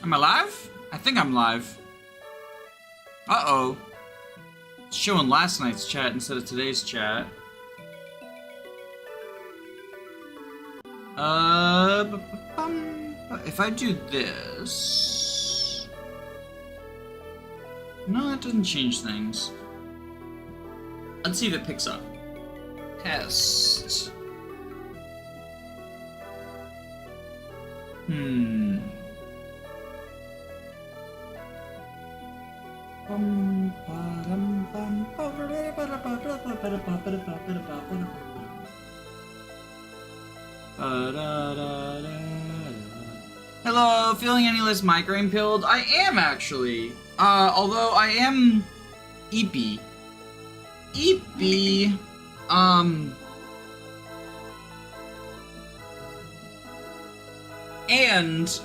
Am I live? I think I'm live. Uh-oh. It's showing last night's chat instead of today's chat. If I do this... No, that doesn't change things. Let's see if it picks up. Test. Hello, feeling any less migraine pilled? I am actually. Although I am eepy. And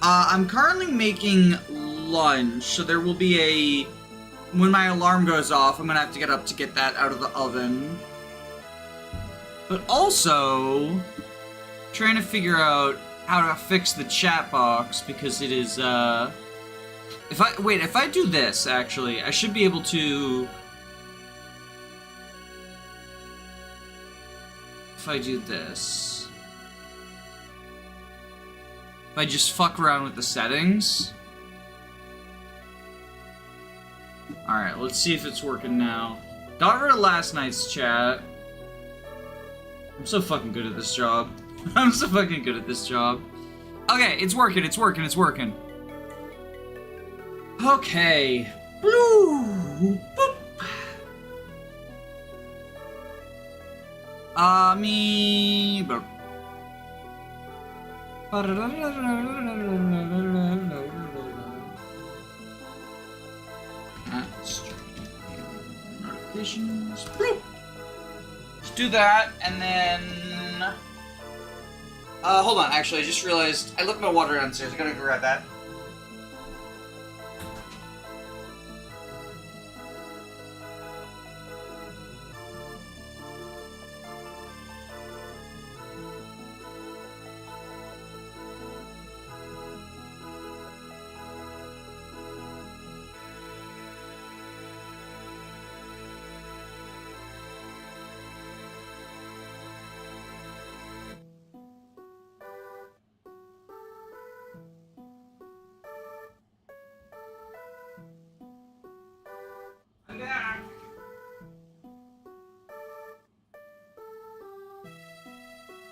I'm currently making lunch, so there will be a... When my alarm goes off, I'm gonna have to get up to get that out of the oven. But also, trying to figure out how to fix the chat box, because it is, if I do this, actually, I should be able to... If I do this... If I just fuck around with the settings... Alright, let's see if it's working now. Got rid of last night's chat. I'm so fucking good at this job. I'm so fucking good at this job. Okay, it's working. Okay. Blue. Boop. Me. Boop. Notifications. Bloop. Let's do that, and then... hold on, actually, I just realized I left my water downstairs. I gotta go grab that.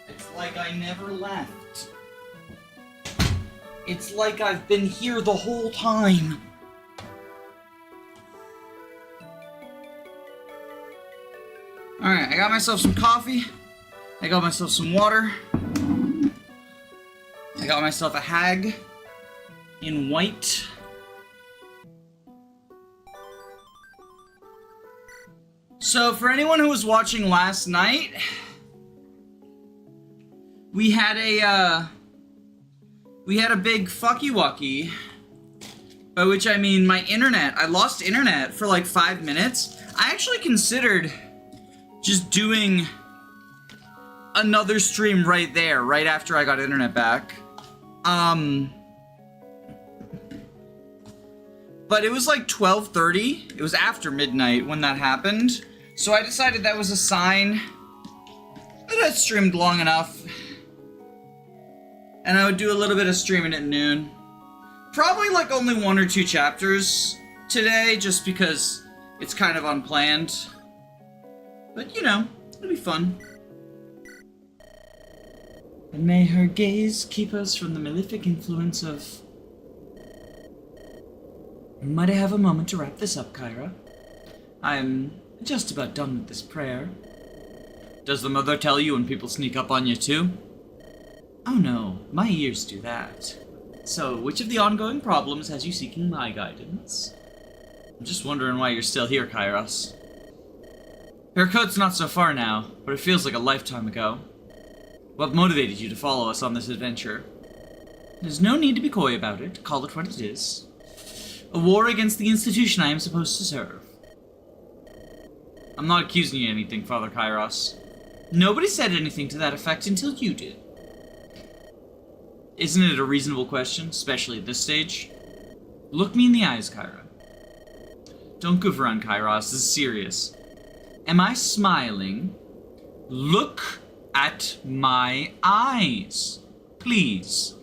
It's like I never left. It's like I've been here the whole time. Alright, I got myself some coffee. I got myself some water. I got myself a hag in white. So, for anyone who was watching last night, we had a big fucky-wucky, by which I mean my internet. I lost internet for like 5 minutes. I actually considered just doing another stream right there, right after I got internet back. But it was like 12:30. It was after midnight when that happened. So I decided that was a sign that I streamed long enough. And I would do a little bit of streaming at noon. Probably like only 1 or 2 chapters today, just because it's kind of unplanned. But you know, it'll be fun. And may her gaze keep us from the malefic influence of... Might I have a moment to wrap this up, Kyra? I'm just about done with this prayer. Does the mother tell you when people sneak up on you too? Oh no, my ears do that. So, which of the ongoing problems has you seeking my guidance? I'm just wondering why you're still here, Kairos. Haircut's not so far now, but it feels like a lifetime ago. What motivated you to follow us on this adventure? There's no need to be coy about it. Call it what it is. A war against the institution I am supposed to serve. I'm not accusing you of anything, Father Kairos. Nobody said anything to that effect until you did. Isn't it a reasonable question, especially at this stage? Look me in the eyes, Kyra. Don't goof around, Kairos. This is serious. Am I smiling? Look at my eyes. Please.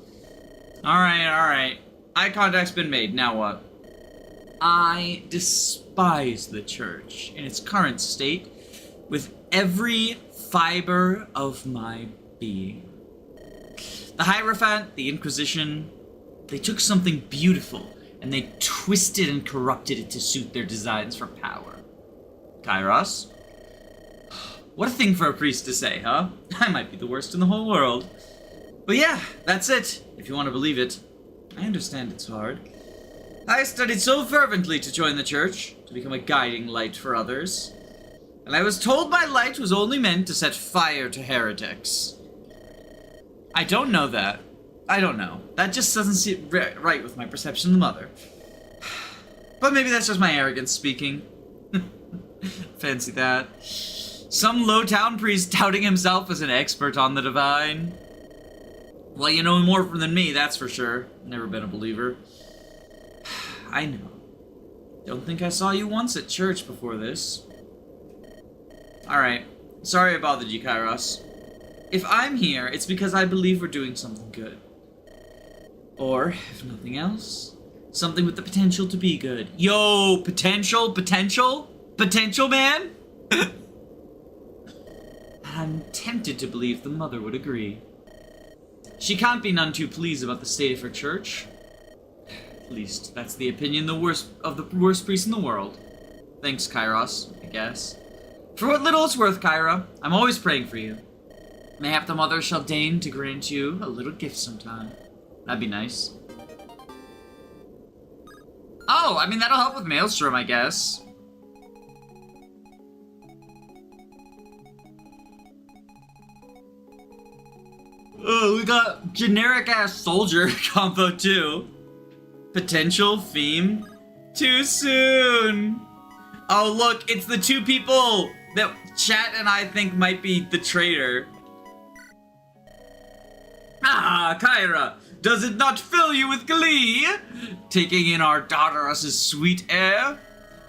Alright. Eye contact's been made. Now what? I despise the church in its current state with every fiber of my being. The Hierophant, the Inquisition, they took something beautiful and they twisted and corrupted it to suit their designs for power. Kairos? What a thing for a priest to say, huh? I might be the worst in the whole world. But yeah, that's it, if you want to believe it. I understand it's hard. I studied so fervently to join the church, to become a guiding light for others. And I was told my light was only meant to set fire to heretics. I don't know that. I don't know. That just doesn't seem right with my perception of the mother. But maybe that's just my arrogance speaking. Fancy that. Some low-town priest touting himself as an expert on the divine. Well, you know more than me, that's for sure. Never been a believer. I know. Don't think I saw you once at church before this. Alright. Sorry I bothered you, Kairos. If I'm here, it's because I believe we're doing something good. Or, if nothing else, something with the potential to be good. Yo, potential, man? I'm tempted to believe the mother would agree. She can't be none too pleased about the state of her church. At least, that's the opinion the worst priest in the world. Thanks, Kairos, I guess. For what little it's worth, Kyra, I'm always praying for you. Mayhap the mother shall deign to grant you a little gift sometime. That'd be nice. Oh, I mean, that'll help with Maelstrom, I guess. Oh, we got generic-ass soldier combo, too. Potential theme. Too soon. Oh, look, it's the two people that chat and I think might be the traitor. Ah, Kyra, does it not fill you with glee? Taking in our daughter's sweet air?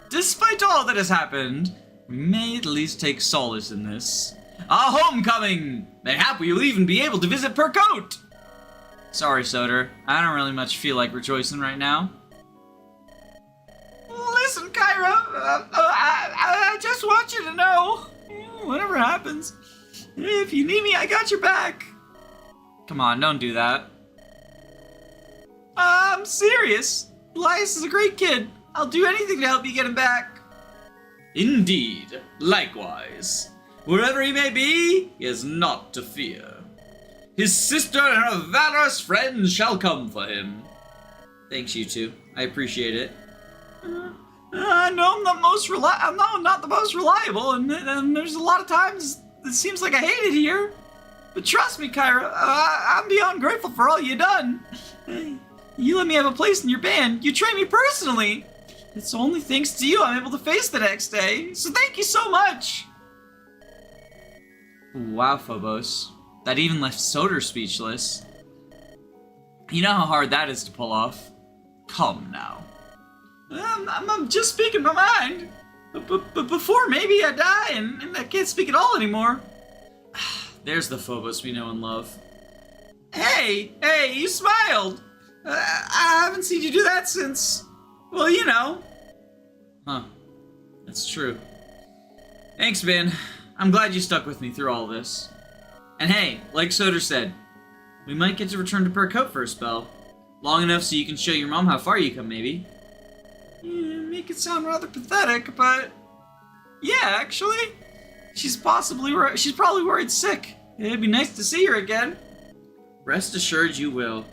Despite all that has happened, we may at least take solace in this. Our homecoming! Mayhap we will even be able to visit Percote! Sorry, Soder. I don't really much feel like rejoicing right now. Listen, Kyra, I just want you to know, whatever happens, if you need me, I got your back. Come on, don't do that. I'm serious. Elias is a great kid. I'll do anything to help you get him back. Indeed. Likewise. Wherever he may be, he has naught to fear. His sister and her valorous friends shall come for him. Thanks, you two. I appreciate it. I know I'm not the most reliable, and there's a lot of times it seems like I hate it here. But trust me, Kyra, I'm beyond grateful for all you done. You let me have a place in your band. You trained me personally. It's only thanks to you I'm able to face the next day. So thank you so much. Wow, Phobos. That even left Soder speechless. You know how hard that is to pull off. Come now. I'm just speaking my mind. But before maybe I die and I can't speak at all anymore. There's the Phobos we know and love. Hey, you smiled. I haven't seen you do that since, well, you know. Huh, that's true. Thanks, man. I'm glad you stuck with me through all this. And hey, like Soder said, we might get to return to Percote for a spell. Long enough so you can show your mom how far you come, maybe. Make it sound rather pathetic, but yeah, actually, she's probably worried sick. It'd be nice to see her again. Rest assured you will.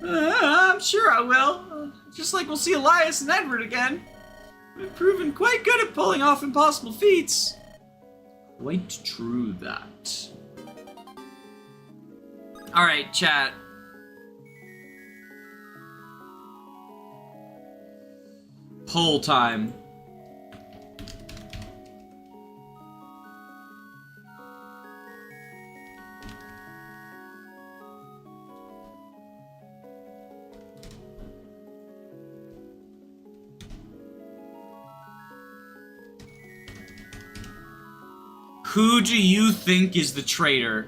I'm sure I will. Just like we'll see Elias and Edward again. We've proven quite good at pulling off impossible feats. Quite true that. Alright, chat. Poll time. Who do you think is the traitor?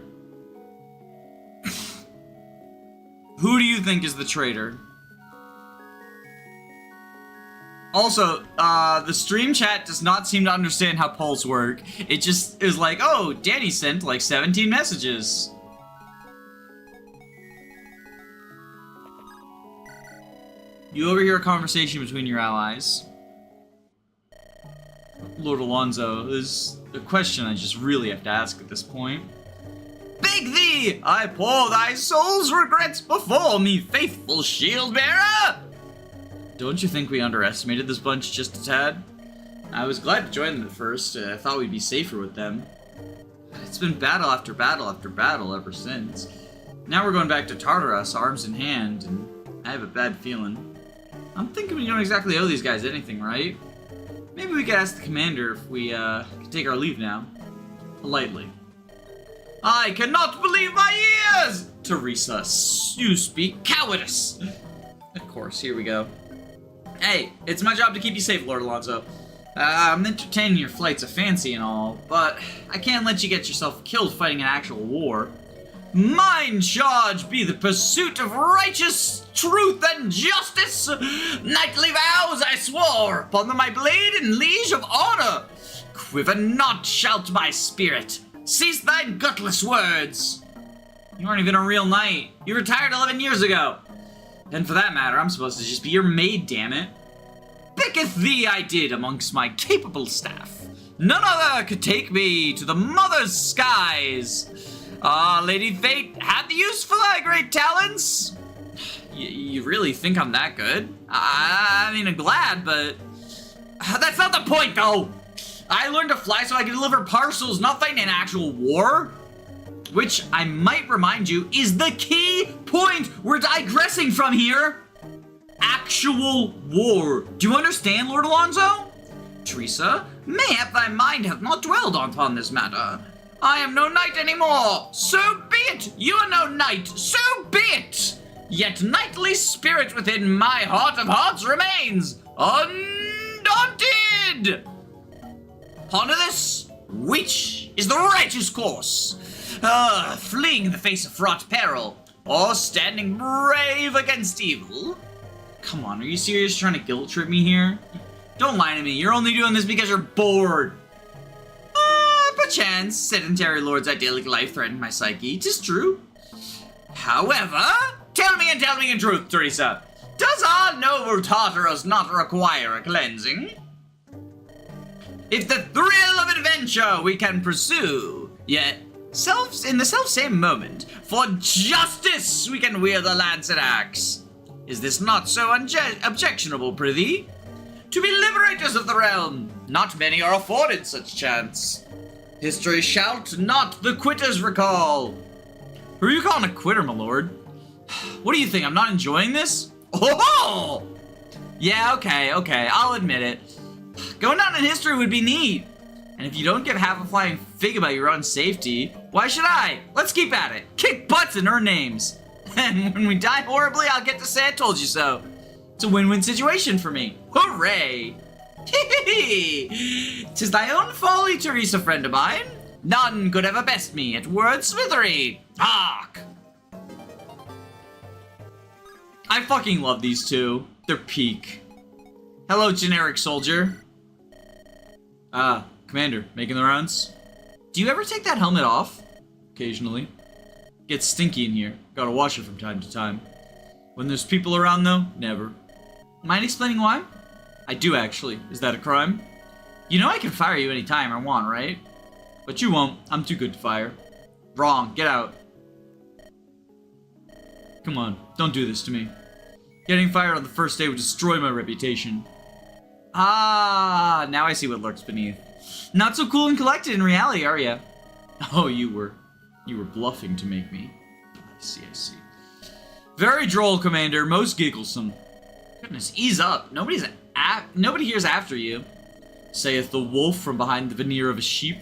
Who do you think is the traitor? Also, the stream chat does not seem to understand how polls work. It just is like, oh, Danny sent like 17 messages. You overhear a conversation between your allies. Lord Alonso, there's a question I just really have to ask at this point. Beg thee, I pour thy soul's regrets before me, faithful shield bearer! Don't you think we underestimated this bunch just a tad? I was glad to join them at first. I thought we'd be safer with them. It's been battle after battle after battle ever since. Now we're going back to Tartarus, arms in hand, and I have a bad feeling. I'm thinking we don't exactly owe these guys anything, right? Maybe we could ask the commander if we could take our leave now. Politely. I cannot believe my ears! Teresa, you speak cowardice! Of course, here we go. Hey, it's my job to keep you safe, Lord Alonso. I'm entertaining your flights of fancy and all, but I can't let you get yourself killed fighting an actual war. Mine charge be the pursuit of righteous truth and justice! Knightly vows I swore upon my blade and liege of honor! Quiver not shalt my spirit! Cease thine gutless words! You aren't even a real knight. You retired 11 years ago. And for that matter, I'm supposed to just be your maid, damn it. Picketh thee I did amongst my capable staff. None other could take me to the mother's skies. Ah, Lady Fate, have the use for thy great talents. You really think I'm that good? I mean, I'm glad, but that's not the point, though. I learned to fly so I could deliver parcels, not fight in an actual war. Which, I might remind you, is the key point we're digressing from here. Actual war. Do you understand, Lord Alonso? Teresa, mayhap thy mind hath not dwelled upon this matter. I am no knight anymore. So be it. You are no knight. So be it. Yet knightly spirit within my heart of hearts remains undaunted. Ponder this. Which is the righteous course? Fleeing in the face of fraught peril, or standing brave against evil? Come on, are you serious trying to guilt trip me here? Don't lie to me, you're only doing this because you're bored. Perchance, sedentary lord's idyllic life threatened my psyche, 'tis true. However, tell me in truth, Teresa, does our noble Tartarus not require a cleansing? If the thrill of adventure we can pursue, yet in the self-same moment, for justice we can wield the lance and axe. Is this not so objectionable, prithee? To be liberators of the realm, not many are afforded such chance. History shalt not the quitters recall. Who are you calling a quitter, my lord? What do you think, I'm not enjoying this? Oh! Yeah, okay, I'll admit it. Going down in history would be neat. And if you don't give half a flying fig about your own safety, why should I? Let's keep at it. Kick butts and earn names. And when we die horribly, I'll get to say I told you so. It's a win-win situation for me. Hooray! Tis thy own folly, Teresa, friend of mine. None could ever best me at wordsmithery. Hark! I fucking love these two. They're peak. Hello, generic soldier. Commander, making the rounds? Do you ever take that helmet off? Occasionally. Gets stinky in here. Gotta wash it from time to time. When there's people around, though, never. Mind explaining why? I do, actually. Is that a crime? You know I can fire you anytime I want, right? But you won't. I'm too good to fire. Wrong. Get out. Come on. Don't do this to me. Getting fired on the first day would destroy my reputation. Ah, now I see what lurks beneath. Not so cool and collected in reality, are you? Oh, you were bluffing to make me. I see. Very droll, Commander. Most gigglesome. Goodness, ease up. Nobody here's after you. Saith the wolf from behind the veneer of a sheep.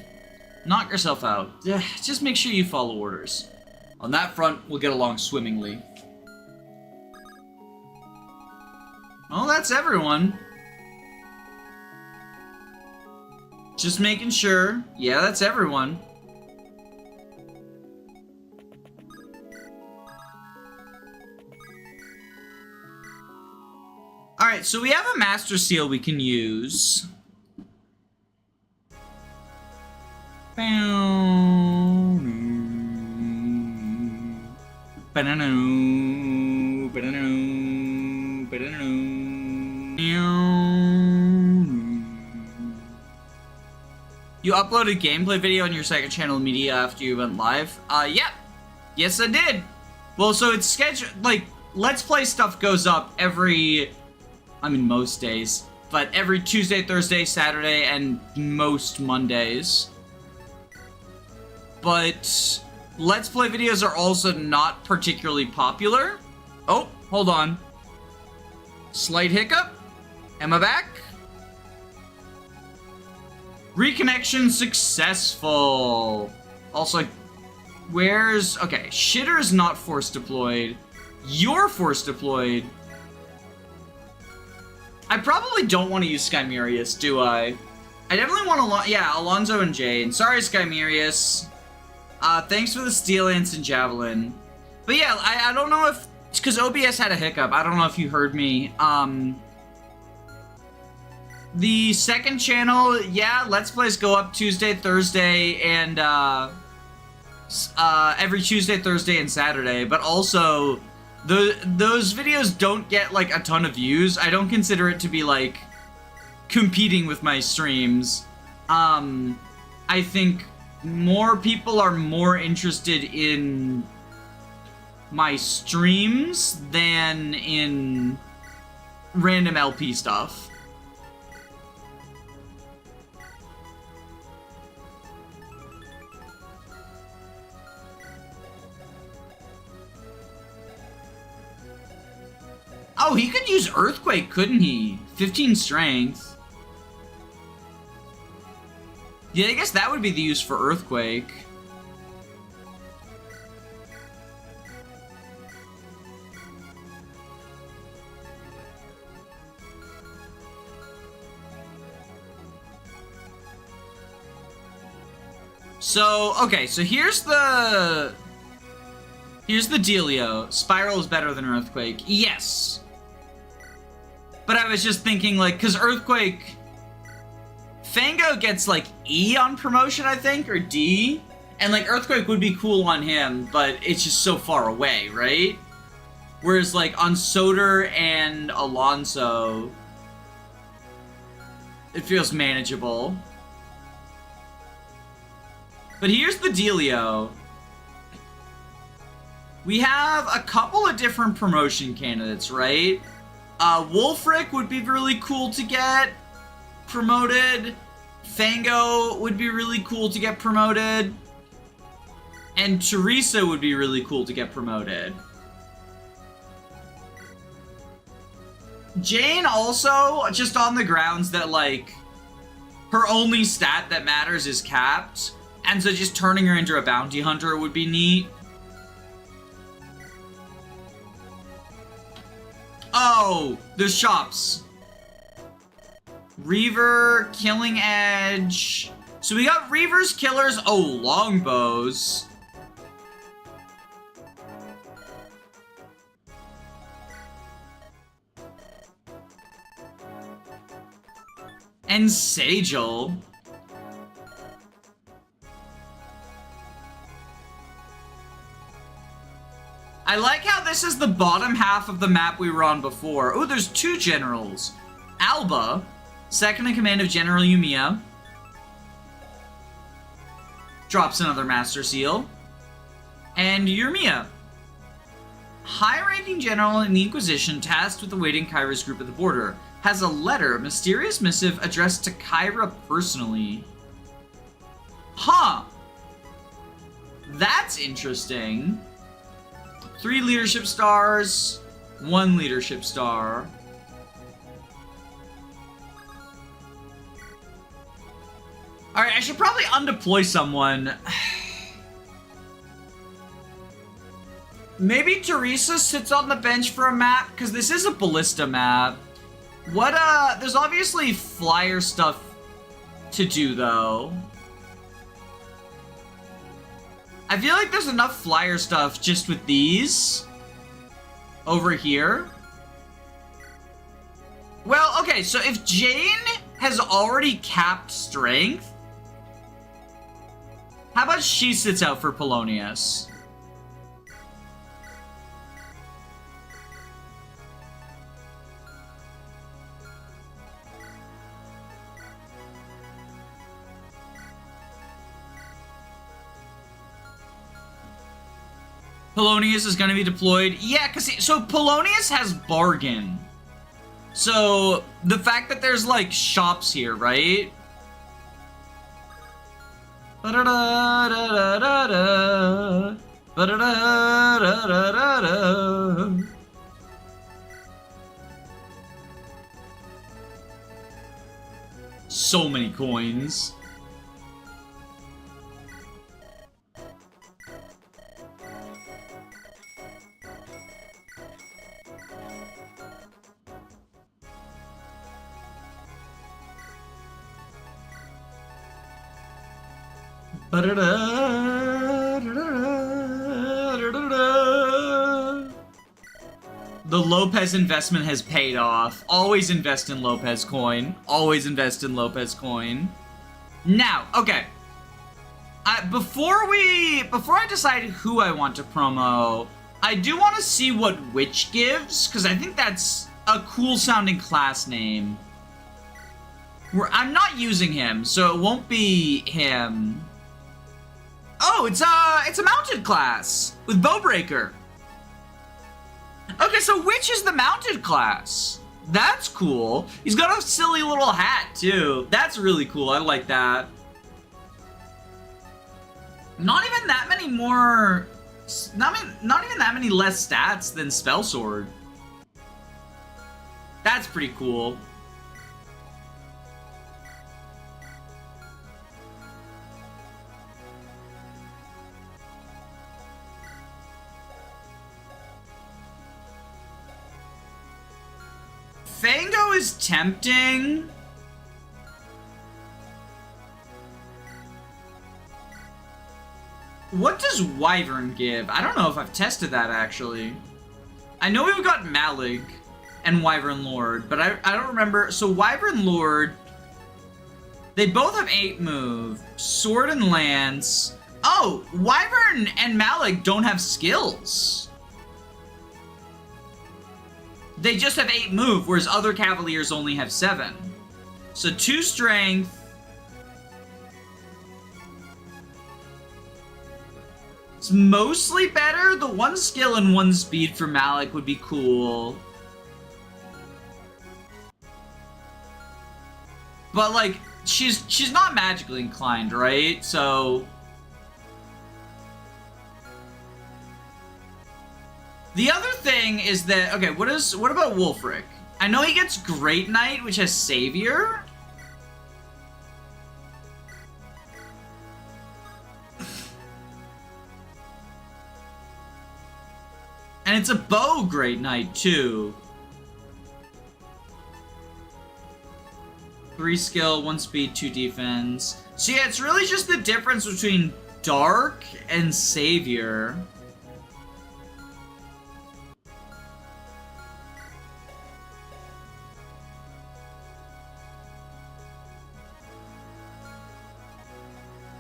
Knock yourself out. Just make sure you follow orders. On that front, we'll get along swimmingly. Well, that's everyone. Just making sure. Yeah, that's everyone. Alright, so we have a master seal we can use. You uploaded a gameplay video on your second channel media after you went live? Yeah. Yes, I did. Well, so it's scheduled, like, Let's Play stuff goes up every, I mean, most days, but every Tuesday, Thursday, Saturday, and most Mondays. But Let's Play videos are also not particularly popular. Oh, hold on. Slight hiccup. Am I back? Reconnection successful. Also, where's... Okay, Shitter's not force deployed. You're force deployed. I probably don't want to use Skymerius, do I? I definitely want to... Yeah, Alonso and Jane. Sorry, Skymerius. Thanks for the Steel Lance and Javelin. But yeah, I don't know if... It's because OBS had a hiccup. I don't know if you heard me. The second channel, yeah, Let's Plays go up Tuesday, Thursday, and every Tuesday, Thursday, and Saturday. But also, those videos don't get, like, a ton of views. I don't consider it to be, like, competing with my streams. I think more people are more interested in my streams than in random LP stuff. Oh, he could use Earthquake, couldn't he? 15 strength. Yeah, I guess that would be the use for Earthquake. So, okay, so here's the dealio. Spiral is better than Earthquake. Yes. But I was just thinking, like, because Earthquake... Fango gets, like, E on promotion, I think, or D. And, like, Earthquake would be cool on him, but it's just so far away, right? Whereas, like, on Soder and Alonso, it feels manageable. But here's the dealio. We have a couple of different promotion candidates, right? Wolfric would be really cool to get promoted. Fango would be really cool to get promoted. And Teresa would be really cool to get promoted. Jane also, just on the grounds that, like, her only stat that matters is capped. And so just turning her into a bounty hunter would be neat. Oh, there's shops. Reaver, Killing Edge. So we got Reavers, Killers, oh, Longbows. And Sagel. I like how this is the bottom half of the map we were on before. Oh, there's two generals. Alba, second in command of General Yumiya, drops another Master Seal. And Yumiya, high-ranking general in the Inquisition tasked with awaiting Kyra's group at the border, has a letter, a mysterious missive addressed to Kyra personally. Huh. That's interesting. 3 leadership stars, 1 leadership star. Alright, I should probably undeploy someone. Maybe Teresa sits on the bench for a map, because this is a ballista map. What, there's obviously flyer stuff to do, though. I feel like there's enough flyer stuff just with these over here. Well, okay, so if Jane has already capped strength, how about she sits out for Polonius? Polonius is going to be deployed. Yeah, because so Polonius has bargain. So the fact that there's like shops here, right? Ba-da-da-da-da-da-da. Ba-da-da-da-da-da-da. So many coins. The Lopez investment has paid off. Always invest in Lopez coin. Always invest in Lopez coin. Now, okay. Before I decide who I want to promo, I do want to see what Witch gives, because I think that's a cool sounding class name. I'm not using him, so it won't be him. Oh, it's a mounted class with Bowbreaker. Okay, so Witch is the mounted class. That's cool. He's got a silly little hat too. That's really cool. I like that. Not even that many more. Not even that many less stats than Spell Sword. That's pretty cool. Fango is tempting. What does Wyvern give? I don't know if I've tested that, actually. I know we've got Malig and Wyvern Lord, but I don't remember. So Wyvern Lord, they both have 8 move. Sword and Lance. Oh, Wyvern and Malig don't have skills. They just have 8 move, whereas other Cavaliers only have 7. So 2 strength. It's mostly better. The 1 skill and 1 speed for Malik would be cool. But like, she's not magically inclined, right? So the other thing is that, okay, what about Wulfric? I know he gets Great Knight, which has Savior. And it's a bow Great Knight, too. 3 skill, 1 speed, 2 defense. So yeah, it's really just the difference between Dark and Savior.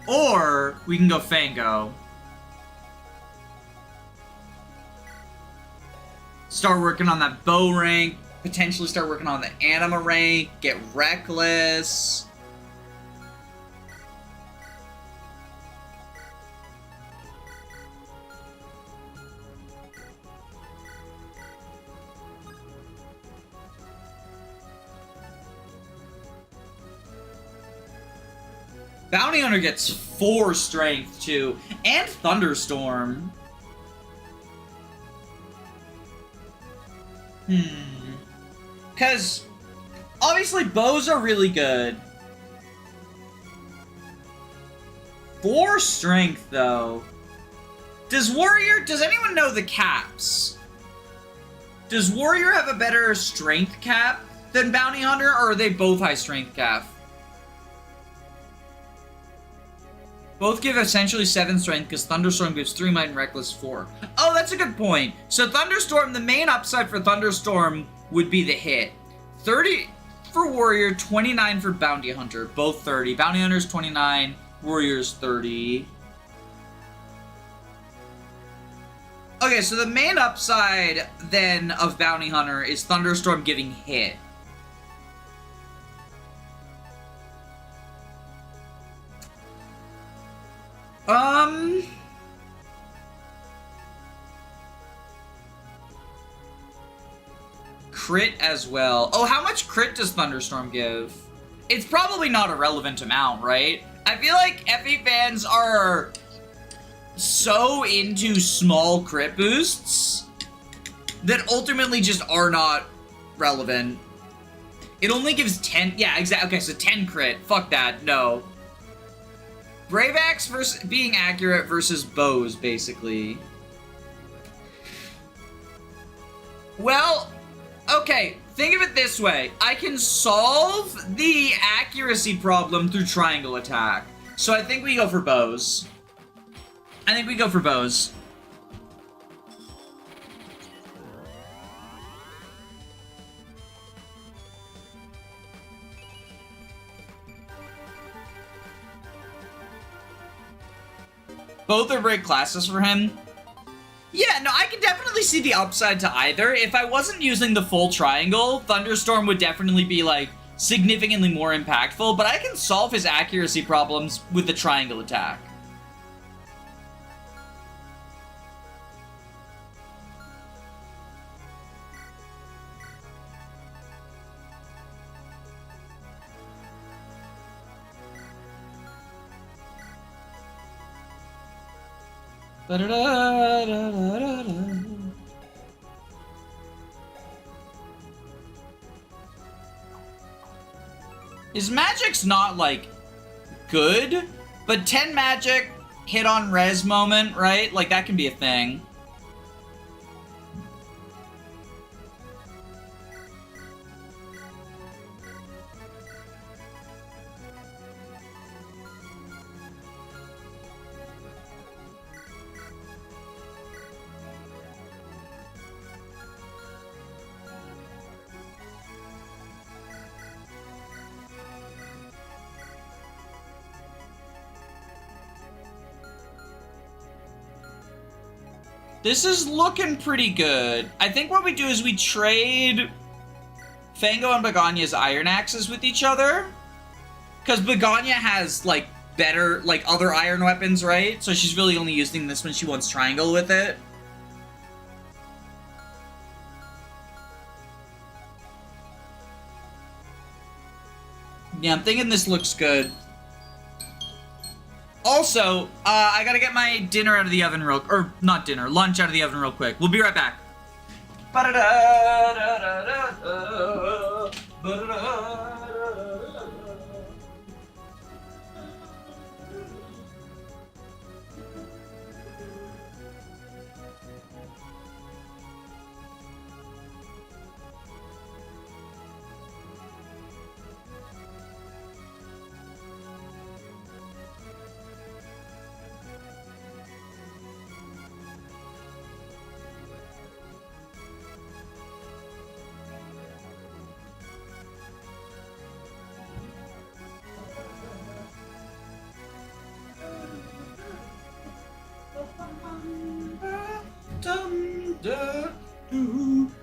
Or we can go Fango. Start working on that bow rank. Potentially start working on the anima rank. Get reckless. Bounty Hunter gets 4 strength too, and Thunderstorm. Because obviously bows are really good. 4 strength though. Does anyone know the caps? Does Warrior have a better strength cap than Bounty Hunter, or are they both high strength cap? Both give essentially 7 strength because Thunderstorm gives 3 might and Reckless 4. Oh, that's a good point. So Thunderstorm, the main upside for Thunderstorm would be the hit. 30 for Warrior, 29 for Bounty Hunter. Both 30. Bounty Hunter's 29, Warrior's 30. Okay, so the main upside then of Bounty Hunter is Thunderstorm giving hit. Crit as well. Oh, how much crit does Thunderstorm give? It's probably not a relevant amount, right? I feel like FE fans are so into small crit boosts that ultimately just are not relevant. It only gives 10, yeah, exactly, okay, so 10 crit, fuck that, no. Brave Axe versus being accurate versus bows, basically. Well, okay, think of it this way. I can solve the accuracy problem through triangle attack. So I think we go for bows. Both are great classes for him. Yeah, no, I can definitely see the upside to either. If I wasn't using the full triangle, Thunderstorm would definitely be, like, significantly more impactful, but I can solve his accuracy problems with the triangle attack. His magic's not, like, good, but 10 magic, hit on res moment, right? Like, that can be a thing. This is looking pretty good. I think what we do is we trade Fango and Begonia's Iron Axes with each other. Because Begonia has, like, better, like, other iron weapons, right? So she's really only using this when she wants Triangle with it. Yeah, I'm thinking this looks good. Also, I gotta get my dinner out of the oven or not dinner, lunch out of the oven real quick. We'll be right back.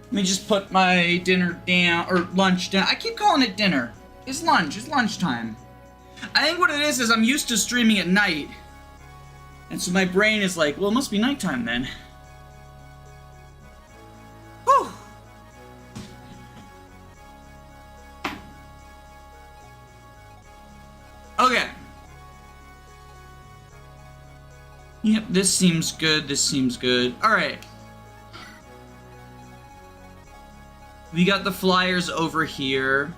Let me just put my dinner down, or lunch down. I keep calling it dinner. It's lunch. It's lunchtime. I think what it is I'm used to streaming at night. And so my brain is like, well, it must be nighttime then. Whew. Okay. Yep, this seems good. This seems good. All right. We got the flyers over here.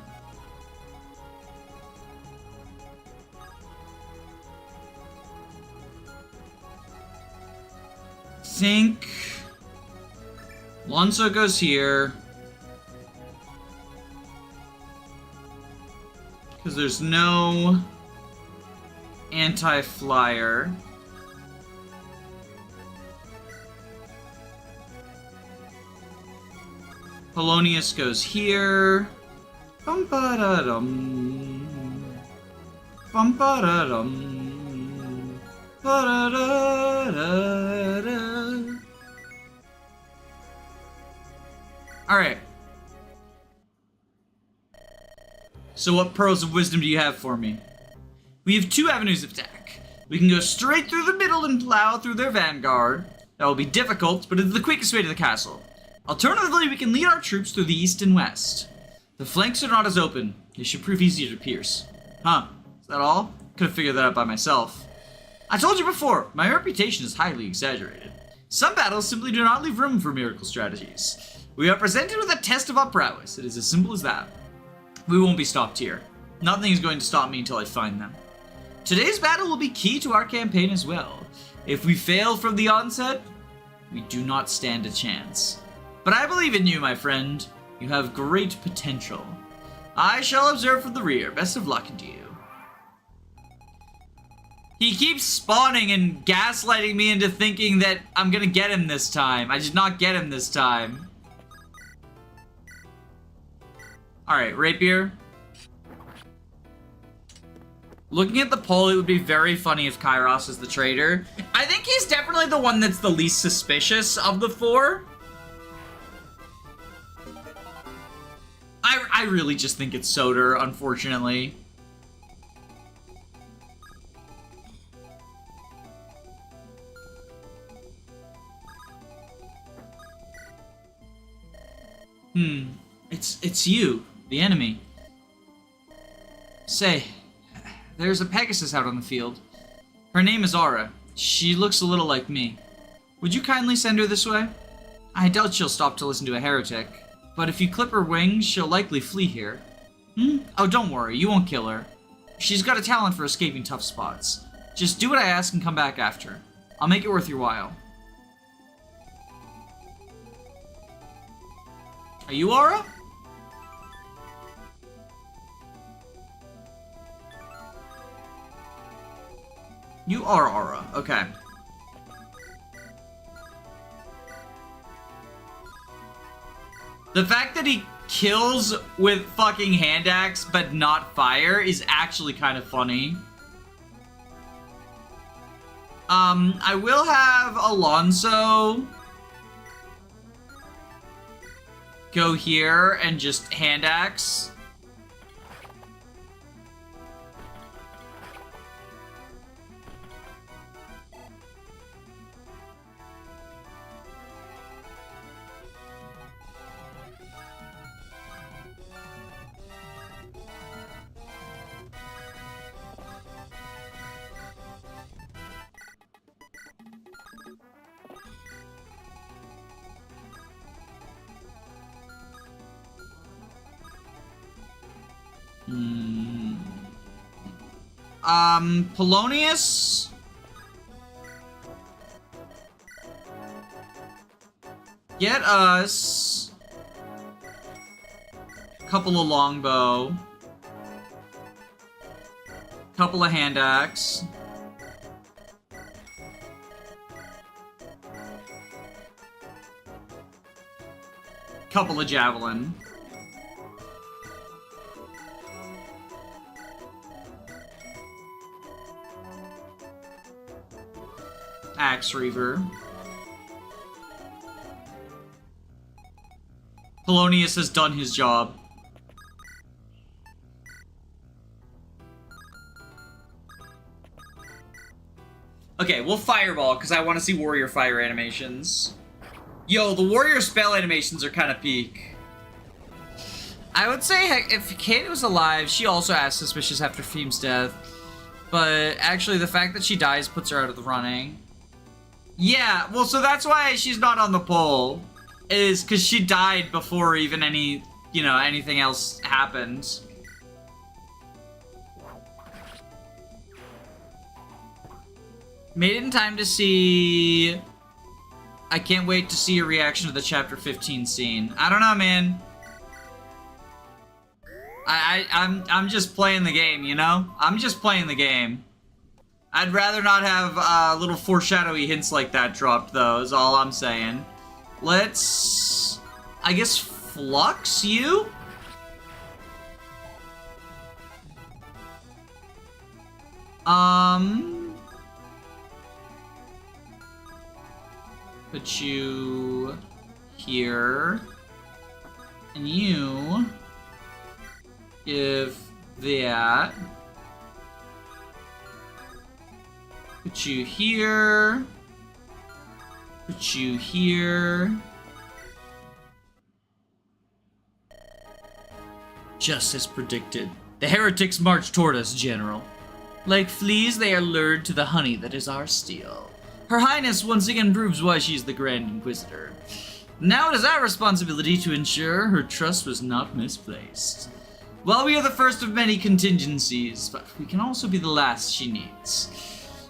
Think Alonso goes here. Because there's no anti-flyer. Polonius goes here. Bum-ba-da-dum. Bum-ba-da-dum. Ba-da-da-da-da. Alright. So what pearls of wisdom do you have for me? We have two avenues of attack. We can go straight through the middle and plow through their vanguard. That will be difficult, but it's the quickest way to the castle. Alternatively, we can lead our troops through the east and west. The flanks are not as open. They should prove easier to pierce. Huh, is that all? Could have figured that out by myself. I told you before, my reputation is highly exaggerated. Some battles simply do not leave room for miracle strategies. We are presented with a test of our prowess. It is as simple as that. We won't be stopped here. Nothing is going to stop me until I find them. Today's battle will be key to our campaign as well. If we fail from the onset, we do not stand a chance. But I believe in you, my friend. You have great potential. I shall observe from the rear. Best of luck to you. He keeps spawning and gaslighting me into thinking that I'm gonna get him this time. I did not get him this time. Alright, rapier. Looking at the poll, it would be very funny if Kairos is the traitor. I think he's definitely the one that's the least suspicious of the four. I really just think it's Soder, unfortunately. It's you, the enemy. Say, there's a Pegasus out on the field. Her name is Aura. She looks a little like me. Would you kindly send her this way? I doubt she'll stop to listen to a heretic. But if you clip her wings, she'll likely flee here. Oh, don't worry, you won't kill her. She's got a talent for escaping tough spots. Just do what I ask and come back after. I'll make it worth your while. Are you Aura? You are Aura, okay. The fact that he kills with fucking hand axe but not fire is actually kind of funny. I will have Alonso go here and just hand axe. Polonius? Get us a couple of longbow, couple of hand axe, couple of javelin. Axe Reaver. Polonius has done his job. Okay, we'll fireball because I want to see warrior fire animations. Yo, the warrior spell animations are kind of peak. I would say, heck, if Kate was alive, she also acts suspicious after Fiem's death. But actually, the fact that she dies puts her out of the running. Yeah, well, so that's why she's not on the poll. Is because she died before even any, you know, anything else happened. Made it in time to see... I can't wait to see your reaction to the chapter 15 scene. I don't know, man. I'm just playing the game, you know? I'm just playing the game. I'd rather not have little foreshadowy hints like that dropped, though, is all I'm saying. Let's, I guess, flux you? Put you here. And you give that. Put you here. Put you here. Just as predicted, the heretics march toward us, General. Like fleas, they are lured to the honey that is our steel. Her Highness once again proves why she is the Grand Inquisitor. Now it is our responsibility to ensure her trust was not misplaced. Well, we are the first of many contingencies, but we can also be the last she needs.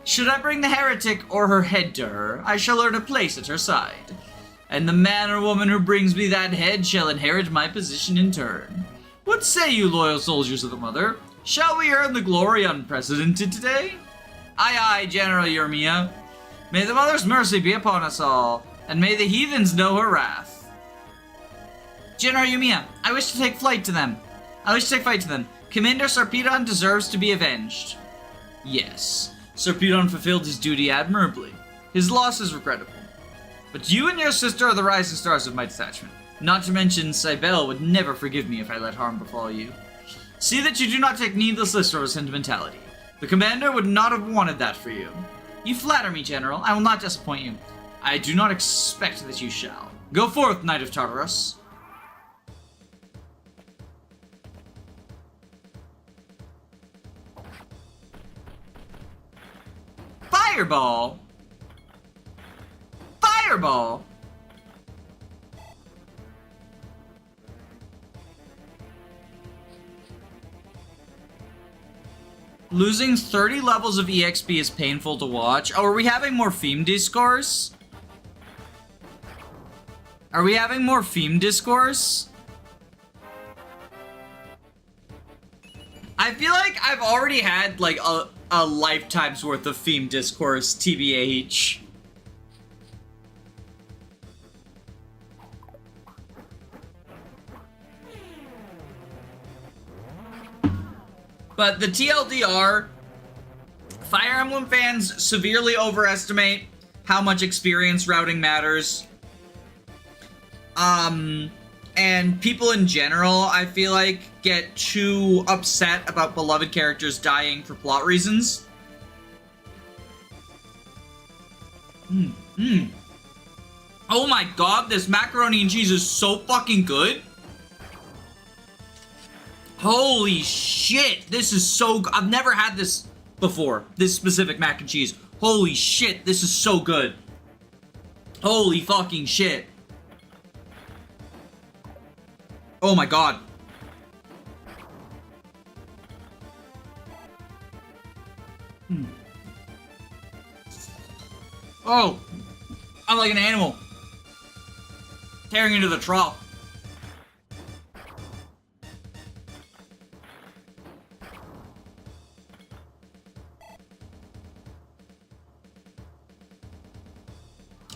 Should I bring the heretic or her head to her, I shall earn a place at her side. And the man or woman who brings me that head shall inherit my position in turn. What say you, loyal soldiers of the Mother? Shall we earn the glory unprecedented today? Aye, aye, General Urmia. May the Mother's mercy be upon us all, and may the heathens know her wrath. General Urmia, I wish to take flight to them. Commander Sarpedon deserves to be avenged. Yes, Sarpedon fulfilled his duty admirably. His loss is regrettable. But you and your sister are the rising stars of my detachment. Not to mention, Cybele would never forgive me if I let harm befall you. See that you do not take needless risks or sentimentality. The commander would not have wanted that for you. You flatter me, General. I will not disappoint you. I do not expect that you shall. Go forth, Knight of Tartarus. Fireball! Fireball! Losing 30 levels of EXP is painful to watch. Oh, are we having more theme discourse? Are we having more theme discourse? I feel like I've already had like a lifetime's worth of theme discourse, TBH. But the TLDR, Fire Emblem fans severely overestimate how much experience routing matters. And people in general, I feel like, get too upset about beloved characters dying for plot reasons. Oh my god, this macaroni and cheese is so fucking good. Holy shit, this is so good. I've never had this before, this specific mac and cheese. Holy shit, this is so good. Holy fucking shit. Oh my god. Oh, I'm like an animal tearing into the trough.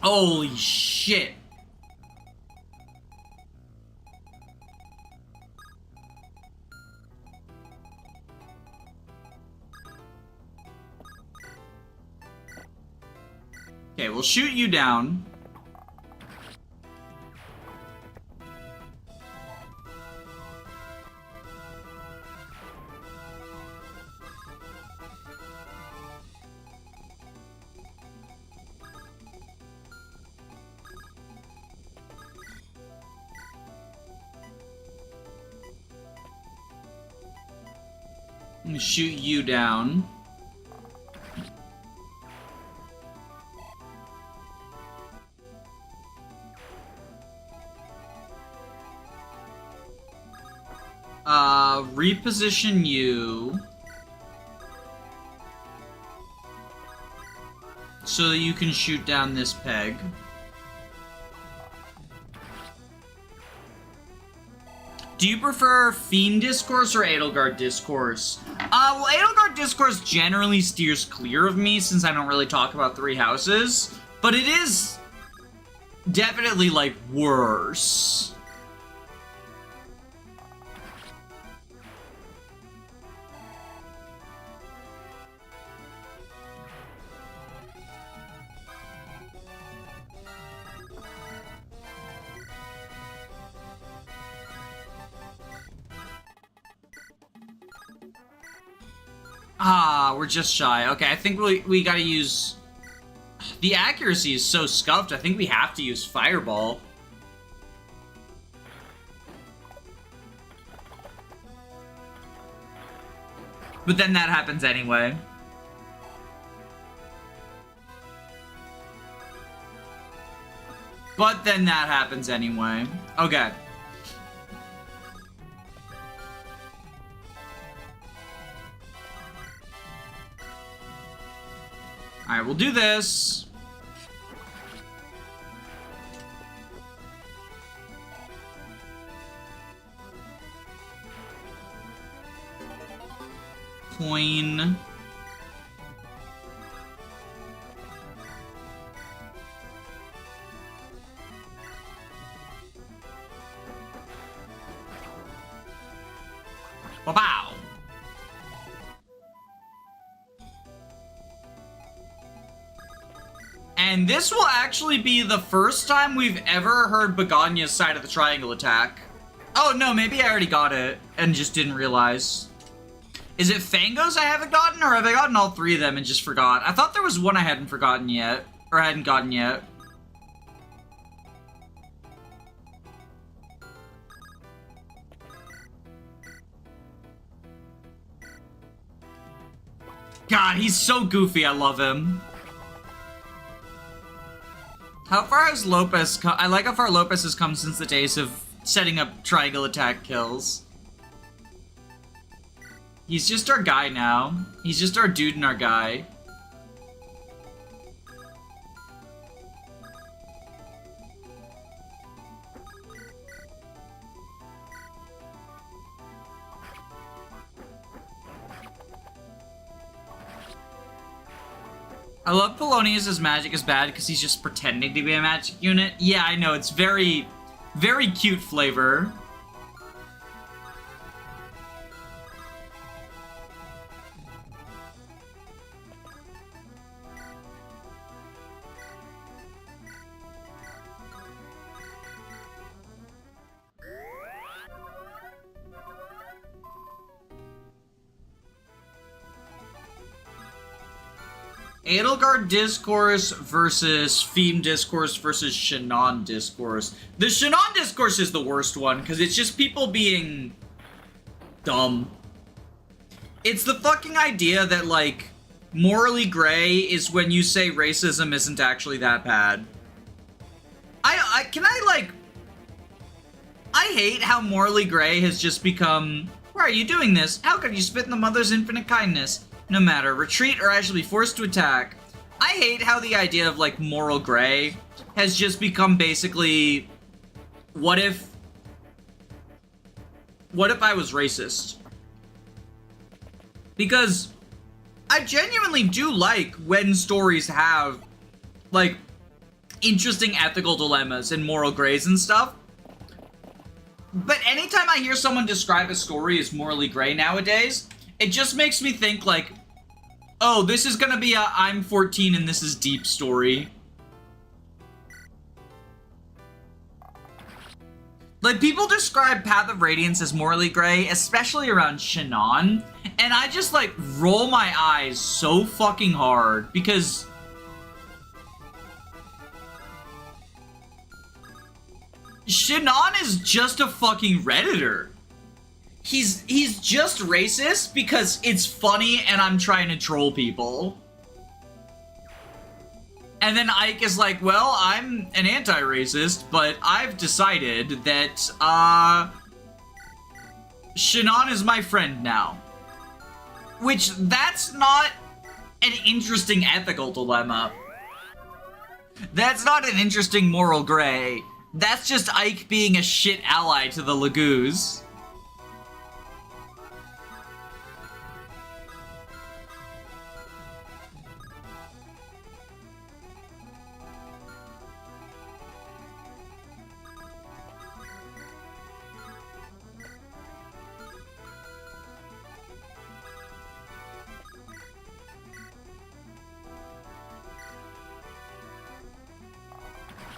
Holy shit. Okay, we'll shoot you down. I'm gonna shoot you down. Reposition you so that you can shoot down this peg. Do you prefer Fiend Discourse or Edelgard Discourse? Well, Edelgard Discourse generally steers clear of me since I don't really talk about Three Houses, but it is definitely, like, worse. Ah, we're just shy. Okay, I think we gotta use... The accuracy is so scuffed, I think we have to use Fireball. But then that happens anyway. But then that happens anyway. Okay. Alright, we'll do this. Coin. Wow. And this will actually be the first time we've ever heard Begonia's side of the triangle attack. Oh no, maybe I already got it and just didn't realize. Is it Fangos I haven't gotten, or have I gotten all three of them and just forgot? I thought there was one I hadn't forgotten yet, or hadn't gotten yet. God, he's so goofy, I love him. How far has Lopez come? I like how far Lopez has come since the days of setting up triangle attack kills. He's just our guy now. He's just our dude and our guy. I love Polonius' magic is bad because he's just pretending to be a magic unit. Yeah, I know, it's very, very cute flavor. Edelgard Discourse versus Theme Discourse versus Shannon Discourse. The Shannon Discourse is the worst one, because it's just people being dumb. It's the fucking idea that, like, morally gray is when you say racism isn't actually that bad. I hate how morally gray has just become, why are you doing this? How could you spit in the mother's infinite kindness? No matter, retreat or I shall be forced to attack. I hate how the idea of, like, moral gray has just become basically, what if I was racist? Because I genuinely do like when stories have, like, interesting ethical dilemmas and moral grays and stuff. But anytime I hear someone describe a story as morally gray nowadays, it just makes me think, like, oh, this is gonna be a I'm 14 and this is deep story. Like, people describe Path of Radiance as morally gray, especially around Shannon, and I just, like, roll my eyes so fucking hard, because Shannon is just a fucking Redditor. He's just racist because it's funny and I'm trying to troll people. And then Ike is like, well, I'm an anti-racist, but I've decided that, Shannon is my friend now. Which, that's not an interesting ethical dilemma. That's not an interesting moral gray. That's just Ike being a shit ally to the Lagoos.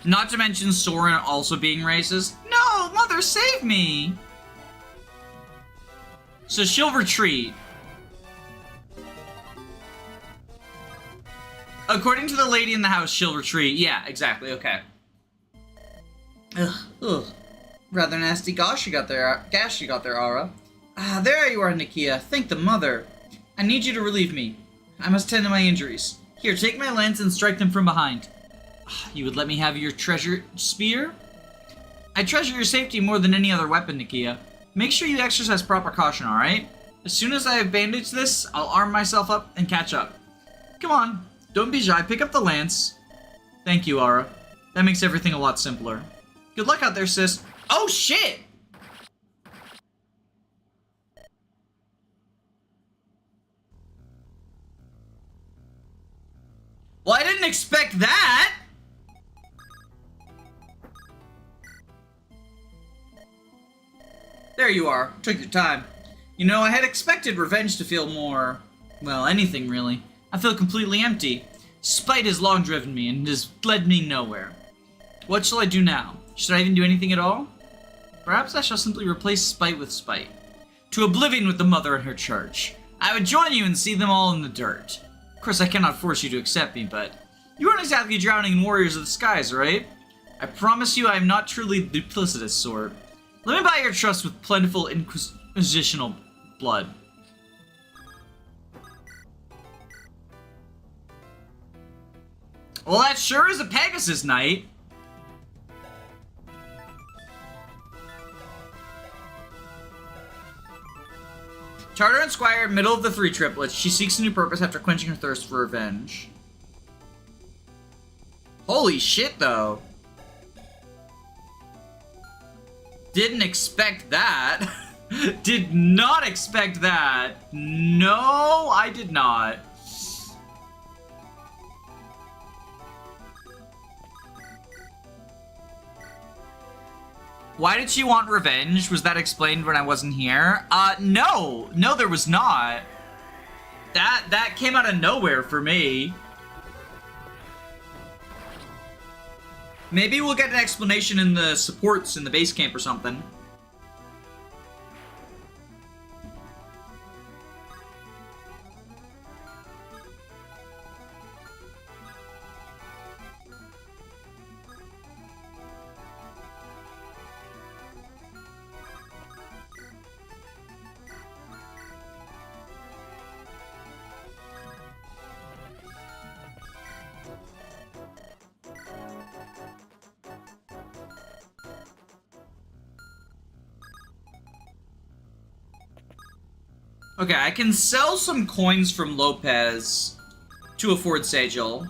Not to mention Soren also being racist. No, mother, save me! So she'll retreat. According to the lady in the house, she'll retreat. Yeah, exactly, okay. Ugh. Rather nasty gas you got there, Aura. Ah, there you are, Nikia. Thank the mother. I need you to relieve me. I must tend to my injuries. Here, take my lance and strike them from behind. You would let me have your treasure spear? I treasure your safety more than any other weapon, Nikia. Make sure you exercise proper caution, alright? As soon as I have bandaged this, I'll arm myself up and catch up. Come on, don't be shy, pick up the lance. Thank you, Aura. That makes everything a lot simpler. Good luck out there, sis. Oh, shit! Well, I didn't expect that! There you are. Took your time. You know, I had expected revenge to feel more... well, anything, really. I feel completely empty. Spite has long driven me and has led me nowhere. What shall I do now? Should I even do anything at all? Perhaps I shall simply replace spite with spite. To oblivion with the mother and her church. I would join you and see them all in the dirt. Of course, I cannot force you to accept me, but... you aren't exactly drowning in warriors of the skies, right? I promise you I am not truly the duplicitous sort. Let me buy your trust with plentiful inquisitional blood. Well, that sure is a Pegasus night. Charter and Squire, middle of the three triplets. She seeks a new purpose after quenching her thirst for revenge. Holy shit, though. Didn't expect that. Did not expect that. No, I did not. Why did she want revenge? Was that explained when I wasn't here? No. No, there was not. That came out of nowhere for me. Maybe we'll get an explanation in the supports in the base camp or something. Okay, I can sell some coins from Lopez to afford Sajal.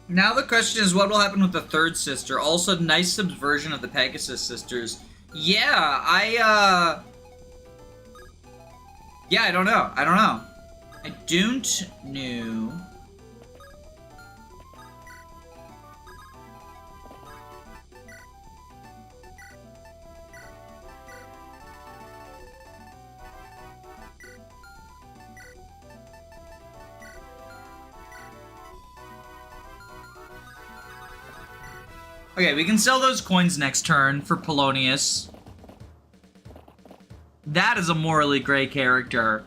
Now the question is, what will happen with the third sister? Also, nice subversion of the Pegasus sisters. Yeah, yeah, I don't know. I don't know. Okay, we can sell those coins next turn for Polonius. That is a morally gray character.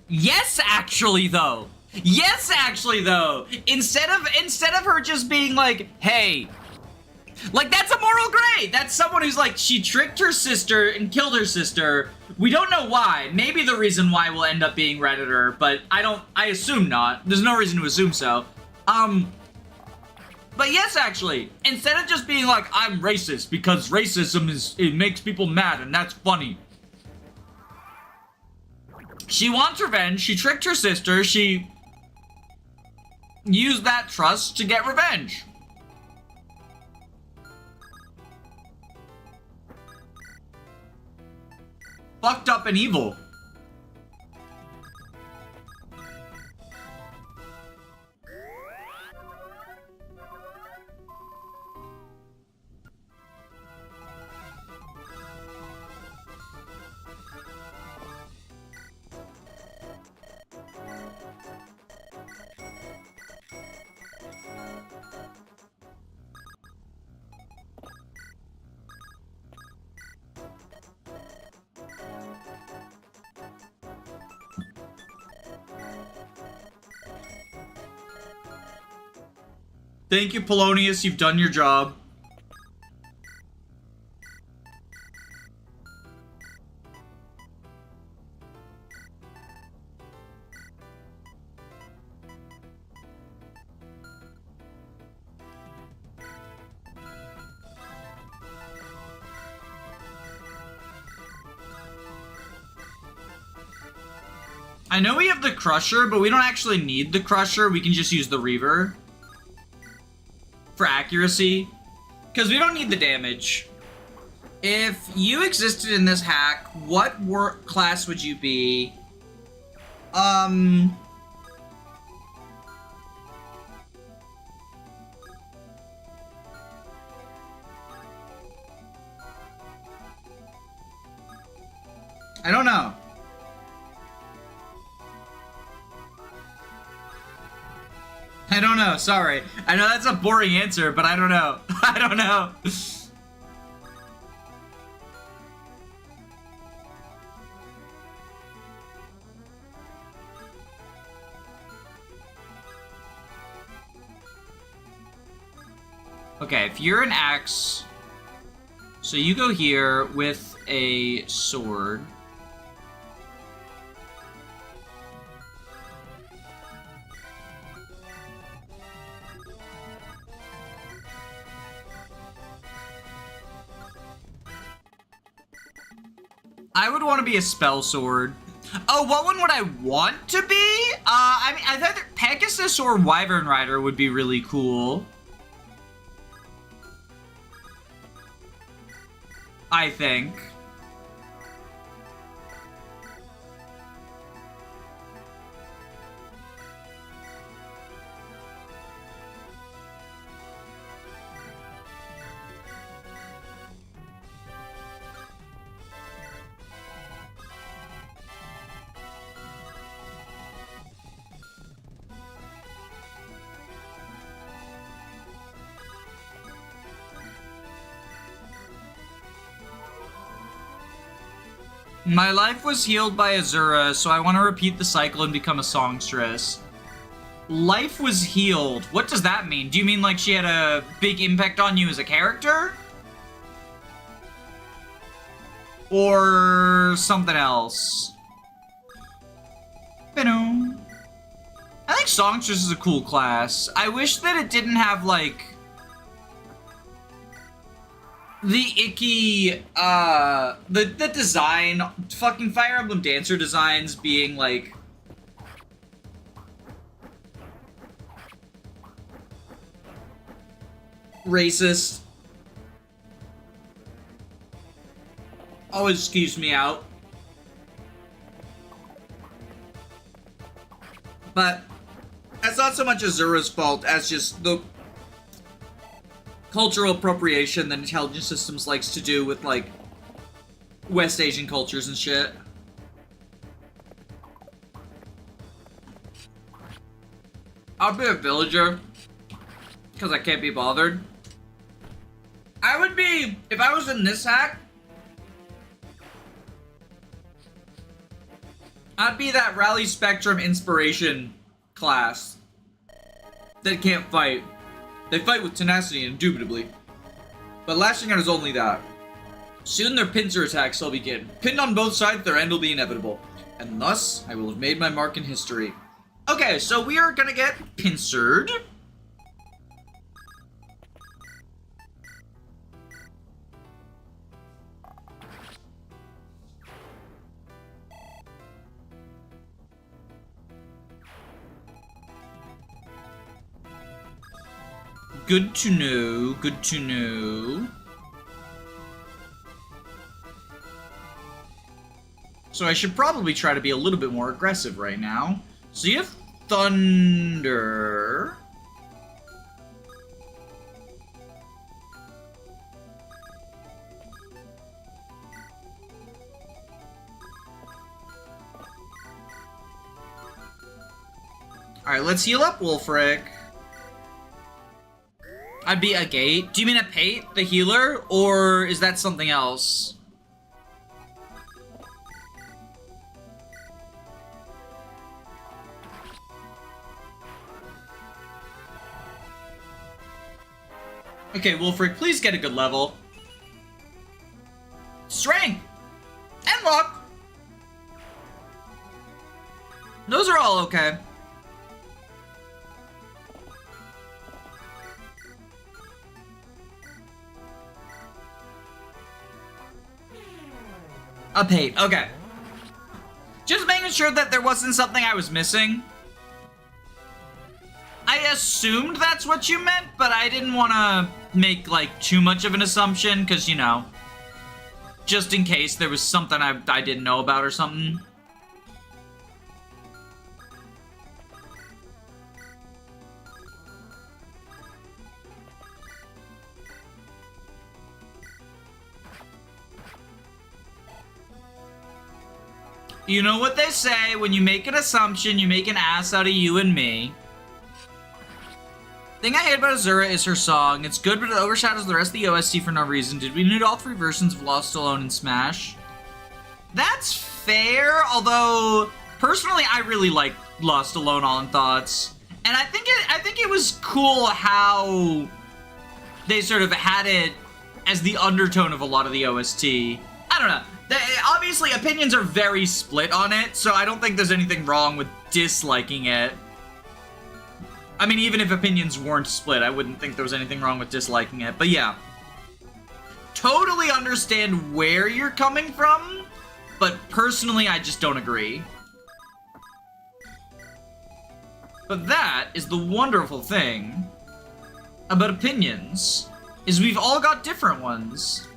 Yes, actually, though. Yes, actually, though. Instead of her just being like, hey, like, that's a moral gray. That's someone who's like, she tricked her sister and killed her sister. We don't know why. Maybe the reason why will end up being Redditor, but I assume not. There's no reason to assume so. But yes, actually, instead of just being like, I'm racist because racism it makes people mad and that's funny. She wants revenge, she tricked her sister, she used that trust to get revenge. Fucked up and evil. Thank you, Polonius. You've done your job. I know we have the Crusher, but we don't actually need the Crusher. We can just use the Reaver for accuracy, because we don't need the damage. If you existed in this hack, what class would you be? I don't know. I don't know, sorry. I know that's a boring answer, but I don't know. I don't know. Okay, if you're an axe, so you go here with a sword. I would want to be a spell sword. Oh, what one would I want to be? I mean, I thought Pegasus or Wyvern Rider would be really cool. I think. My life was healed by Azura, so I want to repeat the cycle and become a songstress. Life was healed. What does that mean? Do you mean like she had a big impact on you as a character? Or something else? I think songstress is a cool class. I wish that it didn't have like the icky, the design, fucking Fire Emblem Dancer designs being, like, racist. Always skews me out. But that's not so much Azura's fault as just the cultural appropriation that intelligence systems likes to do with, like, West Asian cultures and shit. I'll be a villager, because I can't be bothered. I would be, if I was in this hack, I'd be that Rally Spectrum Inspiration class that can't fight. They fight with tenacity, indubitably. But lashing out is only that. Soon their pincer attacks shall begin. Pinned on both sides, their end will be inevitable. And thus, I will have made my mark in history. Okay, so we are gonna get pincered. Good to know, good to know. So I should probably try to be a little bit more aggressive right now. So you have Thunder. Alright, let's heal up Wolfric. I'd be a gate. Do you mean a Pate, the healer? Or is that something else? Okay, Wolfric, please get a good level. Strength! And luck! Those are all okay. Up 8, okay. Just making sure that there wasn't something I was missing. I assumed that's what you meant, but I didn't want to make, like, too much of an assumption, because, you know, just in case there was something I didn't know about or something. You know what they say, when you make an assumption, you make an ass out of you and me. Thing I hate about Azura is her song. It's good, but it overshadows the rest of the OST for no reason. Did we need all 3 versions of Lost Alone and Smash? That's fair, although personally I really like Lost Alone All in Thoughts. And I think it was cool how they sort of had it as the undertone of a lot of the OST. I don't know. Obviously opinions are very split on it, so I don't think there's anything wrong with disliking it. I mean, even if opinions weren't split, I wouldn't think there was anything wrong with disliking it. But yeah. Totally understand where you're coming from, but personally, I just don't agree. But that is the wonderful thing about opinions, is we've all got different ones.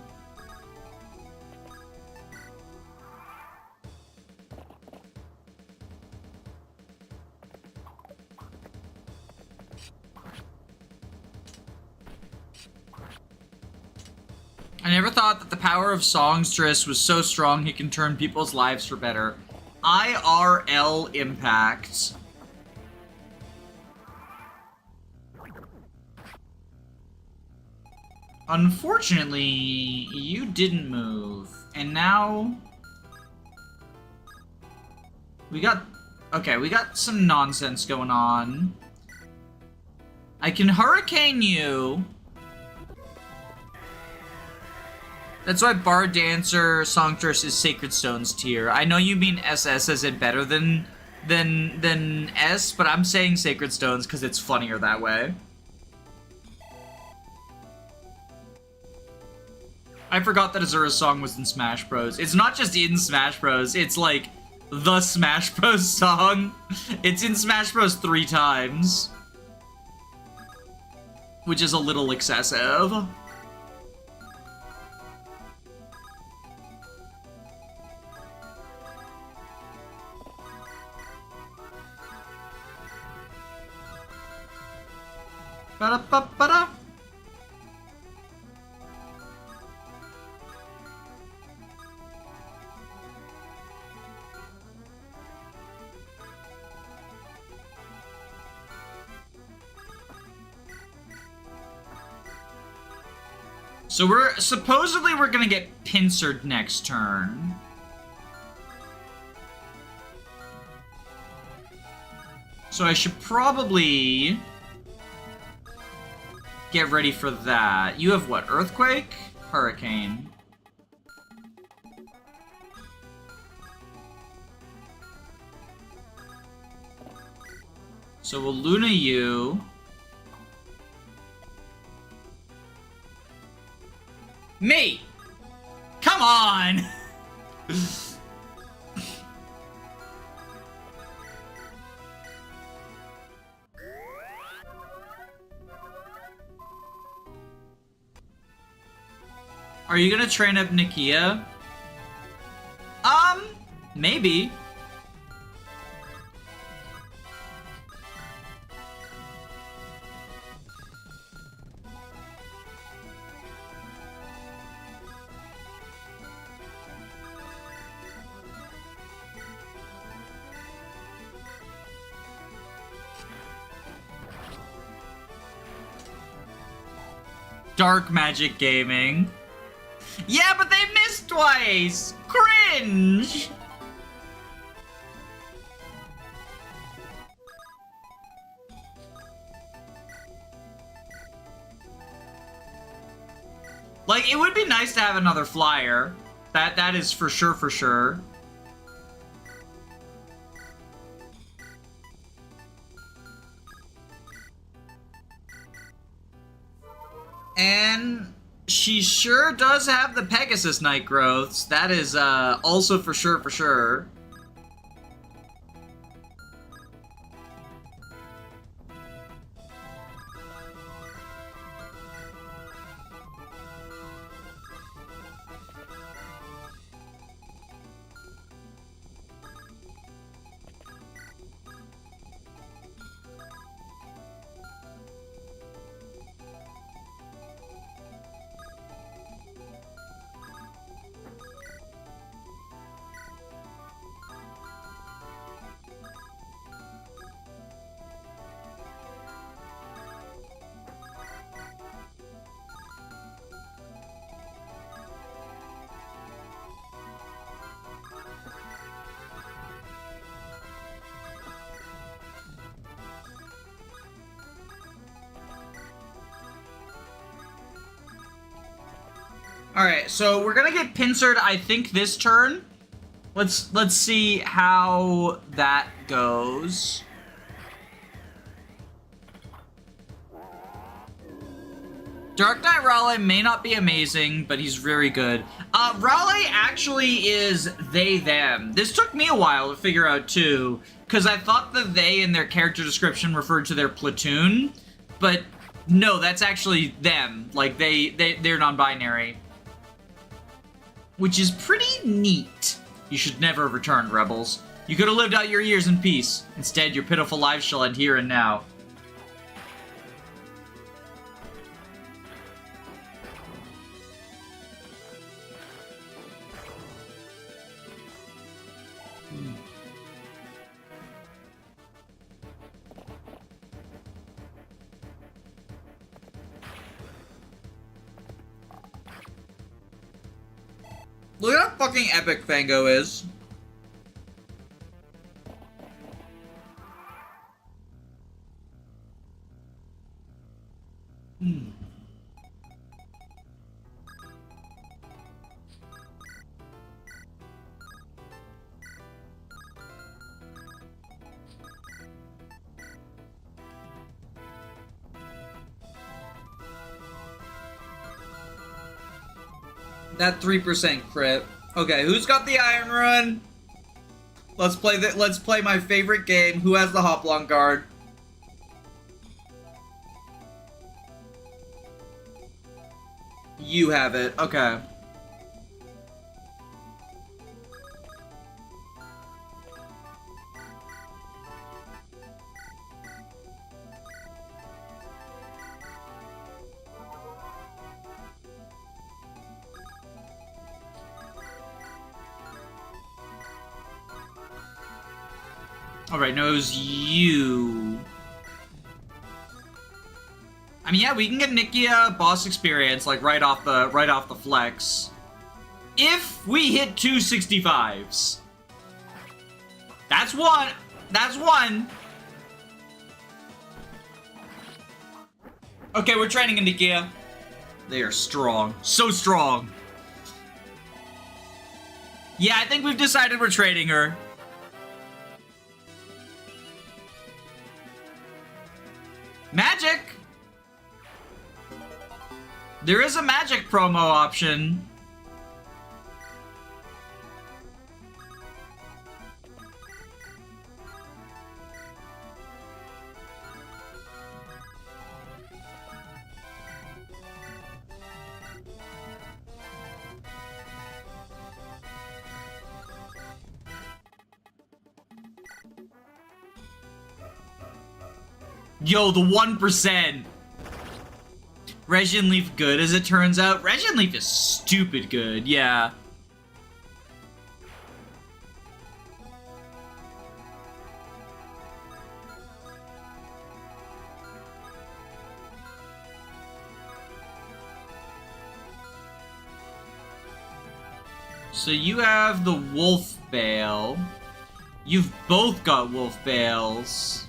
I never thought that the power of songstress was so strong he can turn people's lives for better. IRL impact. Unfortunately, you didn't move. And now... we got some nonsense going on. I can hurricane you. That's why Bar Dancer Songstress is Sacred Stones tier. I know you mean SS as in better than S, but I'm saying Sacred Stones because it's funnier that way. I forgot that Azura's song was in Smash Bros. It's not just in Smash Bros, it's like the Smash Bros song. It's in Smash Bros 3 times. Which is a little excessive. Ba-da-ba-ba-da. So supposedly we're gonna get pincered next turn. So I should probably get ready for that. You have what? Earthquake? Hurricane. So we'll Luna you. Me! Come on! Are you gonna train up Nakia? Maybe. Dark Magic Gaming. Yeah, but they missed twice! Cringe! Like, it would be nice to have another flyer. That is for sure, for sure. And she sure does have the Pegasus Night growths. That is also for sure, for sure. Alright, so we're gonna get pincered, I think, this turn. Let's see how that goes. Dark Knight Raleigh may not be amazing, but he's very good. Raleigh actually is they, them. This took me a while to figure out, too, because I thought the they in their character description referred to their platoon, but no, that's actually them. Like, they're non-binary. Which is pretty neat. You should never have returned, rebels. You could have lived out your years in peace. Instead, your pitiful lives shall end here and now. Look at how fucking epic Fango is. That 3% crit. Okay, who's got the Iron Run? Let's play my favorite game. Who has the Hoplon card? You have it. Okay. Alright, no, it was you. I mean, yeah, we can get Nikia boss experience, like, right off the flex. If we hit 265s. That's one! That's one! Okay, we're training in Nikia. They are strong. So strong. Yeah, I think we've decided we're trading her. Magic! There is a magic promo option. Yo, the 1%. Regin Leaf good, as it turns out. Regin Leaf is stupid good, yeah. So you have the Wolf Bale. You've both got Wolf Bales.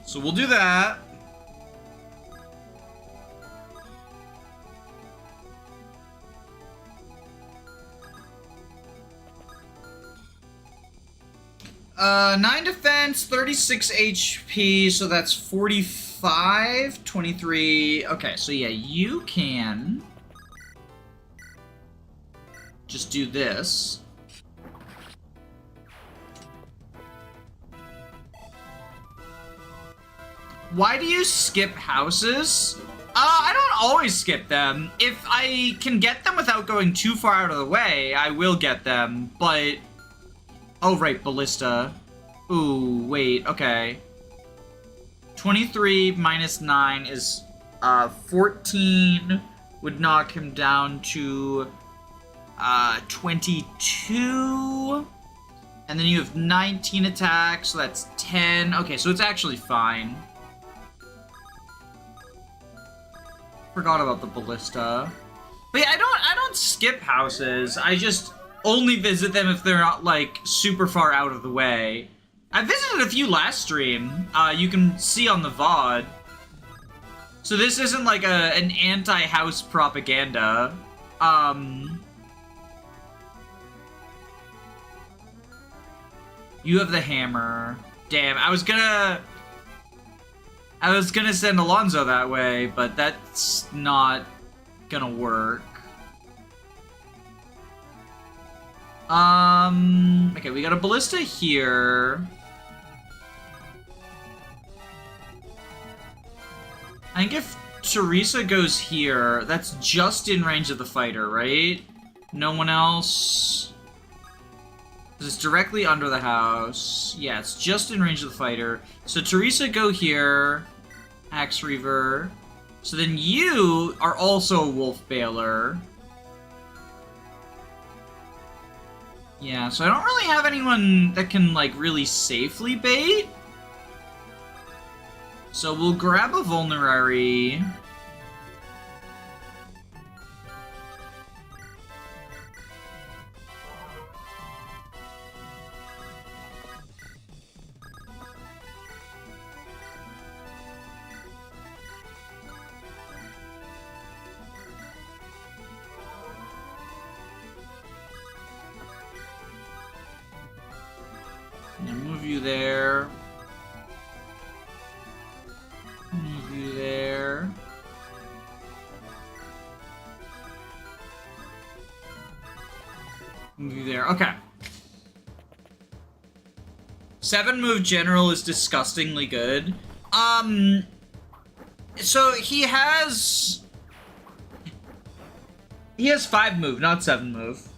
So we'll do that. Nine defense, 36 HP, so that's 45, 23. Okay, so yeah, you can just do this. Why do you skip houses? I don't always skip them. If I can get them without going too far out of the way, I will get them, but... Oh, right, ballista. Ooh, wait, okay. 23 minus 9 is 14. Would knock him down to 22. And then you have 19 attacks, so that's 10. Okay, so it's actually fine. Forgot about the ballista. But yeah, I don't skip houses. I just only visit them if they're not, like, super far out of the way. I visited a few last stream. You can see on the VOD. So this isn't like an anti-house propaganda. You have the hammer. Damn, I was gonna send Alonso that way, but that's not gonna work. Okay, we got a ballista here. I think if Teresa goes here, that's just in range of the fighter, right? No one else? 'Cause it's directly under the house. Yeah, it's just in range of the fighter. So Teresa, go here. Axe Reaver. So then you are also a Wolf Bailer. Yeah, so I don't really have anyone that can, like, really safely bait. So we'll grab a Vulnerary. And move you there. Move you there. Move you there. Okay. 7 move general is disgustingly good. So he has 5 move, not 7 move.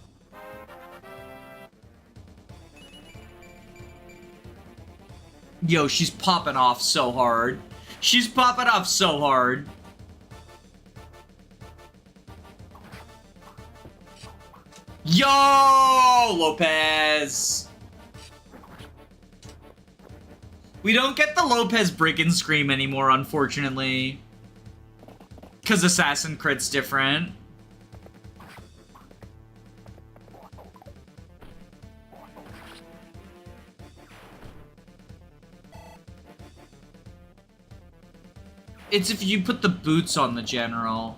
Yo, she's popping off so hard. She's popping off so hard. Yo, Lopez! We don't get the Lopez Brigand Scream anymore, unfortunately. Because Assassin Crit's different. It's if you put the boots on the general.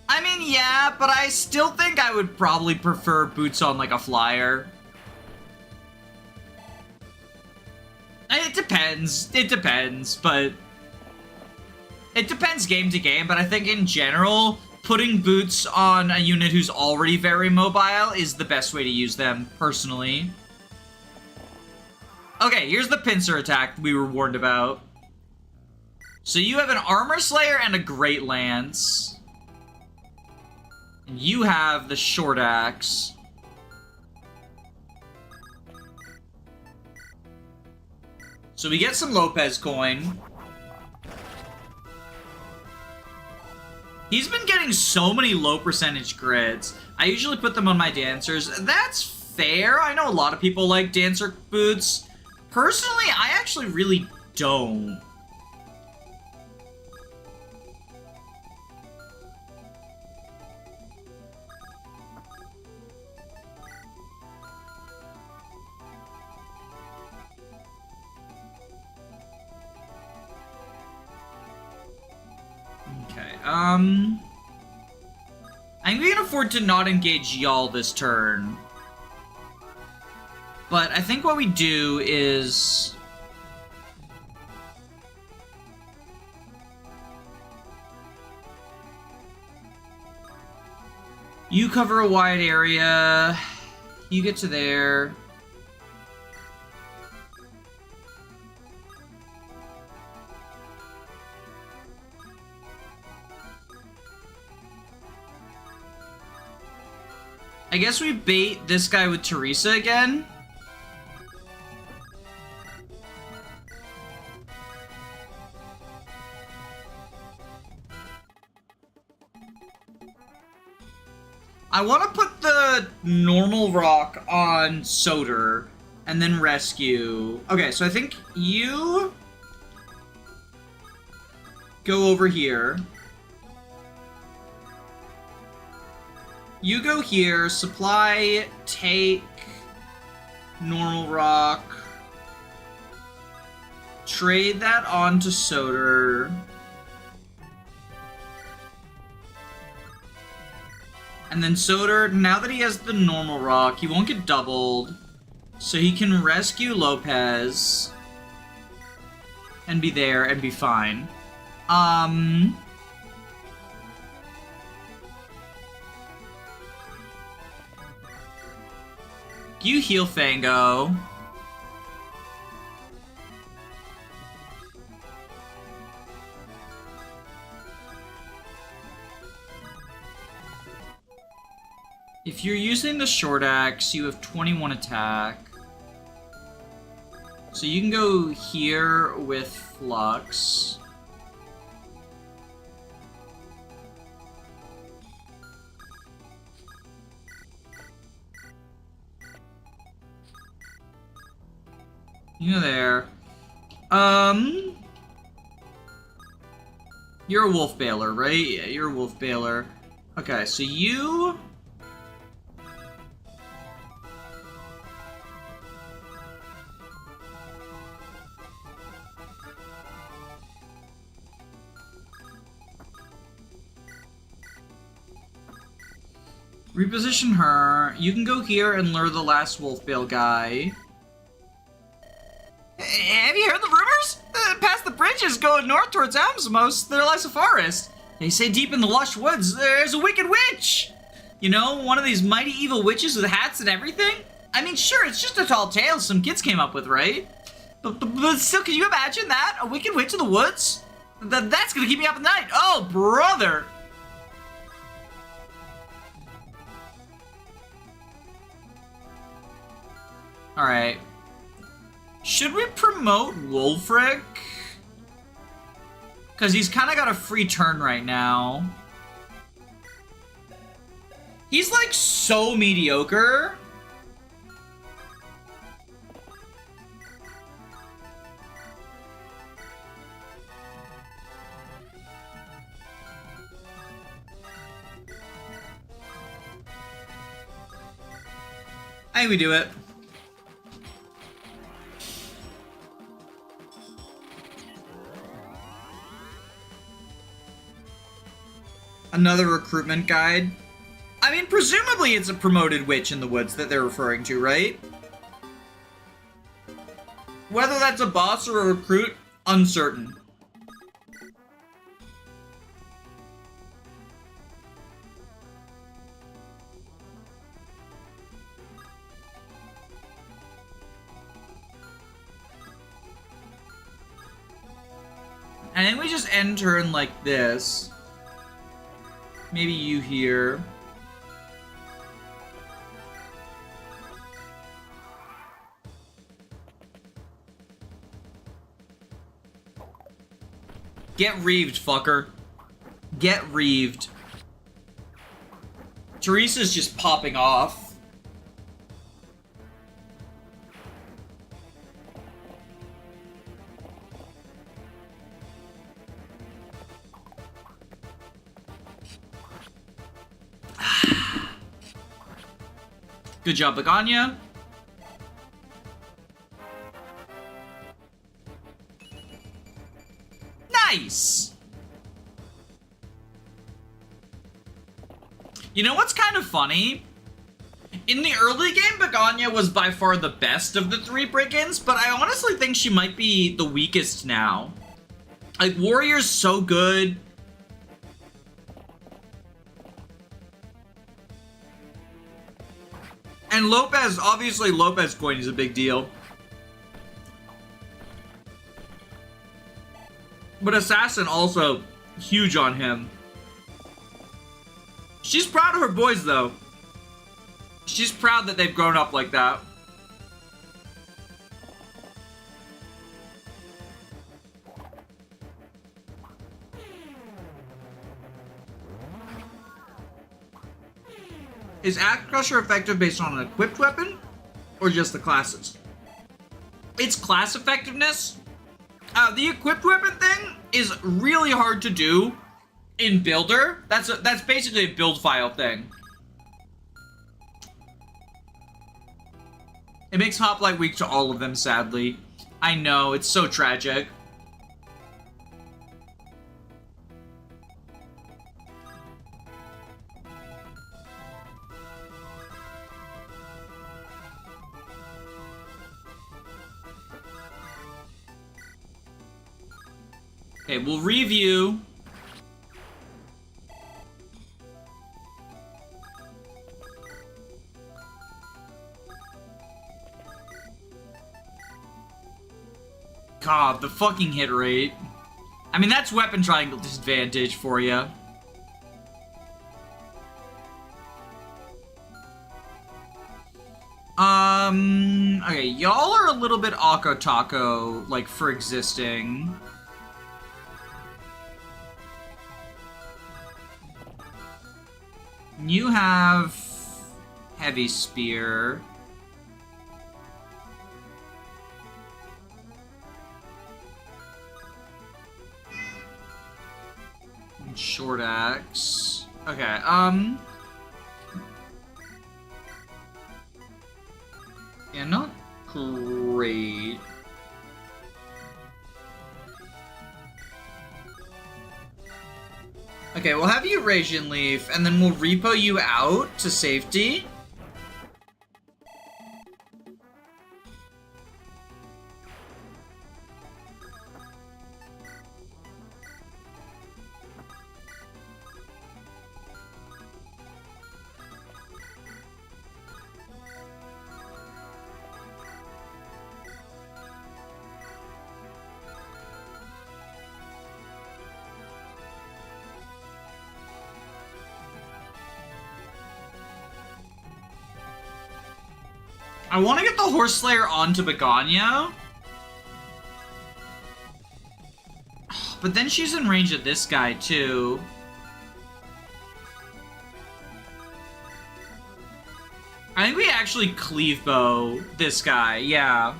I mean, yeah, but I still think I would probably prefer boots on, like, a flyer. It depends. It depends, but... It depends game to game, but I think in general, putting boots on a unit who's already very mobile is the best way to use them, personally. Okay, here's the pincer attack we were warned about. So you have an Armor Slayer and a Great Lance. And you have the Short Axe. So we get some Lopez coin. He's been getting so many low percentage grids. I usually put them on my Dancers. That's fair. I know a lot of people like Dancer boots. Personally, I actually really don't. I think we can afford to not engage y'all this turn. But I think what we do is... You cover a wide area. You get to there. I guess we bait this guy with Teresa again. I want to put the normal rock on Soder and then rescue. Okay, so I think you go over here. You go here, supply, take, normal rock, trade that on to Soder, and then Soder, now that he has the normal rock, he won't get doubled, so he can rescue Lopez, and be there, and be fine. You heal Fango. If you're using the short axe, you have 21 attack. So you can go here with Flux. You go there. You're a wolf bailer, right? Yeah, you're a wolf bailer. Okay, so you... reposition her. You can go here and lure the last wolf bale guy. Have you heard the rumors? Past the bridges going north towards Almsmos, there lies a forest. They say deep in the lush woods, there's a wicked witch. You know, one of these mighty evil witches with hats and everything? I mean, sure, it's just a tall tale some kids came up with, right? But still, can you imagine that? A wicked witch in the woods? That's gonna keep me up at night. Oh, brother. Alright. Should we promote Wolfric? Because he's kind of got a free turn right now. He's like so mediocre. I think we do it. Another recruitment guide. I mean, presumably it's a promoted witch in the woods that they're referring to, right? Whether that's a boss or a recruit, uncertain. I think we just end turn like this. Maybe you here. Get reaved, fucker. Get reaved. Teresa's just popping off. Good job, Laganya. Nice! You know what's kind of funny? In the early game, Begonia was by far the best of the 3 Brigands, but I honestly think she might be the weakest now. Like, Warrior's so good. And Lopez, obviously Lopez coin is a big deal. But Assassin also huge on him. She's proud of her boys, though. She's proud that they've grown up like that. Is Axe Crusher effective based on an equipped weapon? Or just the classes? It's class effectiveness. The equipped weapon thing is really hard to do in Builder. That's basically a build file thing. It makes Hoplite weak to all of them, sadly. I know, it's so tragic. Okay, we'll review. God, the fucking hit rate. I mean, that's weapon triangle disadvantage for you. Okay, y'all are a little bit Akko Taco, like, for existing. You have Heavy Spear. And Short Axe. Okay, yeah, not great. Okay, we'll have you Radiant Leaf, and then we'll repo you out to safety. I want to get the Horse Slayer onto Begonia. But then she's in range of this guy, too. I think we actually cleave bow this guy, yeah.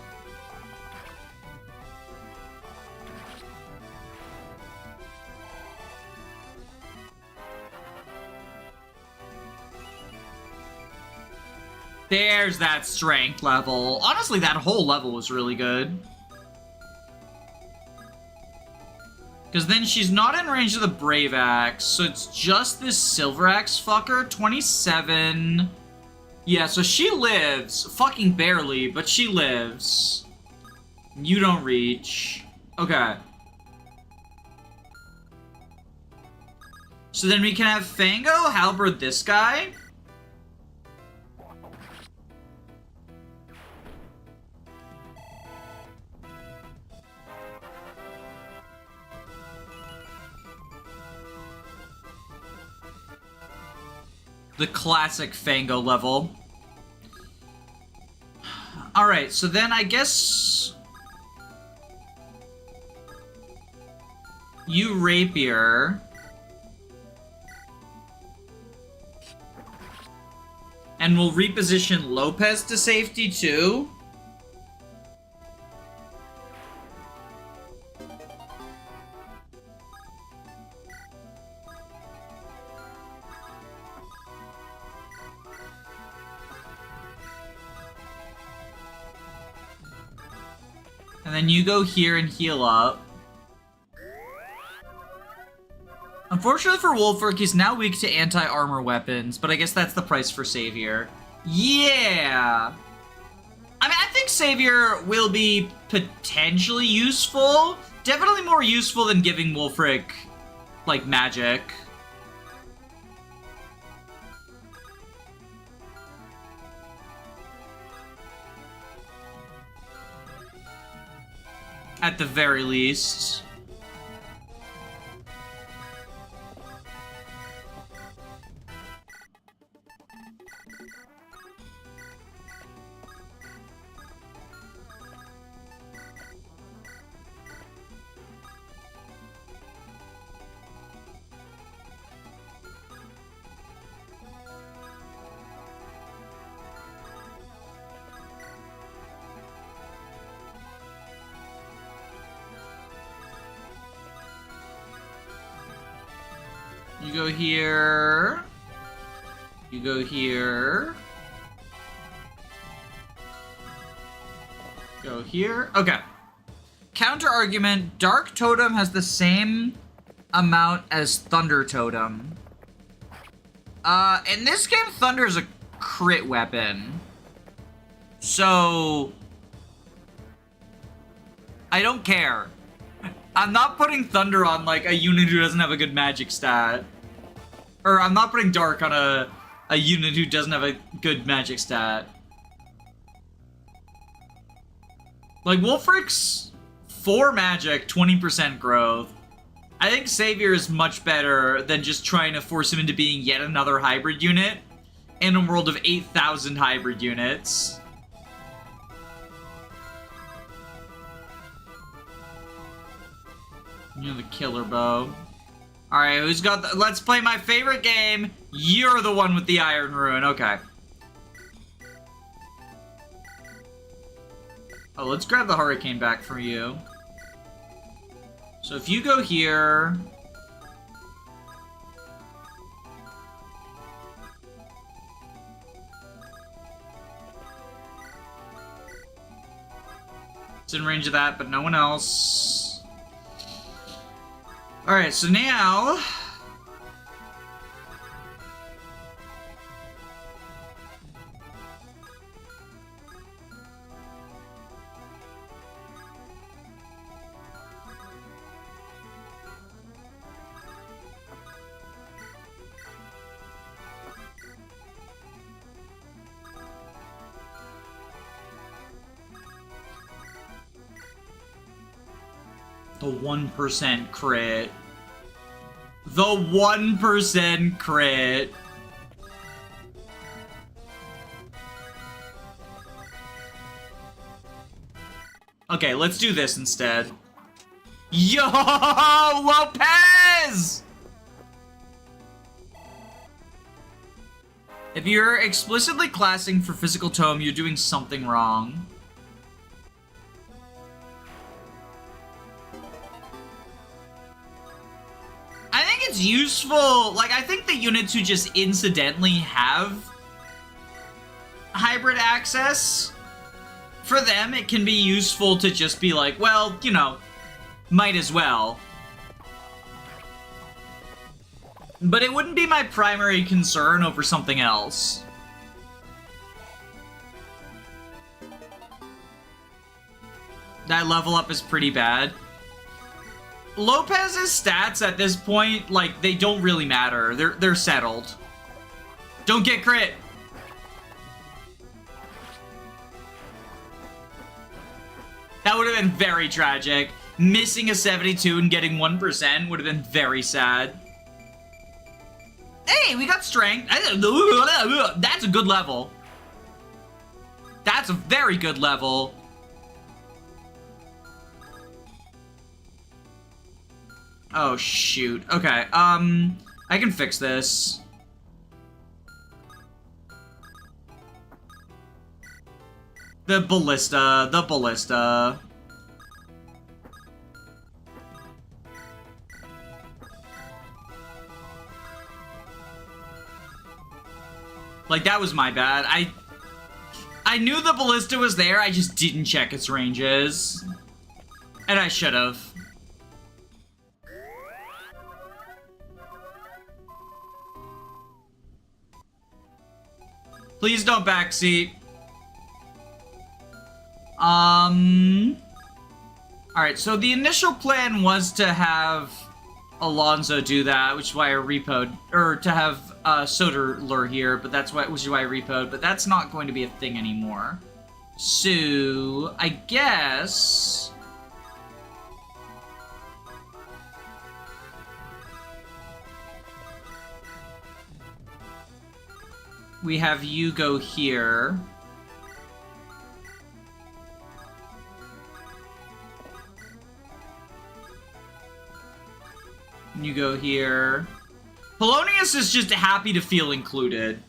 There's that strength level. Honestly, that whole level was really good. Because then she's not in range of the Brave Axe, so it's just this Silver Axe fucker. 27. Yeah, so she lives. Fucking barely, but she lives. You don't reach. Okay. So then we can have Fango halberd this guy. The classic Fango level. Alright, so then I guess... you Rapier. And we'll reposition Lopez to safety too. And then you go here and heal up. Unfortunately for Wolfric, he's now weak to anti-armor weapons, but I guess that's the price for Savior. Yeah! I mean, I think Savior will be potentially useful. Definitely more useful than giving Wolfric, like, magic. At the very least. You go here. You go here. Go here. Okay. Counter argument. Dark Totem has the same amount as Thunder Totem. In this game, Thunder is a crit weapon. So... I don't care. I'm not putting Thunder on, like, a unit who doesn't have a good magic stat. Or I'm not putting Dark on a unit who doesn't have a good magic stat. Like, Wolfric's 4 magic, 20% growth. I think Savior is much better than just trying to force him into being yet another hybrid unit in a world of 8,000 hybrid units. You know, the killer bow. Alright, who's got the... Let's play my favorite game. You're the one with the Iron Rune. Okay. Oh, let's grab the Hurricane back for you. So if you go here... It's in range of that, but no one else. Alright, so now... The 1% crit. The 1% crit. Okay, let's do this instead. Yo, Lopez! If you're explicitly classing for physical tome, you're doing something wrong. I think it's useful, like, I think the units who just incidentally have hybrid access, for them, it can be useful to just be like, well, you know, might as well. But it wouldn't be my primary concern over something else. That level up is pretty bad. Lopez's stats at this point, like, they don't really matter. They're settled. Don't get crit! That would have been very tragic. Missing a 72 and getting 1% would have been very sad. Hey, we got strength. That's a good level. That's a very good level. Oh, shoot. Okay, I can fix this. The ballista, the ballista. Like, that was my bad. I knew the ballista was there, I just didn't check its ranges. And I should have. Please don't backseat. Alright, so the initial plan was to have Alonso do that, which is why I repoed, or to have Soderler here, but which is why I repoed, but that's not going to be a thing anymore. So, I guess... we have you go here. You go here. Polonius is just happy to feel included.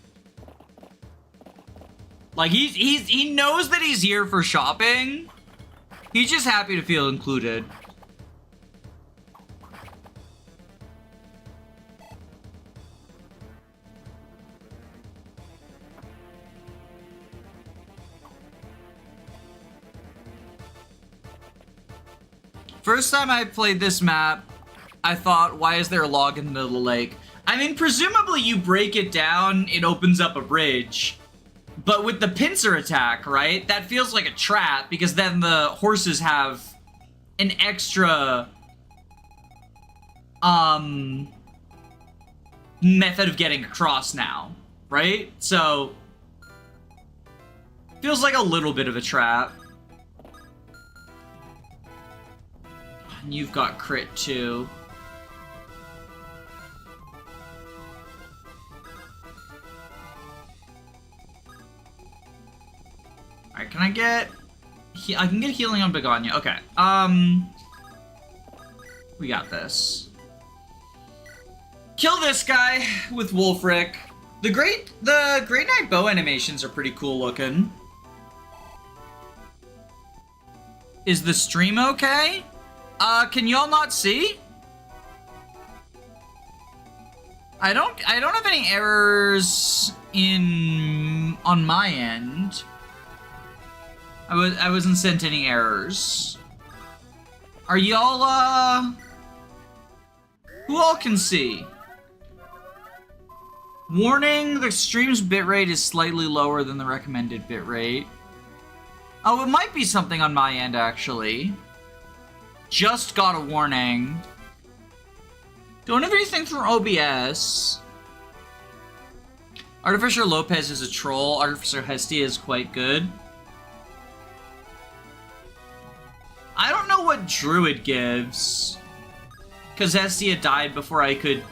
Like, he knows that he's here for shopping. He's just happy to feel included. First time I played this map, I thought, why is there a log in the middle of the lake? I mean, presumably you break it down, it opens up a bridge. But with the pincer attack, right? That feels like a trap, because then the horses have an extra method of getting across now, right? So, feels like a little bit of a trap. And you've got crit too. Alright, can I get... I can get healing on Begonia. Okay, we got this. Kill this guy with Wolfric. The Great Knight bow animations are pretty cool looking. Is the stream okay? Can y'all not see? I don't have any errors on my end. I wasn't sent any errors. Are y'all, who all can see? Warning, the stream's bitrate is slightly lower than the recommended bitrate. Oh, it might be something on my end, actually. Just got a warning. Don't have anything from OBS. Artificer Lopez is a troll. Artificer Hestia is quite good. I don't know what Druid gives. Because Hestia died before I could,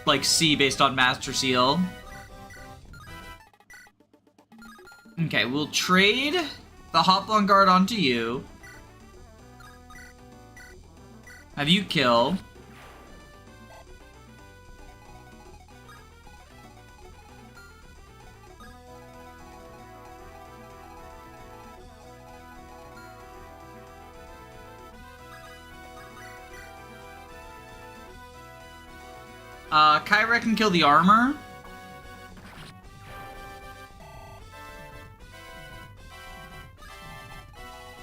like, see based on Master Seal. Okay, we'll trade the Hoplon Guard onto you. Have you kill. Kyra can kill the armor.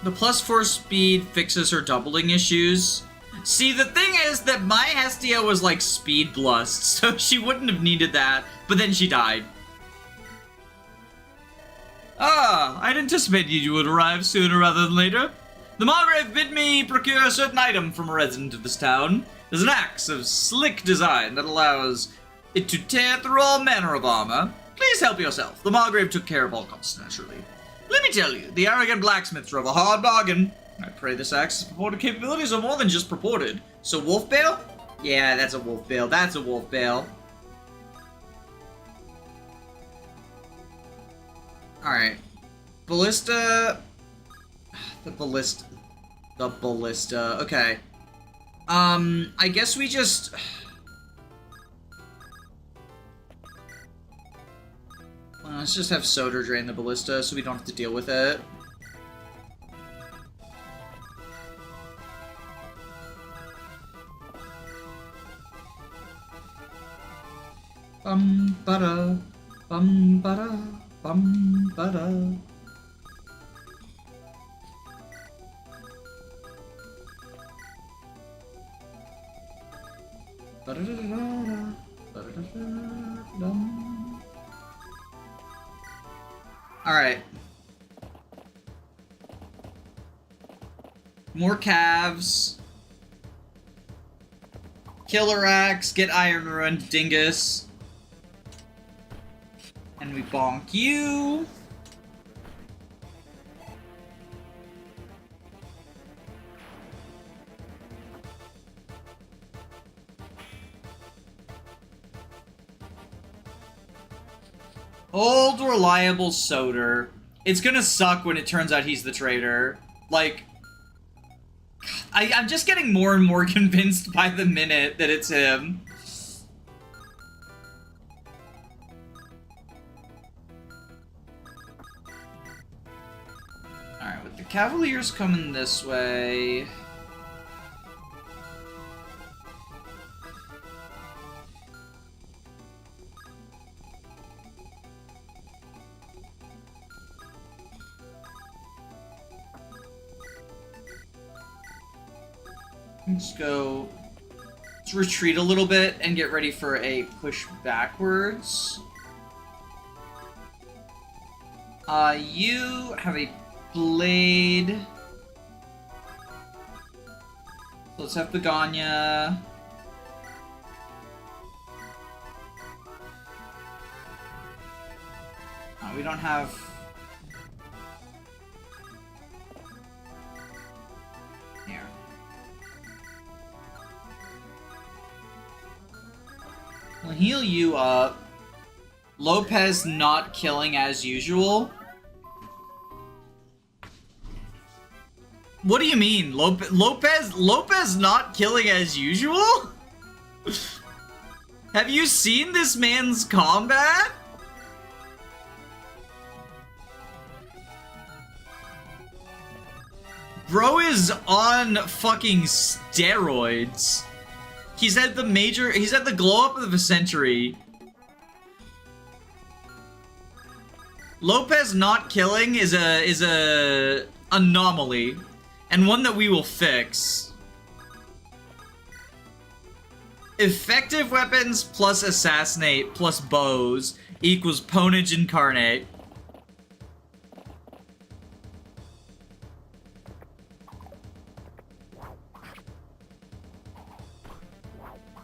The +4 speed fixes her doubling issues. See, the thing is that my Hestia was like speed blust, so she wouldn't have needed that, but then she died. Ah, I'd anticipated you would arrive sooner rather than later. The Margrave bid me procure a certain item from a resident of this town. There's an axe of slick design that allows it to tear through all manner of armor. Please help yourself. The Margrave took care of all costs, naturally. Let me tell you, the arrogant blacksmith drove a hard bargain. I pray this axe's purported capabilities are more than just purported. So wolf bale? Yeah, that's a wolf bale. That's a wolf bale. Alright. Ballista... The ballista. Okay. I guess we just... Well, let's just have Soder drain the ballista so we don't have to deal with it. Bum-ba-da, bum-ba-da, bum-ba-da. Alright. More calves. Killer Axe, get Iron Ruin, Dingus. And we bonk you. Old reliable Soder. It's gonna suck when it turns out he's the traitor. Like, I'm just getting more and more convinced by the minute that it's him. Alright, with the Cavaliers coming this way... Let's retreat a little bit and get ready for a push backwards. You have a blade. So let's have Begonia. We don't have... Here. We'll heal you up. Lopez not killing as usual. What do you mean? Lopez not killing as usual? Have you seen this man's combat? Bro is on fucking steroids. He's at the glow up of the century. Lopez not killing is a anomaly, and one that we will fix. Effective weapons plus assassinate plus bows equals ponage incarnate.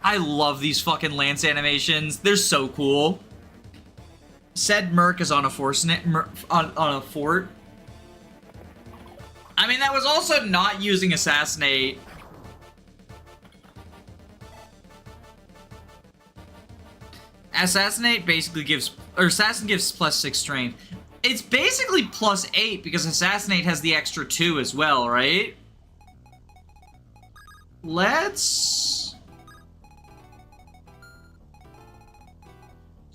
I love these fucking lance animations. They're so cool. Said Merc is on a on a fort. I mean, that was also not using assassinate. Assassinate basically gives, or assassin gives +6 strength. It's basically +8 because assassinate has the extra 2 as well, right? Let's...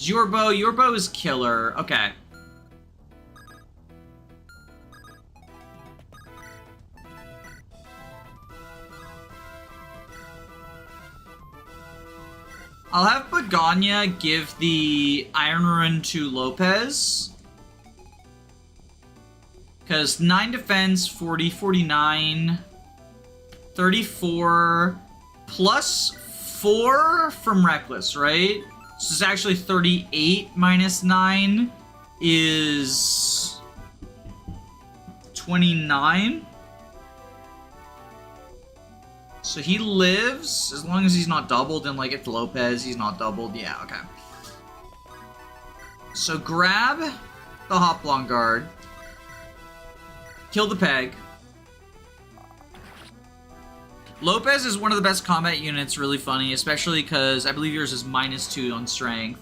Your bow is killer. Okay. I'll have Begonia give the Iron Rune to Lopez. Because 9 defense, 40, 49, 34, plus 4 from Reckless, right? So it's actually 38 minus 9 is 29. So he lives, as long as he's not doubled, and like it's Lopez, he's not doubled. Yeah, okay. So grab the Hoplon Guard. Kill the Peg. Lopez is one of the best combat units, really funny, especially because I believe yours is -2 on strength.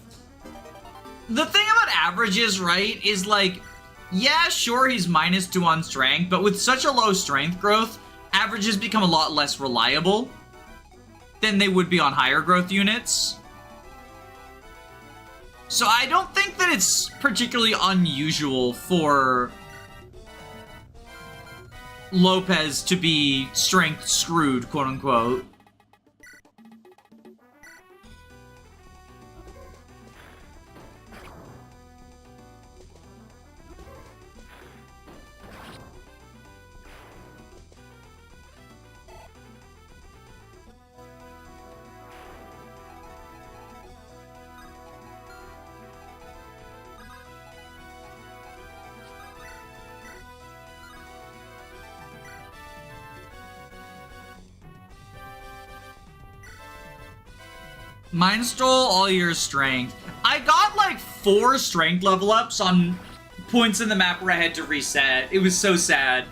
The thing about averages, right, is like, yeah, sure, he's -2 on strength, but with such a low strength growth, averages become a lot less reliable than they would be on higher growth units. So I don't think that it's particularly unusual for Lopez to be strength screwed, quote unquote. Mine stole all your strength. I got like 4 strength level ups on points in the map where I had to reset. It was so sad.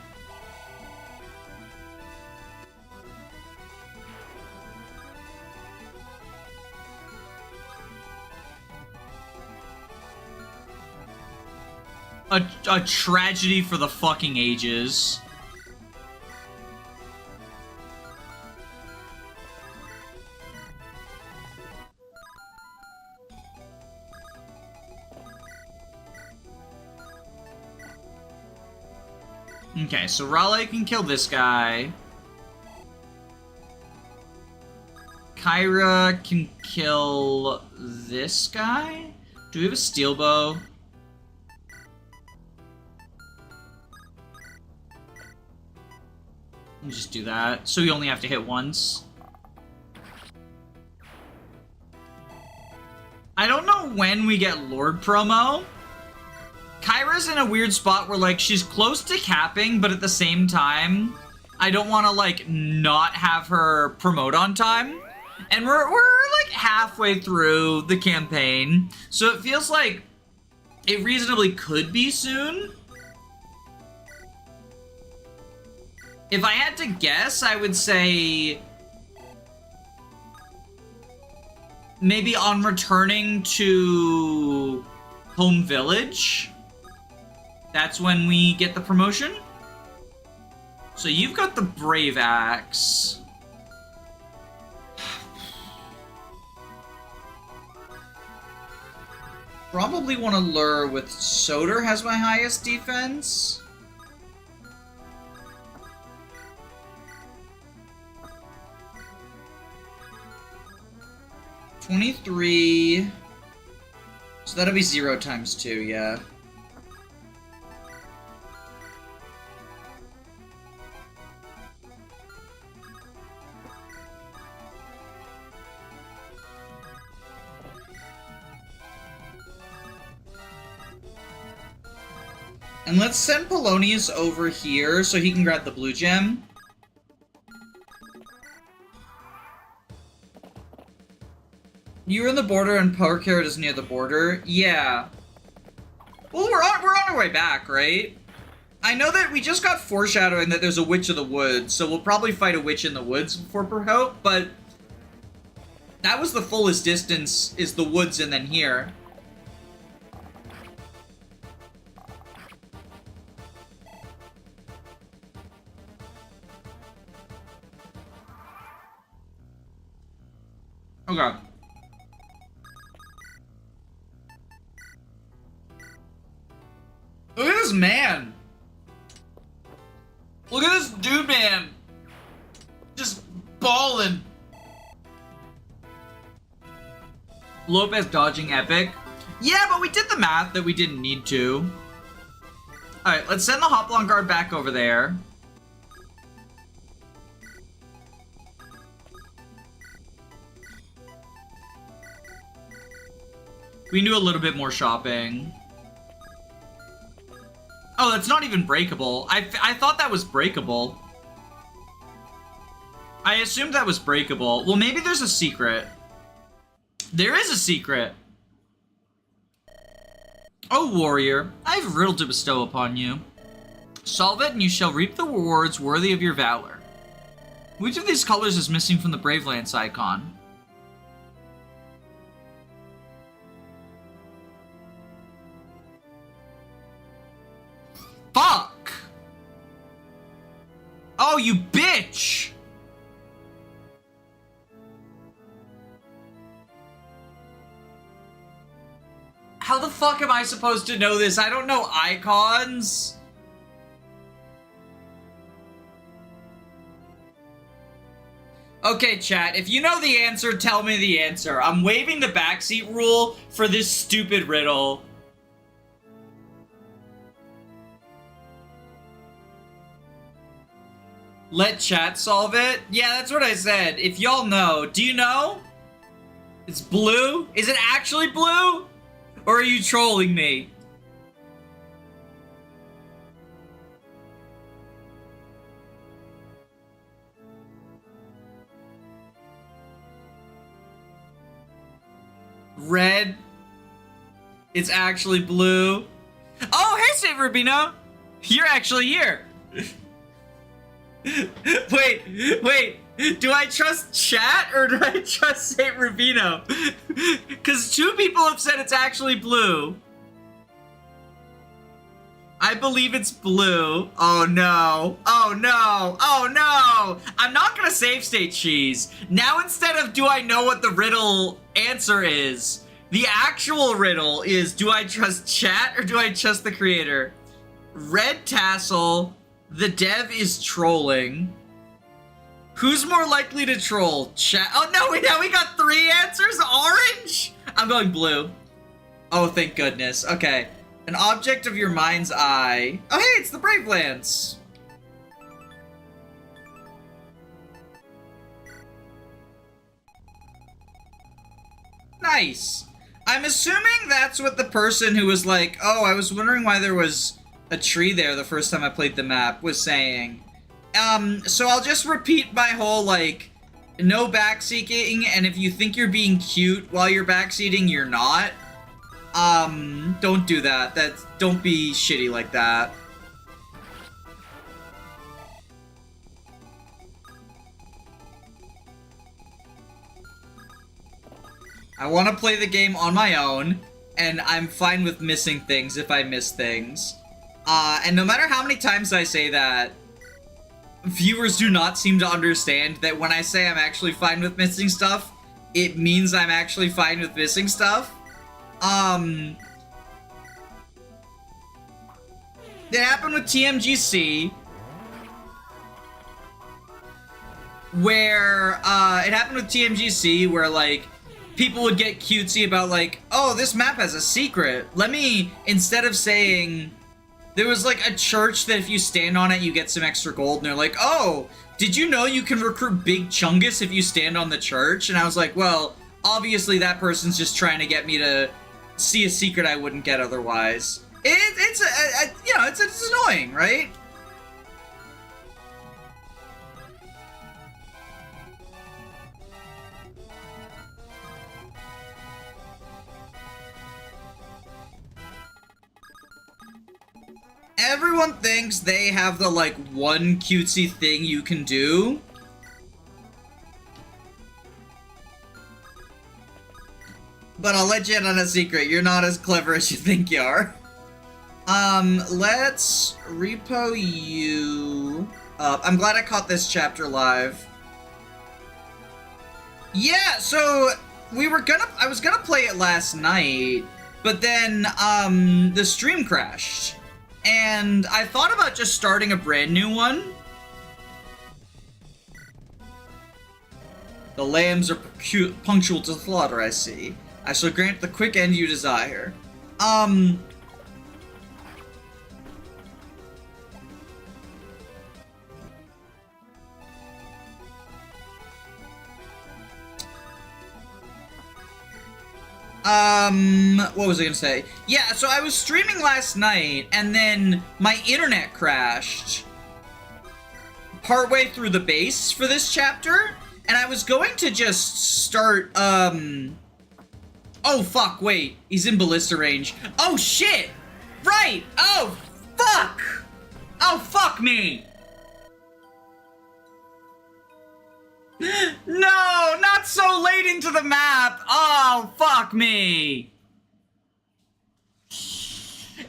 A tragedy for the fucking ages. Okay, so Raleigh can kill this guy. Kyra can kill this guy? Do we have a steel bow? Just do that. So we only have to hit once. I don't know when we get Lord promo. Kyra's in a weird spot where, like, she's close to capping, but at the same time, I don't want to, like, not have her promote on time. And we're like, halfway through the campaign, so it feels like it reasonably could be soon. If I had to guess, I would say maybe on returning to home village. That's when we get the promotion. So you've got the Brave Axe. Probably want to lure with Soder has my highest defense. $23. So that'll be 0 times 2, yeah. And let's send Polonius over here so he can grab the blue gem. You were in the border and Power Carrot is near the border? Yeah. Well, we're on our way back, right? I know that we just got foreshadowing that there's a Witch of the Woods, so we'll probably fight a Witch in the Woods before Perhote, but that was the fullest distance, is the woods and then here. Okay. Look at this man! Look at this dude, man! Just ballin'! Lopez dodging epic. Yeah, but we did the math that we didn't need to. Alright, let's send the Hoplon guard back over there. We can do a little bit more shopping. Oh, that's not even breakable. I thought that was breakable. I assumed that was breakable. Well, maybe there's a secret. There is a secret. Oh, warrior, I have a riddle to bestow upon you. Solve it and you shall reap the rewards worthy of your valor. Which of these colors is missing from the Brave Lance icon? Fuck! Oh, you bitch! How the fuck am I supposed to know this? I don't know icons. Okay, chat, if you know the answer, tell me the answer. I'm waiving the backseat rule for this stupid riddle. Let chat solve it? Yeah, that's what I said. If y'all know. Do you know? It's blue? Is it actually blue? Or are you trolling me? Red. It's actually blue. Oh, hey, St. Rubino! You're actually here. Wait. Do I trust chat or do I trust St. Rubino? Because 2 people have said it's actually blue. I believe it's blue. Oh no. Oh no. Oh no. I'm not gonna save state cheese. Now instead of do I know what the riddle answer is, the actual riddle is do I trust chat or do I trust the creator? Red tassel. The dev is trolling. Who's more likely to troll? Chat. Oh no, we got 3 answers. Orange? I'm going blue. Oh, thank goodness. Okay. An object of your mind's eye. Oh, hey, it's the Brave Lance. Nice. I'm assuming that's what the person who was like, oh, I was wondering why there was a tree there the first time I played the map was saying. So I'll just repeat my whole, like, no backseating, and if you think you're being cute while you're backseating, you're not. Don't do that. Don't be shitty like that. I want to play the game on my own, and I'm fine with missing things if I miss things. And no matter how many times I say that, viewers do not seem to understand that when I say I'm actually fine with missing stuff, it means I'm actually fine with missing stuff. It happened with TMGC, where, like, people would get cutesy about, like, oh, this map has a secret. Let me, instead of saying, there was, like, a church that if you stand on it, you get some extra gold, and they're like, oh, did you know you can recruit Big Chungus if you stand on the church? And I was like, well, obviously that person's just trying to get me to see a secret I wouldn't get otherwise. It's annoying, right? Everyone thinks they have the, like, one cutesy thing you can do. But I'll let you in on a secret. You're not as clever as you think you are. Let's repo you up. I'm glad I caught this chapter live. Yeah, so I was gonna play it last night, but then, the stream crashed. And I thought about just starting a brand new one. The lambs are punctual to slaughter, I see. I shall grant the quick end you desire. What was I gonna say? Yeah, so I was streaming last night, and then my internet crashed partway through the base for this chapter, and I was going to just start, oh, fuck, wait. He's in ballista range. Oh, shit! Right! Oh, fuck! Oh, fuck me! No! Not so late into the map! Oh, fuck me!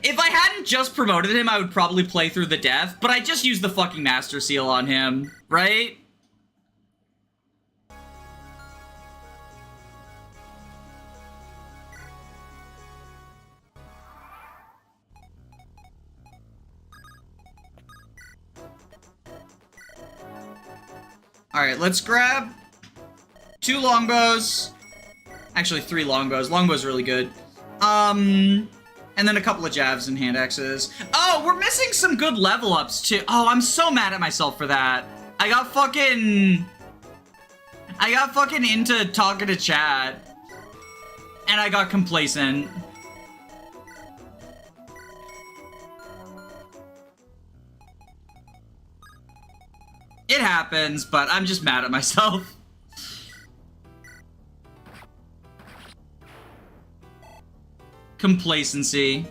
If I hadn't just promoted him, I would probably play through the death, but I just used the fucking Master Seal on him, right? Alright, let's grab 2 longbows. Actually, 3 longbows. Longbow's really good. And then a couple of jabs and hand axes. Oh, we're missing some good level ups too. Oh, I'm so mad at myself for that. I got fucking into talking to chat. And I got complacent. It happens, but I'm just mad at myself. Complacency.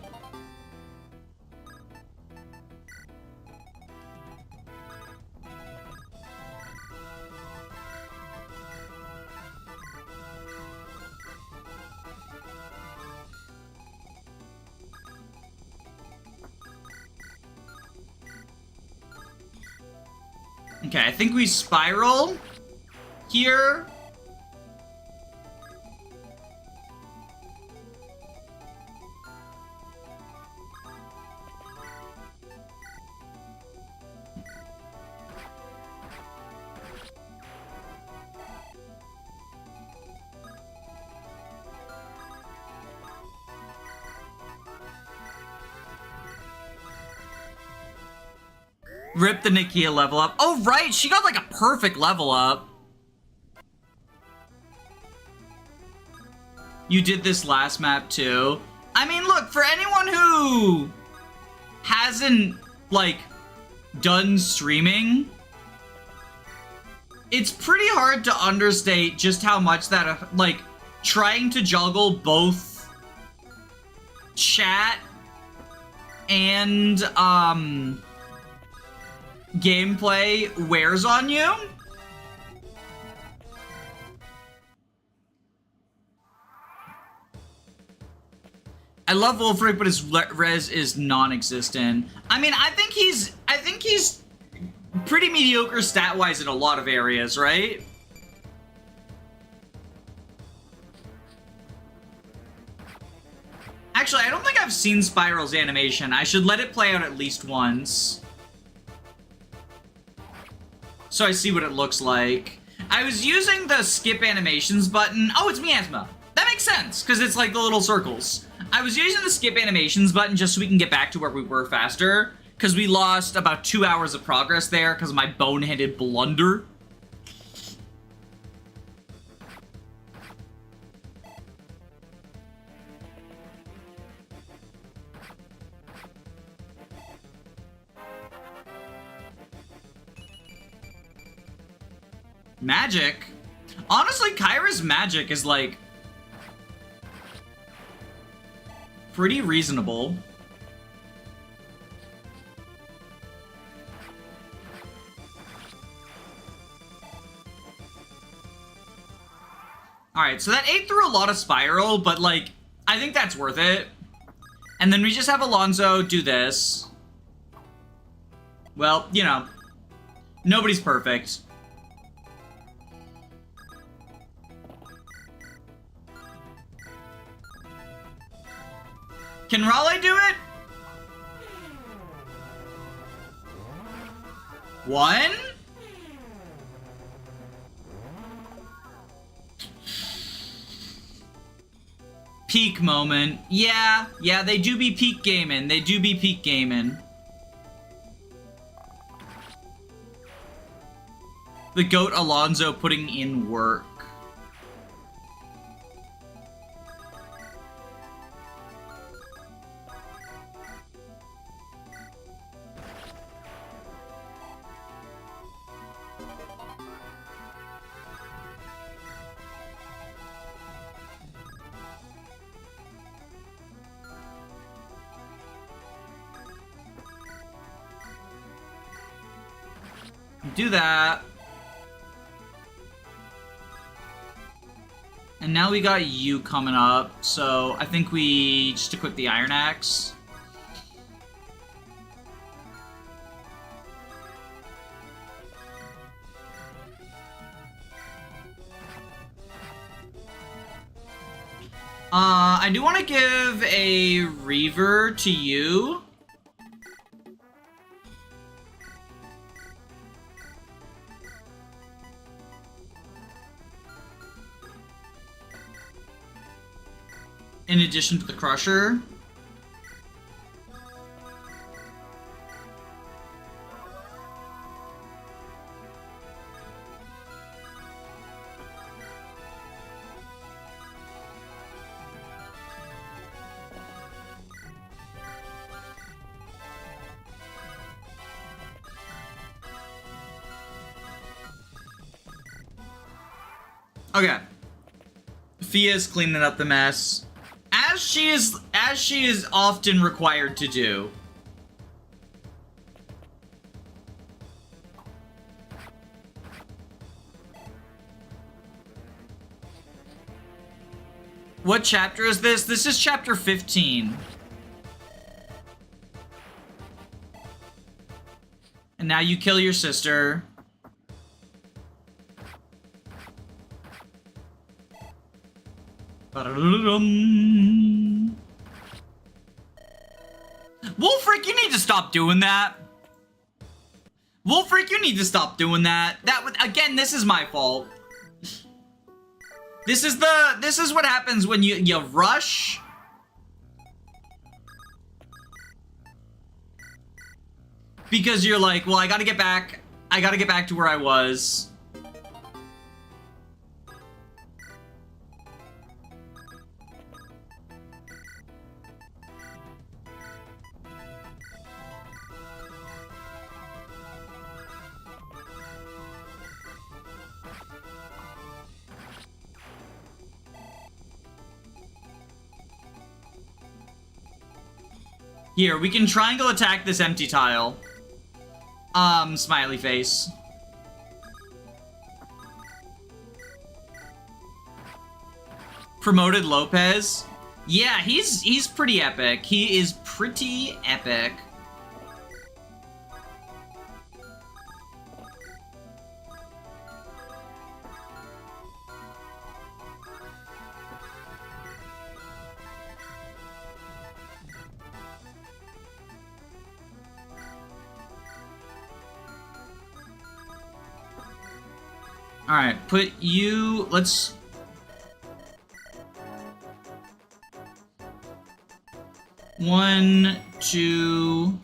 Okay, I think we spiral here. Rip the Nakia level up. Oh, right, she got like a perfect level up. You did this last map too. I mean, look, for anyone who hasn't, like, done streaming, it's pretty hard to understate just how much that, like, trying to juggle both chat and, gameplay wears on you. I love Wolfric, but his res is non-existent. I mean, I think he's pretty mediocre stat-wise in a lot of areas, right? Actually, I don't think I've seen Spiral's animation. I should let it play out at least once, so I see what it looks like. I was using the skip animations button. Oh, it's Miasma. That makes sense, because it's like the little circles. I was using the skip animations button just so we can get back to where we were faster, because we lost about 2 hours of progress there because of my boneheaded blunder. Magic? Honestly, Kyra's magic is, like, pretty reasonable. Alright, so that ate through a lot of Spiral, but, like, I think that's worth it. And then we just have Alonso do this. Well, you know, nobody's perfect. Can Raleigh do it? One? Peak moment. Yeah, they do be peak gaming. They do be peak gaming. The GOAT Alonso putting in work. Do that. And now we got you coming up, so I think we just equip the Iron Axe. I do want to give a Reaver to you. In addition to the Crusher. Okay. Fia's cleaning up the mess. as she is often required to do. What chapter is this? This is chapter 15. And now you kill your sister. Wolfric, you need to stop doing that. Wolfric, you need to stop doing that. Again, this is my fault. This is what happens when you rush. Because you're like, well, I gotta get back to where I was. Here, we can triangle attack this empty tile. Smiley face. Promoted Lopez. Yeah, he's pretty epic. He is pretty epic. Alright, put you... Let's... One, two...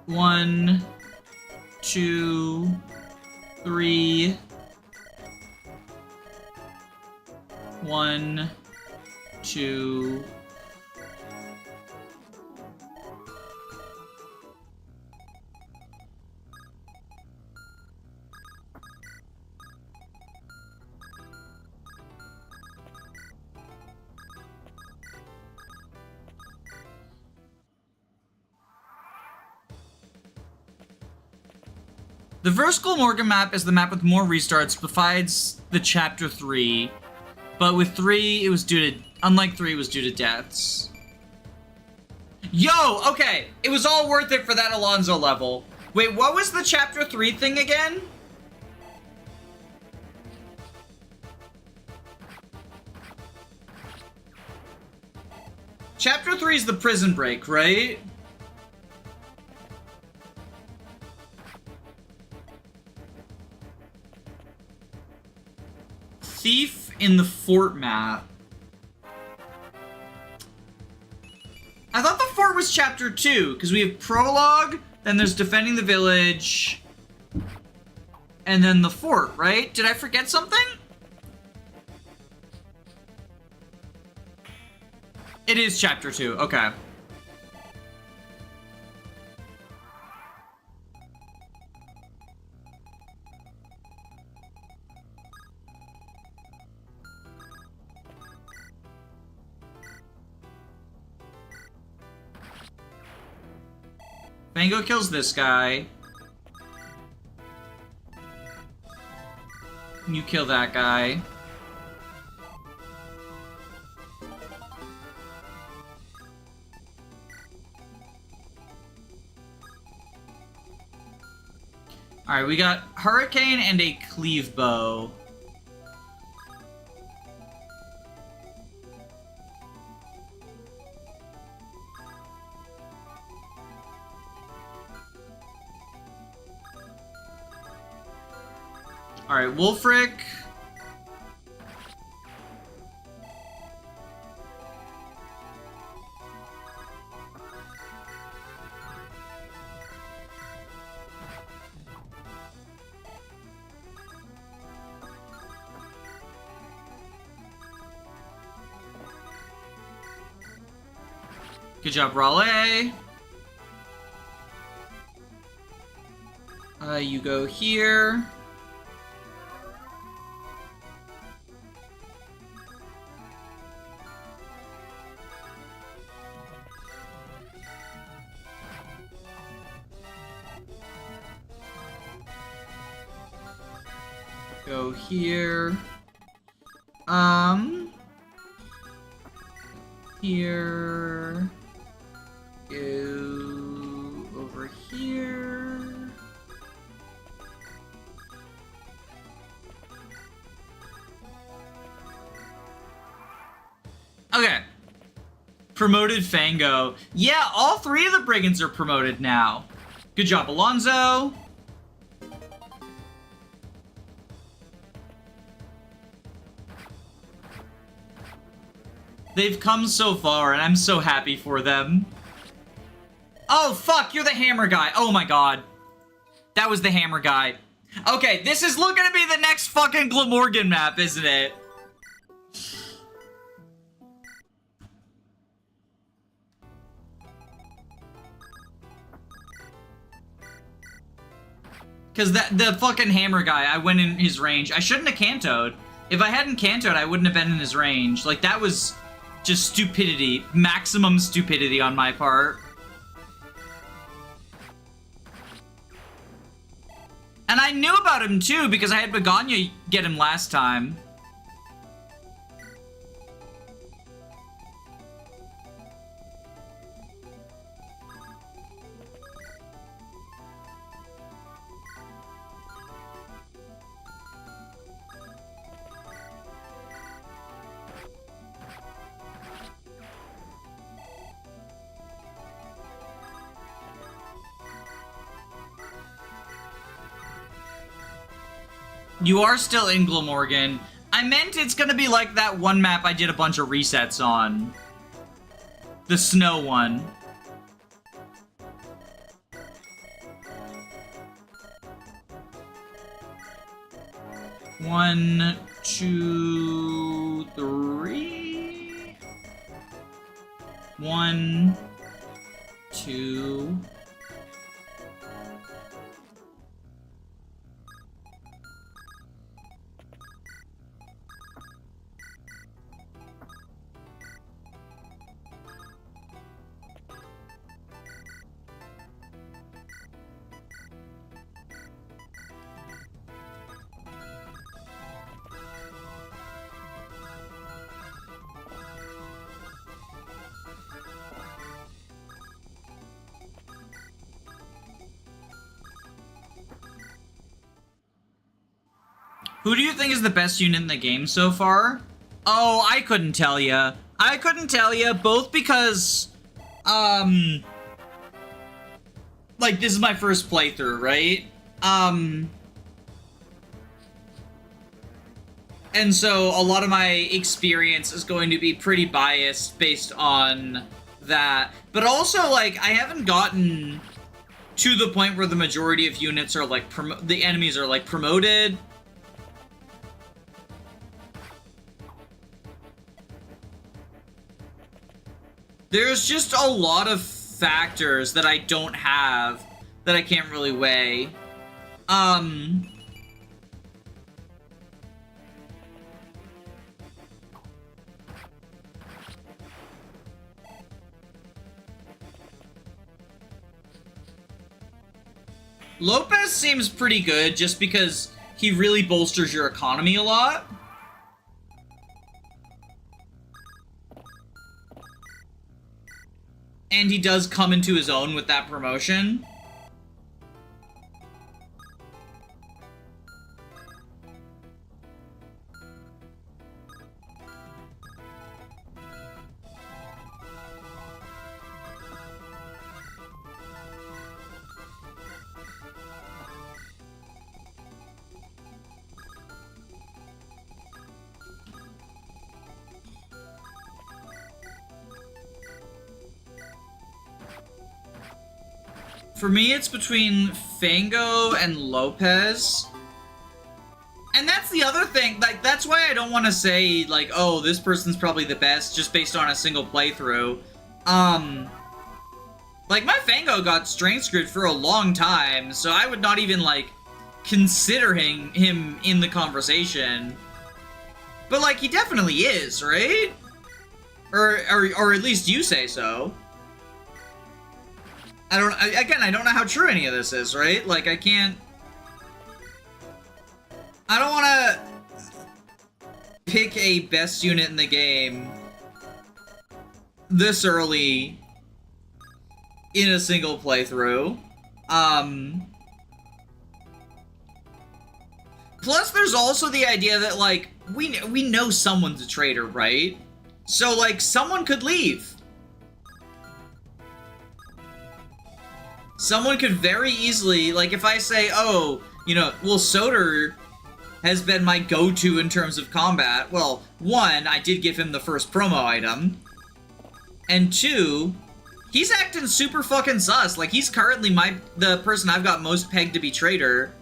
One, two, three... One, two... The Vertical Morgan map is the map with more restarts besides the chapter 3, but with 3 it was due to, unlike 3 it was due to deaths. Yo, okay, it was all worth it for that Alonso level. Wait, what was the chapter 3 thing again? Chapter 3 is the prison break, right? Thief in the fort map. I thought the fort was chapter 2, because we have prologue, then there's defending the village, and then the fort, right? Did I forget something? It is chapter 2, okay. Fango kills this guy. You kill that guy. Alright, we got Hurricane and a Cleave Bow. Alright, Wolfric. Good job, Raleigh. You go here. go here. Here. Go over here. Okay. Promoted Fango. Yeah, all 3 of the brigands are promoted now. Good job, Alonso. They've come so far, and I'm so happy for them. Oh, fuck, you're the hammer guy. Oh my god. That was the hammer guy. Okay, this is looking to be the next fucking Glamorgan map, isn't it? Because the fucking hammer guy, I went in his range. I shouldn't have cantoed. If I hadn't cantoed, I wouldn't have been in his range. Like, that was just stupidity. Maximum stupidity on my part. And I knew about him, too, because I had Begonia get him last time. You are still in Glamorgan. I meant it's gonna be like that one map I did a bunch of resets on. The snow one. One, two, three. 1, 2. Who do you think is the best unit in the game so far? Oh, I couldn't tell ya. I couldn't tell ya, both because, like, this is my first playthrough, right? And so a lot of my experience is going to be pretty biased based on that. But also, like, I haven't gotten to the point where the majority of units are, like, the enemies are, like, promoted. There's just a lot of factors that I don't have that I can't really weigh. Lopez seems pretty good just because he really bolsters your economy a lot. And he does come into his own with that promotion. For me, it's between Fango and Lopez. And that's the other thing, like, that's why I don't want to say, like, oh, this person's probably the best just based on a single playthrough. Like, my Fango got strength screwed for a long time, so I would not even, like, consider him in the conversation. But, like, he definitely is, right? Or at least you say so. I don't know how true any of this is, right? Like, I I don't want to pick a best unit in the game this early in a single playthrough. Plus, there's also the idea that, like, we know someone's a traitor, right? So, like, someone could leave. Someone could very easily, like, if I say, oh, you know, well, Soder has been my go-to in terms of combat. Well, one, I did give him the first promo item. And two, he's acting super fucking sus. Like, he's currently the person I've got most pegged to be traitor.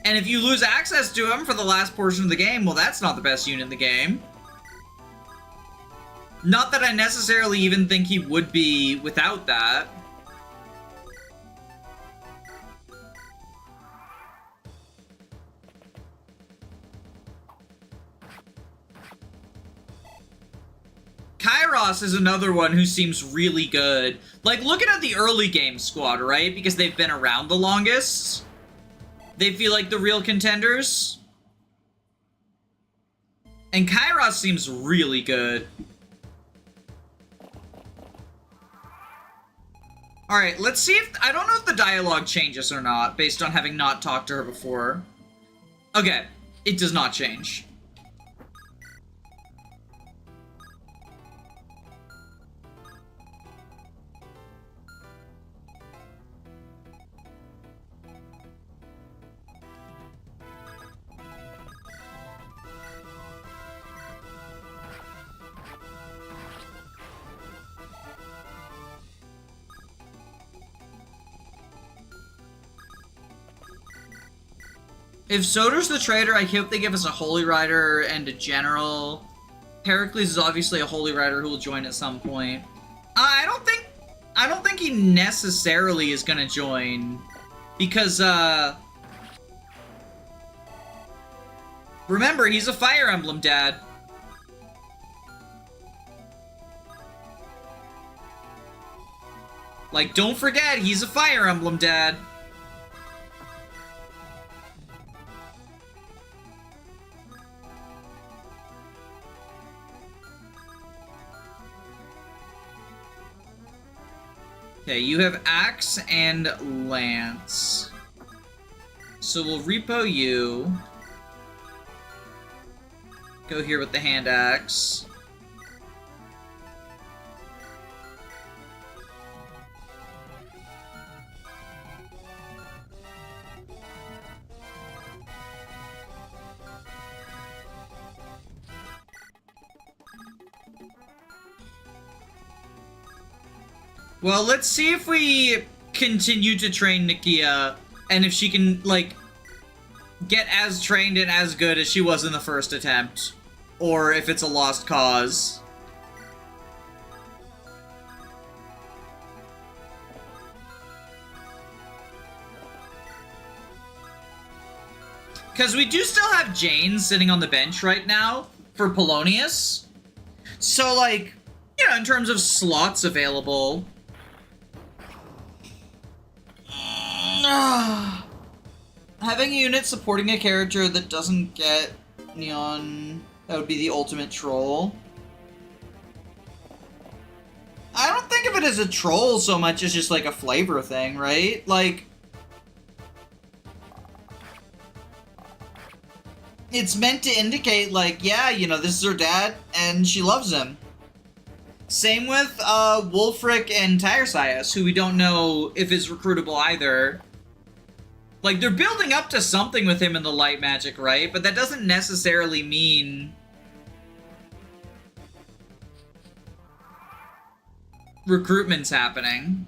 And if you lose access to him for the last portion of the game, well, that's not the best unit in the game. Not that I necessarily even think he would be without that. Kairos is another one who seems really good. Like, looking at the early game squad, right? Because they've been around the longest. They feel like the real contenders. And Kairos seems really good. Alright, let's see if... I don't know if the dialogue changes or not, based on having not talked to her before. Okay, it does not change. If Soder's the traitor, I hope they give us a Holy Rider and a General. Heracles is obviously a Holy Rider who will join at some point. I don't think he necessarily is gonna join. Because, remember, he's a Fire Emblem dad. Like, don't forget, he's a Fire Emblem dad. Okay, you have Axe and Lance. So we'll repo you. Go here with the hand axe. Well, let's see if we continue to train Nakia, and if she can, like, get as trained and as good as she was in the first attempt. Or if it's a lost cause. Because we do still have Jane sitting on the bench right now for Polonius. So, like, you know, in terms of slots available... Having a unit supporting a character that doesn't get Neon, that would be the ultimate troll. I don't think of it as a troll so much as just like a flavor thing, right? Like, it's meant to indicate like, yeah, you know, this is her dad and she loves him. Same with Wulfric and Tiresias, who we don't know if is recruitable either. Like, they're building up to something with him in the light magic, right? But that doesn't necessarily mean... recruitment's happening.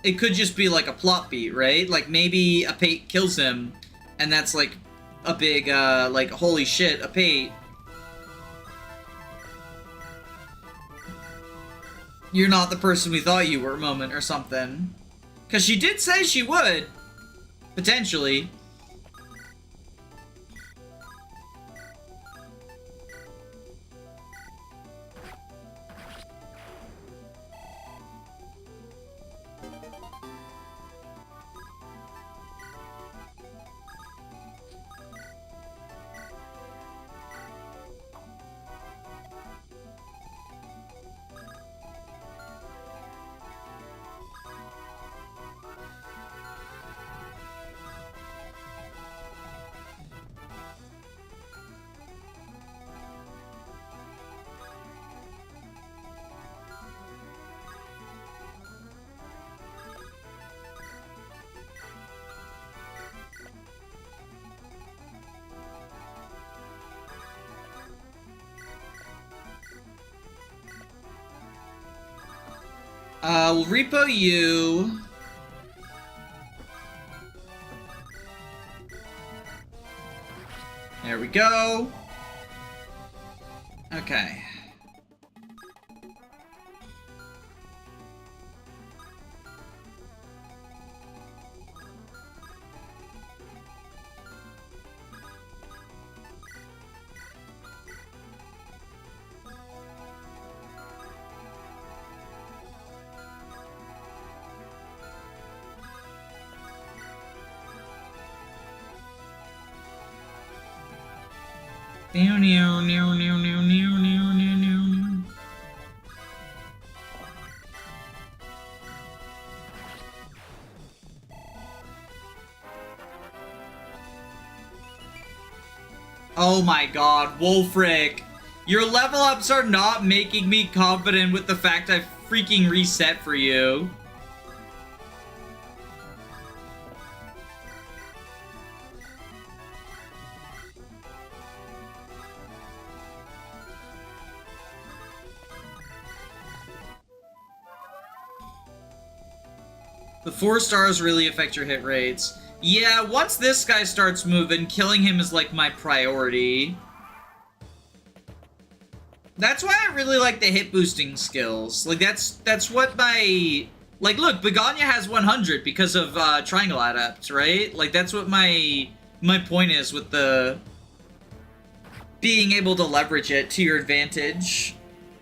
It could just be like a plot beat, right? Like, maybe a Pate kills him, and that's like a big, like, holy shit, a Pate. You're not the person we thought you were moment or something. Because she did say she would. Potentially. We'll repo you. There we go. Okay. Oh my god, Wolfric. Your level ups are not making me confident with the fact I freaking reset for you. The 4 stars really affect your hit rates. Yeah, once this guy starts moving, killing him is like my priority. That's why I really like the hit boosting skills. Like that's what my... Like look, Begonia has 100 because of Triangle Adept, right? Like that's what my point is with the... being able to leverage it to your advantage.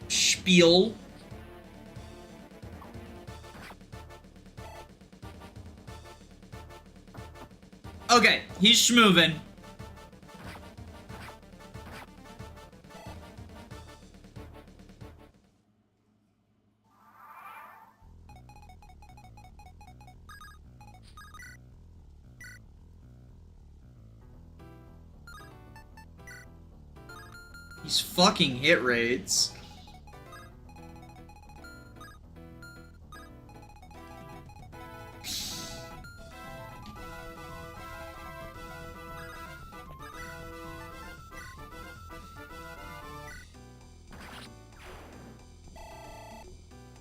Spiel. Okay, he's schmoovin'. He's fucking hit rates.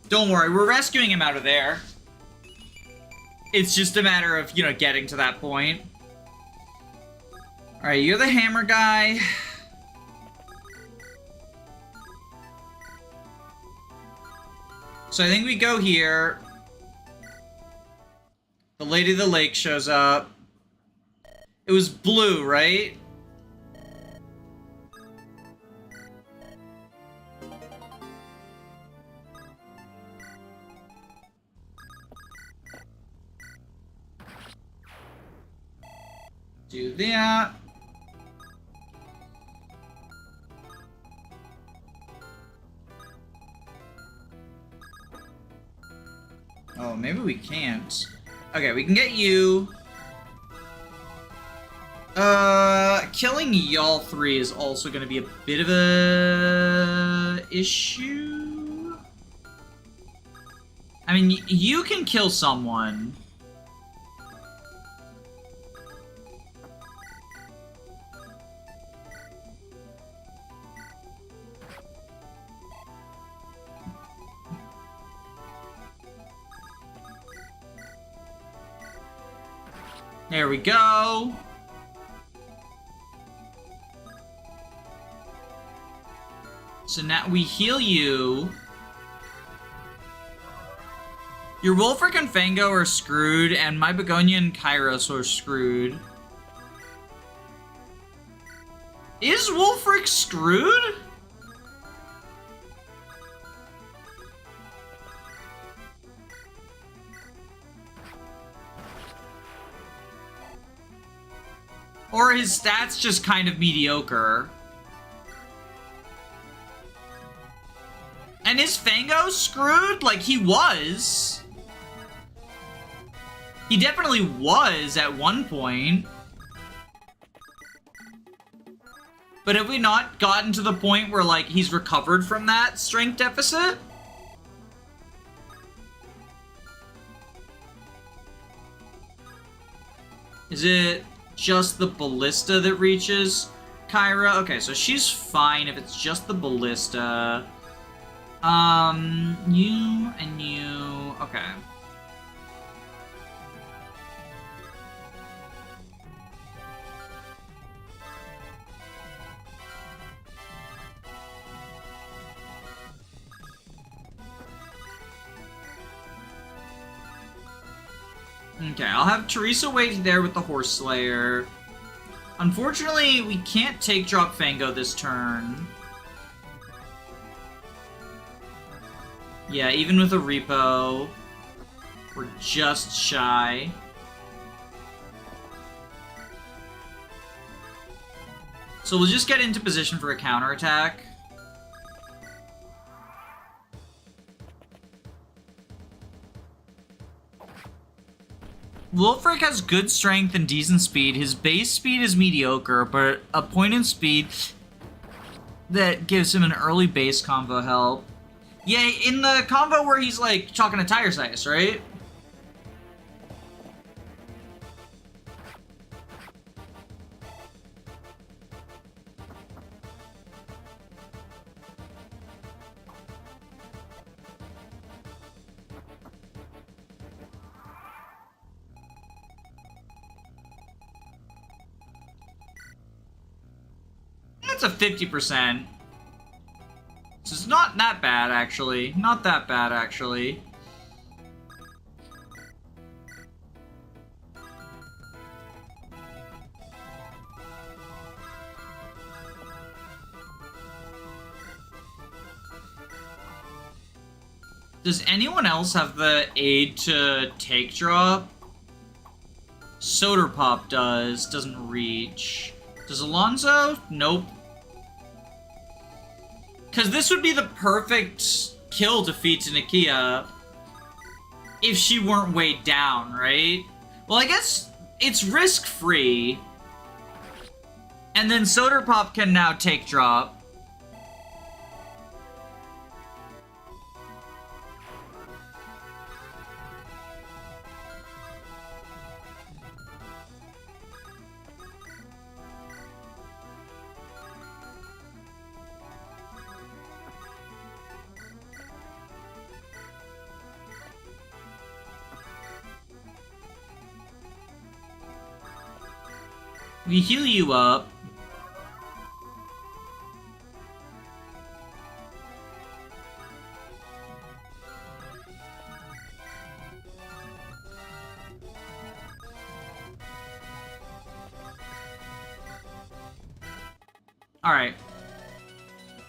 Don't worry, we're rescuing him out of there. It's just a matter of, you know, getting to that point. Alright, you're the hammer guy. So I think we go here. The Lady of the Lake shows up. It was blue, right? Do that. Oh, maybe we can't. Okay, we can get you. Killing y'all 3 is also gonna be a bit of a issue. I mean, you can kill someone. There we go. So now we heal you. Your Wolfric and Fango are screwed, and my Begonia and Kairos are screwed. Is Wolfric screwed? Or his stats just kind of mediocre. And is Fango screwed? Like, he was. He definitely was at one point. But have we not gotten to the point where, like, he's recovered from that strength deficit? Is it just the ballista that reaches Kyra? Okay, so she's fine if it's just the ballista. You and you. Okay. Okay, I'll have Teresa wait there with the Horse Slayer. Unfortunately, we can't take drop Fango this turn. Yeah, even with a repo, we're just shy. So we'll just get into position for a counterattack. Wolfric has good strength and decent speed. His base speed is mediocre, but a point in speed that gives him an early base combo help. Yeah, in the combo where he's like chalking a tire size, right? That's a 50%. So it's not that bad, actually. Not that bad, actually. Does anyone else have the aid to take drop? Soda Pop does. Doesn't reach. Does Alonso? Nope. Because this would be the perfect kill defeat to Nakia if she weren't weighed down, right? Well, I guess it's risk-free. And then Soda Pop can now take drop. We heal you up. Alright.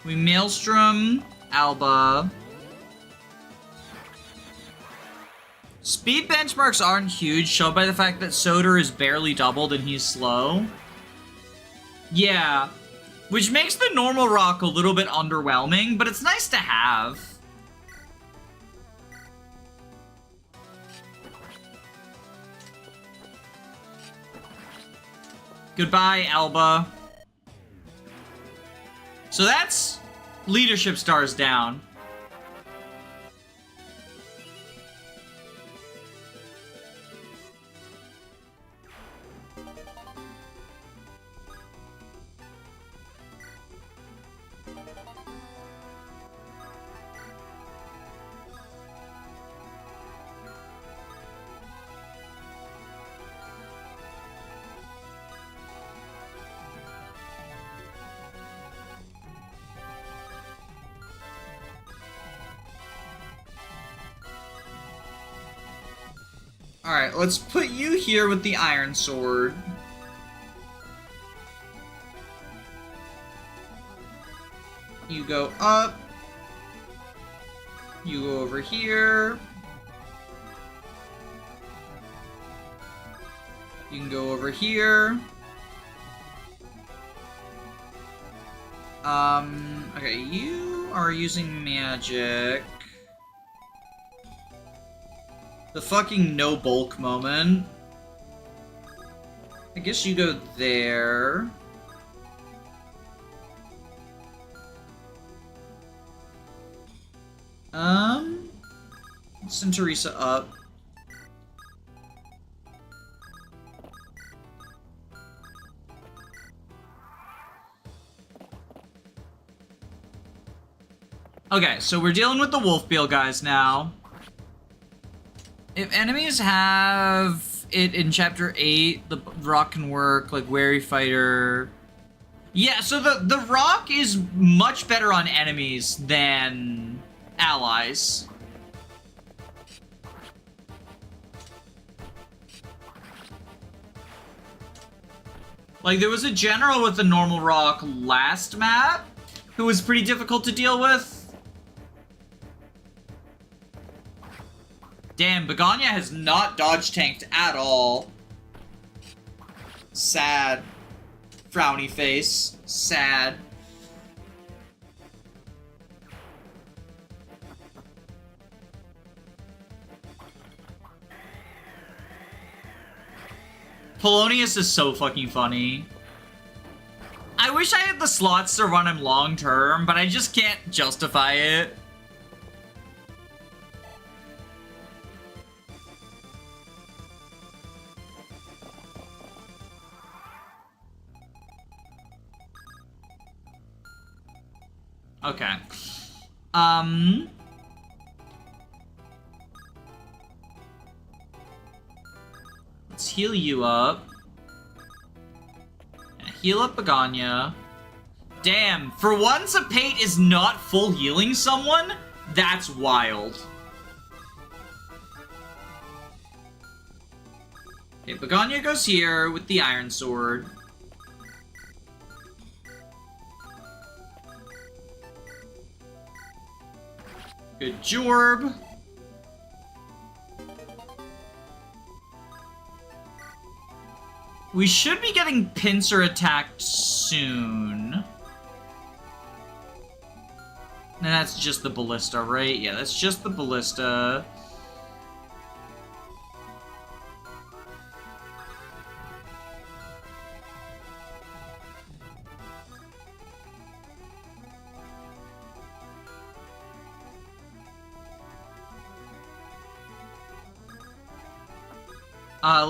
We Maelstrom Alba. Speed benchmarks aren't huge, shown by the fact that Soder is barely doubled and he's slow. Yeah. Which makes the normal rock a little bit underwhelming, but it's nice to have. Goodbye, Alba. So that's leadership stars down. Alright, let's put you here with the Iron Sword. You go up. You go over here. You can go over here. Okay, you are using magic. The fucking no bulk moment. I guess you go there. Send Teresa up. Okay, so we're dealing with the Wolfbeal guys now. If enemies have it in Chapter 8, the rock can work, like Wary Fighter. Yeah, so the rock is much better on enemies than allies. Like, there was a general with the normal rock last map who was pretty difficult to deal with. Damn, Begonia has not dodge tanked at all. Sad. Frowny face. Sad. Polonius is so fucking funny. I wish I had the slots to run him long term, but I just can't justify it. Okay. Let's heal you up. And heal up Begonia. Damn, for once a Pate is not full healing someone? That's wild. Okay, Begonia goes here with the Iron Sword. Good Jorb. We should be getting Pincer attacked soon. And that's just the Ballista, right? Yeah, that's just the Ballista.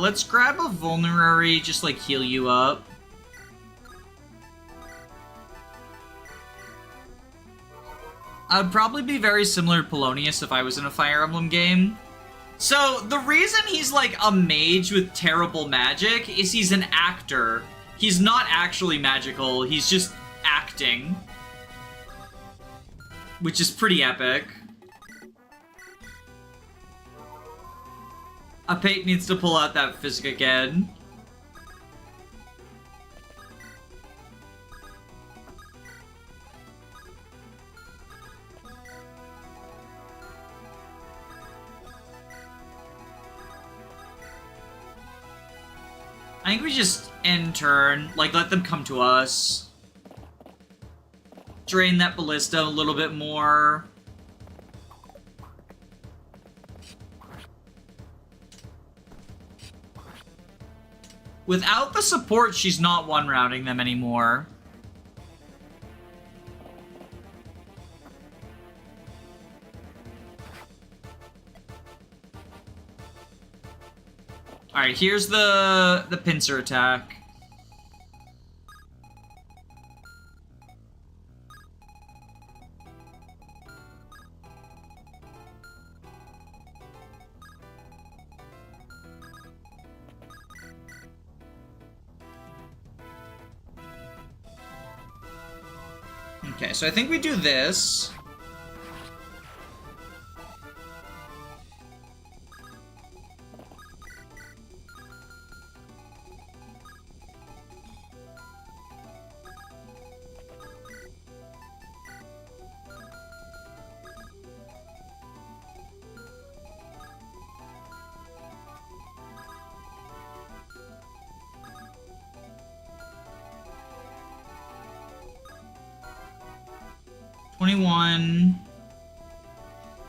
Let's grab a vulnerary, just like heal you up. I'd probably be very similar to Polonius if I was in a Fire Emblem game. So, the reason he's like a mage with terrible magic is he's an actor. He's not actually magical, he's just acting. Which is pretty epic. A Pate needs to pull out that physic again. I think we just end turn, like let them come to us. Drain that Ballista a little bit more. Without the support, she's not one-rounding them anymore. Alright, here's the pincer attack. Okay, so I think we do this.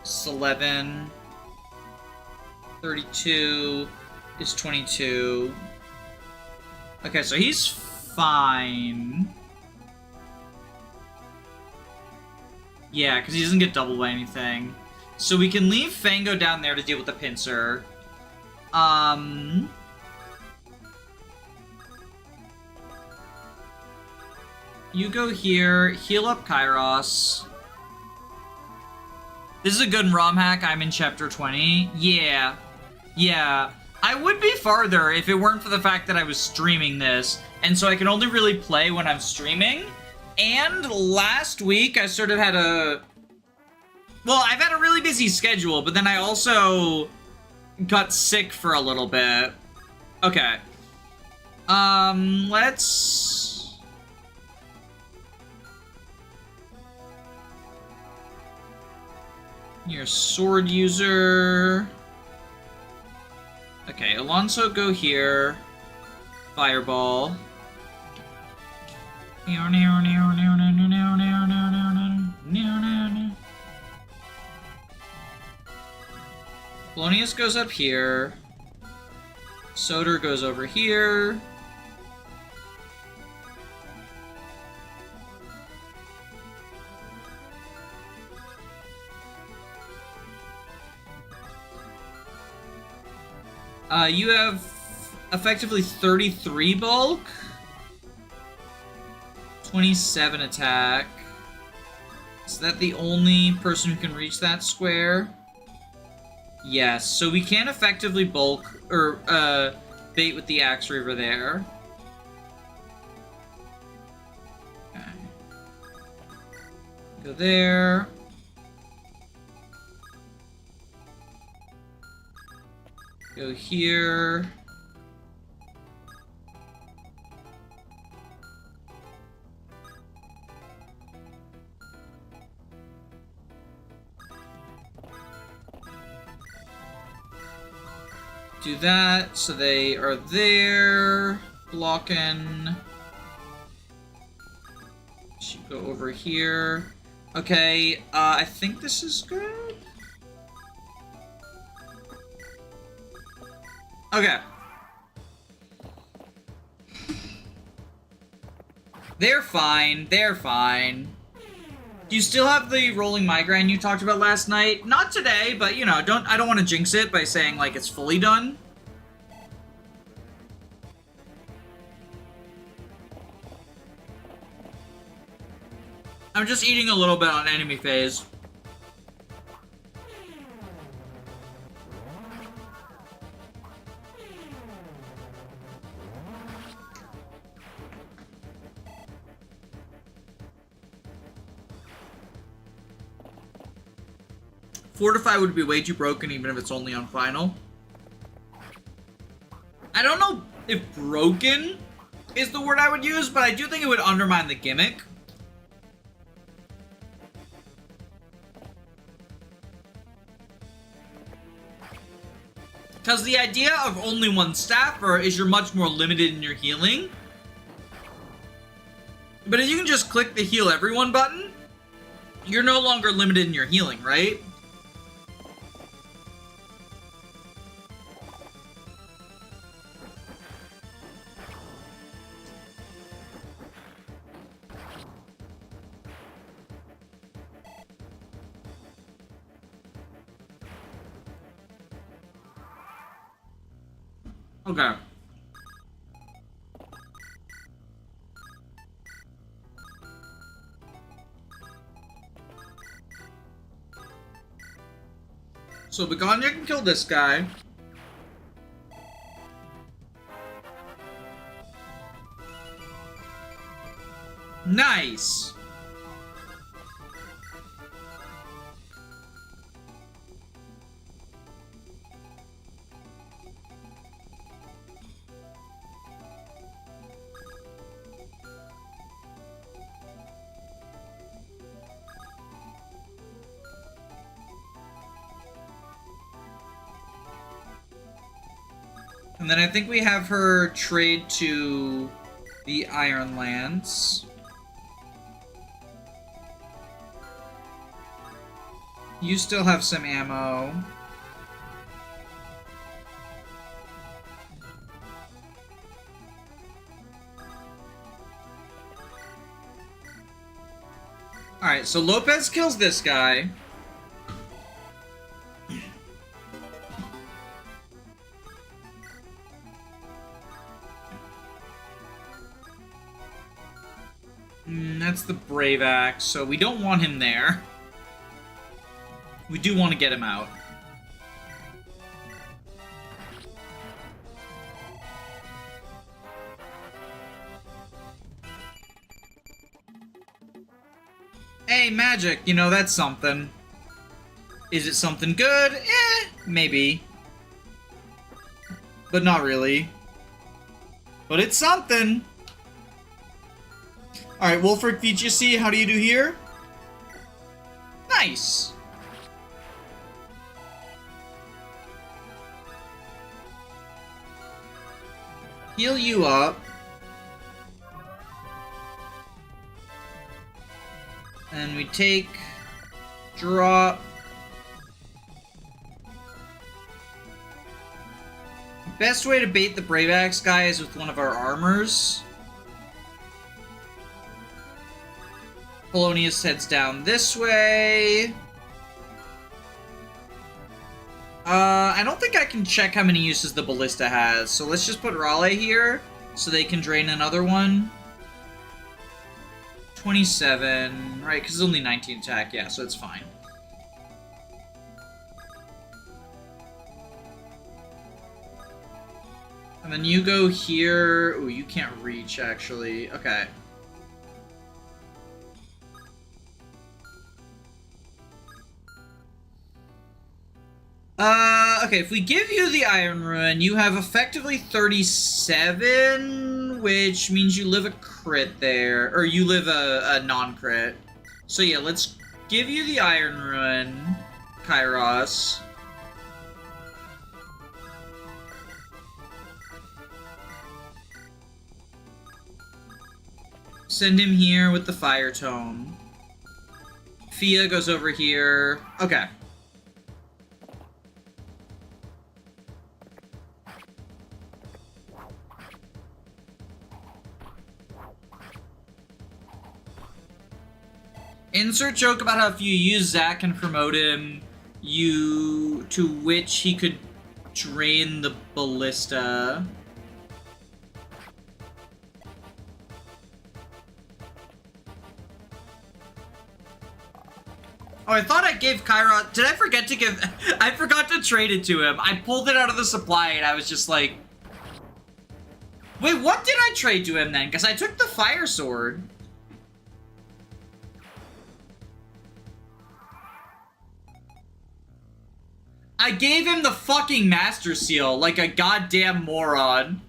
It's 11. 32 is 22. Okay, so he's fine. Yeah, because he doesn't get doubled by anything. So we can leave Fango down there to deal with the pincer. You go here, heal up Kairos. This is a good ROM hack. I'm in chapter 20. Yeah. Yeah, I would be farther if it weren't for the fact that I was streaming this, and so I can only really play when I'm streaming. And last week, I sort of had a... Well, I've had a really busy schedule, but then I also got sick for a little bit. Okay. Let's... You're a sword user. Okay, Alonso, go here. Fireball. Polonius goes up here. Soder goes over here. You have effectively 33 bulk, 27 attack. Is that the only person who can reach that square? Yes, so we can effectively bulk, or, bait with the Axe Reaver there. Okay. Go there. Go here. Do that, so they are there, blocking. Should go over here. Okay, I think this is good. Okay. They're fine, they're fine. Do you still have the rolling migraine you talked about last night? Not today, but you know, I don't want to jinx it by saying like it's fully done. I'm just eating a little bit on enemy phase. Fortify would be way too broken even if it's only on final. I don't know if broken is the word I would use, but I do think it would undermine the gimmick. Because the idea of only one staffer is you're much more limited in your healing. But if you can just click the heal everyone button, you're no longer limited in your healing, right? Okay. So Begonia can kill this guy. Nice. And then I think we have her trade to the Iron Lands. You still have some ammo. Alright, so Lopez kills this guy. That's the Brave Axe, so we don't want him there. We do want to get him out. Hey, magic, you know, that's something. Is it something good? Maybe. But not really. But it's something. Alright, Wolfric VGC, how do you do here? Nice. Heal you up. And we take... drop... Best way to bait the Brave Axe guy is with one of our armors. Polonius heads down this way. I don't think I can check how many uses the Ballista has, so let's just put Raleigh here, so they can drain another one. 27, right, because it's only 19 attack, yeah, so it's fine. And then you go here. Ooh, you can't reach, actually. Okay. Okay, if we give you the Iron Ruin, you have effectively 37, which means you live a crit there, or you live a non-crit. So yeah, let's give you the Iron Ruin, Kairos. Send him here with the Fire Tome. Fia goes over here. Okay. Insert joke about how if you use Zack and promote him, to which he could drain the Ballista. Oh, I thought I gave Kyra... Did I forget to give... I forgot to trade it to him. I pulled it out of the supply and I was just like... Wait, what did I trade to him then? Because I took the Fire Sword. I gave him the fucking Master Seal like a goddamn moron.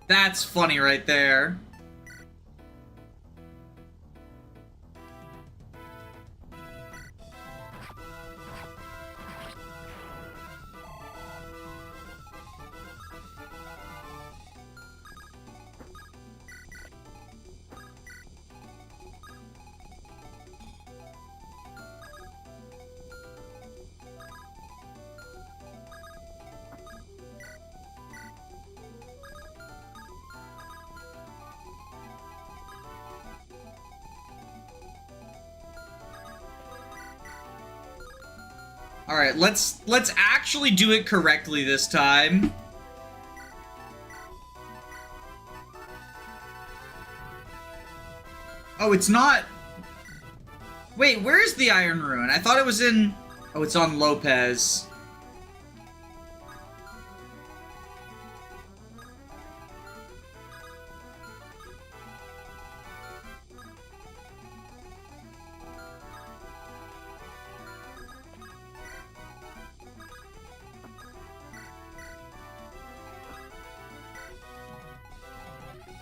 That's funny right there. Alright, let's actually do it correctly this time. Oh, it's not... Wait, where's the Iron Ruin? I thought it was in... Oh, it's on Lopez.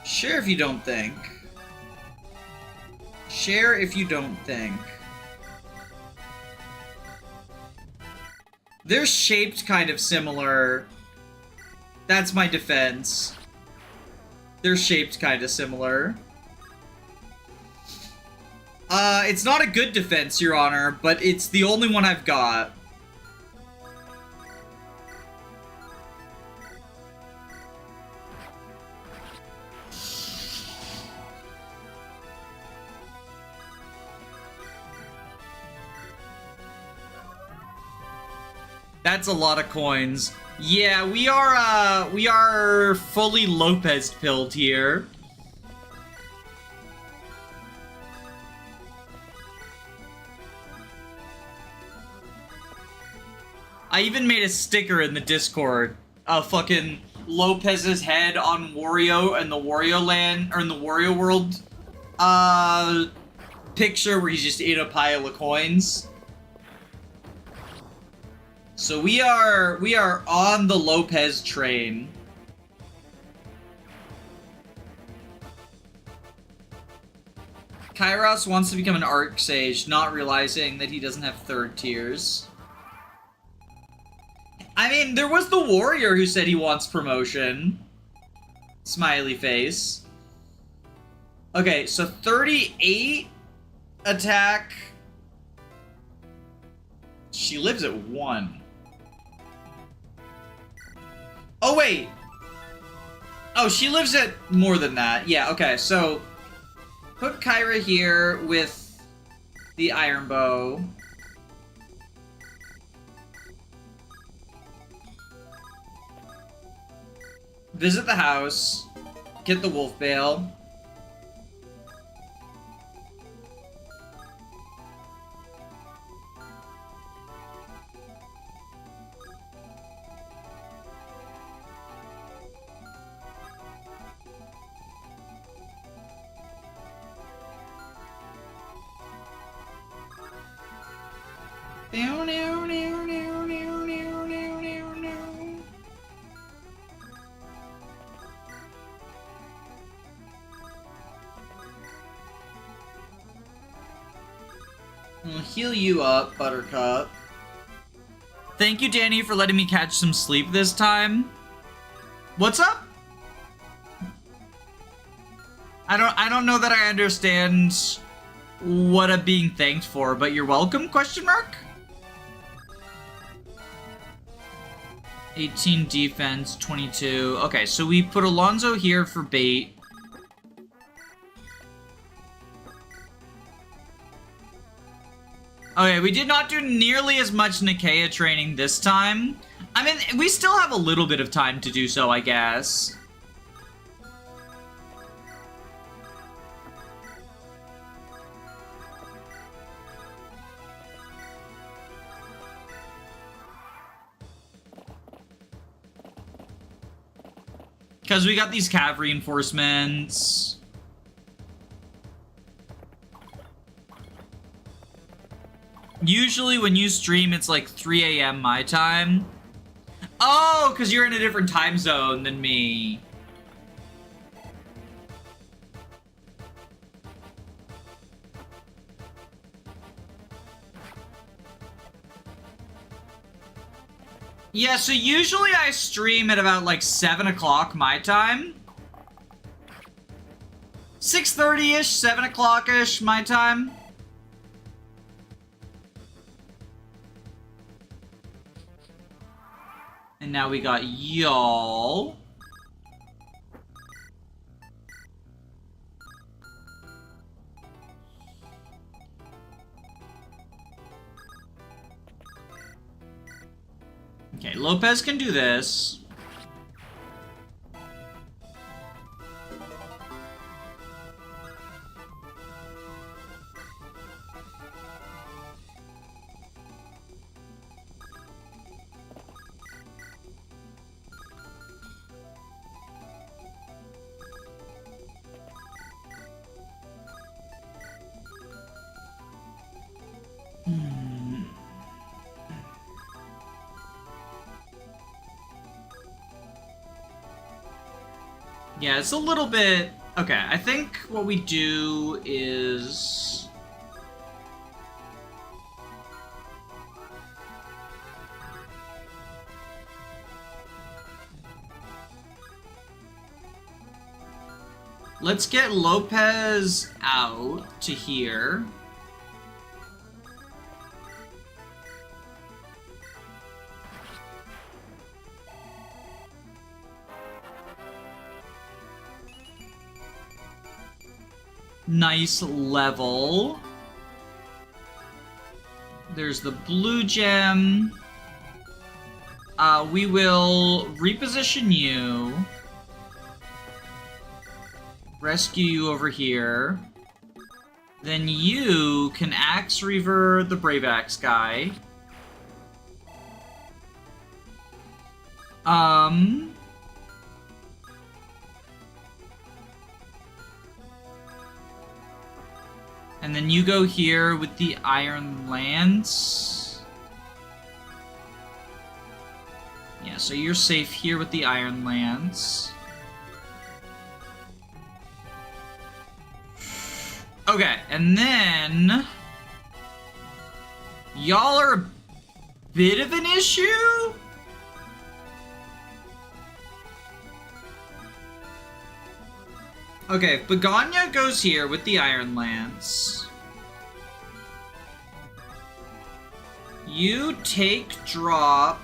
Share if you don't think. Share if you don't think. They're shaped kind of similar. That's my defense. They're shaped kind of similar. It's not a good defense, Your Honor, but it's the only one I've got. That's a lot of coins. Yeah, we are fully Lopez pilled here. I even made a sticker in the Discord. Fucking Lopez's head on Wario and the Wario Land, or in the Wario World, picture where he's just in a pile of coins. So we are on the Lopez train. Kairos wants to become an Arc Sage, not realizing that he doesn't have third tiers. I mean, there was the warrior who said he wants promotion. Smiley face. Okay, so 38 attack. She lives at 1. Oh, wait. Oh, she lives at more than that. Yeah, okay, so put Kyra here with the iron bow. Visit the house. Get the wolf bale. I'll heal you up, Buttercup. Thank you, Danny, for letting me catch some sleep this time. What's up? I don't know that I understand what I'm being thanked for, but you're welcome, question mark? 18 defense, 22. Okay, so we put Alonso here for bait. Okay, we did not do nearly as much Nicaea training this time. I mean, we still have a little bit of time to do so, I guess. Because we got these cav reinforcements. Usually when you stream, it's like 3 a.m. my time. Oh, because you're in a different time zone than me. Yeah, so usually I stream at about like 7 o'clock my time. 6:30-ish, 7 o'clock-ish my time. And now we got y'all. Okay, Lopez can do this. Yeah, it's a little bit... Okay, I think what we do is... Let's get Lopez out to here. Nice level. There's the blue gem. We will reposition you. Rescue you over here. Then you can Axe Reaver the Brave Axe guy. then you go here with the Iron Lance. Yeah, so you're safe here with the Iron Lance. Okay, and then... y'all are a bit of an issue? Okay, Begonia goes here with the Iron Lance. You take drop.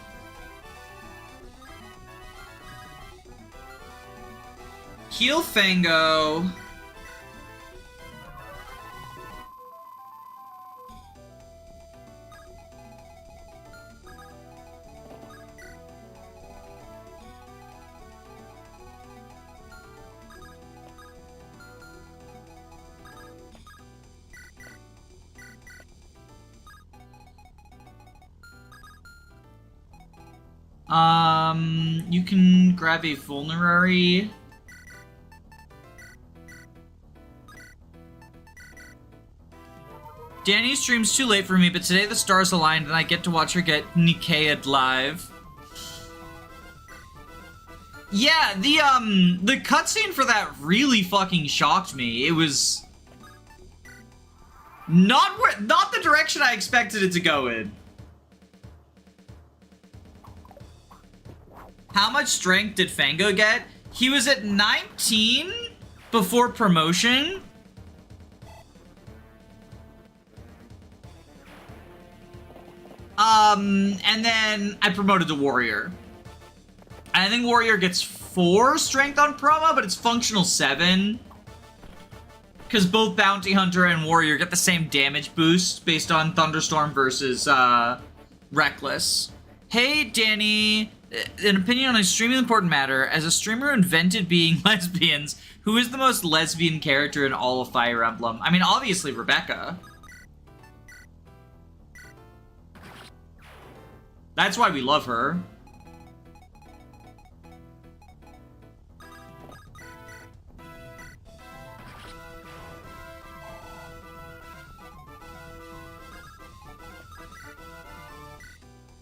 Heal Fango. You can grab a vulnerary. Danny streams too late for me, but today the stars aligned and I get to watch her get Nikea'd live. Yeah, the cutscene for that really fucking shocked me. It was not the direction I expected it to go in. How much strength did Fango get? He was at 19 before promotion. And then I promoted to Warrior. I think Warrior gets 4 strength on promo, but it's functional 7. Because both Bounty Hunter and Warrior get the same damage boost based on Thunderstorm versus Reckless. Hey, Danny. An opinion on an extremely important matter. As a streamer who invented being lesbians, who is the most lesbian character in all of Fire Emblem? I mean, obviously Rebecca. That's why we love her.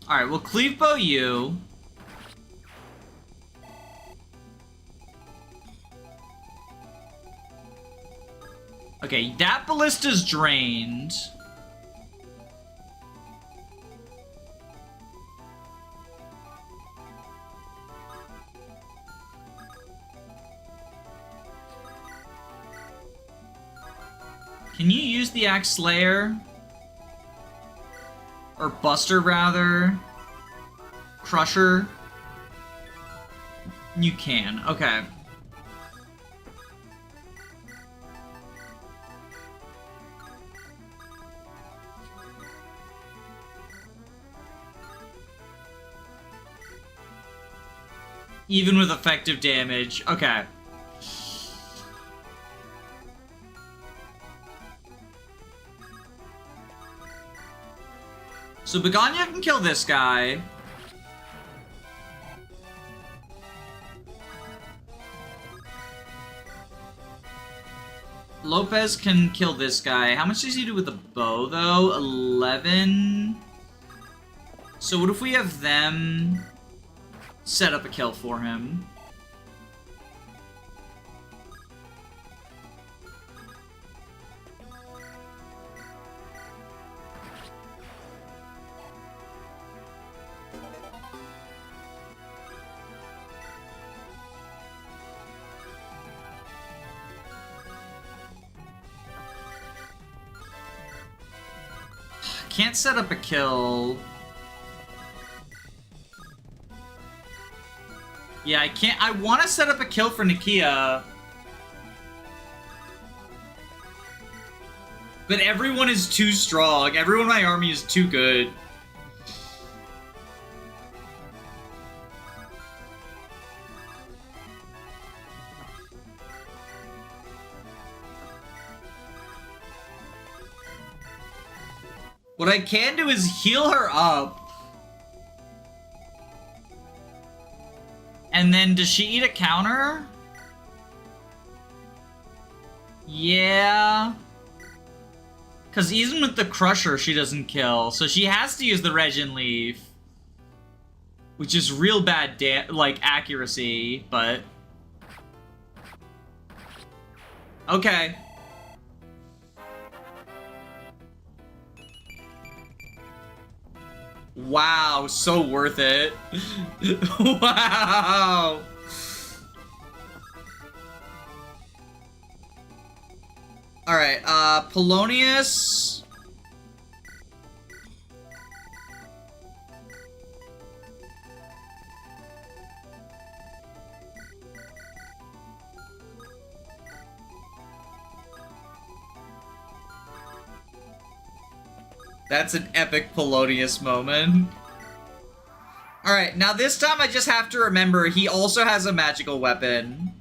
Alright, we'll cleave bow you. Okay, that ballista's drained. Can you use the Axe Slayer? Or Buster, rather? Crusher? You can, okay. Even with effective damage, okay. So Begonia can kill this guy. Lopez can kill this guy. How much does he do with the bow, though? 11? So what if we have them set up a kill for him? Can't set up a kill. Yeah, I can't. I want to set up a kill for Nike'a. But everyone is too strong. Everyone in my army is too good. What I can do is heal her up. And then, does she eat a counter? Yeah. Because even with the Crusher, she doesn't kill. So she has to use the Regin Leaf. Which is real bad, like, accuracy, but... Okay. Wow, so worth it. Wow! Alright, Polonius... That's an epic Polonius moment. Alright, now this time I just have to remember he also has a magical weapon.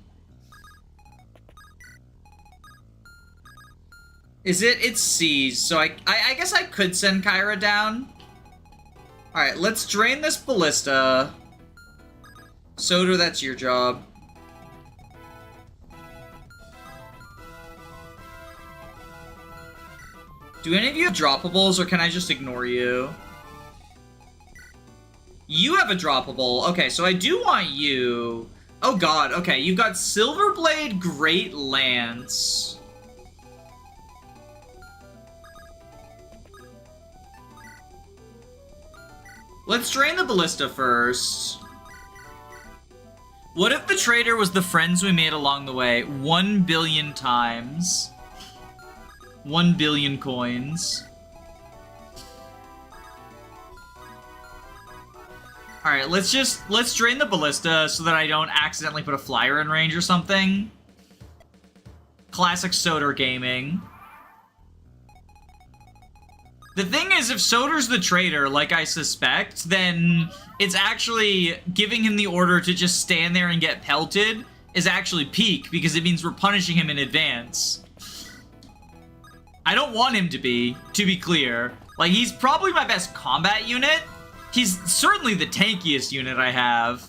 Is it? It's C's, so I guess I could send Kyra down. Alright, let's drain this ballista. Soda, that's your job. Do any of you have droppables, or can I just ignore you? You have a droppable. Okay, so I do want you. Oh god, okay, you've got Silverblade Great Lance. Let's drain the ballista first. What if the traitor was the friends we made along the way 1 billion times? 1 billion coins. Alright, let's drain the ballista so that I don't accidentally put a flyer in range or something. Classic Soder gaming. The thing is, if Soder's the traitor, like I suspect, then it's actually giving him the order to just stand there and get pelted is actually peak, because it means we're punishing him in advance. I don't want him to be clear. Like, he's probably my best combat unit. He's certainly the tankiest unit I have.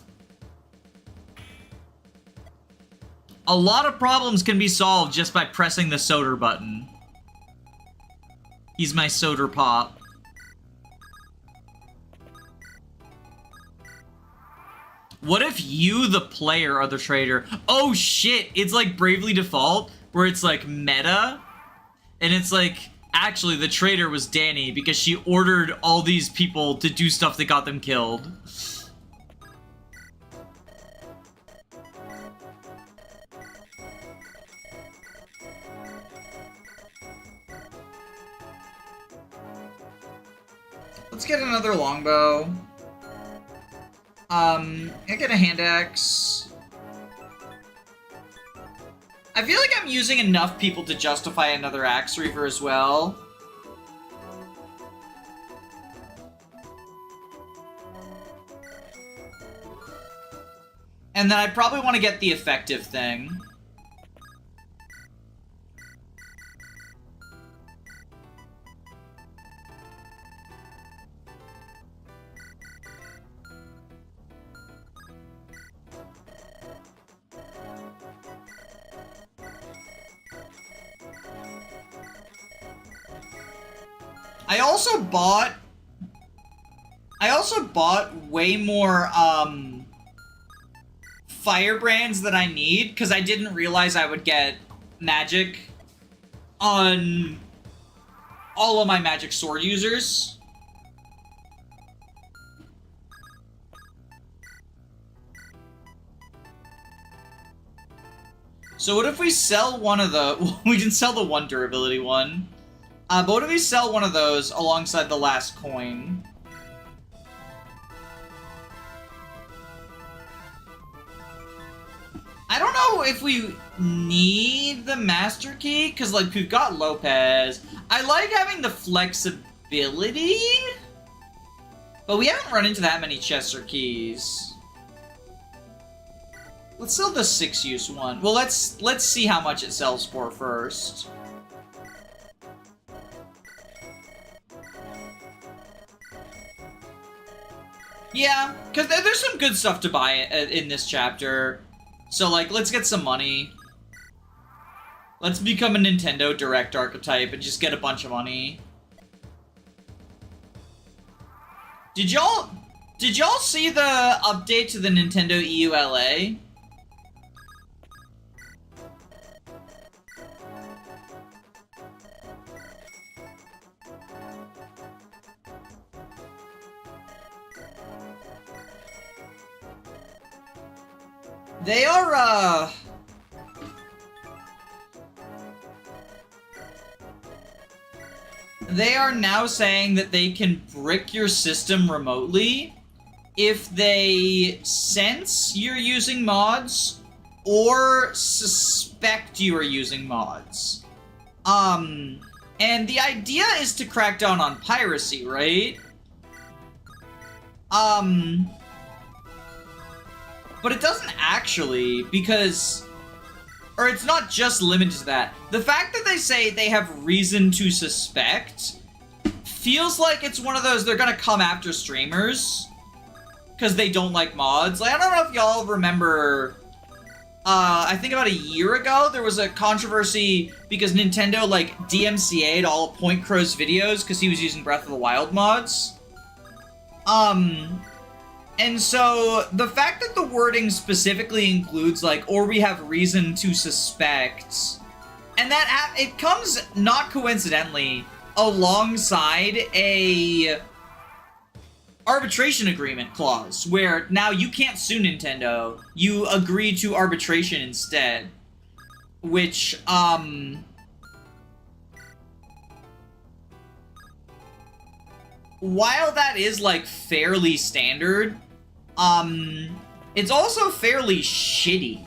A lot of problems can be solved just by pressing the Soder button. He's my Soder pop. What if you, the player, are the traitor? Oh shit, it's like Bravely Default, where it's like meta. And it's like, actually, the traitor was Danny because she ordered all these people to do stuff that got them killed. Let's get another longbow. I get a hand axe. I feel like I'm using enough people to justify another Axe Reaver as well. And then I probably want to get the effective thing. I also bought way more, firebrands than I need, because I didn't realize I would get magic on all of my magic sword users. So what if we sell one of the... we can sell the one durability one. But what if we sell one of those alongside the last coin? I don't know if we need the Master Key, because, like, we've got Lopez. I like having the flexibility, but we haven't run into that many chests or keys. Let's sell the 6-use one. Well, let's see how much it sells for first. Yeah, because there's some good stuff to buy in this chapter. So, like, let's get some money. Let's become a Nintendo Direct archetype and just get a bunch of money. Did y'all see the update to the Nintendo EULA? They are now saying that they can brick your system remotely if they sense you're using mods or suspect you are using mods. And the idea is to crack down on piracy, right? But it doesn't actually, because... Or it's not just limited to that. The fact that they say they have reason to suspect feels like it's one of those, they're gonna come after streamers because they don't like mods. Like, I don't know if y'all remember, I think about a year ago, there was a controversy because Nintendo, like, DMCA'd all of Point Crow's videos because he was using Breath of the Wild mods. And so, the fact that the wording specifically includes, like, or we have reason to suspect, and that it comes, not coincidentally, alongside a arbitration agreement clause, where now you can't sue Nintendo, you agree to arbitration instead, which, while that is, like, fairly standard, it's also fairly shitty.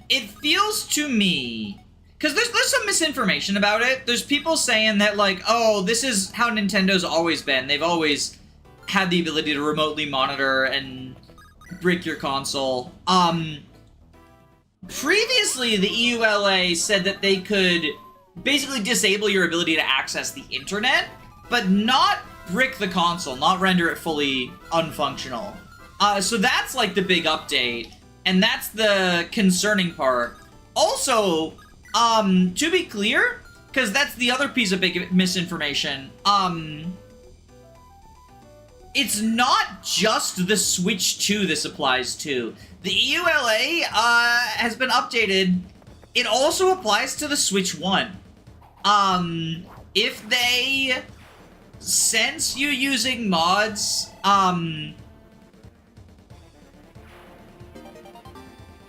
It feels to me... Because there's some misinformation about it. There's people saying that, like, oh, this is how Nintendo's always been. They've always had the ability to remotely monitor and brick your console. Previously, the EULA said that they could basically disable your ability to access the internet, but not brick the console, not render it fully unfunctional. So that's, like, the big update, and that's the concerning part. Also, to be clear, because that's the other piece of big misinformation, it's not just the Switch 2 this applies to. The EULA has been updated. It also applies to the Switch 1. If they sense you using mods,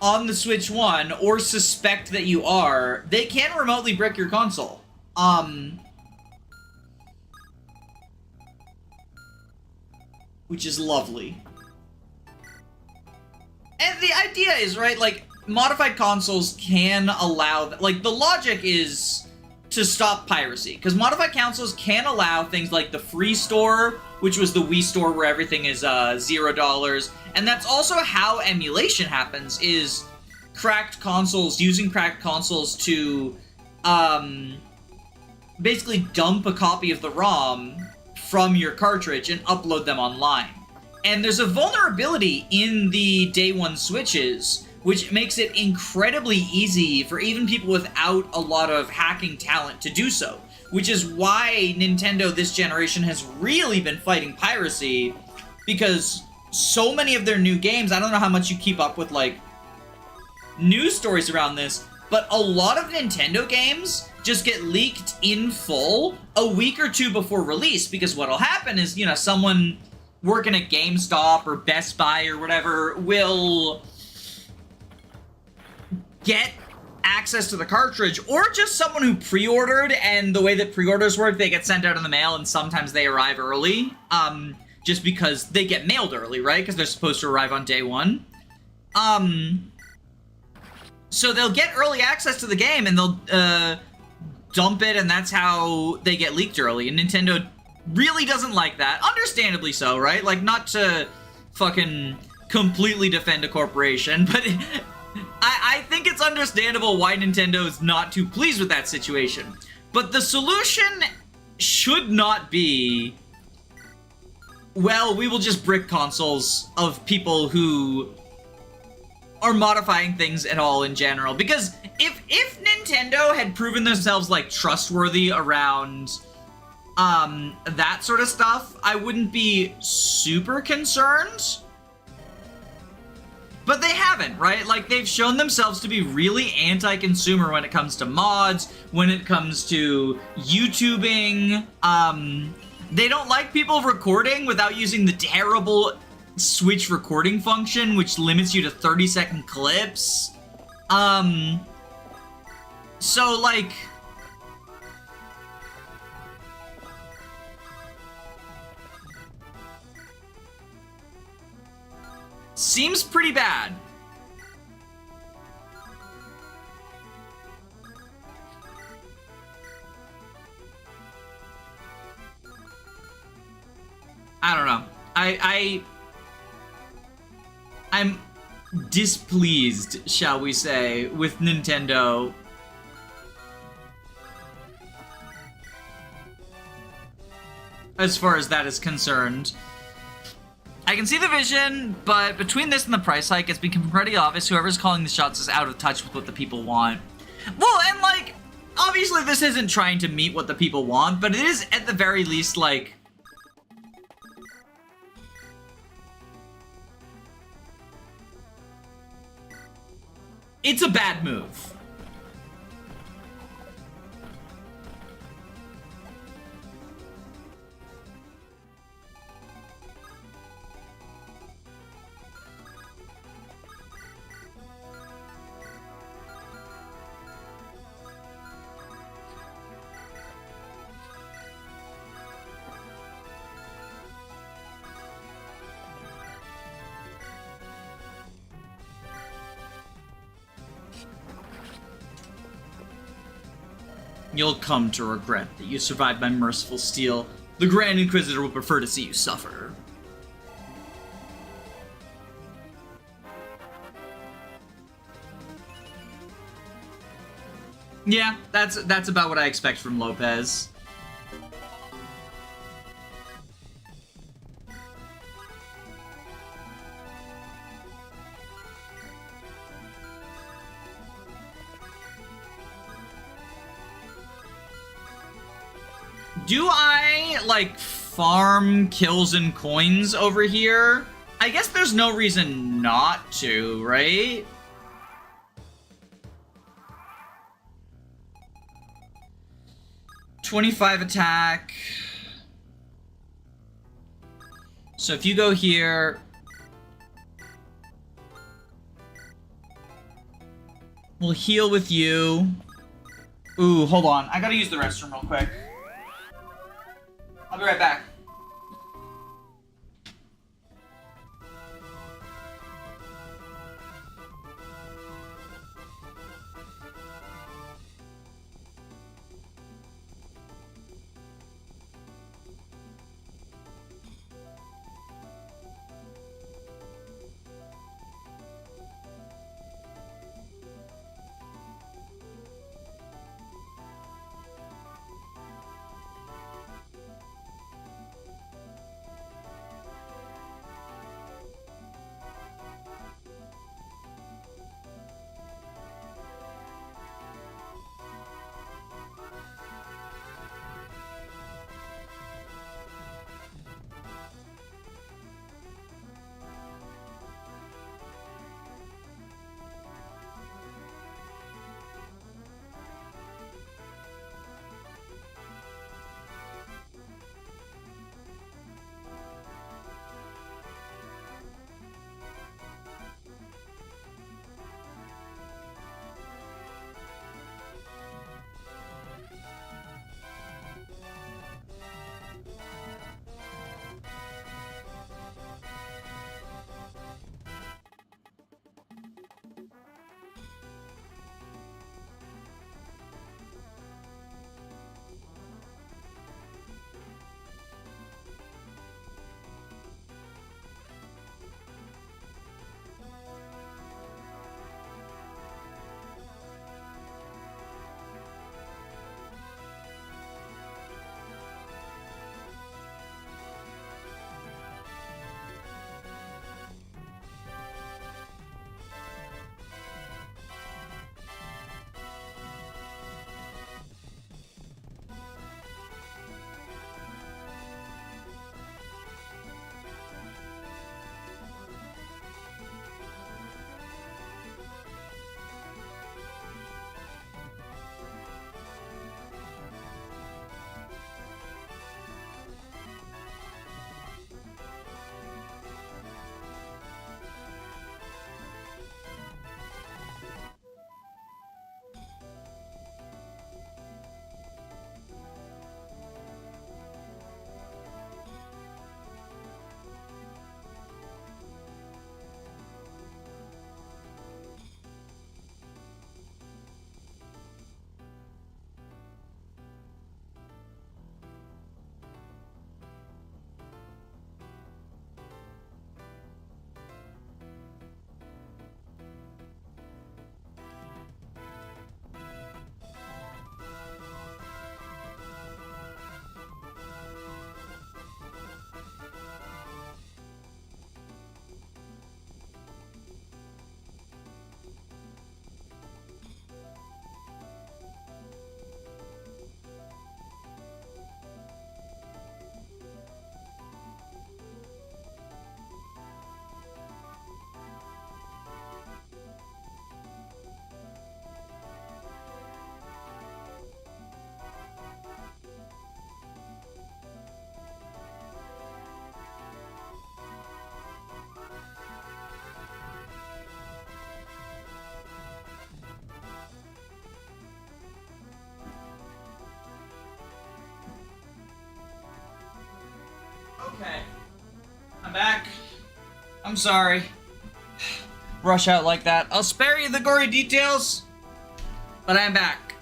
on the Switch 1, or suspect that you are, they can remotely brick your console. Which is lovely. And the idea is, right, like, modified consoles can allow... Like, the logic is to stop piracy, because modified consoles can allow things like the Free Store, which was the Wii Store where everything is $0, and that's also how emulation happens, is cracked consoles, using cracked consoles to basically dump a copy of the ROM from your cartridge and upload them online. And there's a vulnerability in the Day 1 Switches, which makes it incredibly easy for even people without a lot of hacking talent to do so. Which is why Nintendo this generation has really been fighting piracy, because so many of their new games, I don't know how much you keep up with, like, news stories around this, but a lot of Nintendo games just get leaked in full a week or two before release, because what'll happen is, you know, someone working at GameStop or Best Buy or whatever will get access to the cartridge, or just someone who pre-ordered, and the way that pre-orders work, they get sent out in the mail, and sometimes they arrive early, just because they get mailed early, right? Because they're supposed to arrive on day 1. So they'll get early access to the game, and they'll, dump it, and that's how they get leaked early, and Nintendo really doesn't like that. Understandably so, right? Like, not to fucking completely defend a corporation, but I think it's understandable why Nintendo is not too pleased with that situation. But the solution should not be, well, we will just brick consoles of people who are modifying things at all in general. Because if Nintendo had proven themselves, like, trustworthy around that sort of stuff, I wouldn't be super concerned. But they haven't, right? Like, they've shown themselves to be really anti-consumer when it comes to mods, when it comes to YouTubing. They don't like people recording without using the terrible Switch recording function, which limits you to 30-second clips. So, like, seems pretty bad. I don't know. I'm displeased, shall we say, with Nintendo. As far as that is concerned. I can see the vision, but between this and the price hike, it's become pretty obvious whoever's calling the shots is out of touch with what the people want. Well, and like, obviously this isn't trying to meet what the people want, but it is at the very least, like, it's a bad move. You'll come to regret that you survived my merciful steel. The Grand Inquisitor will prefer to see you suffer. Yeah, that's about what I expect from Lopez. Do I, like, farm kills and coins over here? I guess there's no reason not to, right? $25 attack. So if you go here... we'll heal with you. Ooh, hold on. I gotta use the restroom real quick. I'll be right back. I'm sorry. Rush out like that. I'll spare you the gory details, but I'm back.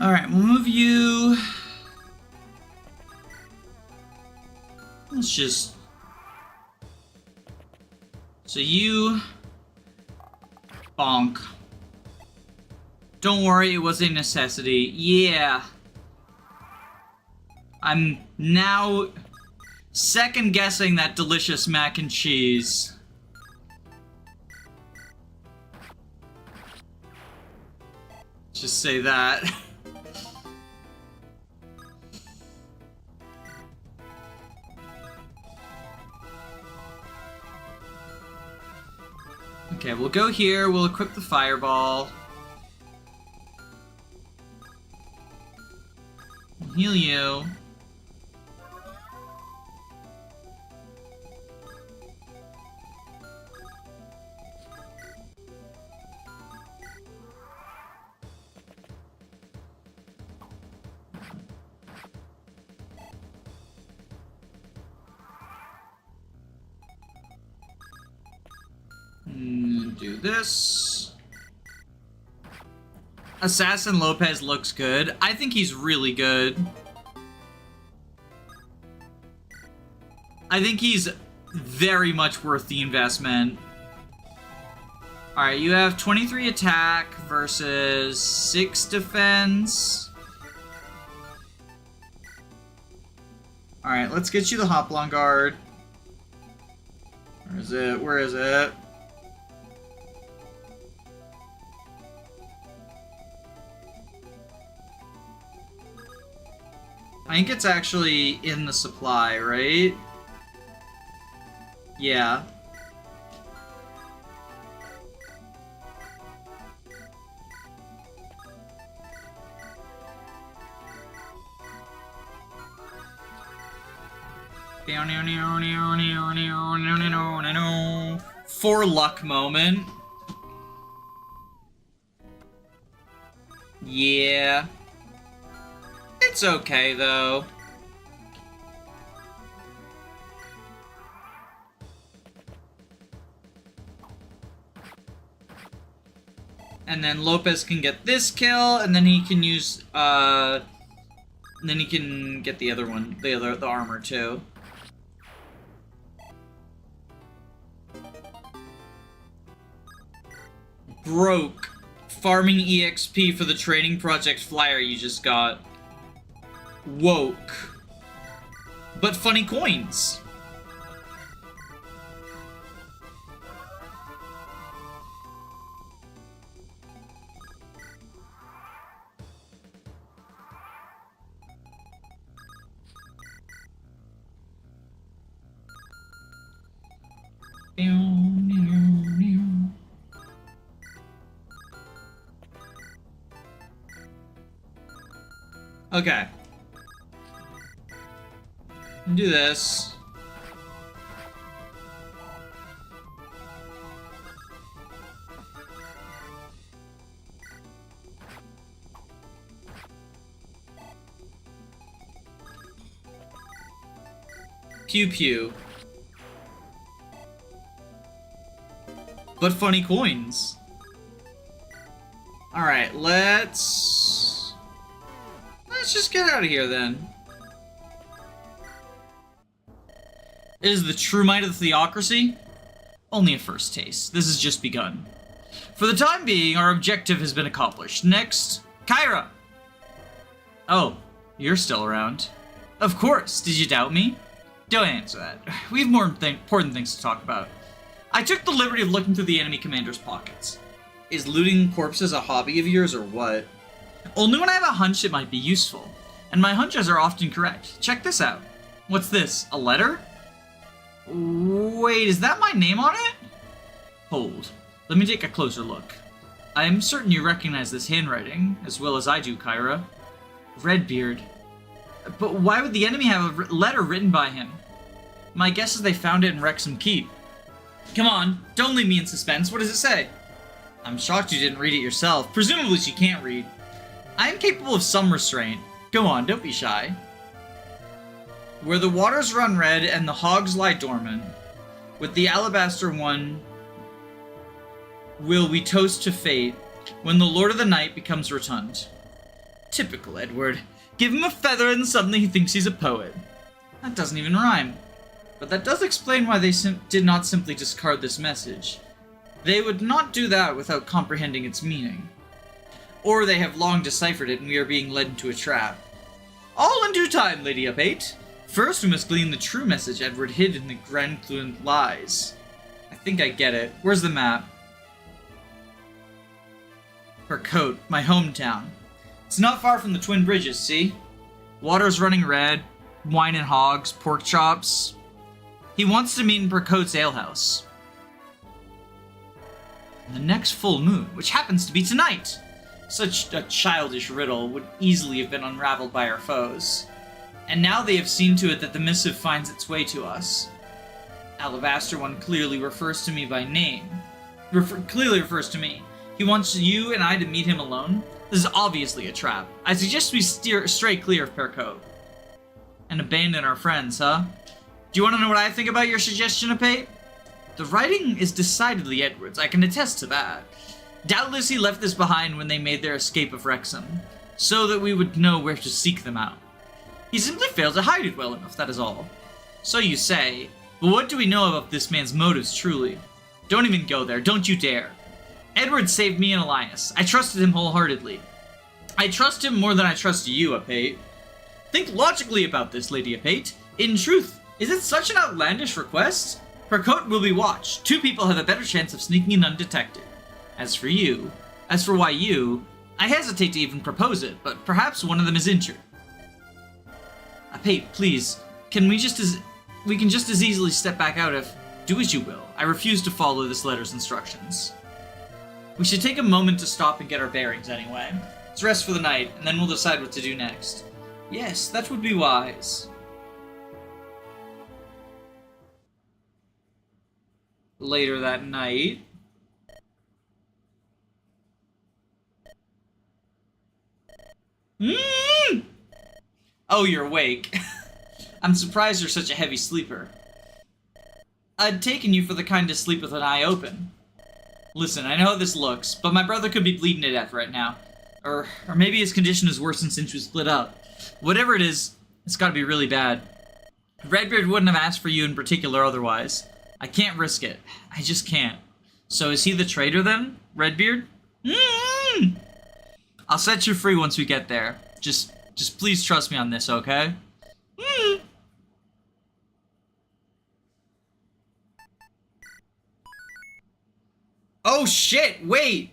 Alright, we'll move you. Let's just... So you... Bonk. Don't worry, it was a necessity. Yeah. I'm now second guessing that delicious mac and cheese. Just say that. Okay, we'll go here, we'll equip the fireball. We'll heal you. Do this. Assassin Lopez looks good. I think he's really good. I think he's very much worth the investment. Alright, you have 23 attack versus 6 defense. Alright, let's get you the Hoplon Guard. Where is it? Where is it? I think it's actually in the supply, right? Yeah. For luck moment. Yeah. It's okay, though. And then Lopez can get this kill, and then he can use, and then he can get the other one, the armor, too. Broke. Farming EXP for the training project flyer you just got. Woke. But funny coins. Okay. Do this. Pew pew. But funny coins. Alright, let's just get out of here then. Is the true might of the theocracy? Only a first taste. This has just begun. For the time being, our objective has been accomplished. Next, Kyra! Oh, you're still around. Of course, did you doubt me? Don't answer that. We have more important things to talk about. I took the liberty of looking through the enemy commander's pockets. Is looting corpses a hobby of yours or what? Only when I have a hunch it might be useful. And my hunches are often correct. Check this out. What's this, a letter? Wait, is that my name on it? Hold. Let me take a closer look. I am certain you recognize this handwriting, as well as I do, Kyra. Redbeard. But why would the enemy have a letter written by him? My guess is they found it in Wrexham Keep. Come on, don't leave me in suspense. What does it say? I'm shocked you didn't read it yourself. Presumably she can't read. I am capable of some restraint. Go on, don't be shy. Where the waters run red and the hogs lie dormant, with the alabaster one will we toast to fate when the Lord of the Night becomes rotund. Typical Edward. Give him a feather and suddenly he thinks he's a poet. That doesn't even rhyme. But that does explain why they did not simply discard this message. They would not do that without comprehending its meaning. Or they have long deciphered it and we are being led into a trap. All in due time, Lady Upate. First we must glean the true message Edward hid in the Granfluent lies. I think I get it. Where's the map? Her coat, my hometown. It's not far from the Twin Bridges, see? Water's running red, wine and hogs, pork chops. He wants to meet in Percote's alehouse. The next full moon, which happens to be tonight. Such a childish riddle would easily have been unraveled by our foes. And now they have seen to it that the missive finds its way to us. Alabaster One clearly refers to me by name. Clearly refers to me. He wants you and I to meet him alone. This is obviously a trap. I suggest we steer straight clear of Percote. And abandon our friends, huh? Do you want to know what I think about your suggestion, Apate? The writing is decidedly Edward's, I can attest to that. Doubtless he left this behind when they made their escape of Wrexham, so that we would know where to seek them out. He simply failed to hide it well enough, that is all. So you say, but what do we know about this man's motives truly? Don't even go there, don't you dare. Edward saved me and Elias. I trusted him wholeheartedly. I trust him more than I trust you, Apate. Think logically about this, Lady Apate. In truth, is it such an outlandish request? Percote will be watched. Two people have a better chance of sneaking in undetected. As for why you, I hesitate to even propose it, but perhaps one of them is injured. Apate, please, we can just as easily step back out if, do as you will. I refuse to follow this letter's instructions. We should take a moment to stop and get our bearings anyway. Let's rest for the night, and then we'll decide what to do next. Yes, that would be wise. Later that night... Oh, you're awake. I'm surprised you're such a heavy sleeper. I'd taken you for the kind to sleep with an eye open. Listen, I know how this looks, but my brother could be bleeding to death right now. Or maybe his condition is worsened since we split up. Whatever it is, it's gotta be really bad. Redbeard wouldn't have asked for you in particular otherwise. I can't risk it. I just can't. So is he the traitor then, Redbeard? I'll set you free once we get there. Just please trust me on this, okay? Oh shit, wait!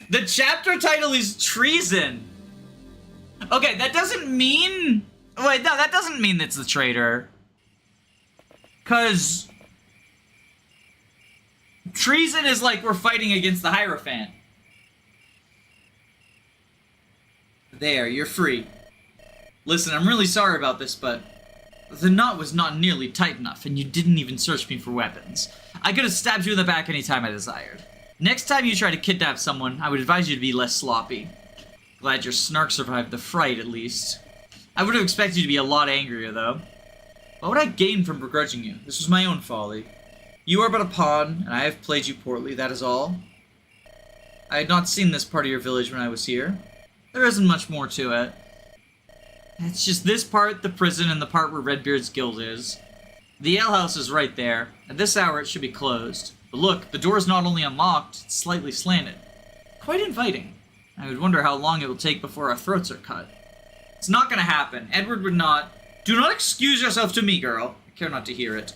The chapter title is treason! Okay, that doesn't mean... Wait, no, that doesn't mean it's the traitor. 'Cause... treason is like we're fighting against the Hierophant. There, you're free. Listen, I'm really sorry about this, but... the knot was not nearly tight enough, and you didn't even search me for weapons. I could have stabbed you in the back anytime I desired. Next time you try to kidnap someone, I would advise you to be less sloppy. Glad your snark survived the fright, at least. I would have expected you to be a lot angrier, though. What would I gain from begrudging you? This was my own folly. You are but a pawn, and I have played you poorly, that is all. I had not seen this part of your village when I was here. There isn't much more to it. It's just this part, the prison, and the part where Redbeard's guild is. The alehouse is right there. At this hour, it should be closed. But look, the door is not only unlocked, it's slightly slanted. Quite inviting. I would wonder how long it will take before our throats are cut. It's not gonna happen. Edward would not... Do not excuse yourself to me, girl. I care not to hear it.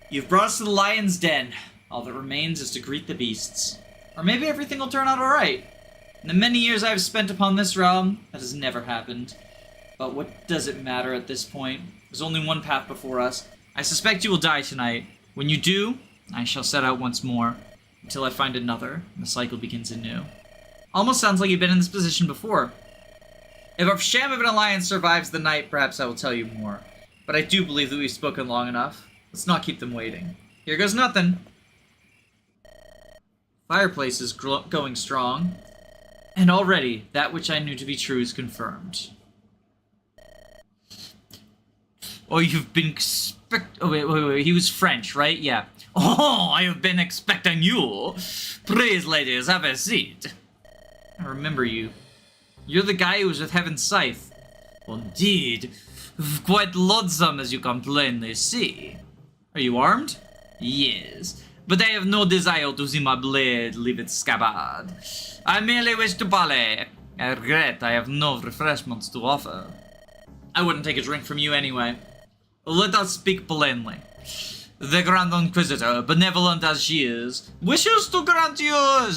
You've brought us to the lion's den. All that remains is to greet the beasts. Or maybe everything will turn out alright. In the many years I have spent upon this realm, that has never happened. But what does it matter at this point? There's only one path before us. I suspect you will die tonight. When you do, I shall set out once more, until I find another, and the cycle begins anew. Almost sounds like you've been in this position before. If our sham of an alliance survives the night, perhaps I will tell you more. But I do believe that we've spoken long enough. Let's not keep them waiting. Here goes nothing. Fireplace is going strong. And already, that which I knew to be true is confirmed. Oh, you've been Oh, wait. He was French, right? Yeah. Oh, I have been expecting you. Please, ladies, have a seat. I remember you. You're the guy who was with Heaven's Scythe. Indeed. Quite lonesome, as you can plainly see. Are you armed? Yes. But I have no desire to see my blade leave its scabbard. I merely wish to parley. I regret I have no refreshments to offer. I wouldn't take a drink from you anyway. Let us speak plainly. The Grand Inquisitor, benevolent as she is, wishes to grant you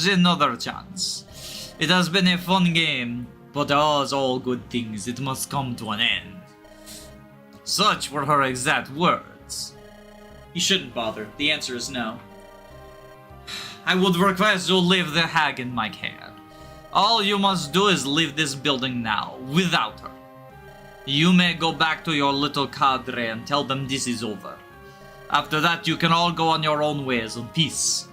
another chance. It has been a fun game, but as all good things, it must come to an end. Such were her exact words. You shouldn't bother. The answer is no. I would request you leave the hag in my care. All you must do is leave this building now, without her. You may go back to your little cadre and tell them this is over. After that, you can all go on your own ways in peace.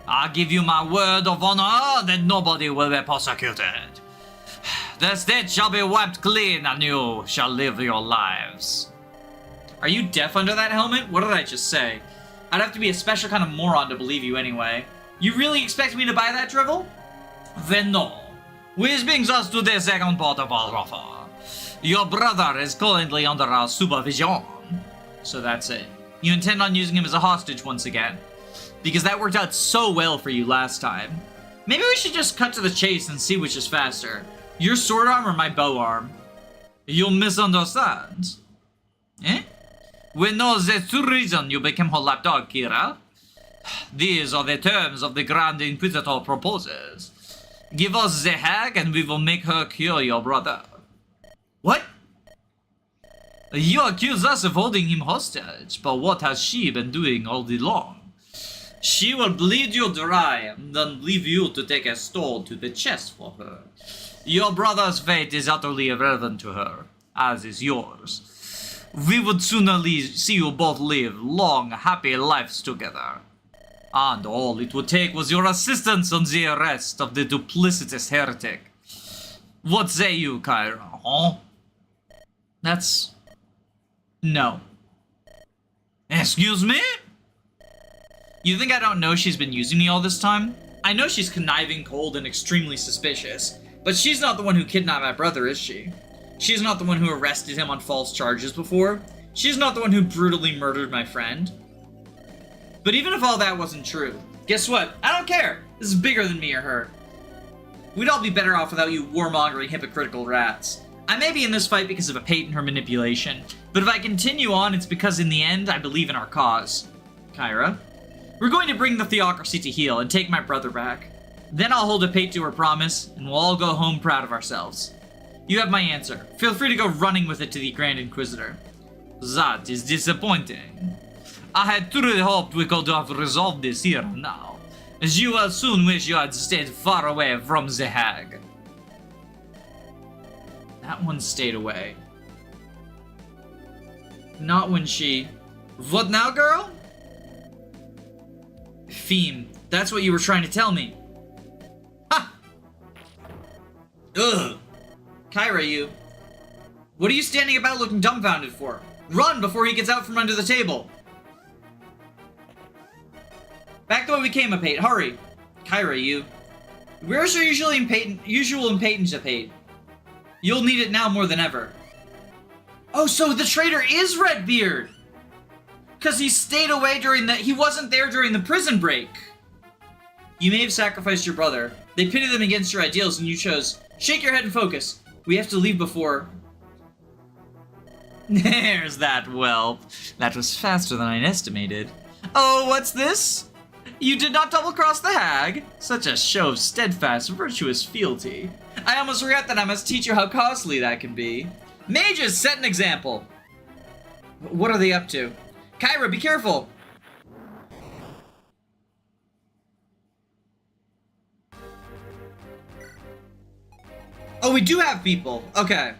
I give you my word of honor that nobody will be persecuted. The state shall be wiped clean and you shall live your lives. Are you deaf under that helmet? What did I just say? I'd have to be a special kind of moron to believe you anyway. You really expect me to buy that drivel? Then no. Which brings us to the second part of our offer. Your brother is currently under our supervision. So that's it. You intend on using him as a hostage once again. Because that worked out so well for you last time. Maybe we should just cut to the chase and see which is faster. Your sword arm or my bow arm? You misunderstand. Eh? We know the true reason you became her lapdog, Kyra. These are the terms of the Grand Inquisitor proposes. Give us the hag and we will make her cure your brother. What? You accuse us of holding him hostage, but what has she been doing all day long? She will bleed you dry and then leave you to take a stone to the chest for her. Your brother's fate is utterly irrelevant to her, as is yours. We would sooner see you both live long, happy lives together. And all it would take was your assistance on the arrest of the duplicitous heretic. What say you, Kyra, huh? That's... no. Excuse me? You think I don't know she's been using me all this time? I know she's conniving, cold, and extremely suspicious, but she's not the one who kidnapped my brother, is she? She's not the one who arrested him on false charges before. She's not the one who brutally murdered my friend. But even if all that wasn't true, guess what? I don't care. This is bigger than me or her. We'd all be better off without you warmongering hypocritical rats. I may be in this fight because of a Pate and her manipulation, but if I continue on, it's because in the end, I believe in our cause. Kyra, we're going to bring the theocracy to heel and take my brother back. Then I'll hold a Pate to her promise, and we'll all go home proud of ourselves. You have my answer. Feel free to go running with it to the Grand Inquisitor. That is disappointing. I had truly hoped we could have resolved this here and now, as you will soon wish you had stayed far away from the hag. That one stayed away. Not when she... What now, girl? Theme. That's what you were trying to tell me. Ha! Ugh. Kyra, you... What are you standing about looking dumbfounded for? Run before he gets out from under the table. Back the way we came, Apate. Hurry. Kyra, you... Where's your usual impatience, Apate? You'll need it now more than ever. Oh, so the traitor is Redbeard! Because he stayed away during the... He wasn't there during the prison break. You may have sacrificed your brother. They pitted them against your ideals and you chose... Shake your head and focus. We have to leave before... There's that whelp. That was faster than I estimated. Oh, what's this? You did not double-cross the hag? Such a show of steadfast, virtuous fealty. I almost forgot that I must teach you how costly that can be. Mages, set an example. What are they up to? Kyra, be careful! Oh, we do have people. Okay.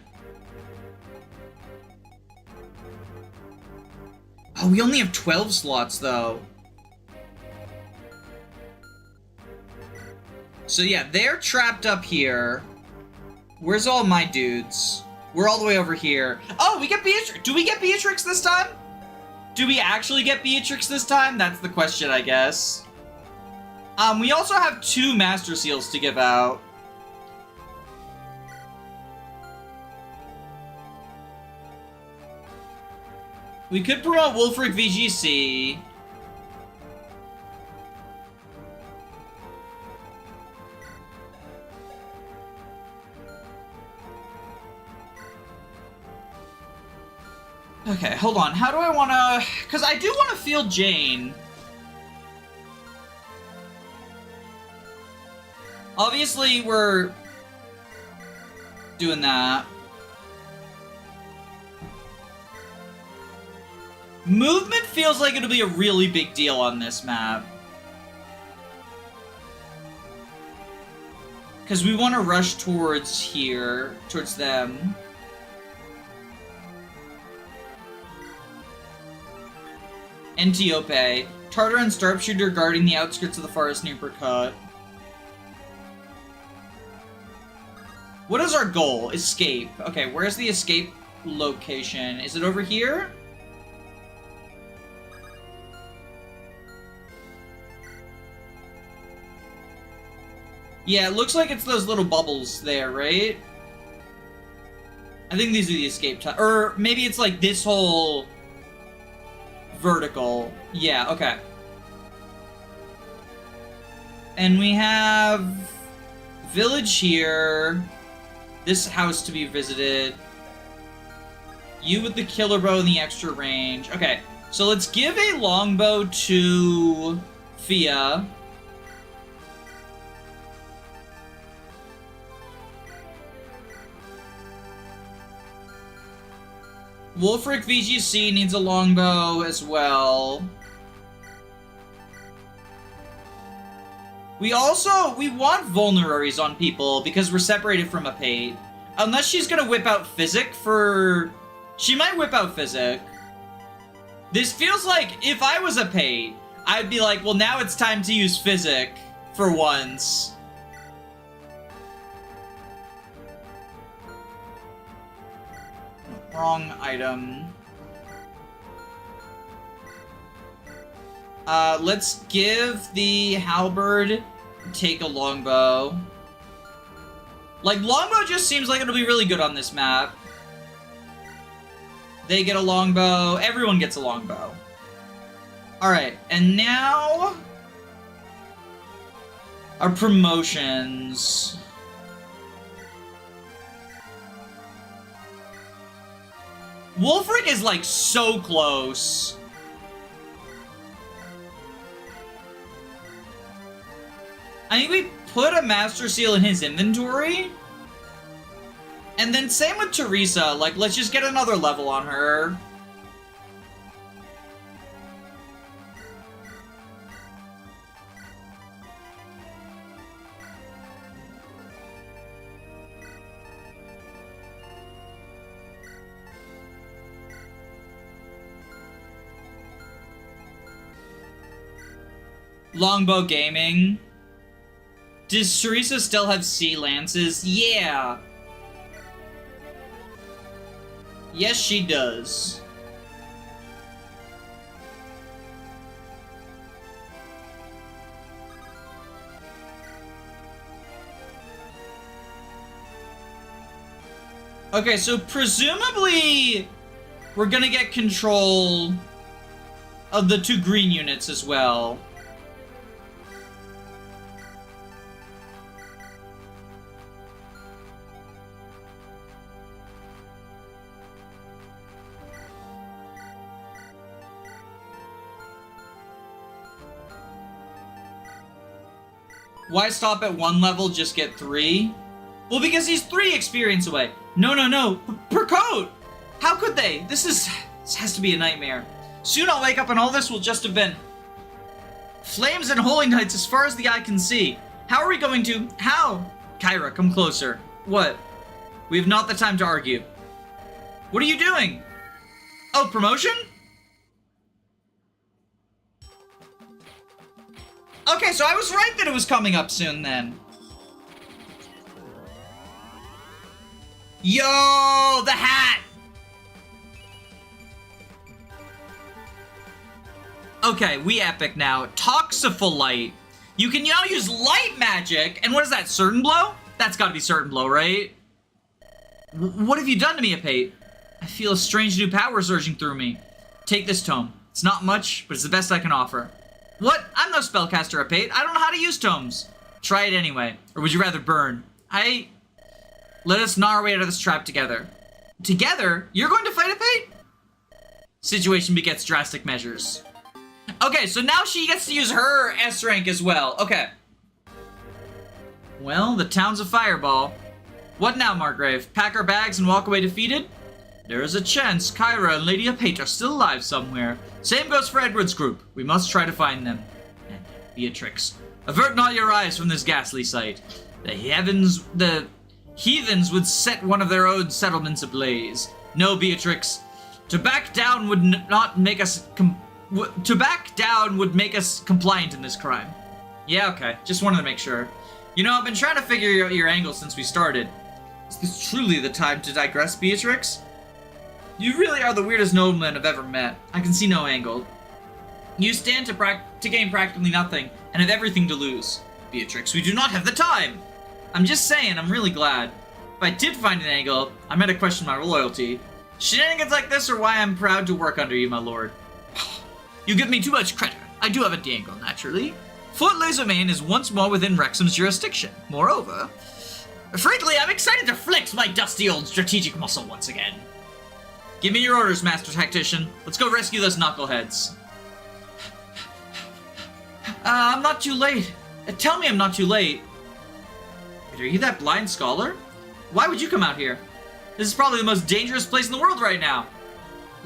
Oh, we only have 12 slots, though. So yeah, they're trapped up here. Where's all my dudes? We're all the way over here. Oh, we get Beatrix. Do we get Beatrix this time? Do we actually get Beatrix this time? That's the question, I guess. We also have 2 Master Seals to give out. We could promote Wulfric VGC. Okay, hold on. How do I want to... Because I do want to field Jane. Obviously, we're doing that. Movement feels like it'll be a really big deal on this map. Because we want to rush towards here, towards them. Antiope. Tartar and Sharpshooter guarding the outskirts of the forest near Percut. What is our goal? Escape. Okay, where's the escape location? Is it over here? Yeah, it looks like it's those little bubbles there, right? I think these are the escape time. Or maybe it's like this whole... vertical. Yeah, okay. And we have village here. This house to be visited. You with the killer bow and the extra range. Okay, so let's give a longbow to Fia. Wulfric VGC needs a longbow as well. We want vulneraries on people because we're separated from a pate. Unless she's gonna whip out Physic for... She might whip out Physic. This feels like if I was a pate, I'd be like, well, now it's time to use Physic for once. Wrong item. Let's give the halberd, take a longbow. Like, longbow just seems like it'll be really good on this map. They get a longbow. Everyone gets a longbow. Alright, and now... our promotions. Wulfric is, like, so close. I think we put a Master Seal in his inventory. And then same with Teresa. Like, let's just get another level on her. Longbow Gaming. Does Teresa still have sea lances? Yeah. Yes, she does. Okay, so presumably we're gonna get control of the 2 green units as well. Why stop at 1 level, just get 3? Well, because he's 3 experience away. No. Per code! How could they? This has to be a nightmare. Soon I'll wake up and all this will just have been flames and holy nights as far as the eye can see. How are we going to... How? Kyra, come closer. What? We have not the time to argue. What are you doing? Oh, promotion? Okay, so I was right that it was coming up soon then. Yo, the hat! Okay, we epic now. Toxiful You can now use light magic, and what is that, certain blow? That's gotta be certain blow, right? What have you done to me, Apate? I feel a strange new power surging through me. Take this tome. It's not much, but it's the best I can offer. What? I'm no spellcaster, Apate. I don't know how to use tomes. Try it anyway. Or would you rather burn? Let us gnaw our way out of this trap together. Together? You're going to fight Apate? Situation begets drastic measures. Okay, so now she gets to use her S rank as well. Okay. Well, the town's a fireball. What now, Margrave? Pack our bags and walk away defeated? There is a chance Kyra and Lady Apate are still alive somewhere. Same goes for Edward's group. We must try to find them. And Beatrix, avert not your eyes from this ghastly sight. The heathens would set one of their own settlements ablaze. No, Beatrix. To back down would not make us compliant in this crime. Yeah, okay. Just wanted to make sure. You know, I've been trying to figure out your angle since we started. Is this truly the time to digress, Beatrix? You really are the weirdest nobleman I've ever met. I can see no angle. You stand to gain practically nothing, and have everything to lose. Beatrix, we do not have the time! I'm just saying, I'm really glad. If I did find an angle, I might have questioned my loyalty. Shenanigans like this are why I'm proud to work under you, my lord. You give me too much credit. I do have a dangle, naturally. Fort Lasermane is once more within Wrexham's jurisdiction. Moreover, frankly, I'm excited to flex my dusty old strategic muscle once again. Give me your orders, Master Tactician. Let's go rescue those knuckleheads. I'm not too late. Tell me I'm not too late. Are you that blind scholar? Why would you come out here? This is probably the most dangerous place in the world right now.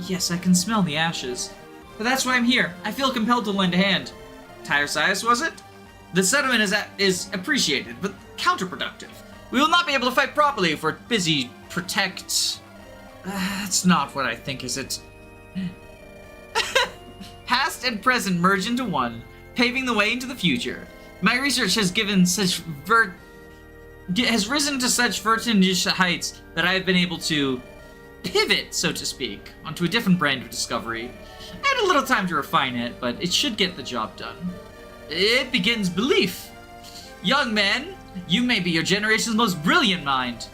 Yes, I can smell the ashes. But that's why I'm here. I feel compelled to lend a hand. Tiresias, was it? The settlement is appreciated, but counterproductive. We will not be able to fight properly if we're busy protect... that's not what I think, is it? Past and present merge into one, paving the way into the future. My research has risen to such vertiginous heights that I have been able to pivot, so to speak, onto a different brand of discovery. I had a little time to refine it, but it should get the job done. It begins belief. Young man, you may be your generation's most brilliant mind.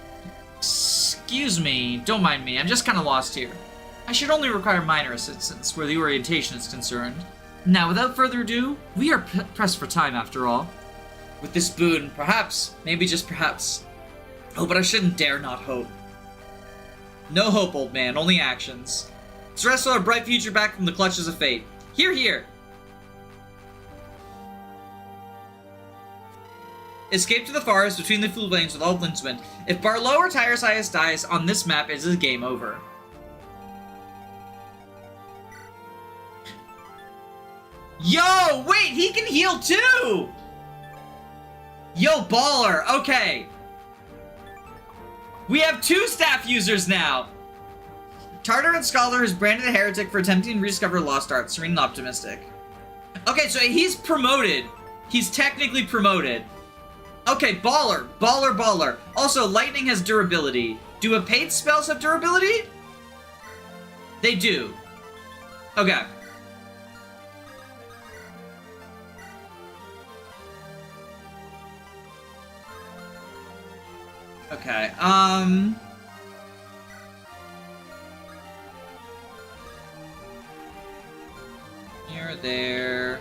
Excuse me, don't mind me, I'm just kind of lost here. I should only require minor assistance where the orientation is concerned. Now, without further ado, we are pressed for time after all. With this boon, perhaps, maybe just perhaps. Oh, but I shouldn't dare not hope. No hope, old man, only actions. Let's wrestle our bright future back from the clutches of fate. Hear, hear! Escape to the forest between the flames with all Linchman. If Barlow or Tiresias dies on this map, it is game over. Yo, wait, he can heal too! Yo, baller, okay. We have 2 staff users now. Tartar and Scholar is branded a heretic for attempting to rediscover lost art. Serene and optimistic. Okay, so he's promoted. He's technically promoted. Okay, baller. Baller, baller. Also, lightning has durability. Do Apate spells have durability? They do. Okay. Okay, You're there.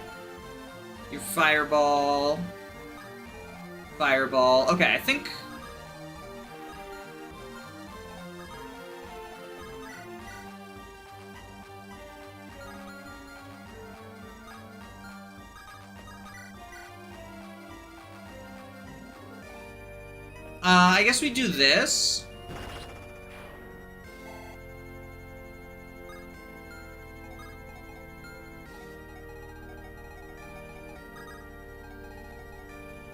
Your fireball. Fireball. Okay, I think... I guess we do this.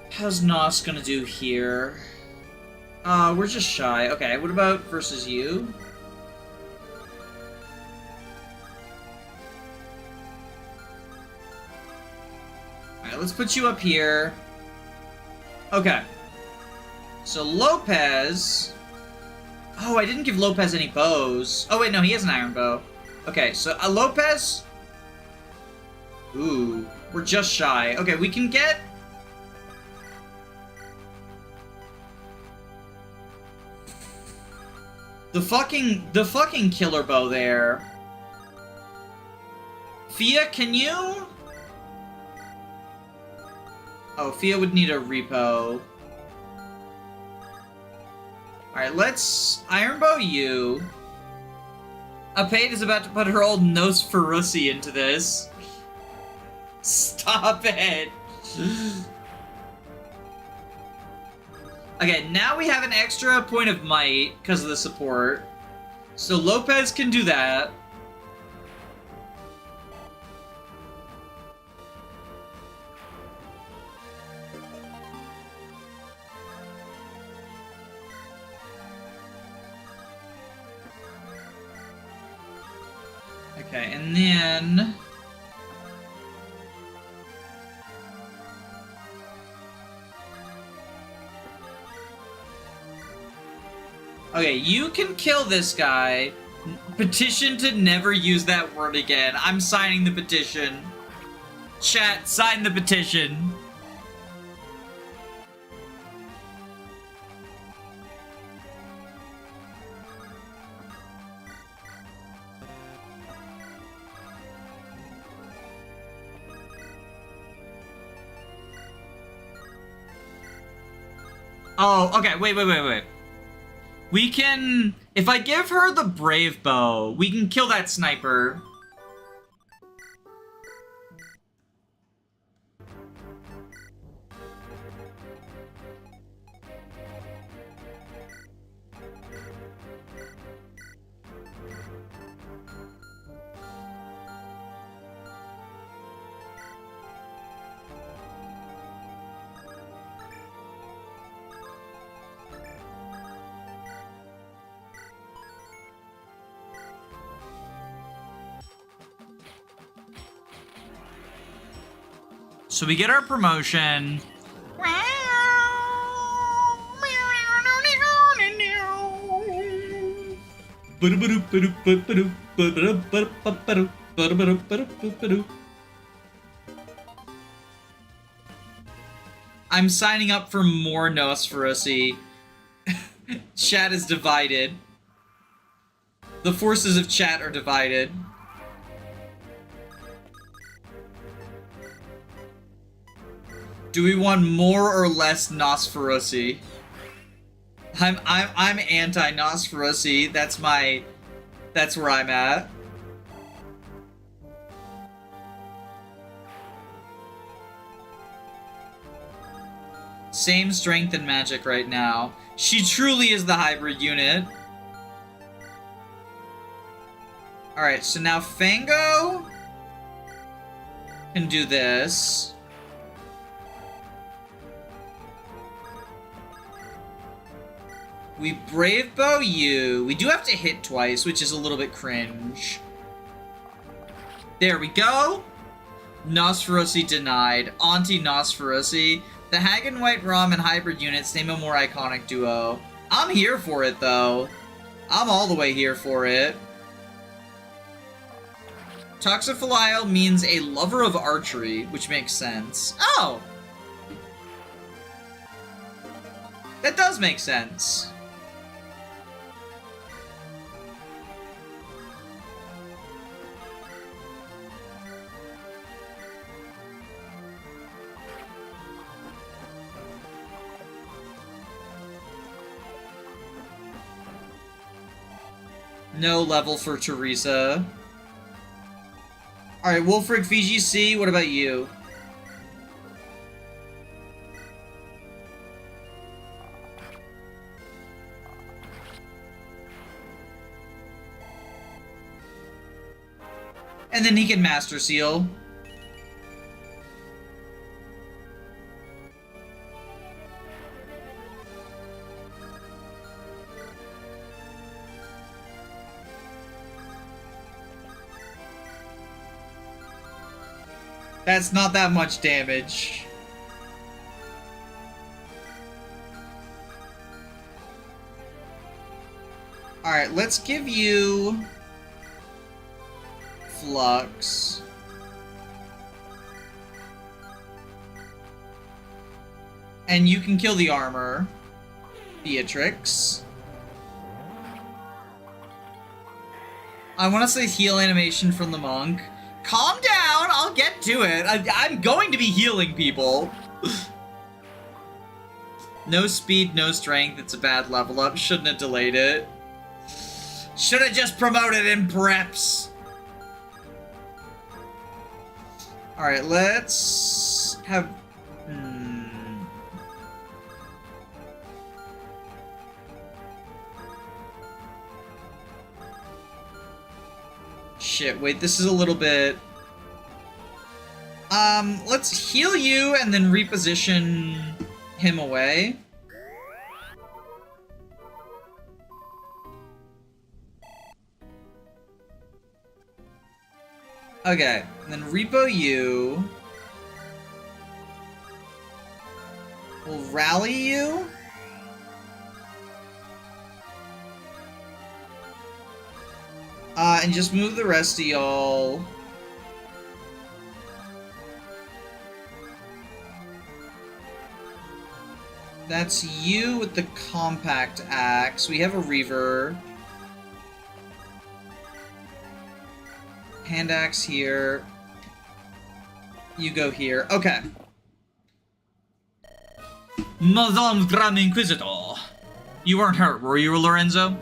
How's Nos gonna do here? We're just shy. Okay, what about versus you? Alright, let's put you up here. Okay. So Lopez... Oh, I didn't give Lopez any bows. Oh, wait, no, he has an iron bow. Okay, so Lopez... Ooh, we're just shy. Okay, we can get... The fucking killer bow there. Fia, can you... Oh, Fia would need a repo. Alright, let's iron bow you. Apate is about to put her old Nosferusi into this. Stop it! Okay, now we have an extra point of might because of the support. So Lopez can do that. Okay, and then... Okay, you can kill this guy. Petition to never use that word again. I'm signing the petition. Chat, sign the petition. Oh, okay, wait. We can... If I give her the brave bow, we can kill that sniper. So we get our promotion. I'm signing up for more Nosferusi. Chat is divided. The forces of chat are divided. Do we want more or less Nosferusi? I'm anti-Nosferusi. That's where I'm at. Same strength and magic right now. She truly is the hybrid unit. Alright, so now Fango can do this. We brave bow you. We do have to hit twice, which is a little bit cringe. There we go. Nosferusi denied. Auntie Nosferusi. The Hag and White Rum and hybrid units name a more iconic duo. I'm here for it, though. I'm all the way here for it. Toxophilile means a lover of archery, which makes sense. Oh! That does make sense. No level for Teresa. Alright, Wolfric VGC, what about you? And then he can Master Seal. That's not that much damage. Alright, let's give you Flux. And you can kill the armor, Beatrix. I want to say heal animation from the monk. Calm down, I'll get to it. I'm going to be healing people. No speed, no strength. It's a bad level up. Shouldn't have delayed it. Should have just promoted in preps. Alright, let's have... Shit, wait, this is a little bit... let's heal you and then reposition him away. Okay, and then repo you. We'll rally you. And just move the rest of y'all. That's you with the compact axe. We have a reaver. Hand axe here. You go here. Okay. Madame Grand Inquisitor. You weren't hurt, were you, Lorenzo?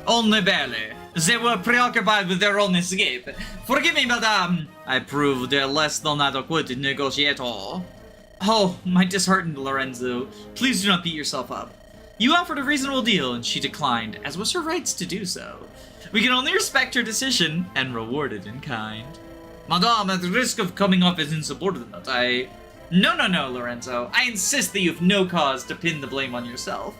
Only barely. They were preoccupied with their own escape. Forgive me, madame. I proved a less than adequate negotiator. Oh, my disheartened Lorenzo. Please do not beat yourself up. You offered a reasonable deal, and she declined, as was her rights to do so. We can only respect her decision, and reward it in kind. Madame, at the risk of coming off as insubordinate, No, Lorenzo. I insist that you have no cause to pin the blame on yourself.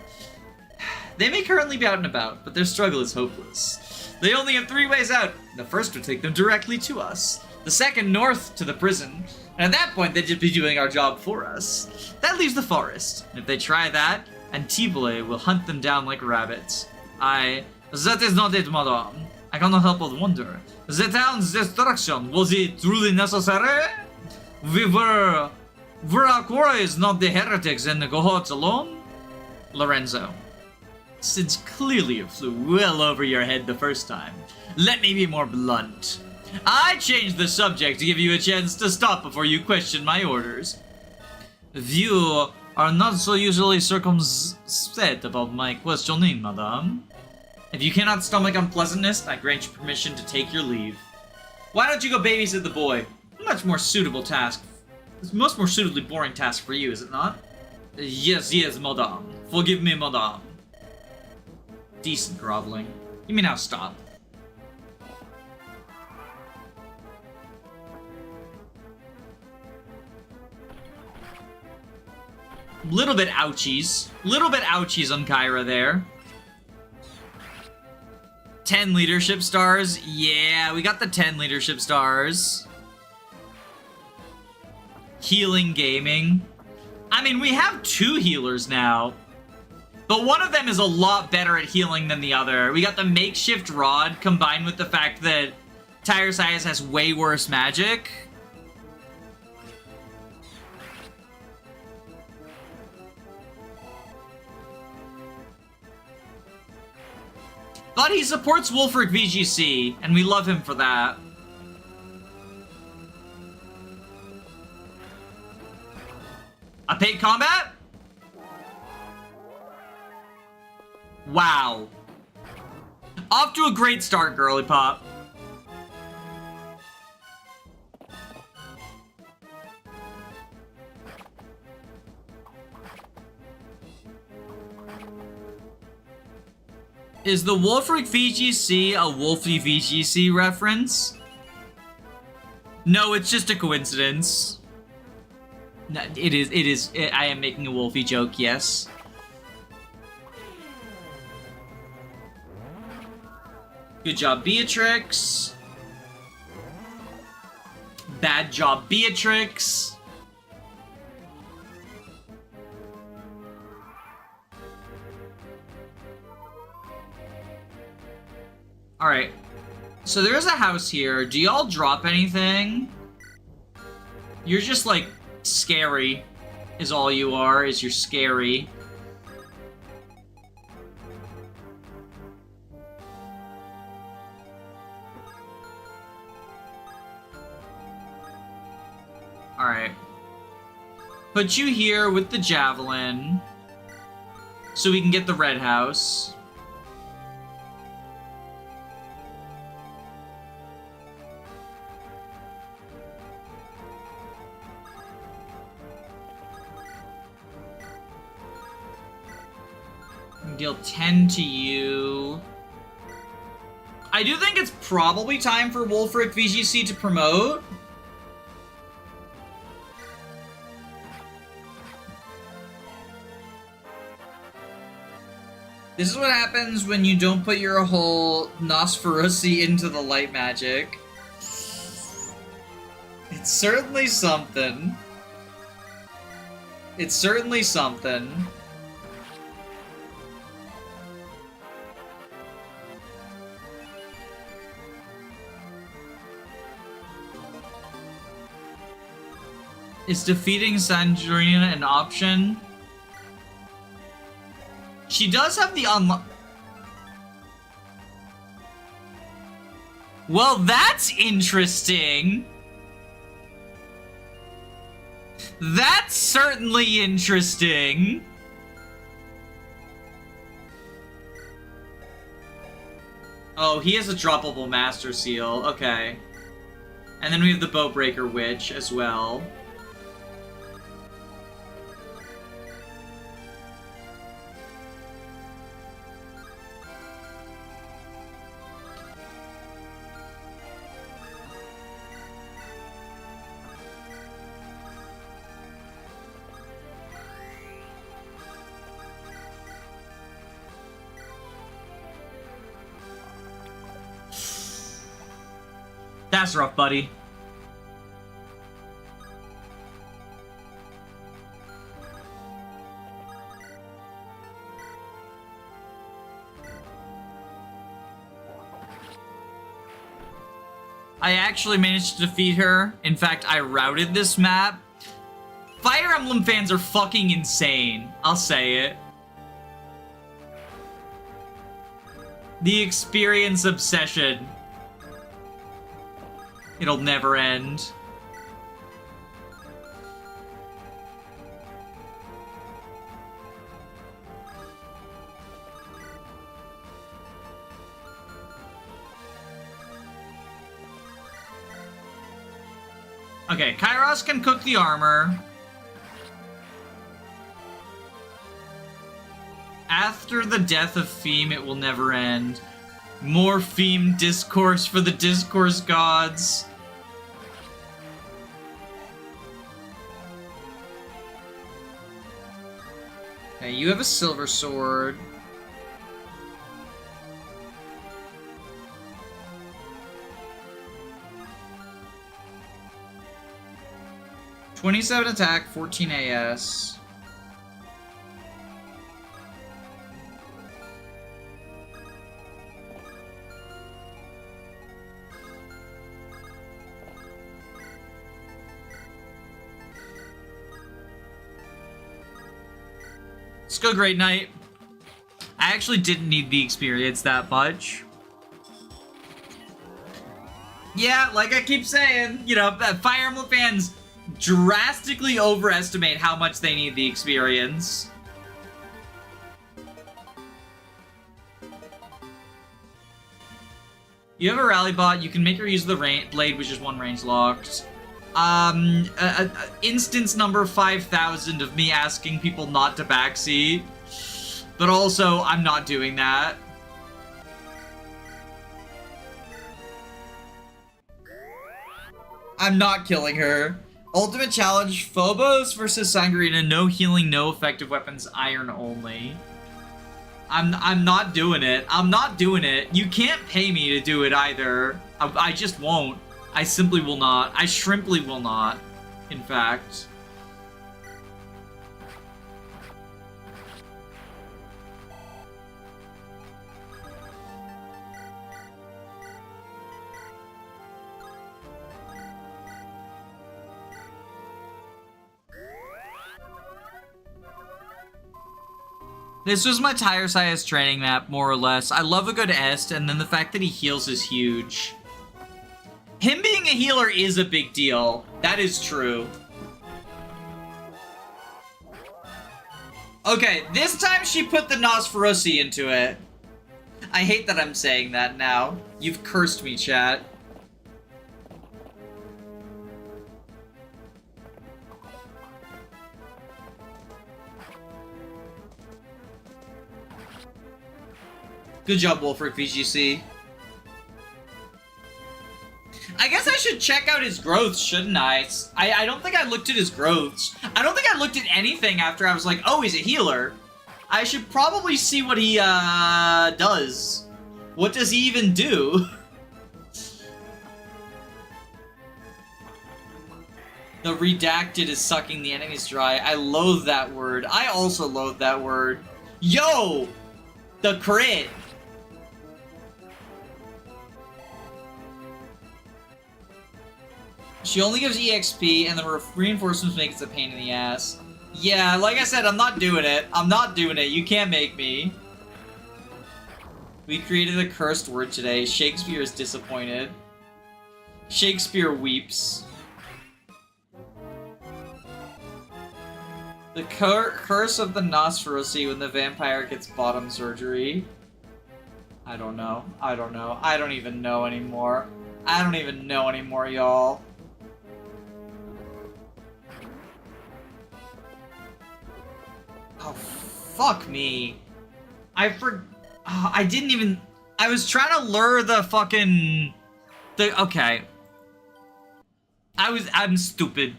They may currently be out and about, but their struggle is hopeless. They only have 3 ways out. The first would take them directly to us. The second, north to the prison. And at that point, they'd just be doing our job for us. That leaves the forest. And if they try that, Antibole will hunt them down like rabbits. That is not it, madame. I cannot help but wonder. The town's destruction, was it truly necessary? Were our quarries not the heretics and the cohorts alone? Lorenzo. Since clearly it flew well over your head the first time, let me be more blunt. I changed the subject to give you a chance to stop before you question my orders. You are not so usually circumspect about my questioning, madame. If you cannot stomach unpleasantness, I grant you permission to take your leave. Why don't you go babysit the boy? Much more suitable task. It's a much more suitably boring task for you, is it not? Yes, madame. Forgive me, madame. Decent groveling. You may now stop. Little bit ouchies. Little bit ouchies on Kyra there. 10 leadership stars. Yeah, we got the 10 leadership stars. Healing gaming. I mean, we have 2 healers now. But one of them is a lot better at healing than the other. We got the makeshift rod combined with the fact that Tyresias has way worse magic. But he supports Wolfric VGC, and we love him for that. A paid combat? Wow. Off to a great start, girly pop. Is the Wolfric VGC a Wolfie VGC reference? No, it's just a coincidence. No, it is. I am making a Wolfie joke, yes. Good job, Beatrix. Bad job, Beatrix. Alright. So there's a house here. Do y'all drop anything? You're just, like, scary, is all you are, is you're scary. Alright. Put you here with the javelin, so we can get the red house. Deal 10 to you. I do think it's probably time for Wolfric VGC to promote. This is what happens when you don't put your whole Nosferusi into the light magic. It's certainly something. It's certainly something. Is defeating Sandrina an option? She does have the unlock. Well, that's interesting. That's certainly interesting. Oh, he has a droppable Master Seal. Okay. And then we have the Bowbreaker Witch as well. That's rough, buddy. I actually managed to defeat her. In fact, I routed this map. Fire Emblem fans are fucking insane. I'll say it. The experience obsession. It'll never end. Okay, Kairos can cook the armor. After the death of Pheme, it will never end. More Pheme discourse for the discourse gods. Okay, you have a silver sword. (27 attack, 14 AS. Let's go, Great Knight. I actually didn't need the experience that much. Yeah, like I keep saying, you know, Fire Emblem fans drastically overestimate how much they need the experience. You have a rally bot, you can make her use the blade, which is one range locked. Instance number 5,000 of me asking people not to backseat. But also, I'm not doing that. I'm not killing her. Ultimate challenge, Phobos versus Sangarina, no healing, no effective weapons, iron only. I'm not doing it. I'm not doing it. You can't pay me to do it either. I just won't. I simply will not. I shrimply will not, in fact. This was my tire size training map, more or less. I love a good est, and then the fact that he heals is huge. Him being a healer is a big deal. That is true. Okay, this time she put the Nosferosi into it. I hate that I'm saying that now. You've cursed me, chat. Good job, Wolfric VGC. I guess I should check out his growths, shouldn't I? I don't think I looked at his growths. I don't think I looked at anything after I was like, oh, he's a healer. I should probably see what he, does. What does he even do? The redacted is sucking the enemies dry. I loathe that word. I also loathe that word. Yo! The crit! She only gives EXP, and the reinforcements make it a pain in the ass. Yeah, like I said, I'm not doing it. I'm not doing it. You can't make me. We created a cursed word today. Shakespeare is disappointed. Shakespeare weeps. The curse of the Nosferosi when the vampire gets bottom surgery. I don't know. I don't know. I don't even know anymore. I don't even know anymore, y'all. Oh, fuck me. I didn't even... I was trying to lure the fucking... Okay. I'm stupid.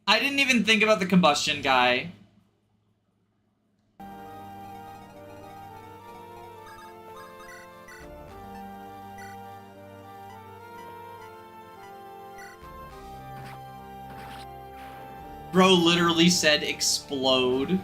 I didn't even think about the combustion guy. Bro literally said explode.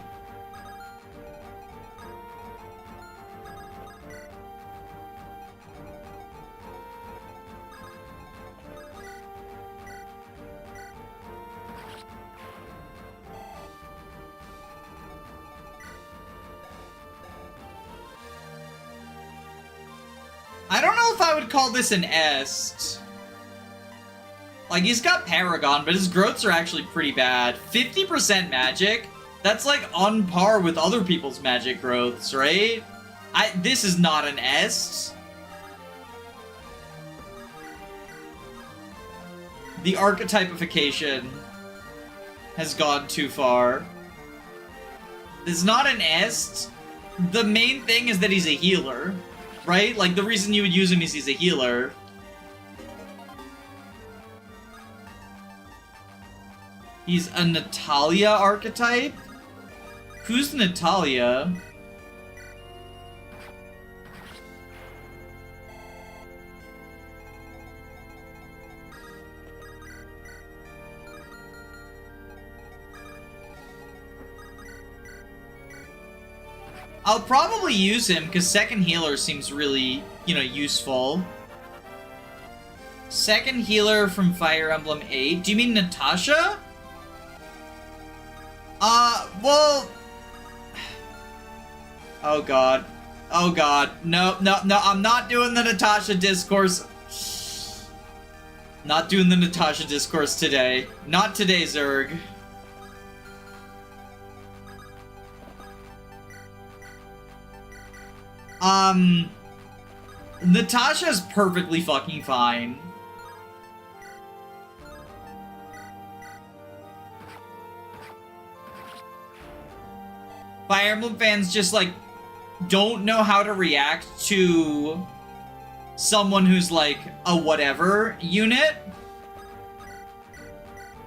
I don't know if I would call this an est. Like, he's got Paragon, but his growths are actually pretty bad. 50% magic? That's, like, on par with other people's magic growths, right? This is not an est. The archetypification has gone too far. This is not an est. The main thing is that he's a healer, right? Like, the reason you would use him is he's a healer. He's a Natalia archetype? Who's Natalia? I'll probably use him, because second healer seems really, you know, useful. Second healer from Fire Emblem 8? Do you mean Natasha? Well... Oh god. Oh god. No, no, no, I'm not doing the Natasha discourse. Not doing the Natasha discourse today. Not today, Zerg. Natasha's perfectly fucking fine. Fire Emblem fans just, like, don't know how to react to someone who's, like, a whatever unit.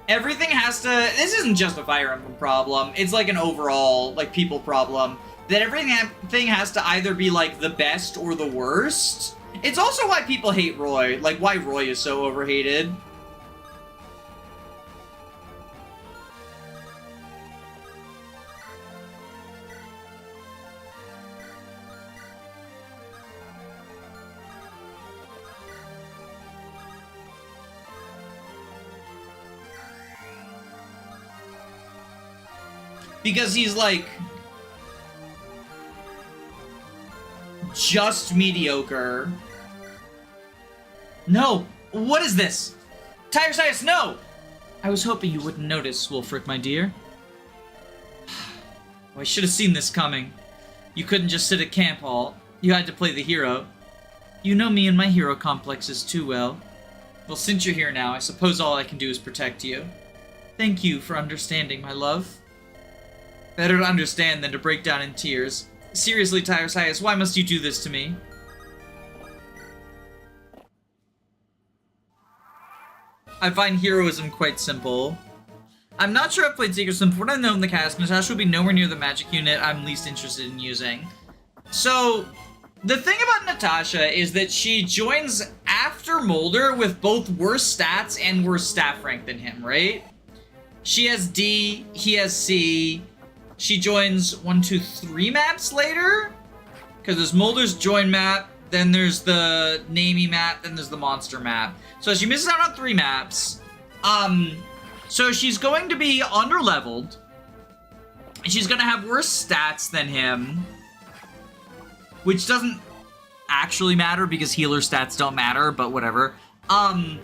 Everything has to... This isn't just a Fire Emblem problem. It's, like, an overall, like, people problem. that everything has to either be, like, the best or the worst. It's also why people hate Roy, like, why Roy is so overhated. Because he's, like, just mediocre. No! What is this? Tyresias, no! I was hoping you wouldn't notice, Wolfric, my dear. Oh, I should have seen this coming. You couldn't just sit at camp hall. You had to play the hero. You know me and my hero complexes too well. Well, since you're here now, I suppose all I can do is protect you. Thank you for understanding, my love. Better to understand than to break down in tears. Seriously, Tyresias, why must you do this to me? I find heroism quite simple. I'm not sure I've played Secret Sim. From what I know in the cast, Natasha will be nowhere near the magic unit I'm least interested in using. So, the thing about Natasha is that she joins after Mulder with both worse stats and worse staff rank than him, right? She has D, he has C. She joins 1, 2, 3 maps later? Because there's Mulder's join map, then there's the namey map, then there's the monster map. So she misses out on 3 maps. So she's going to be under-leveled. She's going to have worse stats than him. Which doesn't actually matter because healer stats don't matter, but whatever. And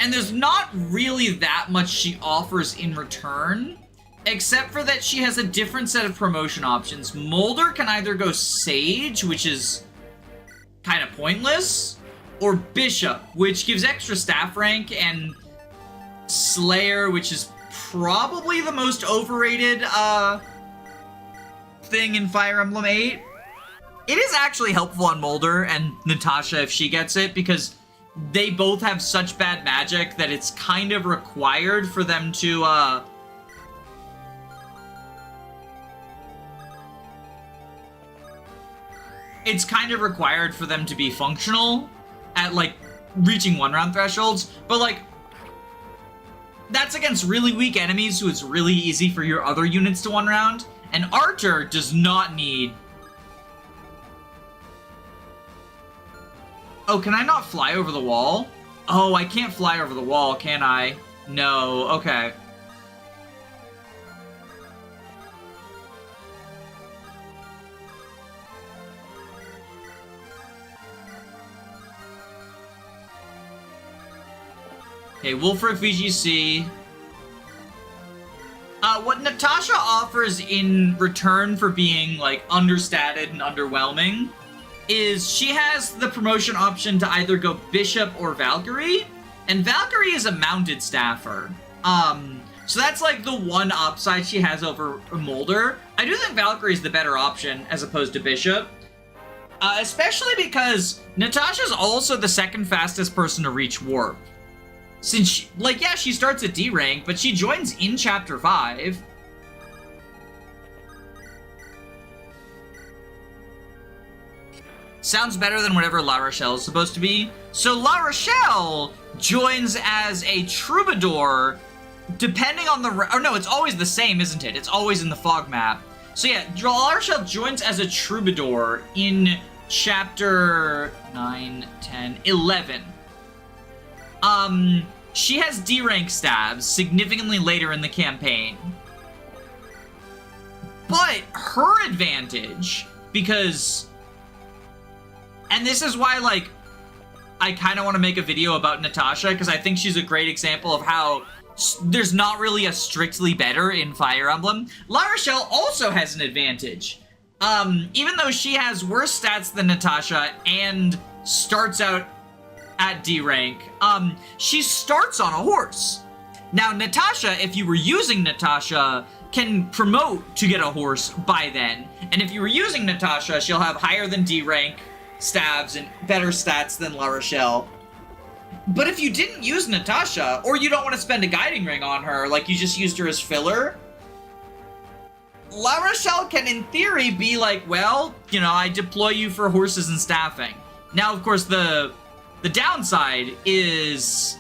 there's not really that much she offers in return. Except for that she has a different set of promotion options. Mulder can either go Sage, which is kind of pointless, or Bishop, which gives extra staff rank, and Slayer, which is probably the most overrated thing in Fire Emblem 8. It is actually helpful on Mulder and Natasha if she gets it, because they both have such bad magic that it's kind of required for them to, it's kind of required for them to be functional at, like, reaching 1-round thresholds, but, like, that's against really weak enemies, so it's really easy for your other units to 1-round, and Archer does not need... Oh, can I not fly over the wall? Oh, I can't fly over the wall, can I? No, okay. Okay, Wolfric VGC. What Natasha offers in return for being, like, understated and underwhelming is she has the promotion option to either go Bishop or Valkyrie, and Valkyrie is a mounted staffer. So that's, like, the one upside she has over Mulder. I do think Valkyrie is the better option as opposed to Bishop. Especially because Natasha's also the second fastest person to reach Warp. Since, she, like, yeah, she starts at D rank, but she joins in Chapter 5. Sounds better than whatever La Rochelle is supposed to be. So La Rochelle joins as a troubadour, depending on the... Or no, it's always the same, isn't it? It's always in the fog map. So yeah, La Rochelle joins as a troubadour in Chapter 9, 10, 11. She has D-rank stabs significantly later in the campaign. But her advantage, because... And this is why, like, I kind of want to make a video about Natasha, because I think she's a great example of how there's not really a strictly better in Fire Emblem. La Rochelle also has an advantage. Even though she has worse stats than Natasha and starts out at D rank, she starts on a horse. Now, Natasha, if you were using Natasha, can promote to get a horse by then. And if you were using Natasha, she'll have higher than D rank stabs and better stats than La Rochelle. But if you didn't use Natasha, or you don't want to spend a guiding ring on her, like you just used her as filler, La Rochelle can, in theory, be like, well, you know, I deploy you for horses and staffing. Now, of course, the downside is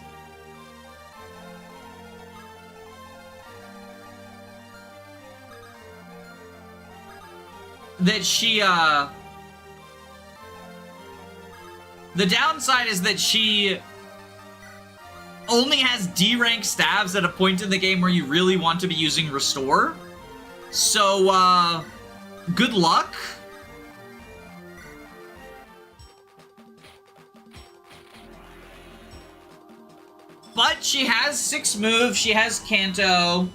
that she, the downside is that she only has D-rank staves at a point in the game where you really want to be using Restore. So, good luck. But she has 6 moves, she has Kanto.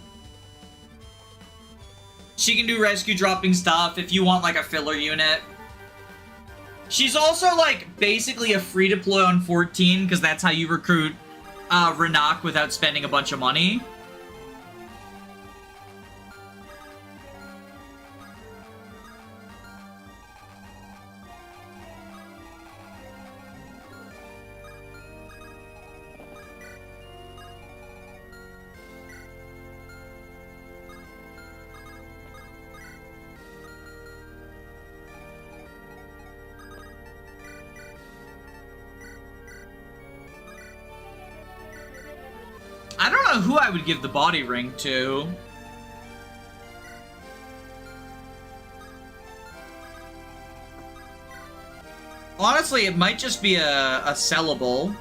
She can do rescue dropping stuff if you want, like, a filler unit. She's also, like, basically a free deploy on 14, because that's how you recruit Renak without spending a bunch of money. I don't know who I would give the body ring to. Honestly, it might just be a sellable.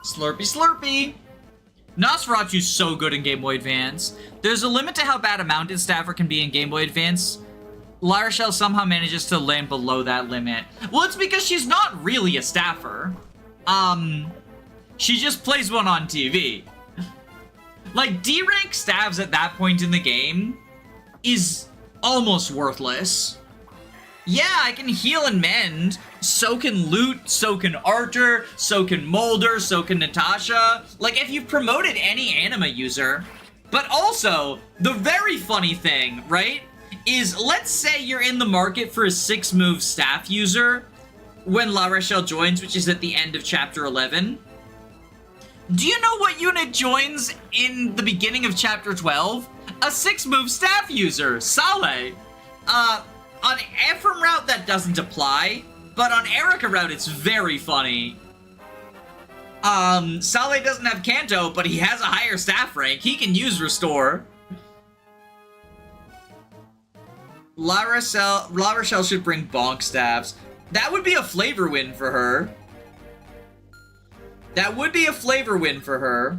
Slurpy slurpy! Nosferatu's so good in Game Boy Advance. There's a limit to how bad a mounted staffer can be in Game Boy Advance. La Rochelle somehow manages to land below that limit. Well, it's because she's not really a staffer. She just plays one on TV. Like, D-rank staves at that point in the game is almost worthless. Yeah, I can heal and mend. So can Lute, so can Archer, so can Mulder, so can Natasha. Like, if you've promoted any anima user. But also, the very funny thing, right, is let's say you're in the market for a 6-move staff user when La Rochelle joins, which is at the end of Chapter 11. Do you know what unit joins in the beginning of Chapter 12? A 6-move staff user, Saleh. On Ephraim route, that doesn't apply, but on Erica route, it's very funny. Saleh doesn't have Kanto, but he has a higher staff rank. He can use Restore. La Rochelle should bring bonk staffs. That would be a flavor win for her. That would be a flavor win for her.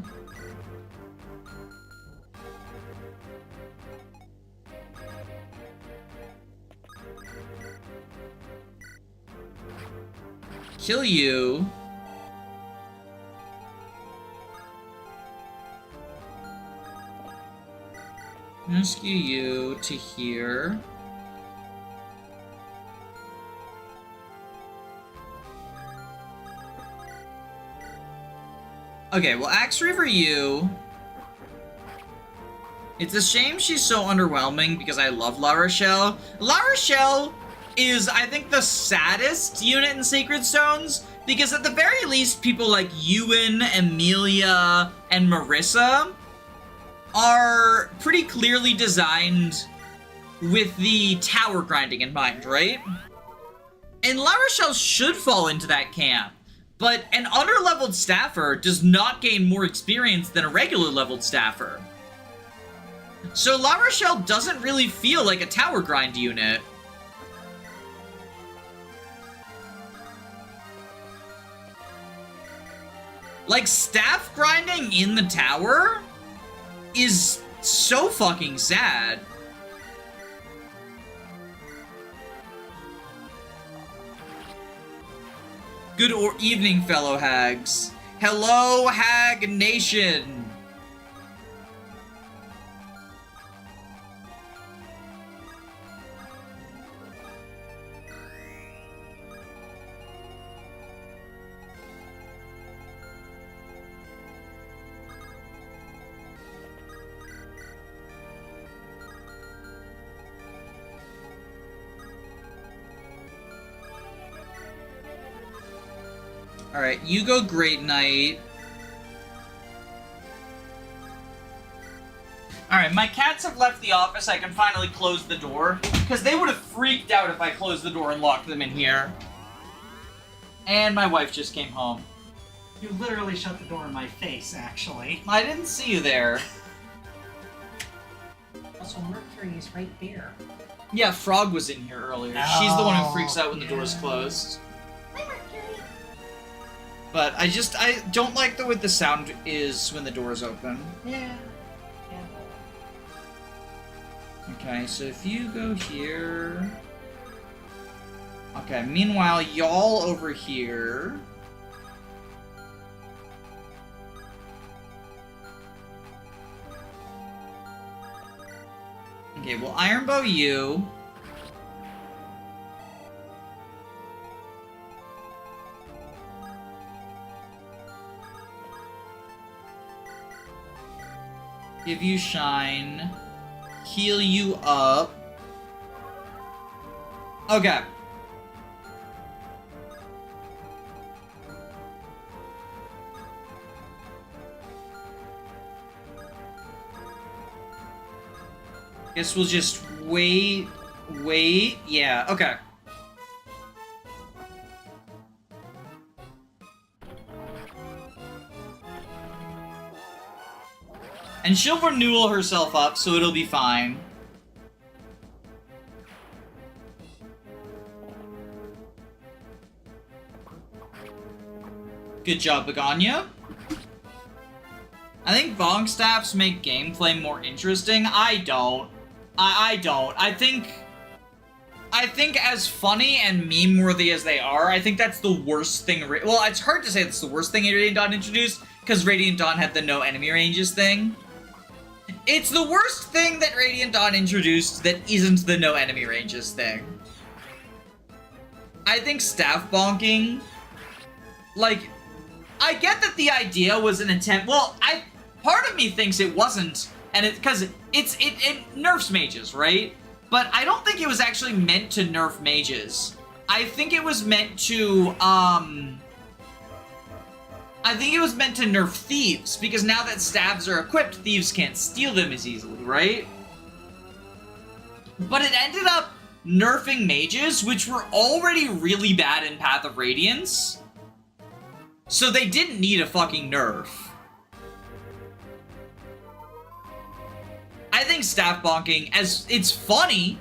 Kill you. Rescue you to here. Okay, well, Axe Reaver you. It's a shame she's so underwhelming because I love La Rochelle. La Rochelle is, I think, the saddest unit in Sacred Stones, because at the very least, people like Ewan, Amelia, and Marissa are pretty clearly designed with the tower grinding in mind, right? And La Rochelle should fall into that camp, but an under-leveled staffer does not gain more experience than a regular leveled staffer. So La Rochelle doesn't really feel like a tower grind unit. Like, staff grinding in the tower is so fucking sad. Good evening, fellow hags. Hello, Hag Nation. Alright, you go Great Knight. Alright, my cats have left the office. I can finally close the door. Because they would have freaked out if I closed the door and locked them in here. And my wife just came home. You literally shut the door in my face, actually. I didn't see you there. Also, Mercury is right there. Yeah, Frog was in here earlier. No. She's the one who freaks out when the door's Yeah. closed. Hi, Mercury. But I don't like the way the sound is when the door is open. Yeah. Okay, so if you go here... Okay, meanwhile, y'all over here... Okay, well, Iron Bow you. Give you Shine. Heal you up. Okay. Guess we'll just wait. Yeah, okay. And she'll renewal herself up, so it'll be fine. Good job, Begonia. I think Bong Staffs make gameplay more interesting. I don't. I don't. I think as funny and meme-worthy as they are, I think that's the worst thing... Well, it's hard to say that's the worst thing Radiant Dawn introduced, because Radiant Dawn had the no enemy ranges thing. It's the worst thing that Radiant Dawn introduced that isn't the no enemy ranges thing. I think staff bonking... Like, I get that the idea was an attempt... Well, part of me thinks it wasn't, and because it nerfs mages, right? But I don't think it was actually meant to nerf mages. I think it was meant to, I think it was meant to nerf thieves, because now that staves are equipped, thieves can't steal them as easily, right? But it ended up nerfing mages, which were already really bad in Path of Radiance. So they didn't need a fucking nerf. I think staff bonking, as it's funny,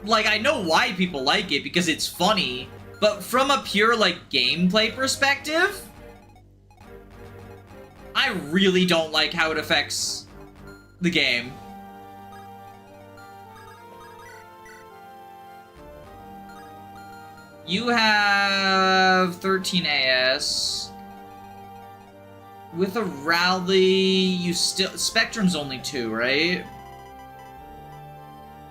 like, I know why people like it, because it's funny, but from a pure, like, gameplay perspective, I really don't like how it affects the game. You have 13 AS. With a rally, you still... Spectrum's only 2, right?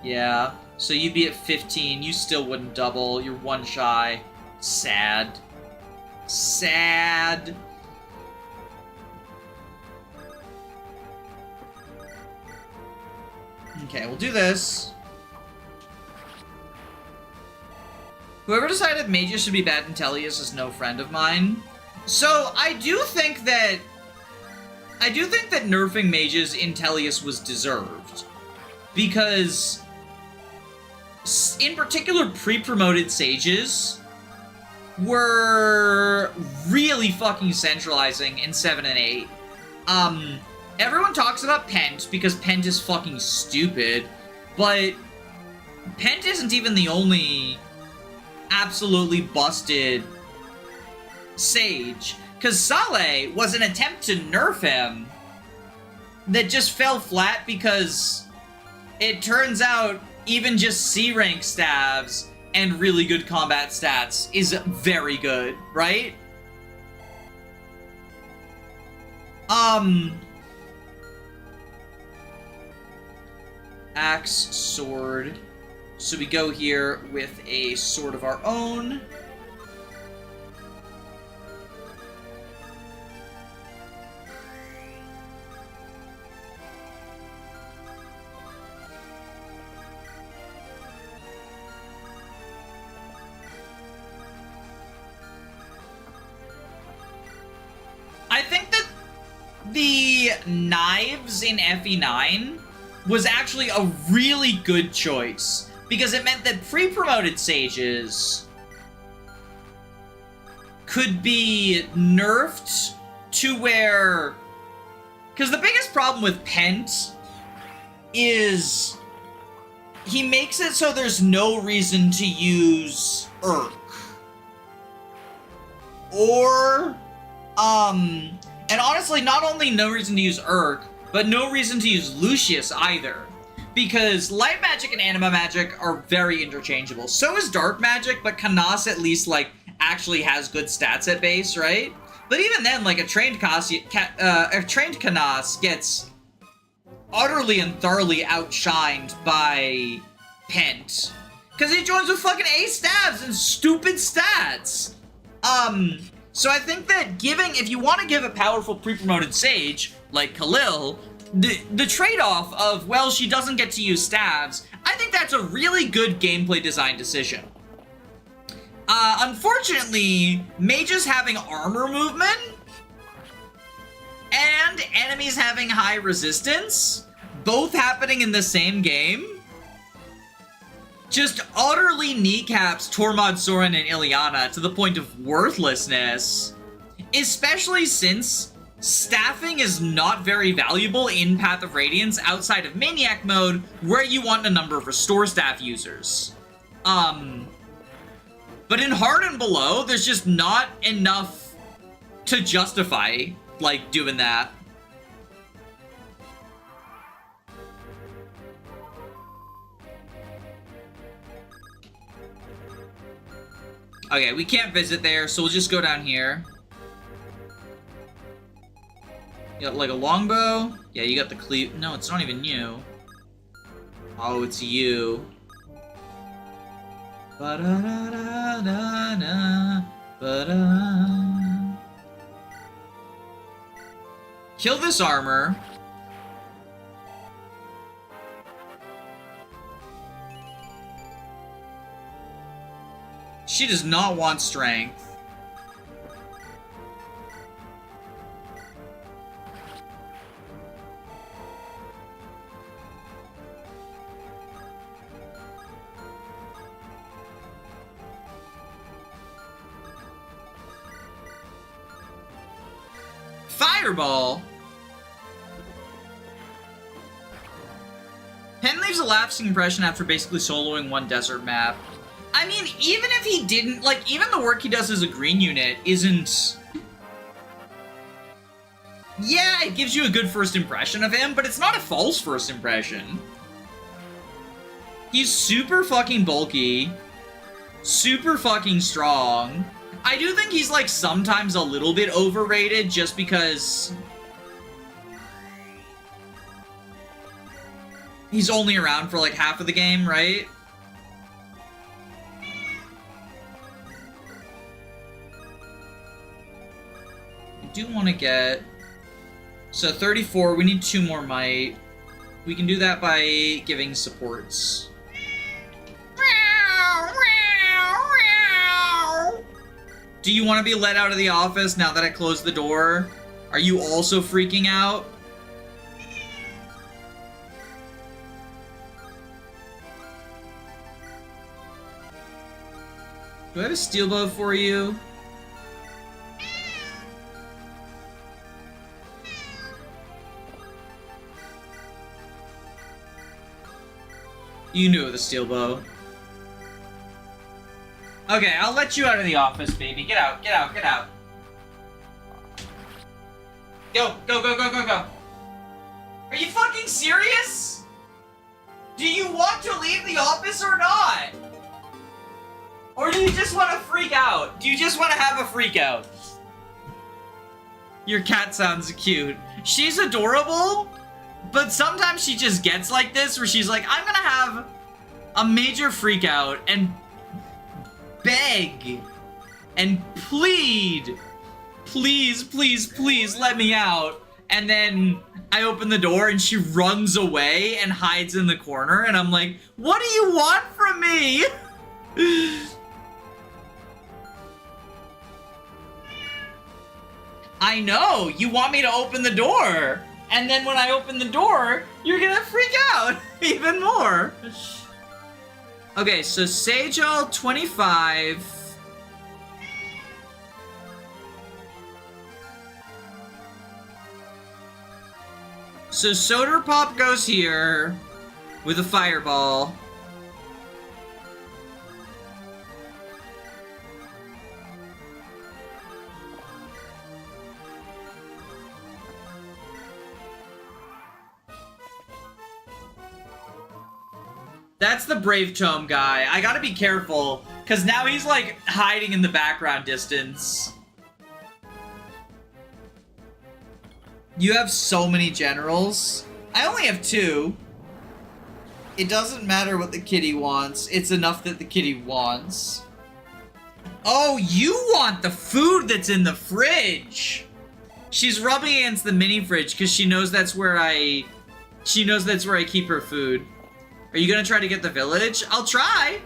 Yeah. So you'd be at 15. You still wouldn't double. You're 1 shy. Sad. Sad. Okay, we'll do this. Whoever decided mages should be bad in Tellius is no friend of mine. So, I do think that nerfing mages in Tellius was deserved. Because, in particular, pre-promoted sages were really fucking centralizing in 7 and 8. Everyone talks about Pent, because Pent is fucking stupid, but Pent isn't even the only absolutely busted sage. Because Saleh was an attempt to nerf him that just fell flat because it turns out even just C-rank stabs and really good combat stats is very good, right? Axe, sword. So we go here with a sword of our own. the knives in FE9 was actually a really good choice, because it meant that pre-promoted sages could be nerfed to where... Because the biggest problem with Pent is he makes it so there's no reason to use Urk. Or, and honestly, not only no reason to use Urk, but no reason to use Lucius either. Because light magic and anima magic are very interchangeable. So is dark magic, but Canas at least, like, actually has good stats at base, right? But even then, like, a trained Canas gets utterly and thoroughly outshined by Pent. Because he joins with fucking A stabs and stupid stats. So I think that if you want to give a powerful pre-promoted sage, like Khalil, the trade-off of, well, she doesn't get to use stabs, I think that's a really good gameplay design decision. Unfortunately, mages having armor movement and enemies having high resistance, both happening in the same game, just utterly kneecaps Tormod, Soren, and Ilyana to the point of worthlessness, especially since staffing is not very valuable in Path of Radiance outside of Maniac mode, where you want a number of restore staff users. But in Hard and Below, there's just not enough to justify, like, doing that. Okay, we can't visit there, so we'll just go down here. You got, like, a longbow? Yeah, you got the cleave. No, it's not even you. Oh, it's you. Ba-da-da-da-da-da, ba-da. Kill this armor. She does not want strength. Fireball? Pen leaves a lasting impression after basically soloing one desert map. I mean, even if he didn't, like, even the work he does as a green unit isn't... Yeah, it gives you a good first impression of him, but it's not a false first impression. He's super fucking bulky, super fucking strong. I do think he's, like, sometimes a little bit overrated just because he's only around for, like, half of the game, right? I do want to get... So 34, we need 2 more might. We can do that by giving supports. Do you want to be let out of the office now that I closed the door? Are you also freaking out? Do I have a steel bow for you? You knew it was a steel bow. Okay, I'll let you out of the office, baby. Get out, get out, get out. Go, go, go, go, go, go. Are you fucking serious? Do you want to leave the office or not? Or do you just want to freak out? Do you just want to have a freak out? Your cat sounds cute. She's adorable, but sometimes she just gets like this, where she's like, I'm gonna have a major freak out and beg and plead, please, please, please let me out. And then I open the door and she runs away and hides in the corner, and I'm like, what do you want from me? I know! You want me to open the door! And then when I open the door, you're gonna freak out even more! Okay, so Sagel 25. So Soda Pop goes here with a fireball. That's the Brave Tome guy. I gotta be careful, because now he's like hiding in the background distance. You have so many generals. I only have 2. It doesn't matter what the kitty wants. It's enough that the kitty wants. Oh, you want the food that's in the fridge. She's rubbing against the mini fridge because she knows that's where I keep her food. Are you gonna try to get the village? I'll try.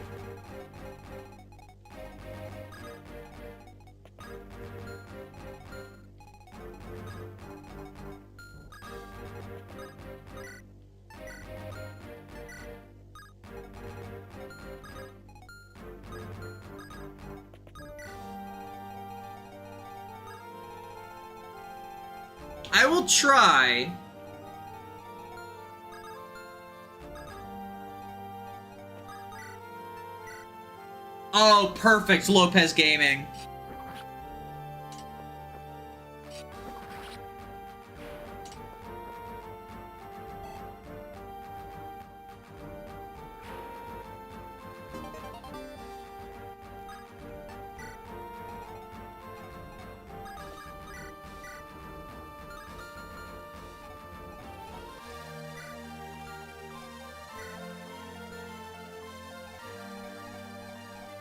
I will try. Oh, perfect, Lopez Gaming.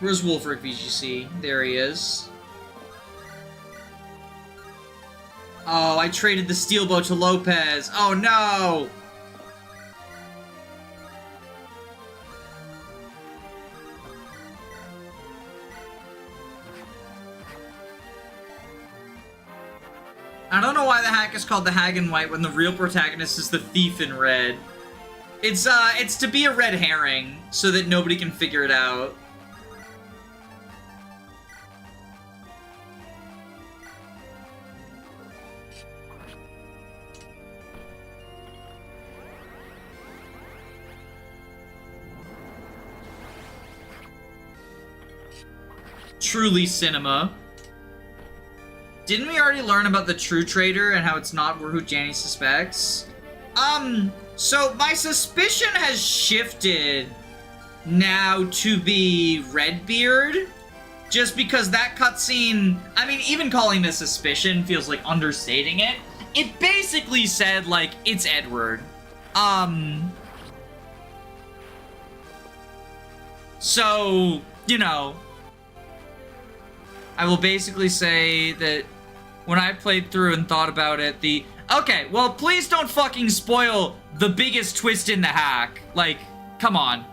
Where's Wolfric VGC? There he is. Oh, I traded the steel bow to Lopez. Oh no! I don't know why the hack is called the Hag in White when the real protagonist is the Thief in Red. It's to be a red herring, so that nobody can figure it out. Truly cinema. Didn't we already learn about the true traitor and how it's not who Janny suspects? So my suspicion has shifted now to be Redbeard, just because that cutscene, I mean, even calling this suspicion feels like understating it. It basically said, like, it's Edward. So, you know, I will basically say that when I played through and thought about it, okay, well, please don't fucking spoil the biggest twist in the hack. Like, come on.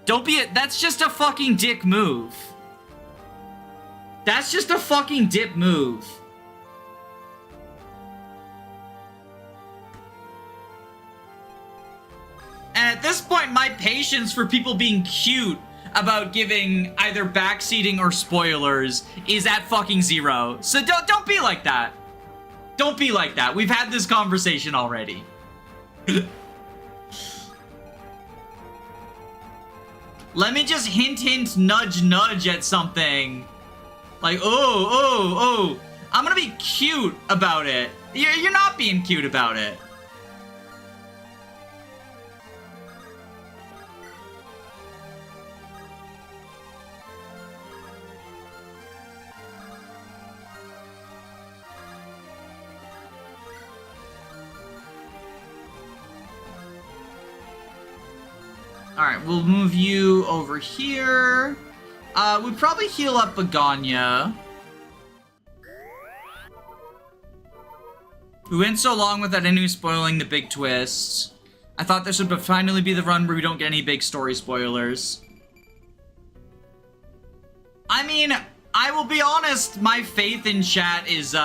That's just a fucking dick move. That's just a fucking dip move. And at this point, my patience for people being cute about giving either backseating or spoilers is at fucking 0. So don't be like that. Don't be like that. We've had this conversation already. Let me just hint, nudge, nudge at something. Like, oh. I'm gonna be cute about it. You're not being cute about it. Alright, we'll move you over here. We'd probably heal up Begonia. We went so long without any spoiling the big twist. I thought this would finally be the run where we don't get any big story spoilers. I mean, I will be honest, my faith in chat is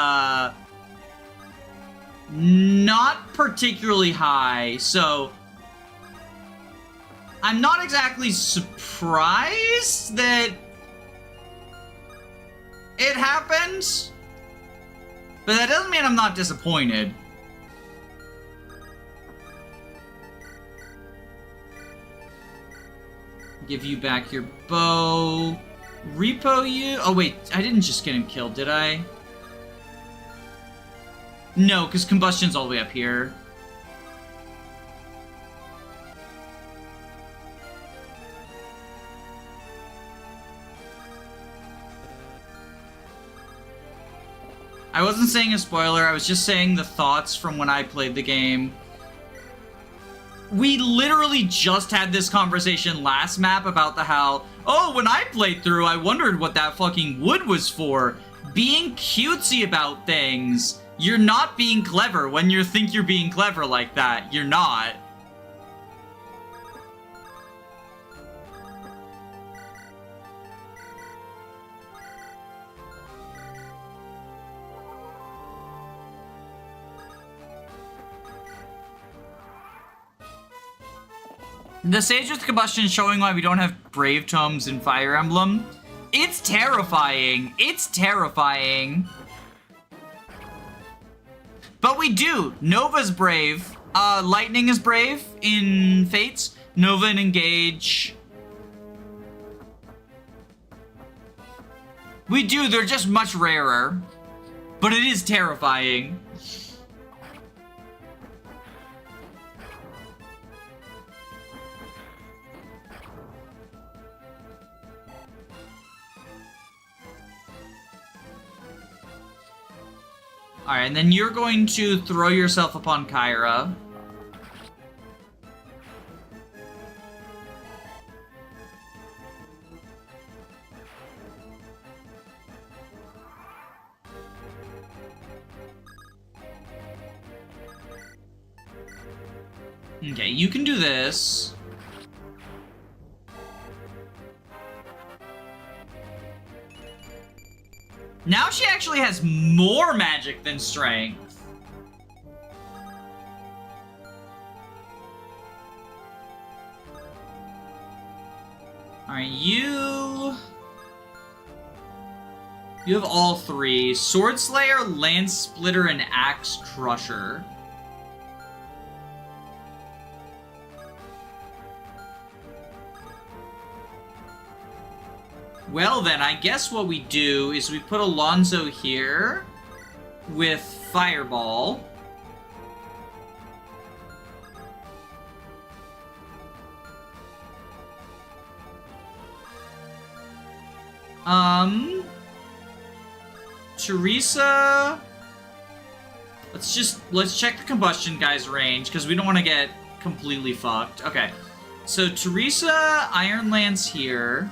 Not particularly high, so I'm not exactly surprised that it happened, but that doesn't mean I'm not disappointed. Give you back your bow. Repo you? Oh wait, I didn't just get him killed, did I? No, because combustion's all the way up here. I wasn't saying a spoiler, I was just saying the thoughts from when I played the game. We literally just had this conversation last map about how, oh, when I played through, I wondered what that fucking wood was for. Being cutesy about things. You're not being clever when you think you're being clever like that. You're not. The Sage with Combustion showing why we don't have Brave Tomes in Fire Emblem. It's terrifying. It's terrifying. But we do. Nova's brave. Lightning is brave in Fates. Nova and Engage. We do. They're just much rarer. But it is terrifying. Alright, and then you're going to throw yourself upon Kyra. Okay, you can do this. Now she actually has more magic than strength. Alright, you have all three. Sword Slayer, Lance Splitter, and Axe Crusher. Well then, I guess what we do is we put Alonso here with Fireball. Teresa. Let's check the combustion guy's range because we don't want to get completely fucked. Okay. So Teresa, Iron Lance here.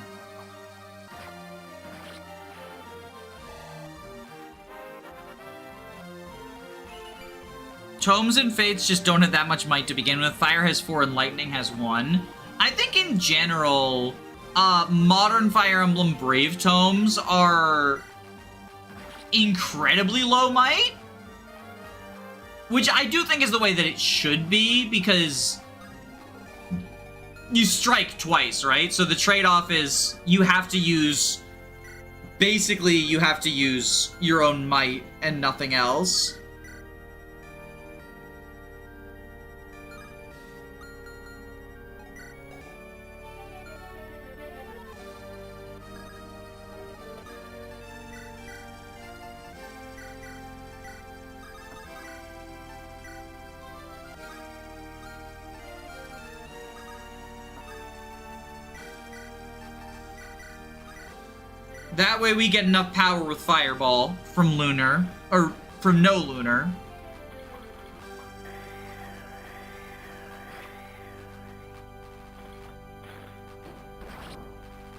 Tomes and Fates just don't have that much might to begin with. Fire has 4 and Lightning has 1. I think in general, modern Fire Emblem Brave Tomes are incredibly low might. Which I do think is the way that it should be, because you strike twice, right? So the trade-off is you have to use... Basically, you have to use your own might and nothing else. That way we get enough power with Fireball from Lunar, or from no Lunar.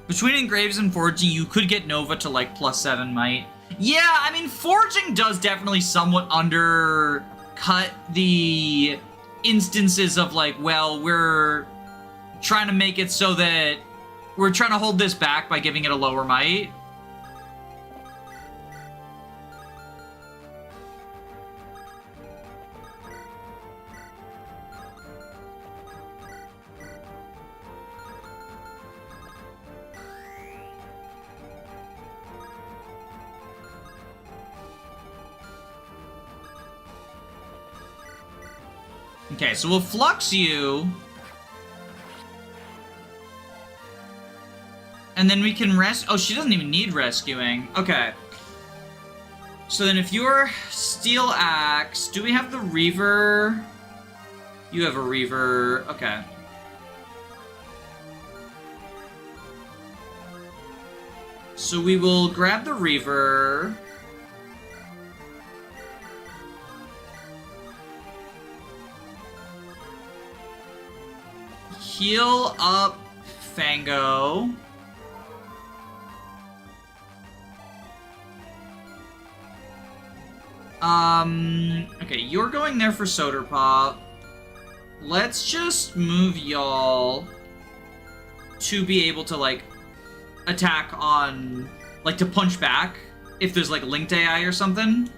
Between Engraves and Forging, you could get Nova to like +7 might. Yeah, I mean, Forging does definitely somewhat undercut the instances of like, well, we're trying to make it so that we're trying to hold this back by giving it a lower might. Okay, so we'll flux you. And then we can oh, she doesn't even need rescuing. Okay. So then if you're Steel Axe, do we have the Reaver? You have a Reaver. Okay. So we will grab the Reaver. Heal up Fango. Okay, you're going there for Soda Pop. Let's just move y'all to be able to, like, attack on, like, to punch back if there's, like, linked AI or something.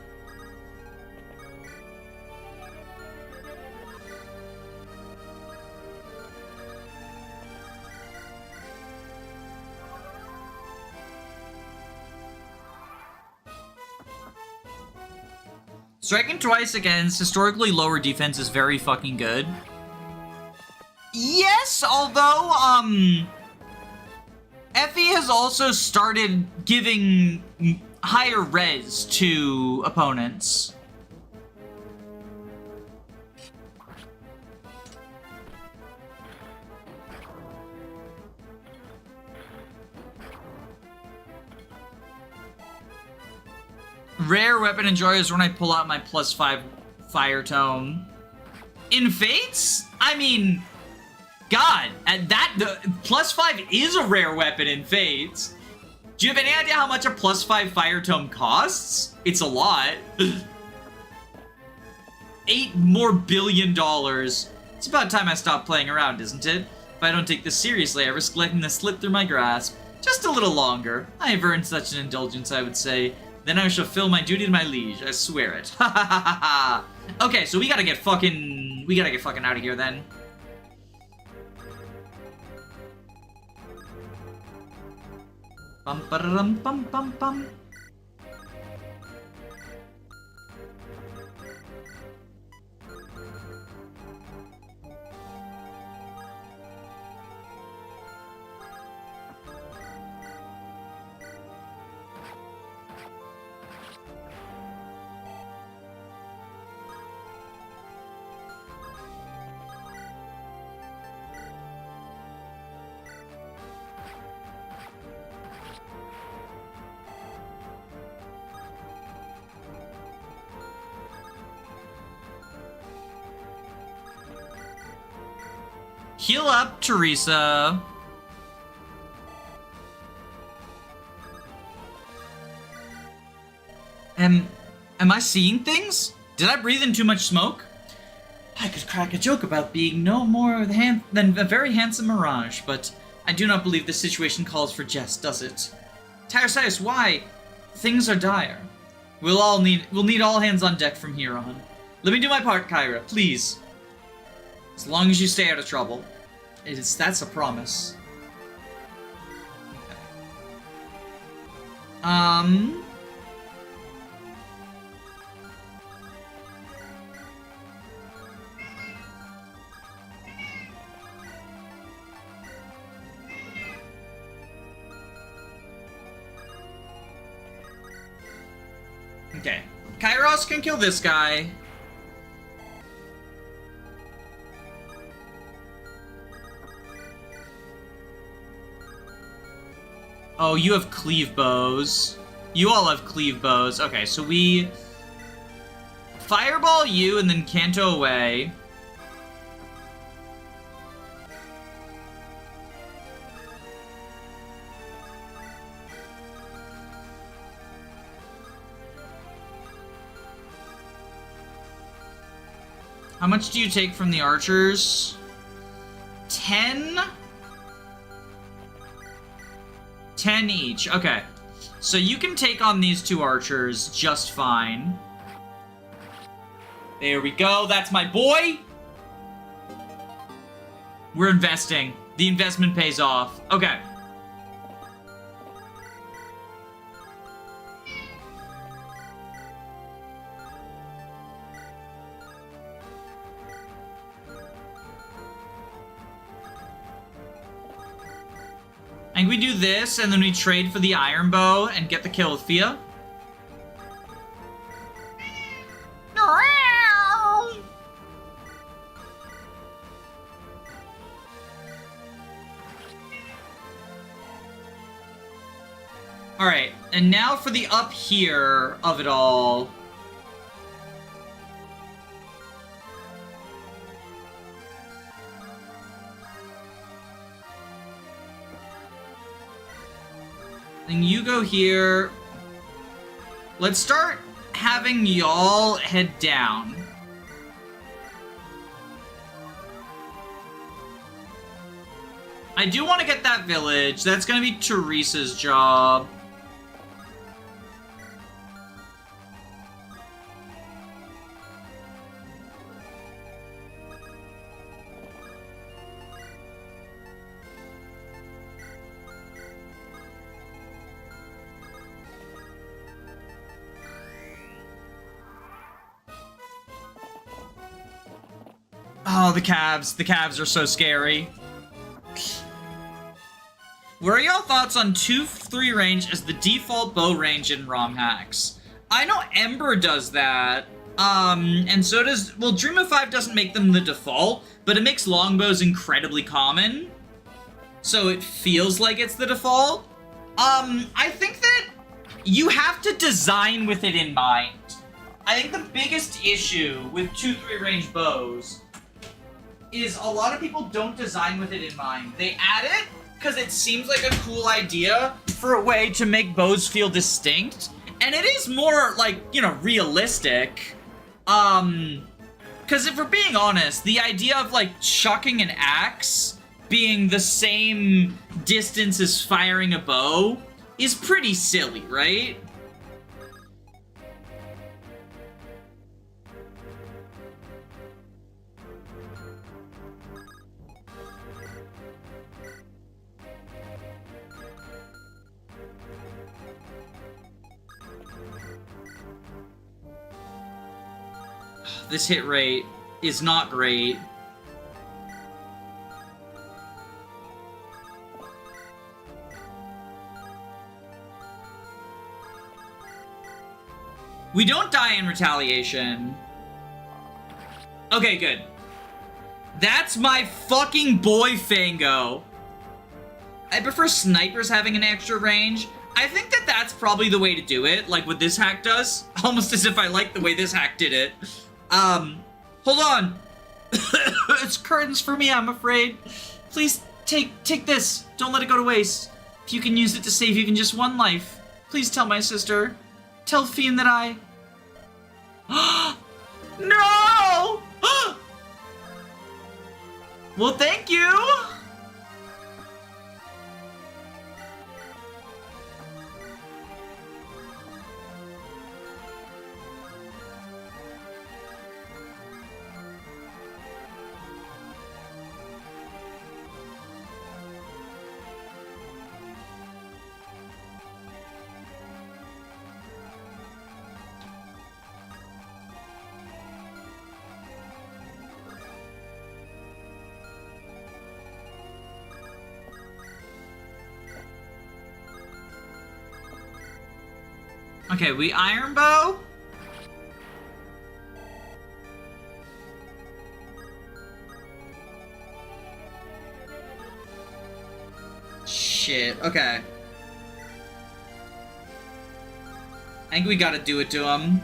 Striking twice against historically lower defense is very fucking good. Yes, although, Effie has also started giving higher res to opponents. Rare weapon enjoyers when I pull out my +5 fire tome. In Fates? I mean, God, at that, the +5 is a rare weapon in Fates. Do you have any idea how much a +5 fire tome costs? It's a lot. $8 more billion. It's about time I stop playing around, isn't it? If I don't take this seriously, I risk letting this slip through my grasp. Just a little longer. I have earned such an indulgence, I would say. Then I shall fill my duty to my liege. I swear it. Ha ha ha ha. Okay, so we gotta get fucking out of here then. Bum ba dum bum bum bum. Heal up, Teresa. Am I seeing things? Did I breathe in too much smoke? I could crack a joke about being no more than a very handsome mirage, but I do not believe the situation calls for jest, does it? Tiresias, why? Things are dire. We'll need all hands on deck from here on. Let me do my part, Kyra, please. As long as you stay out of trouble. That's a promise. Okay. Kairos can kill this guy. Oh, you have cleave bows. You all have cleave bows. Okay, so we fireball you and then canto away. How much do you take from the archers? 10? 10 each. Okay. So you can take on these two archers just fine. There we go. That's my boy. We're investing. The investment pays off. Okay. And we do this, and then we trade for the iron bow and get the kill with Fia. Alright, and now for the up here of it all. And you go here. Let's start having y'all head down. I do want to get that village. That's going to be Teresa's job. Oh, the calves. The calves are so scary. What are y'all thoughts on 2-3 range as the default bow range in ROM hacks? I know Ember does that. And so does... Well, Dream of 5 doesn't make them the default, but it makes longbows incredibly common. So it feels like it's the default. I think that you have to design with it in mind. I think the biggest issue with 2-3 range bows is a lot of people don't design with it in mind. They add it because it seems like a cool idea for a way to make bows feel distinct. And it is more, like, you know, realistic. Because if we're being honest, the idea of, like, chucking an axe being the same distance as firing a bow is pretty silly, right? This hit rate is not great. We don't die in retaliation. Okay, good. That's my fucking boy, Fango. I prefer snipers having an extra range. I think that that's probably the way to do it, like what this hack does. Almost as if I like the way this hack did it. Hold on. It's curtains for me, I'm afraid. Please take this. Don't let it go to waste. If you can use it to save even just one life, please tell my sister. Tell Fiend that I... No! Well, thank you! Okay, we iron bow. Shit, okay. I think we gotta do it to him.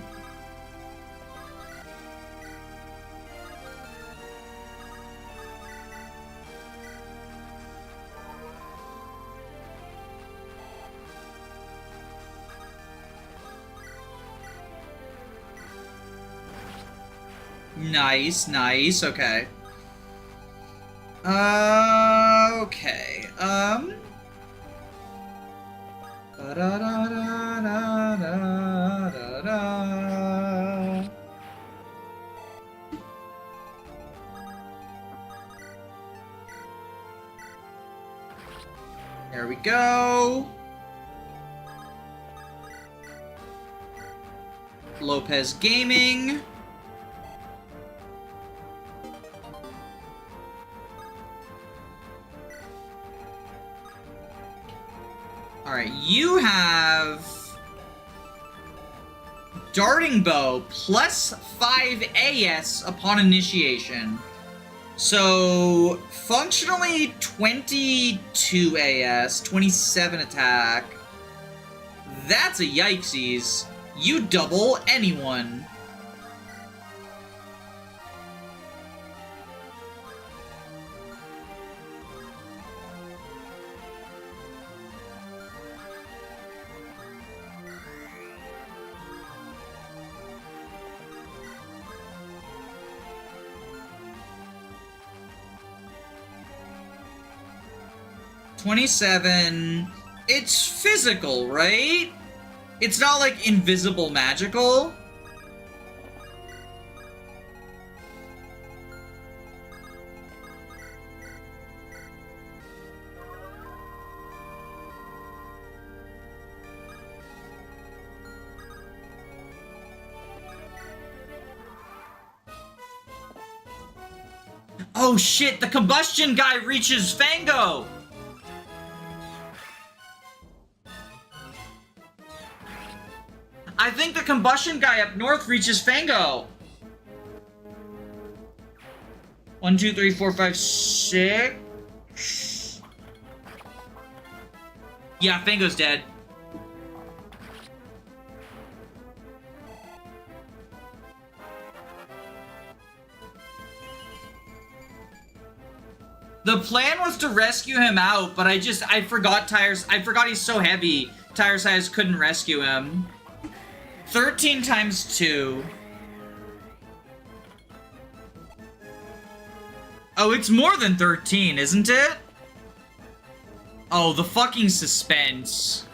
Nice, nice, okay. Okay, ba-da-da-da-da-da-da-da. There we go. Lopez Gaming. Alright, you have darting bow plus 5 AS upon initiation. So, functionally 22 AS, 27 attack. That's a yikesies. You double anyone. $27. It's physical, right? It's not like invisible magical. Oh shit, the combustion guy reaches Fango! I think the combustion guy up north reaches Fango. 1, 2, 3, 4, 5, 6. Yeah, Fango's dead. The plan was to rescue him out, but I forgot he's so heavy. Tire Size couldn't rescue him. 13 times 2. Oh, it's more than 13, isn't it? Oh, the fucking suspense.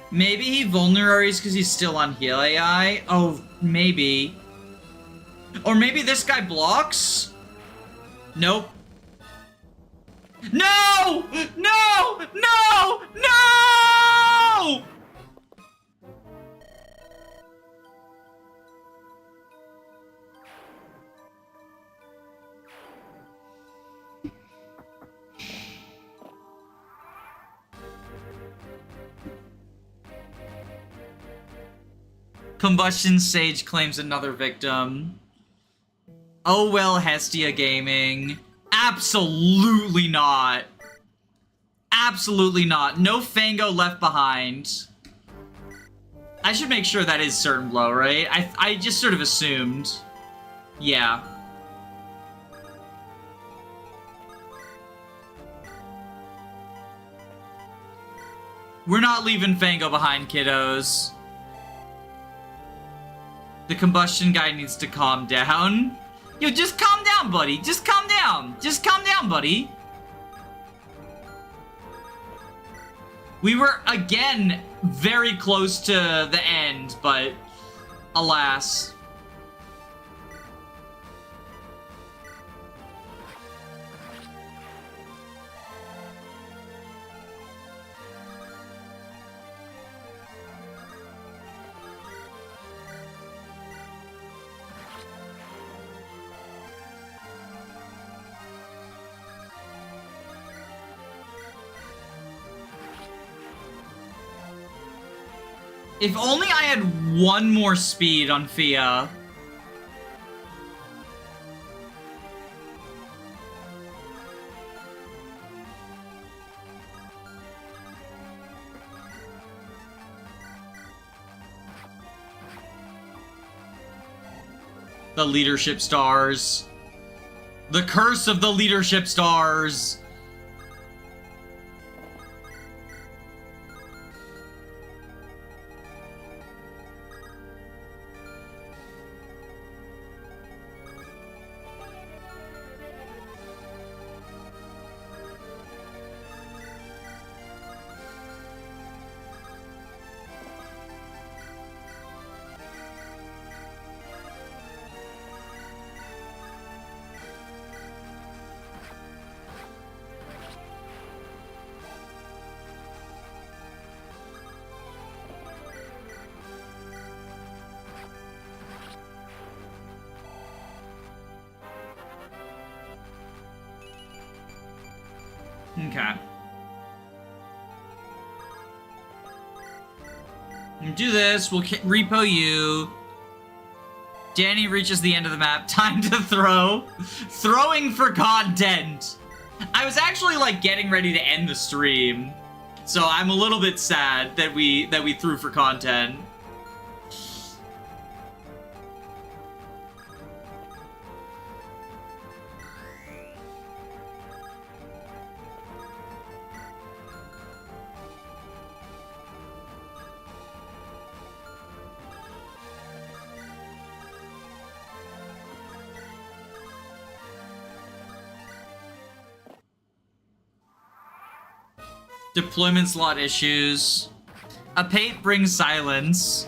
Maybe he vulneraries because he's still on heal AI? Oh, maybe. Or maybe this guy blocks? Nope. No! No! No! No! Combustion Sage claims another victim. Oh well, Hestia Gaming. Absolutely not. Absolutely not. No Fango left behind. I should make sure that is certain blow, right? I just sort of assumed. Yeah. We're not leaving Fango behind, kiddos. The combustion guy needs to calm down. Yo, just calm down, buddy. Just calm down. Just calm down, buddy. We were, again, very close to the end, but alas. If only I had one more speed on Fia. The leadership stars. The curse of the leadership stars. Okay. Do this. We'll repo you. Danny reaches the end of the map. Time to throw. Throwing for content. I was actually like getting ready to end the stream, so I'm a little bit sad that we threw for content. Deployment slot issues. A paint brings silence.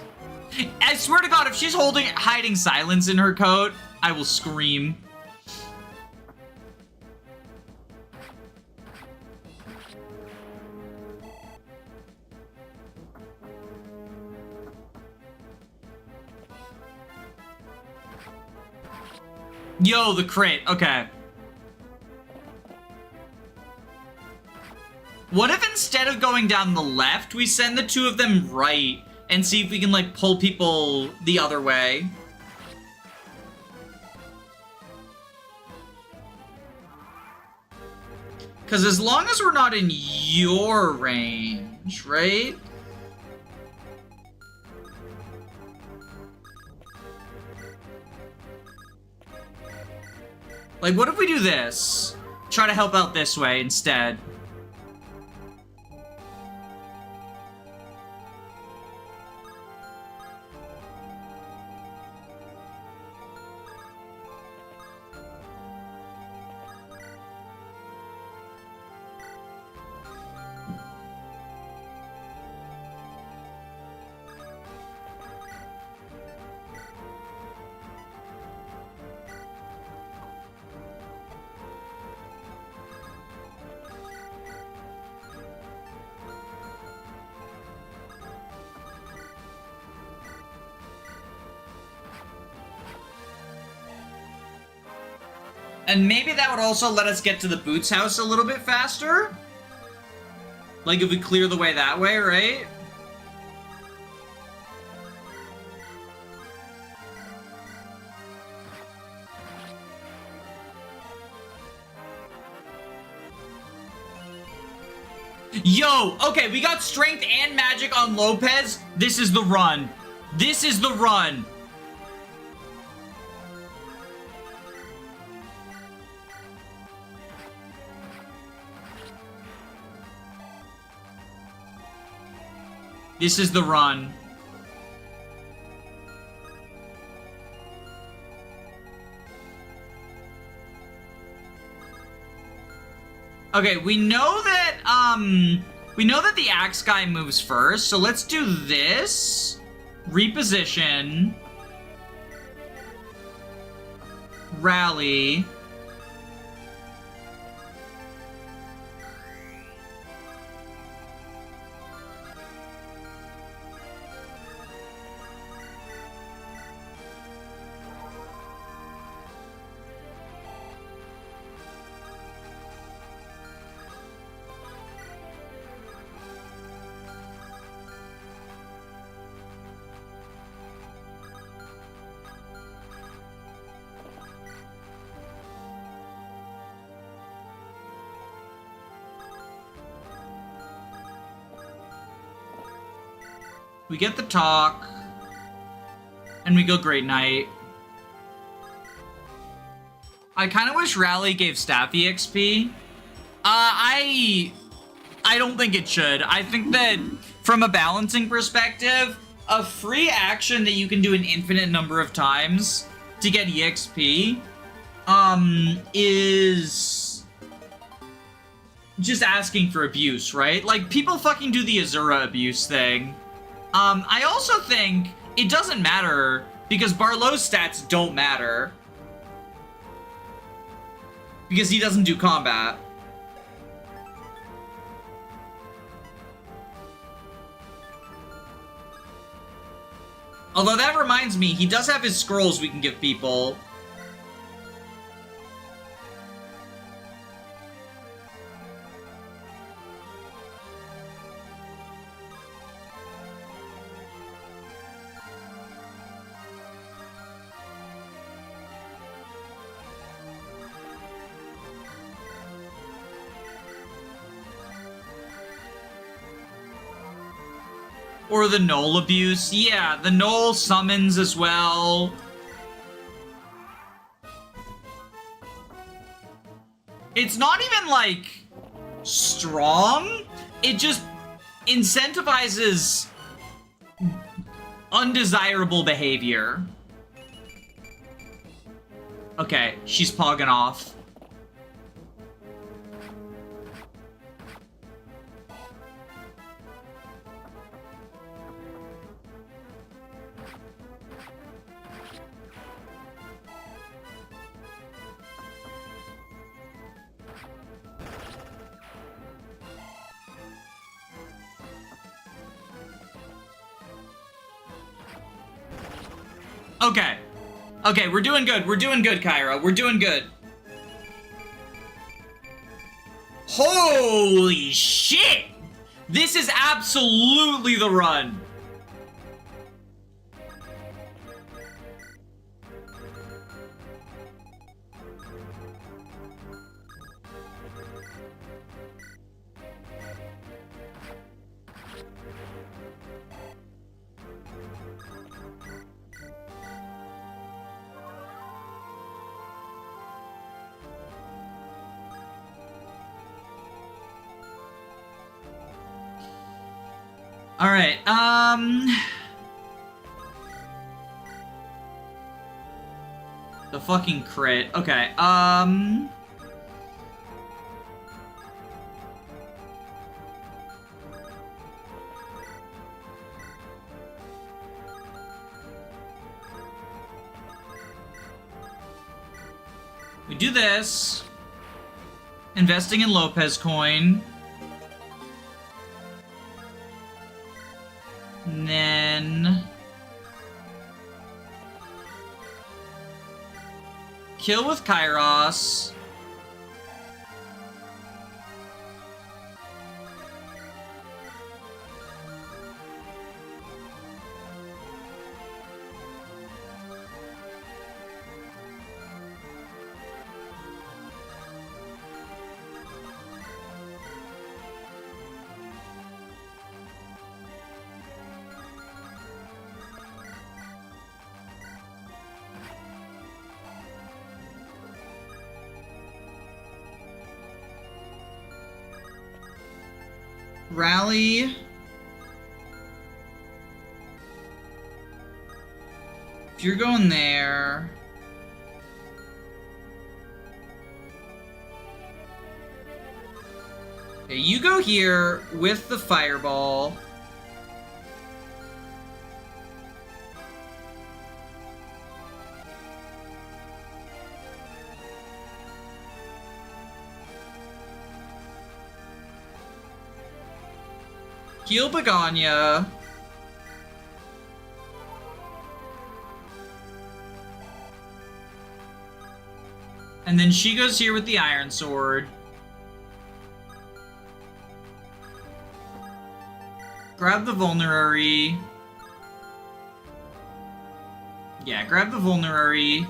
I swear to God, if she's hiding silence in her coat, I will scream. Yo, the crit. Okay. What if instead of going down the left, we send the two of them right and see if we can, like, pull people the other way? Because as long as we're not in your range, right? Like, what if we do this? Try to help out this way instead. And maybe that would also let us get to the Boots house a little bit faster? Like if we clear the way that way, right? Yo, okay, we got strength and magic on Lopez. This is the run. This is the run. This is the run. Okay, we know that the axe guy moves first, so let's do this. Reposition. Rally. We get the talk, and we go Great Night. I kind of wish Rally gave staff EXP. I don't think it should. I think that from a balancing perspective, a free action that you can do an infinite number of times to get EXP, is just asking for abuse, right? Like, people fucking do the Azura abuse thing. I also think it doesn't matter because Barlow's stats don't matter. Because he doesn't do combat. Although that reminds me, he does have his scrolls we can give people. Or the Knoll abuse. Yeah, the Knoll summons as well. It's not even, like, strong. It just incentivizes undesirable behavior. Okay, she's pogging off. Okay. Okay, we're doing good. We're doing good, Kyra. We're doing good. Holy shit! This is absolutely the run. All right, the fucking crit. Okay, we do this. Investing in Lopez coin. And then kill with Kairos. Rally. If you're going there. Okay, you go here with the fireball. Heal Begonia. And then she goes here with the Iron Sword. Grab the Vulnerary. Yeah, grab the Vulnerary.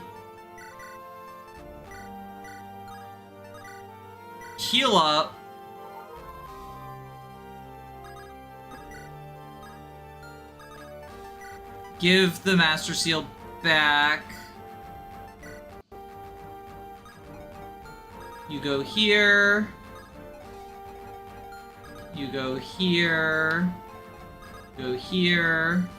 Heal up. Give the Master Seal back. You go here. You go here. Go here.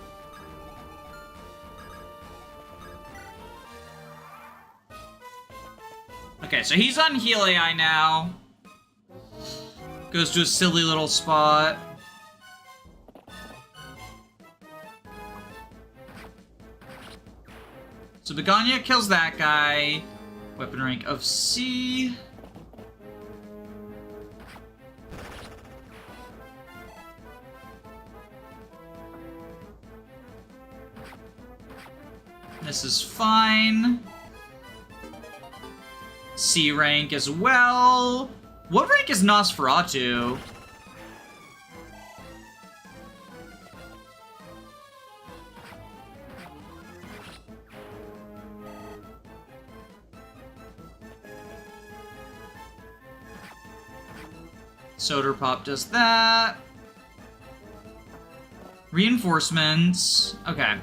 Okay, so he's on heal AI now. Goes to a silly little spot. So Begonia kills that guy. Weapon rank of C. This is fine. C rank as well. What rank is Nosferatu? Soda Pop does that. Reinforcements. Okay.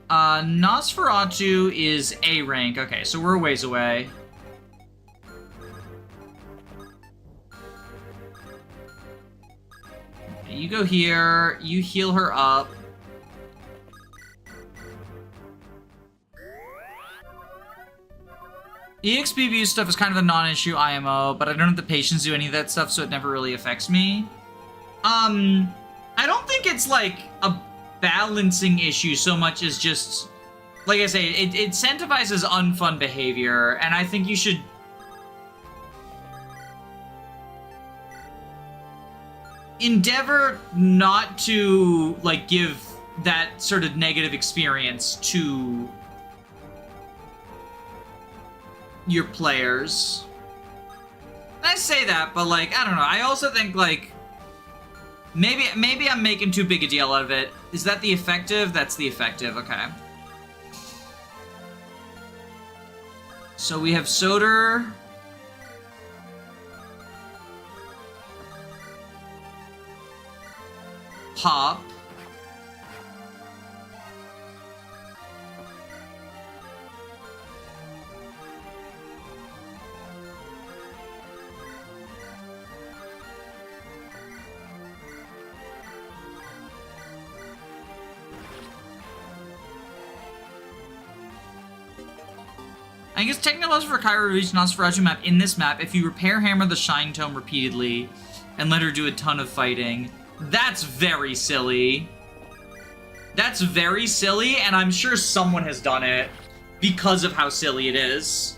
Nosferatu is A rank. Okay, so we're a ways away. Okay, you go here. You heal her up. EXP abuse stuff is kind of a non-issue IMO, but I don't have the patience to do any of that stuff, so it never really affects me. I don't think it's like a balancing issue so much as just, like I say, it incentivizes unfun behavior, and I think you should endeavor not to, like, give that sort of negative experience to your players. I say that, but, like, I don't know. I also think, like, maybe I'm making too big a deal out of it. Is that the effective? That's the effective, okay. So we have Soder. Pop. I guess technically for Kyra to reach Nosferatu map in this map, if you repair Hammer the Shine Tome repeatedly and let her do a ton of fighting, that's very silly. That's very silly, and I'm sure someone has done it because of how silly it is.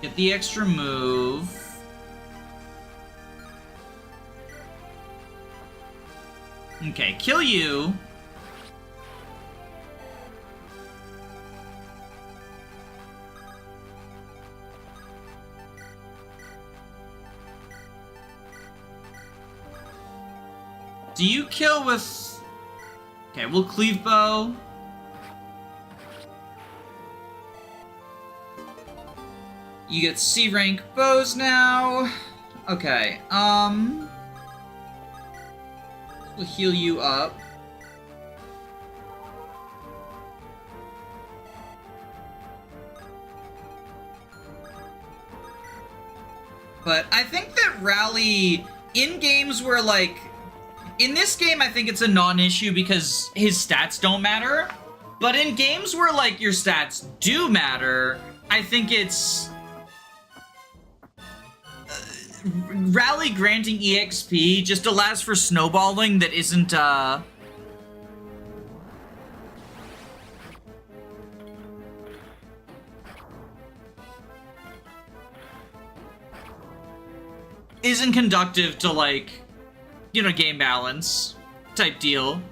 Get the extra move. Okay, kill you. Do you kill with... Okay, we'll cleave bow. You get C rank bows now. Okay, we'll heal you up. But I think that Rally, in games where, like, in this game I think it's a non-issue because his stats don't matter. But in games where, like, your stats do matter, I think it's... Rally granting EXP just allows for snowballing that isn't conductive to, like, you know, game balance type deal.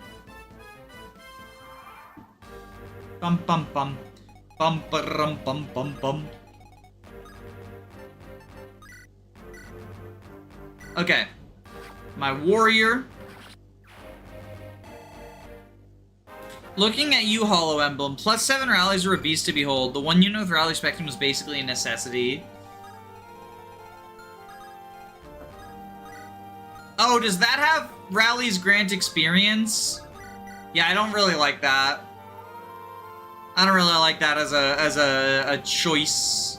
Bum bum bum bum bum bum bum bum. Okay, my warrior. Looking at you, Hollow Emblem. +7 rallies are a beast to behold. The one unit with rally spectrum was basically a necessity. Oh, does that have rallies grant experience? Yeah, I don't really like that. I don't really like that as a choice.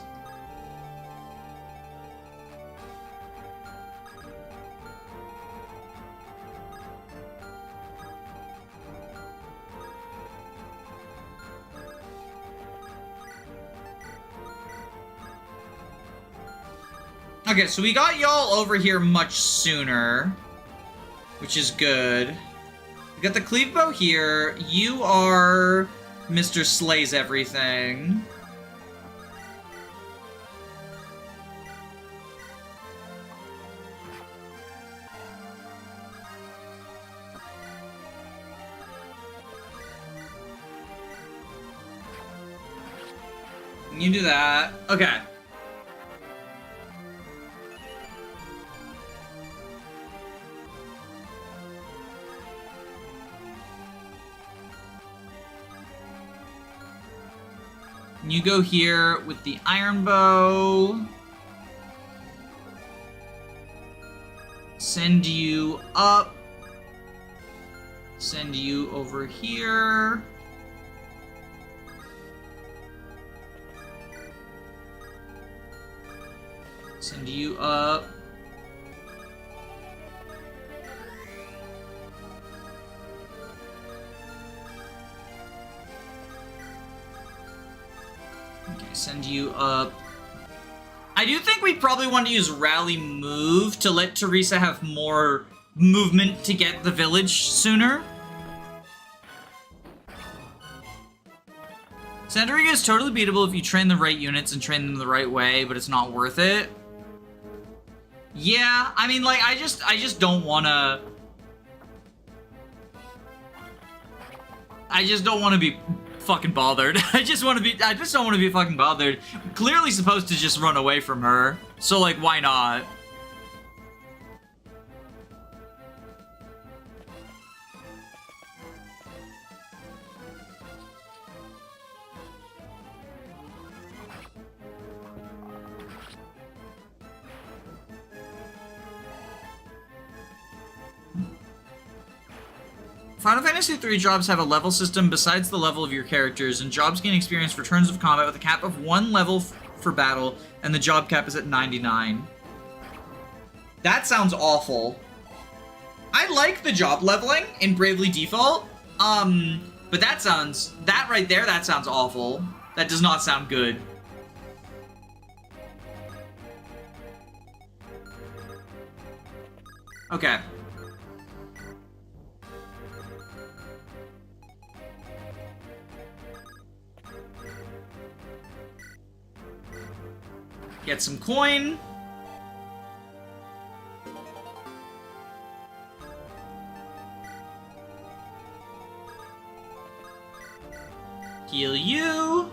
Okay, so we got y'all over here much sooner, which is good. We got the cleave bow here. You are Mr. Slays Everything. You do that. Okay. You go here with the iron bow. Send you up. Send you over here. Send you up. Okay, send you up. I do think we probably want to use Rally Move to let Teresa have more movement to get the village sooner. Sandringham is totally beatable if you train the right units and train them the right way, but it's not worth it. Yeah, I mean, like, I just don't wanna... I just don't want to be fucking bothered. I just don't want to be fucking bothered. I'm clearly supposed to just run away from her. So, like, why not? Final Fantasy III jobs have a level system besides the level of your characters, and jobs gain experience for turns of combat with a cap of 1 level for battle, and the job cap is at 99. That sounds awful. I like the job leveling in Bravely Default, but that right there, that sounds awful. That does not sound good. Okay. Get some coin. Heal you.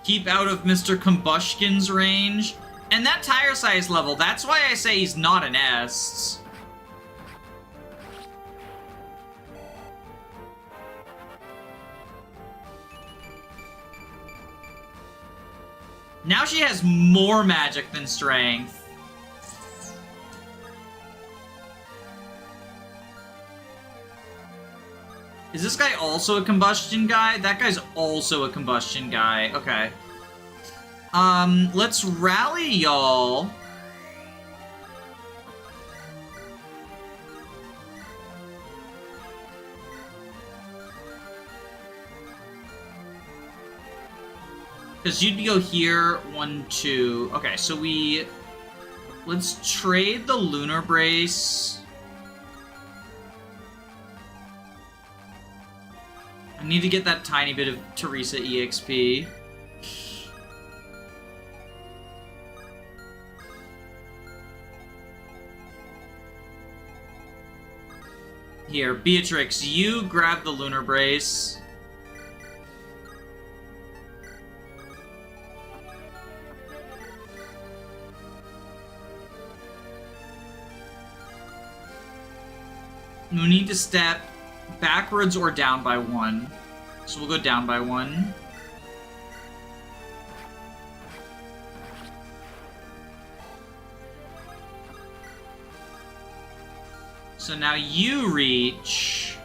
Keep out of Mr. Combustion's range. And that tire size level, that's why I say he's not an S. Now she has more magic than strength. Is this guy also a combustion guy? That guy's also a combustion guy. Okay. Let's rally y'all. Because you'd go here, 1, 2. Okay, so let's trade the Lunar Brace. I need to get that tiny bit of Teresa EXP. Here, Beatrix, you grab the Lunar Brace. We need to step backwards or down by 1. So we'll go down by 1. So now you reach.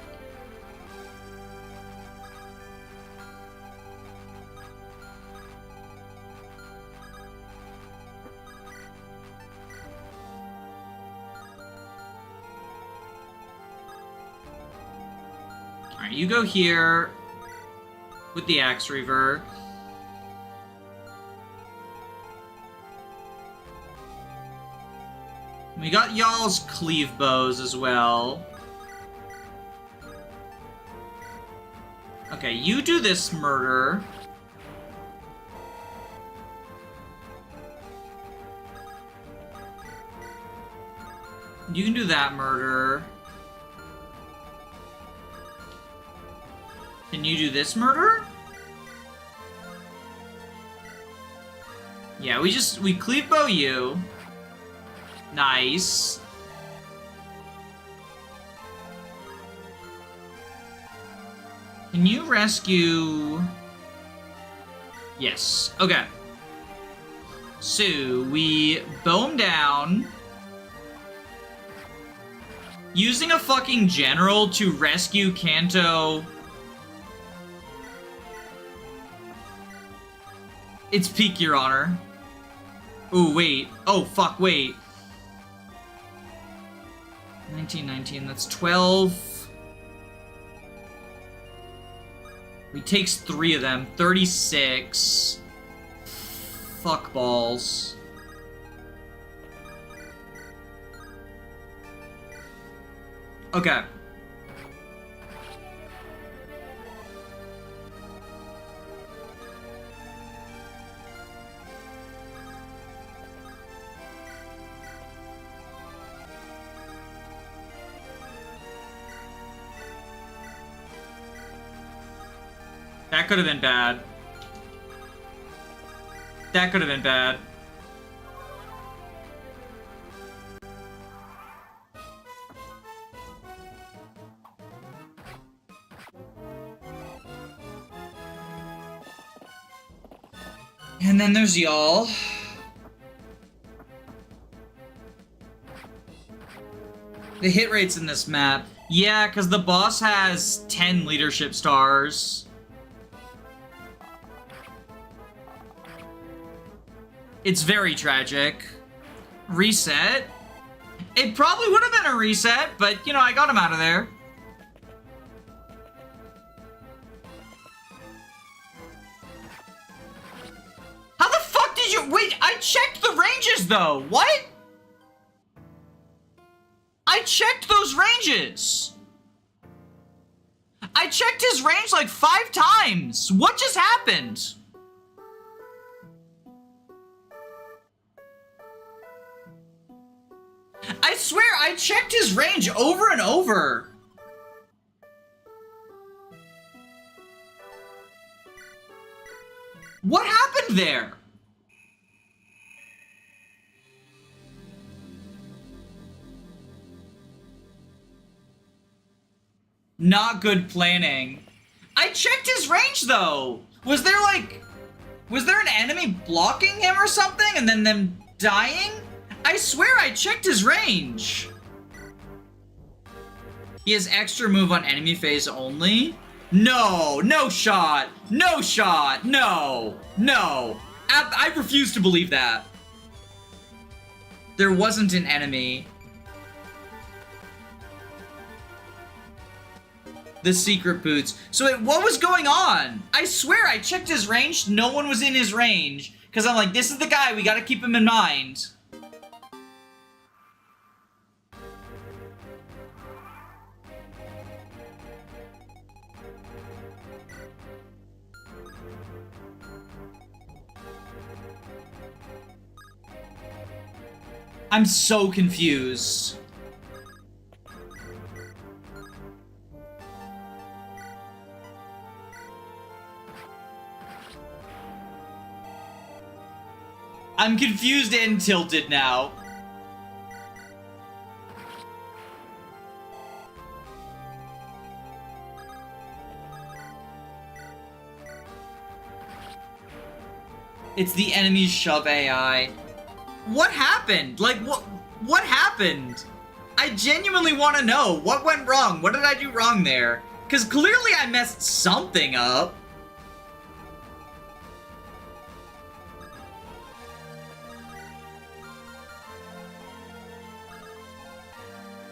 Alright, you go here with the Axe Reaver. We got y'all's cleave bows as well. Okay, you do this murder. You can do that murder. Can you do this murder? Yeah, we cleave bow you. Nice. Can you rescue... Yes. Okay. So, we bow him down. Using a fucking general to rescue Kanto... It's peak, Your Honor. Ooh, wait. Oh, fuck, wait. 19, that's 12. He takes 3 of them. 36. Fuck balls. Okay. That could have been bad. That could have been bad. And then there's y'all. The hit rates in this map. Yeah, because the boss has 10 leadership stars. It's very tragic. Reset? It probably would have been a reset, but, you know, I got him out of there. How the fuck did you... Wait, I checked the ranges, though. What? I checked those ranges. I checked his range like 5 times. What just happened? I swear, I checked his range over and over. What happened there? Not good planning. I checked his range, though. Was there an enemy blocking him or something and then them dying? I swear I checked his range. He has extra move on enemy phase only? No, no shot. No shot. No. No. I refuse to believe that. There wasn't an enemy. The secret boots. So wait, what was going on? I swear I checked his range. No one was in his range. Because I'm like, this is the guy. We got to keep him in mind. I'm so confused. I'm confused and tilted now. It's the enemy's shove AI. What happened? Like, what happened? I genuinely want to know. What went wrong? What did I do wrong there? Because clearly I messed something up.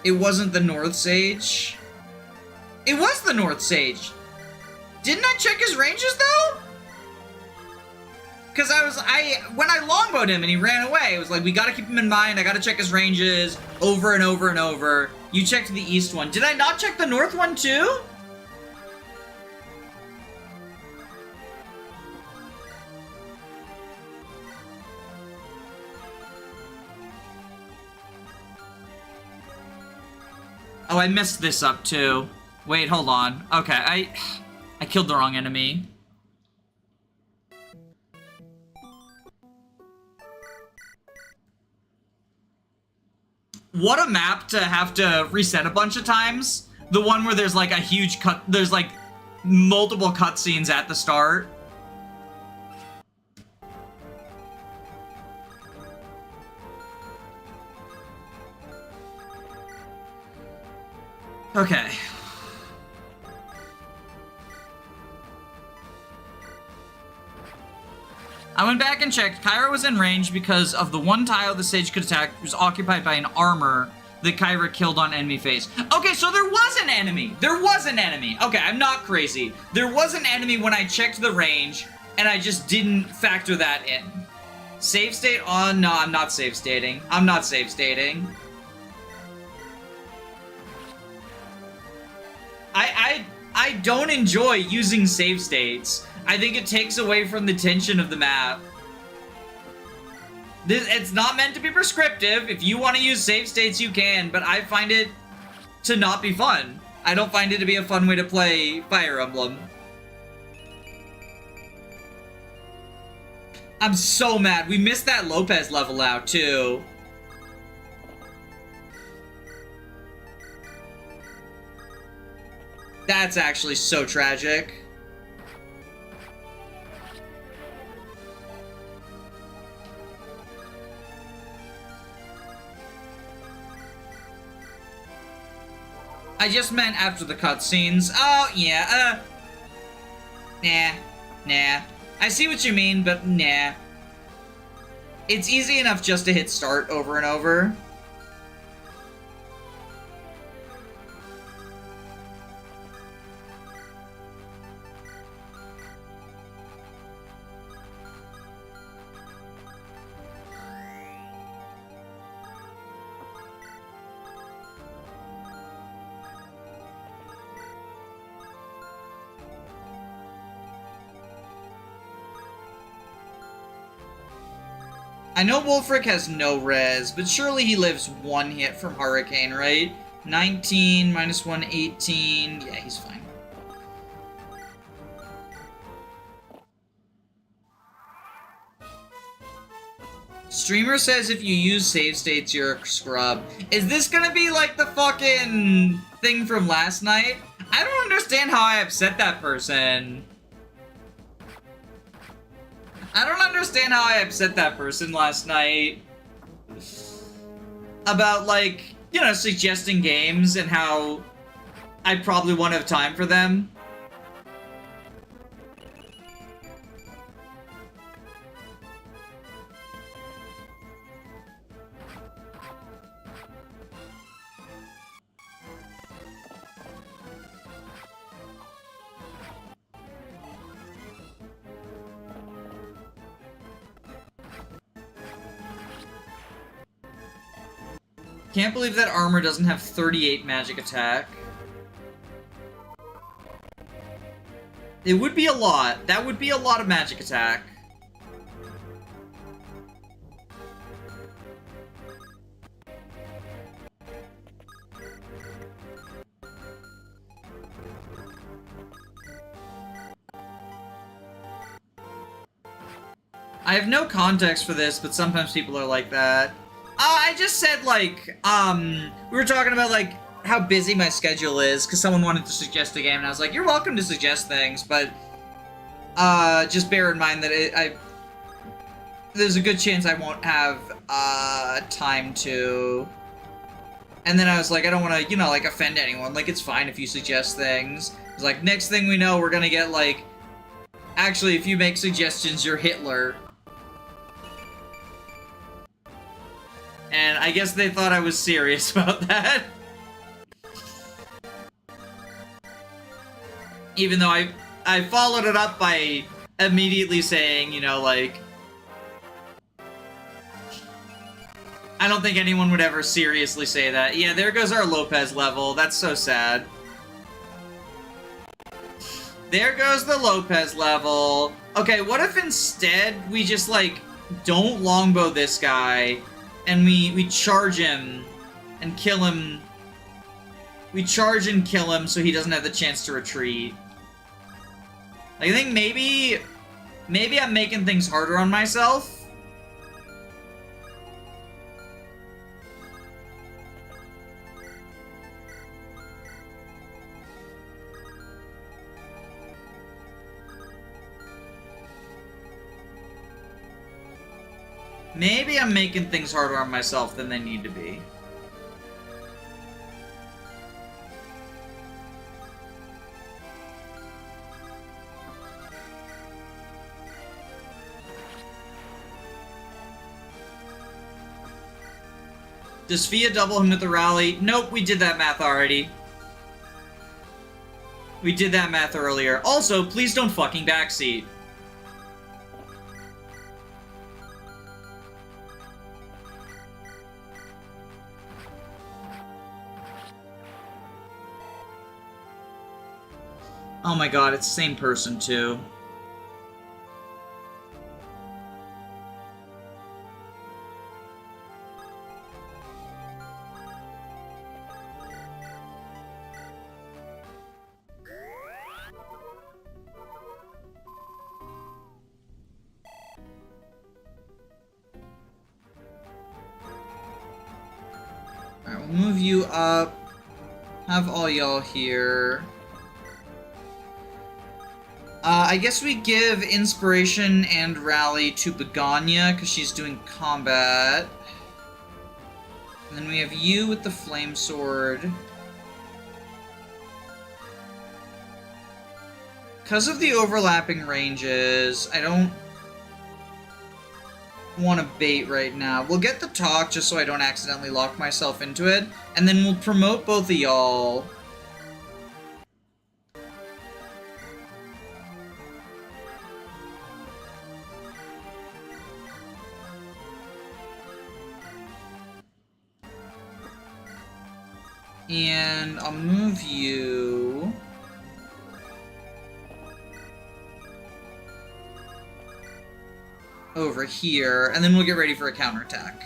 It wasn't the North Sage? It was the North Sage. Didn't I check his ranges, though? Because when I longbowed him and he ran away, it was like, we gotta keep him in mind, I gotta check his ranges over and over and over. You checked the east one. Did I not check the north one too? Oh, I messed this up too. Wait, hold on. Okay, I killed the wrong enemy. What a map to have to reset a bunch of times. The one where there's like a huge cut, there's like multiple cutscenes at the start. Okay. I went back and checked. Kyra was in range because of the one tile the sage could attack was occupied by an armor that Kyra killed on enemy face. Okay, so there was an enemy. There was an enemy. Okay, I'm not crazy. There was an enemy when I checked the range, and I just didn't factor that in. Save state on? No, I'm not save stating. I'm not save stating. I don't enjoy using save states. I think it takes away from the tension of the map. It's not meant to be prescriptive. If you want to use save states, you can, but I find it to not be fun. I don't find it to be a fun way to play Fire Emblem. I'm so mad. We missed that Lopez level out, too. That's actually so tragic. I just meant after the cutscenes. Oh, yeah, Nah. I see what you mean, but nah. It's easy enough just to hit start over and over. I know Wolfric has no res, but surely he lives one hit from Hurricane, right? 19, minus 1, 18. Yeah, he's fine. Streamer says if you use save states, you're a scrub. Is this gonna be like the fucking thing from last night? I don't understand how I upset that person. I don't understand how I upset that person last night about, like, you know, suggesting games and how I probably won't have time for them. Can't believe that armor doesn't have 38 magic attack. It would be a lot. That would be a lot of magic attack. I have no context for this, but sometimes people are like that. I just said, like, we were talking about, like, how busy my schedule is, because someone wanted to suggest a game, and I was like, you're welcome to suggest things, but, just bear in mind that there's a good chance I won't have, time to. And then I was like, I don't want to, you know, like, offend anyone. Like, it's fine if you suggest things. It's like, next thing we know, we're gonna get, like, actually, if you make suggestions, you're Hitler. And I guess they thought I was serious about that. Even though I followed it up by immediately saying, you know, like, I don't think anyone would ever seriously say that. Yeah, there goes our Lopez level. That's so sad. There goes the Lopez level. Okay, what if instead we just, like, don't longbow this guy, and we charge him and kill him. We charge and kill him so he doesn't have the chance to retreat. I think maybe I'm making things harder on myself. Maybe I'm making things harder on myself than they need to be. Does Fia double him at the rally? Nope, we did that math already. We did that math earlier. Also, please don't fucking backseat. Oh my god, it's the same person too. Alright, we'll move you up. Have all y'all here. I guess we give Inspiration and Rally to Begonia, because she's doing combat. And then we have you with the Flame Sword. Because of the overlapping ranges, I don't want to bait right now. We'll get the talk just so I don't accidentally lock myself into it, and then we'll promote both of y'all. And I'll move you over here, and then we'll get ready for a counterattack.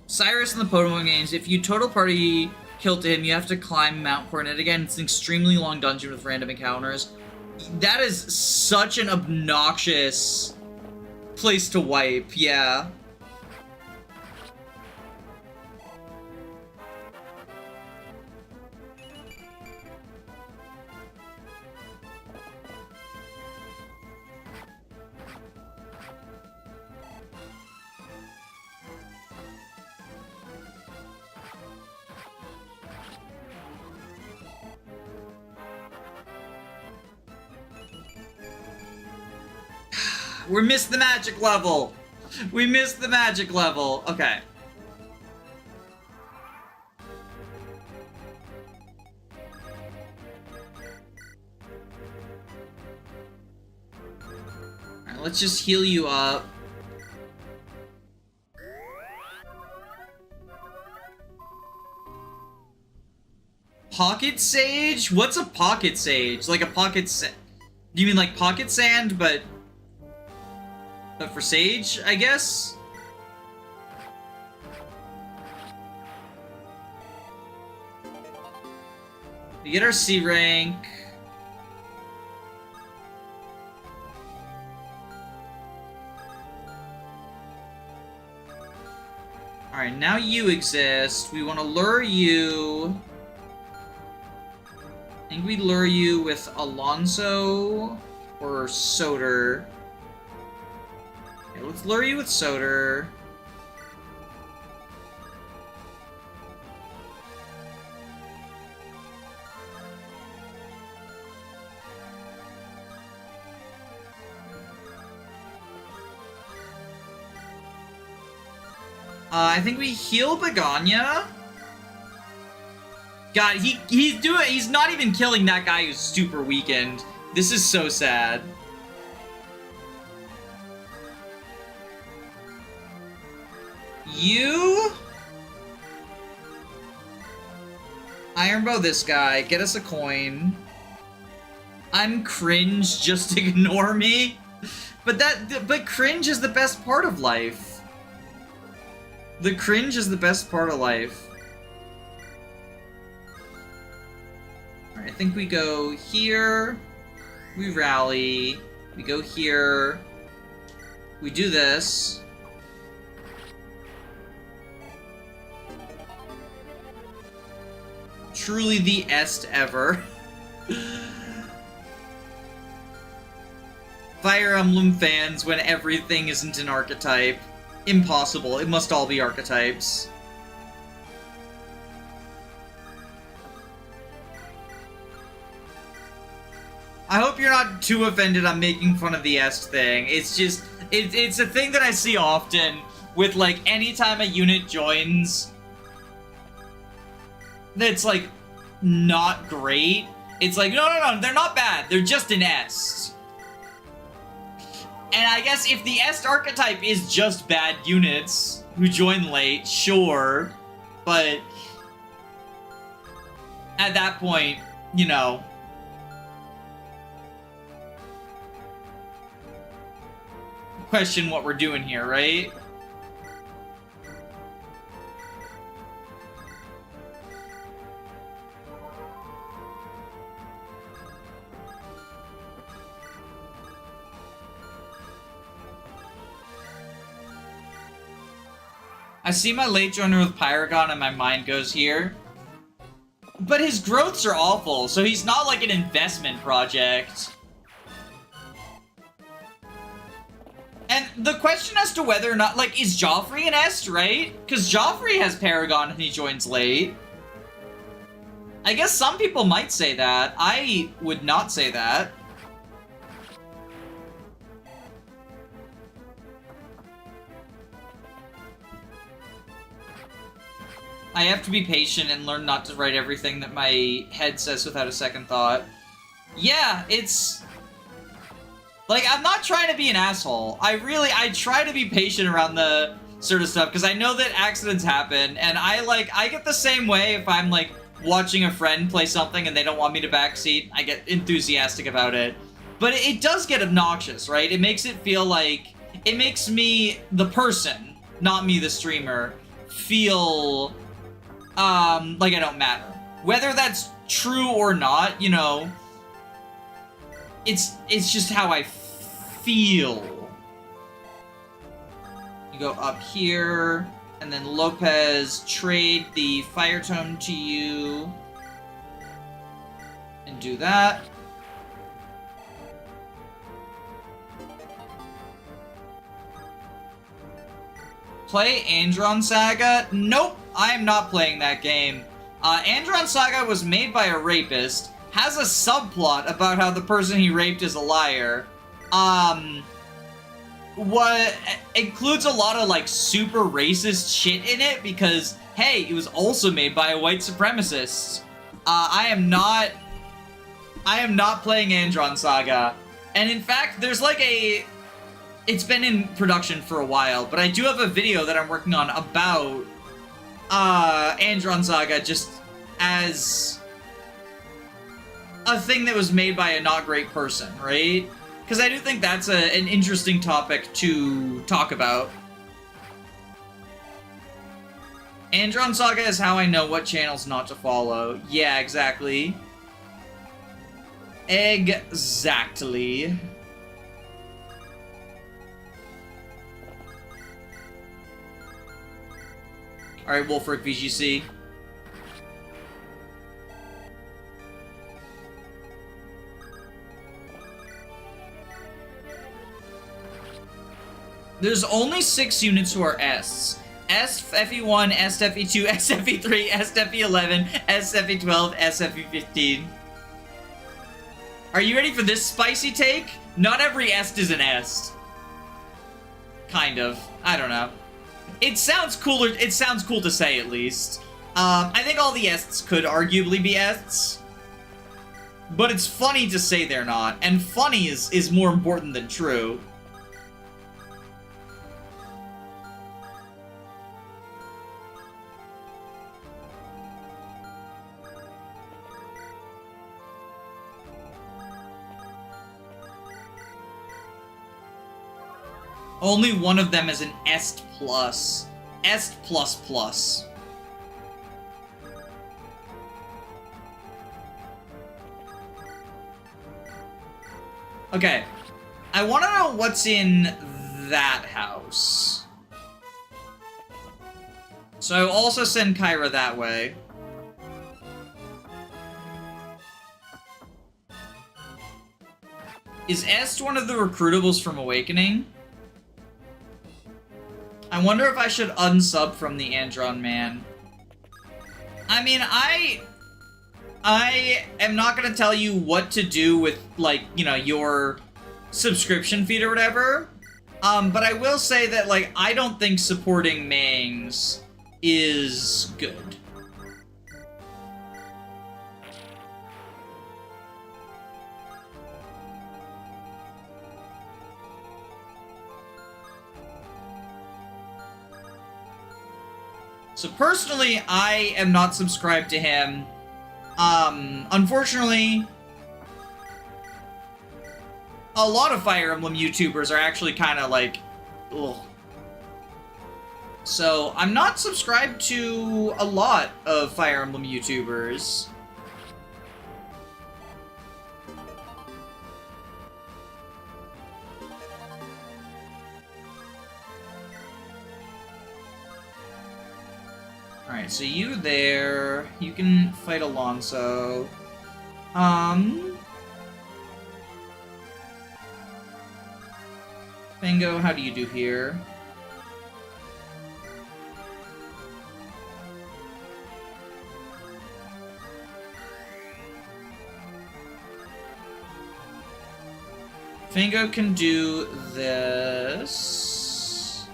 Cyrus in the Pokemon games, if you total party kill to him, you have to climb Mount Coronet again. It's an extremely long dungeon with random encounters. That is such an obnoxious place to wipe, yeah. We missed the magic level! We missed the magic level! Okay. Alright, let's just heal you up. Pocket Sage? What's a Pocket Sage? Like a pocket sa- Do you mean like Pocket Sand, but for Sage, I guess? We get our C rank. Alright, now you exist. We want to lure you. I think we lure you with Alonso or Soder. Okay, let's lure you with Soder. I think we heal Begonia. God, he's not even killing that guy who's super weakened. This is so sad. You Iron Bow this guy, get us a coin. I'm cringe, just ignore me. But cringe is the best part of life. The cringe is the best part of life. Alright, I think we go here. We rally. We go here. We do this. Truly the est ever. Fire Emblem fans when everything isn't an archetype. Impossible. It must all be archetypes. I hope you're not too offended I'm making fun of the est thing. It's just, it's a thing that I see often with, like, anytime a unit joins that's, like, not great. It's like, no, they're not bad. They're just an est. And I guess if the est archetype is just bad units who join late, sure. But at that point, you know, question what we're doing here, right? I see my late joiner with Pyragon and my mind goes here. But his growths are awful, so he's not like an investment project. And the question as to whether or not, like, is Joffrey an est, right? Because Joffrey has Paragon and he joins late. I guess some people might say that. I would not say that. I have to be patient and learn not to write everything that my head says without a second thought. Yeah, it's... like, I'm not trying to be an asshole. I try to be patient around the sort of stuff, because I know that accidents happen, and I get the same way if I'm, like, watching a friend play something and they don't want me to backseat. I get enthusiastic about it. But it does get obnoxious, right? It makes it feel like... it makes me, the person, not me the streamer, feel... like I don't matter. Whether that's true or not, you know, it's just how I feel. You go up here, and then Lopez, trade the fire tome to you, and do that. Play Andron Saga? Nope, I am not playing that game. Andron Saga was made by a rapist, has a subplot about how the person he raped is a liar. What includes a lot of, like, super racist shit in it because, hey, it was also made by a white supremacist. I am not playing Andron Saga. And in fact, there's like it's been in production for a while, but I do have a video that I'm working on about Andron Saga just as a thing that was made by a not great person, right? Because I do think that's an interesting topic to talk about. Andron Saga is how I know what channels not to follow. Yeah, exactly. Exactly. Alright, Wolfric VGC. There's only 6 units who are Ests. Est FE1, Est FE2, Est FE3, Est FE11, Est FE12, Est FE15. Are you ready for this spicy take? Not every Est is an Est. Kind of. I don't know. It sounds cooler. It sounds cool to say, at least. I think all the Ests could arguably be Ests. But it's funny to say they're not. And funny is more important than true. Only one of them is an Est plus. Est plus plus. Okay. I want to know what's in that house. So I will also send Kyra that way. Is Est one of the recruitables from Awakening? I wonder if I should unsub from the Andron man. I mean, I am not gonna tell you what to do with, like, you know, your subscription feed or whatever. But I will say that, like, I don't think supporting Mangs is good. So personally, I am not subscribed to him. Unfortunately, a lot of Fire Emblem YouTubers are actually kind of like, ugh. So I'm not subscribed to a lot of Fire Emblem YouTubers. Alright, so you there. You can fight Alonso. Fango, how do you do here? Fango can do this.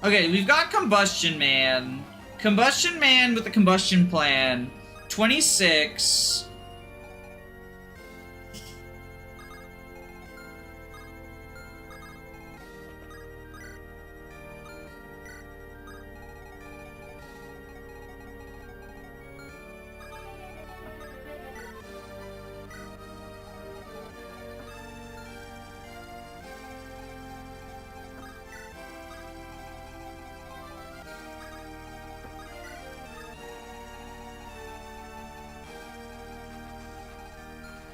Okay, we've got Combustion Man. Combustion Man with the Combustion Plan. 26.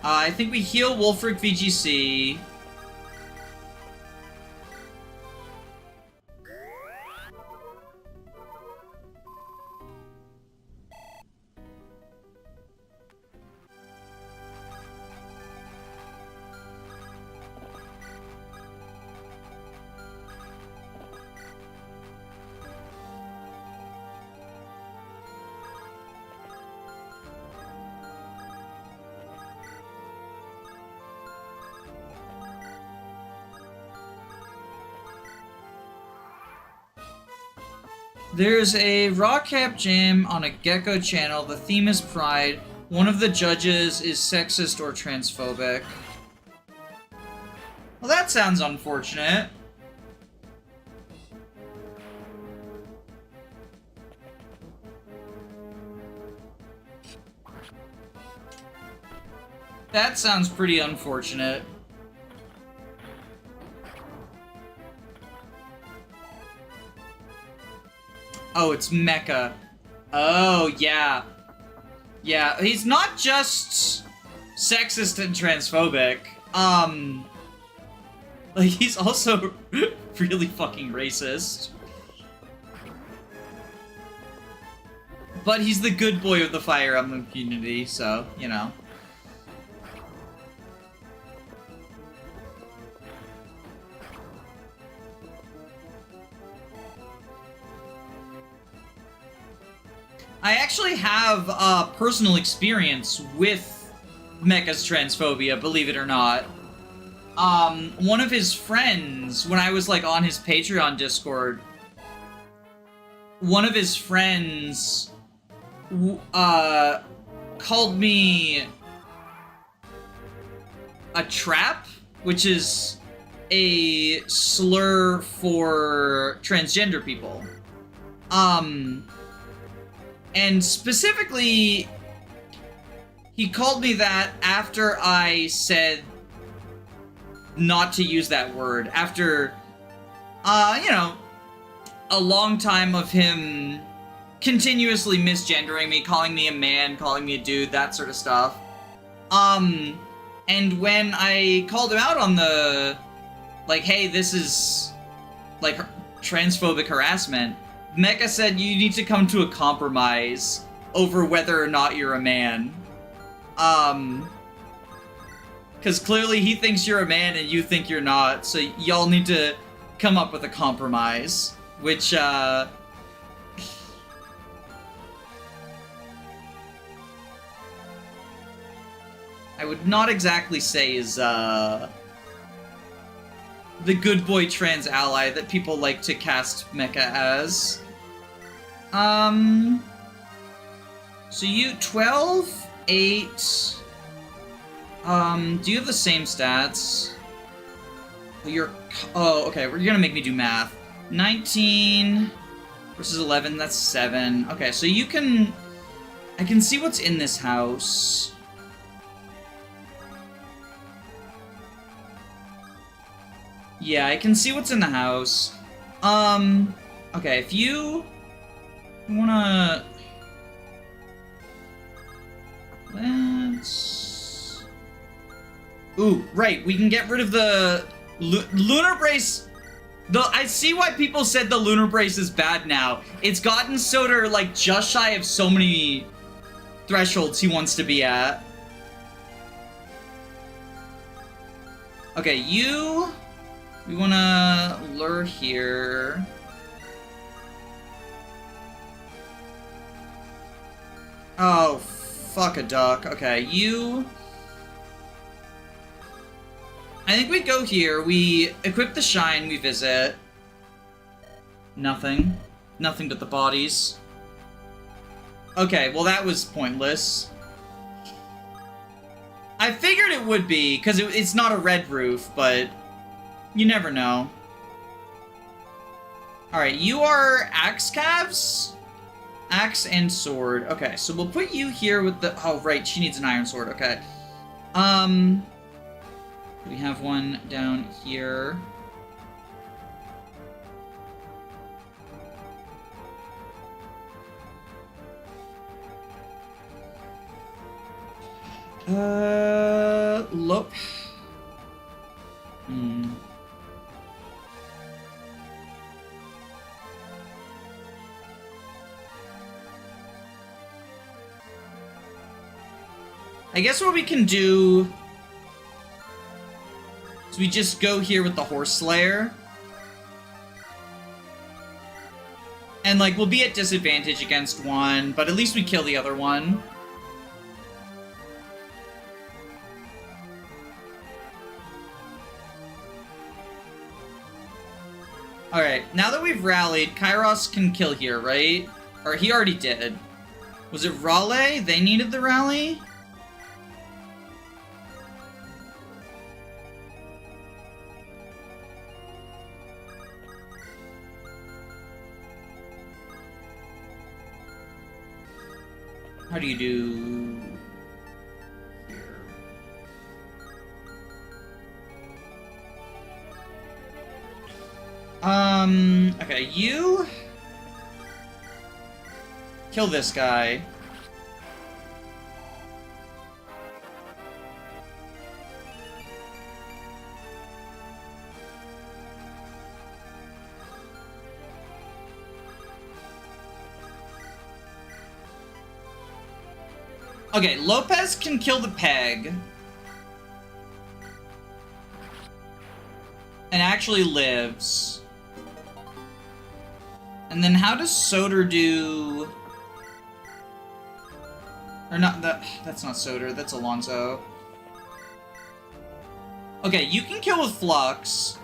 I think we heal Wolfric VGC. There's a Raw Cap Jam on a Gecko channel. The theme is Pride. One of the judges is sexist or transphobic. Well, that sounds unfortunate. That sounds pretty unfortunate. Oh, it's Mecha. Oh, yeah. Yeah, he's not just sexist and transphobic. Like, he's also really fucking racist. But he's the good boy of the Fire Emblem community, so, you know. I actually have personal experience with Mecha's transphobia, believe it or not. One of his friends, when I was like on his Patreon Discord, one of his friends called me a trap, which is a slur for transgender people. And specifically, he called me that after I said not to use that word. After, you know, a long time of him continuously misgendering me, calling me a man, calling me a dude, that sort of stuff. And when I called him out on the, like, hey, this is, like, transphobic harassment, Mecha said, you need to come to a compromise. over whether or not you're a man. Because clearly he thinks you're a man and you think you're not, so y'all need to come up with a compromise, which, I would not exactly say is, the good boy trans ally that people like to cast Mecha as. So you, 12, 8, do you have the same stats? Oh, okay, you're gonna make me do math. 19 versus 11, that's 7. Okay, so you can... I can see what's in this house. Yeah, I can see what's in the house. Okay, if you wanna... Let's... Ooh, right, we can get rid of the lunar brace. I see why people said the lunar brace is bad now. It's gotten Soder, like, just shy of so many thresholds he wants to be at. Okay, we wanna lure here. Oh, fuck a duck. Okay, I think we go here, we equip the shine, we visit. Nothing. Nothing but the bodies. Okay, well that was pointless. I figured it would be, because it's not a red roof, but you never know. Alright, you are axe calves? Axe and sword. Okay, so we'll put you here with the... Oh, right, she needs an iron sword. Okay. We have one down here. Lope. I guess what we can do is we just go here with the Horse Slayer. And, like, we'll be at disadvantage against one, but at least we kill the other one. Alright, now that we've rallied, Kairos can kill here, right? Or he already did. Was it Raleigh? They needed the rally? How do you do here? Okay, you kill this guy. Okay, Lopez can kill the peg. And actually lives. And then how does Soder do... Or not, that's not Soder, that's Alonso. Okay, you can kill with Flux.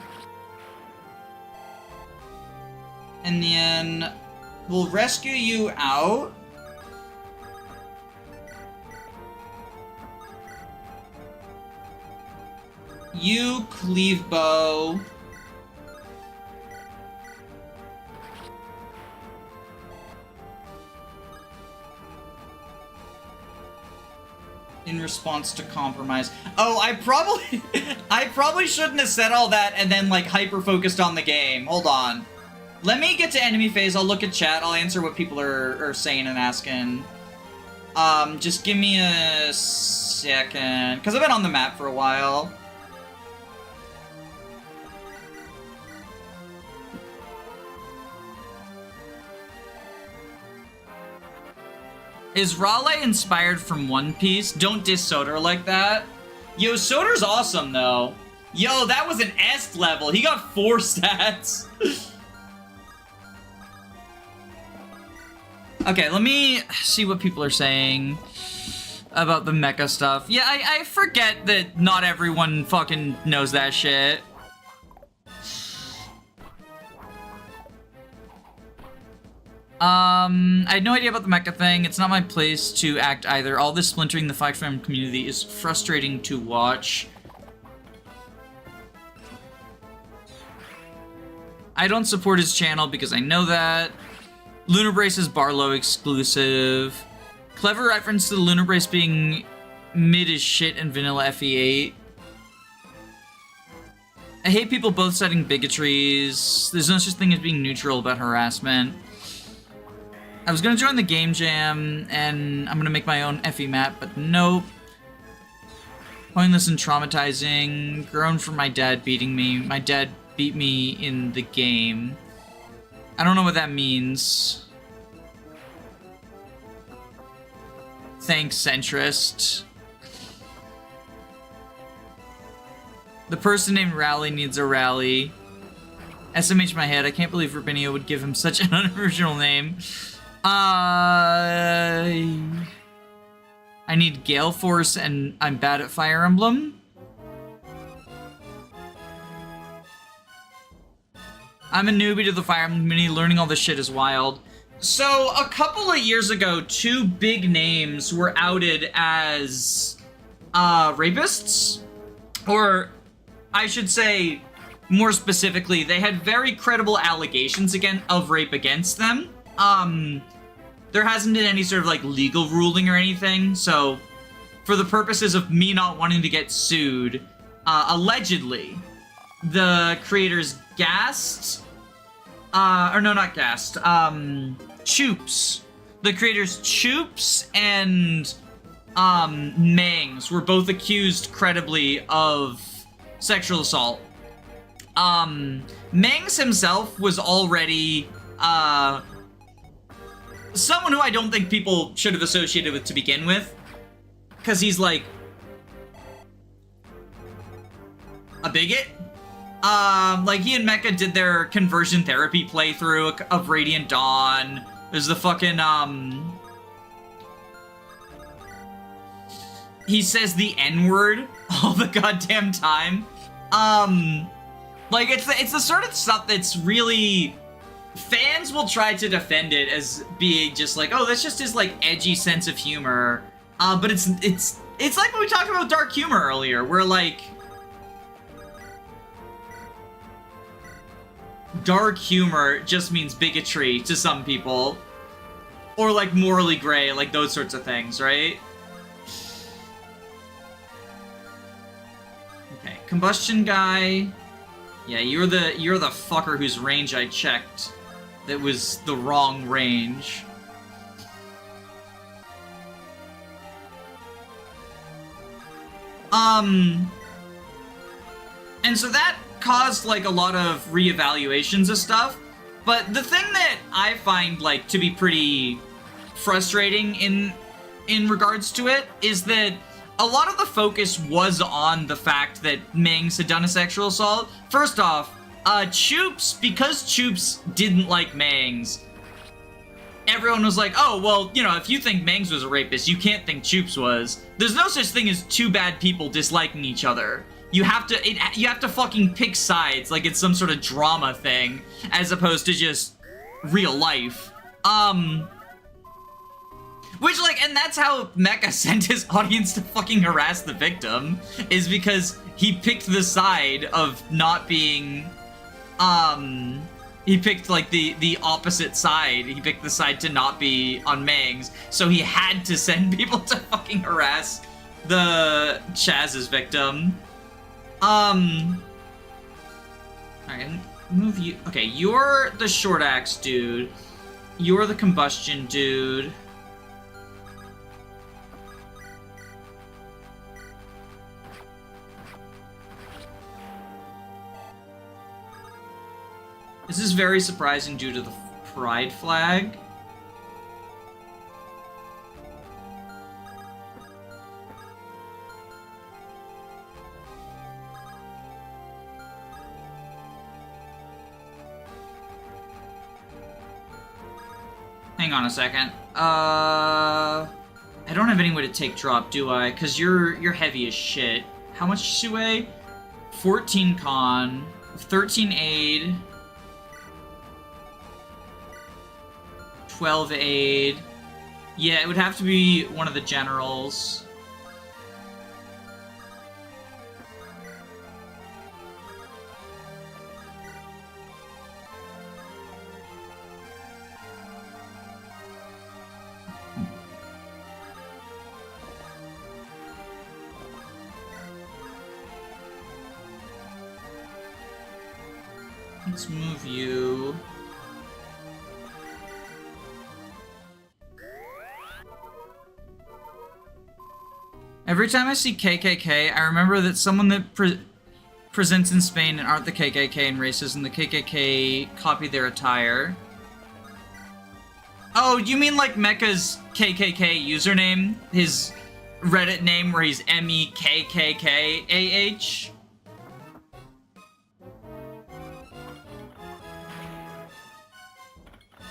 And then we'll rescue you out. You cleave bow. In response to compromise. Oh, I probably shouldn't have said all that and then, like, hyper-focused on the game. Hold on. Let me get to enemy phase. I'll look at chat. I'll answer what people are saying and asking. Just give me a second. Because I've been on the map for a while. Is Raleigh inspired from One Piece? Don't diss Soder like that. Yo, Soder's awesome, though. Yo, that was an S level. He got 4 stats. Okay, let me see what people are saying about the mecha stuff. Yeah, I forget that not everyone fucking knows that shit. I had no idea about the mecha thing. It's not my place to act either. All this splintering the Fire Emblem community is frustrating to watch. I don't support his channel because I know that. Lunar Brace is Barlow exclusive. Clever reference to the Lunar Brace being mid as shit in vanilla FE8. I hate people both citing bigotries. There's no such thing as being neutral about harassment. I was gonna join the game jam, and I'm gonna make my own FE map, but nope. Pointless and traumatizing. Grown for my dad beating me. My dad beat me in the game. I don't know what that means. Thanks, centrist. The person named Rally needs a rally. SMH my head, I can't believe Rubinio would give him such an unoriginal name. I need Gale Force and I'm bad at Fire Emblem. I'm a newbie to the Fire Emblem community, learning all this shit is wild. So, a couple of years ago, 2 big names were outed as, rapists. Or, I should say, more specifically, they had very credible allegations of rape against them. There hasn't been any sort of, like, legal ruling or anything, so, for the purposes of me not wanting to get sued, allegedly, the creators Gast, or no, not Gast, Choops. The creators Choops and, Mangs were both accused credibly of sexual assault. Mangs himself was already, someone who I don't think people should have associated with to begin with, because he's, like, a bigot. Like, he and Mecha did their conversion therapy playthrough of Radiant Dawn. There's the fucking, he says the N-word all the goddamn time. Like, it's the sort of stuff that's really... Fans will try to defend it as being just like, oh, that's just his, like, edgy sense of humor. But it's like when we talked about dark humor earlier, where, like... Dark humor just means bigotry to some people. Or, like, morally gray, like, those sorts of things, right? Okay, combustion guy. Yeah, you're the fucker whose range I checked. That was the wrong range. And so that caused, like, a lot of reevaluations of stuff, but the thing that I find, like, to be pretty frustrating in regards to it is that a lot of the focus was on the fact that Mangs had done a sexual assault. First off, Choops, because Choops didn't like Mangs, everyone was like, oh, well, you know, if you think Mangs was a rapist, you can't think Choops was. There's no such thing as 2 bad people disliking each other. You have to fucking pick sides like it's some sort of drama thing, as opposed to just real life. Which, like, and that's how Mecha sent his audience to fucking harass the victim, is because he picked the side of not being, he picked, like, the opposite side. He picked the side to not be on Mangs, so he had to send people to fucking harass the Chaz's victim. Alright, move you. Okay, you're the short axe dude. You're the combustion dude. This is very surprising due to the pride flag. hang on a second. I don't have any way to take drop, do I? Because you're heavy as shit. How much does she weigh? 14 con, 13 aid, 12 aid. Yeah, it would have to be one of the generals. Let's move you. Every time I see KKK, I remember that someone that presents in Spain and aren't the KKK in races, and the KKK copy their attire. Oh, you mean like Mecha's KKK username? His Reddit name where he's MEKKKAH?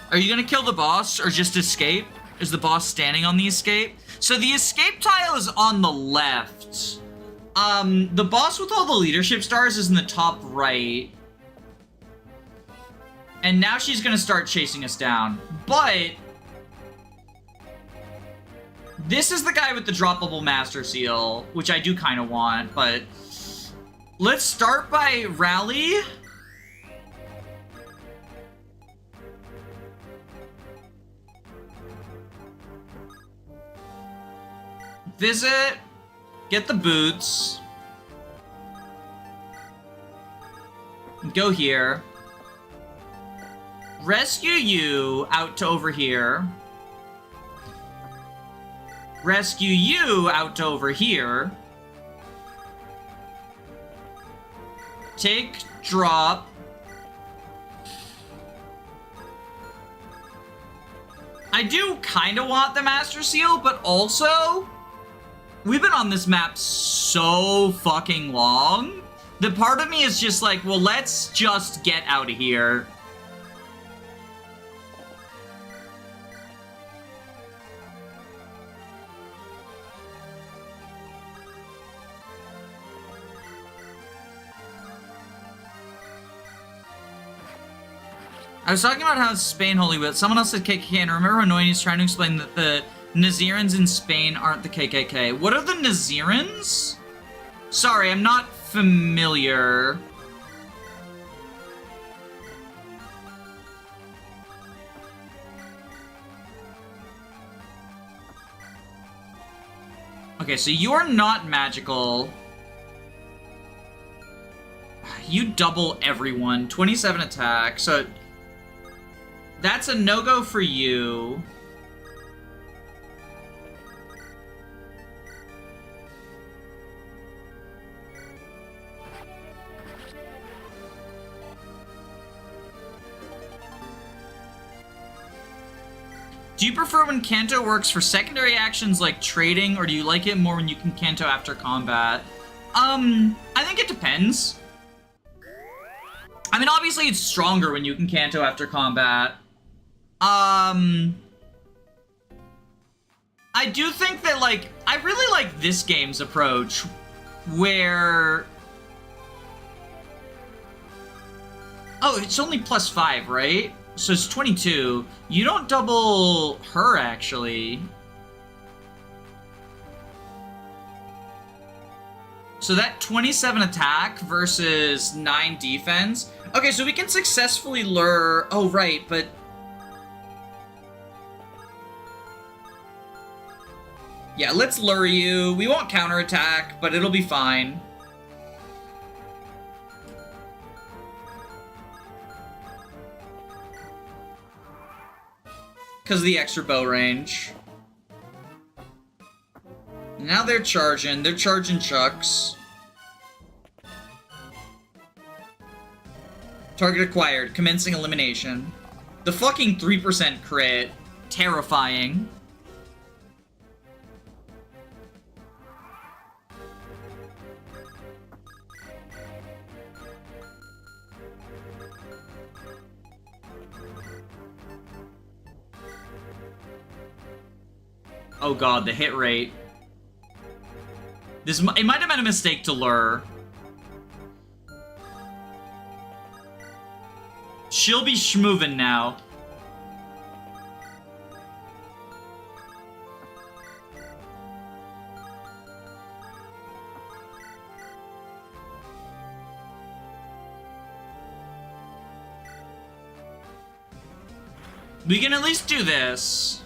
Are you gonna kill the boss or just escape? Is the boss standing on the escape? So the escape tile is on the left. The boss with all the leadership stars is in the top right. And now she's gonna start chasing us down. But this is the guy with the droppable master seal, which I do kind of want, but let's start by rally. Visit, get the boots, go here, rescue you out to over here, rescue you out to over here, take drop, I do kind of want the master seal, but also we've been on this map so fucking long that part of me is just like, well, let's just get out of here. I was talking about how it's Spain Holy Wheel. Someone else said KKK, and I remember when Noini's trying to explain that the Nazirans in Spain aren't the KKK. What are the Nazirans? Sorry, I'm not familiar. Okay, so you are not magical. You double everyone. 27 attack, so that's a no-go for you. Do you prefer when Canto works for secondary actions like trading, or do you like it more when you can Canto after combat? I think it depends. I mean, obviously it's stronger when you can Canto after combat. I do think that, like, I really like this game's approach, where... Oh, it's only +5, right? So it's 22. You don't double her, actually. So that 27 attack versus 9 defense. Okay, so we can successfully lure... Oh, right, but... Yeah, let's lure you. We won't counterattack, but it'll be fine. Because of the extra bow range. Now they're charging. They're charging chucks. Target acquired. Commencing elimination. The fucking 3% crit. Terrifying. Oh god, the hit rate. It might have been a mistake to lure. She'll be schmoovin' now. We can at least do this.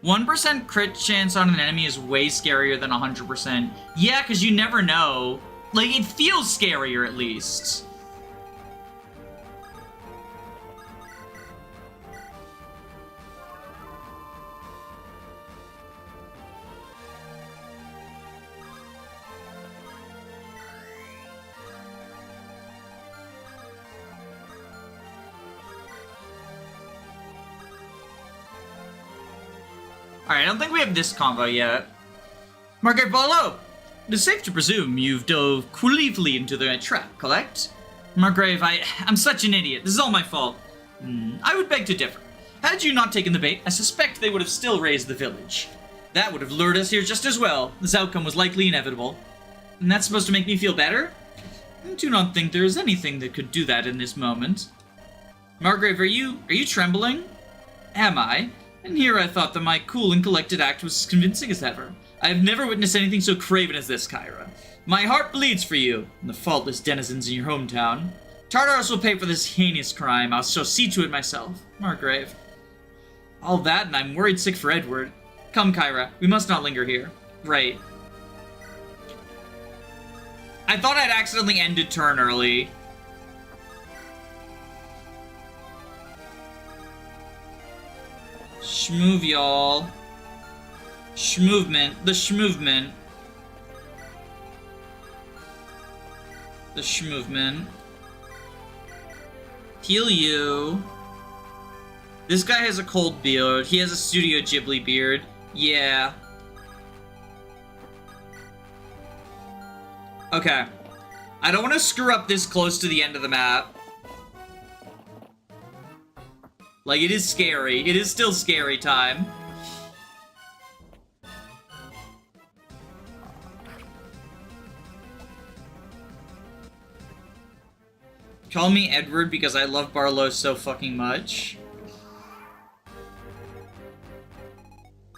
%1 crit chance on an enemy is way scarier than 100%. Yeah, because you never know. Like, it feels scarier at least. Alright, I don't think we have this combo yet. Margaret Barlow! It is safe to presume you've dove coolly into the trap, correct? Margrave, I'm such an idiot. This is all my fault. I would beg to differ. Had you not taken the bait, I suspect they would have still raised the village. That would have lured us here just as well. This outcome was likely inevitable. And that's supposed to make me feel better? I do not think there is anything that could do that in this moment. Margrave, are you trembling? Am I? And here I thought that my cool and collected act was as convincing as ever. I have never witnessed anything so craven as this, Kyra. My heart bleeds for you and the faultless denizens in your hometown. Tartaros will pay for this heinous crime. I'll so see to it myself. Margrave. All that, and I'm worried sick for Edward. Come, Kyra, we must not linger here. Right. I thought I'd accidentally ended turn early. Schmoove, y'all. Schmoovement. The schmoovement. The schmoovement. Heal you. This guy has a cold beard. He has a Studio Ghibli beard. Yeah. Okay. I don't want to screw up this close to the end of the map. Like, it is scary. It is still scary time. Call me Edward because I love Barlow so fucking much.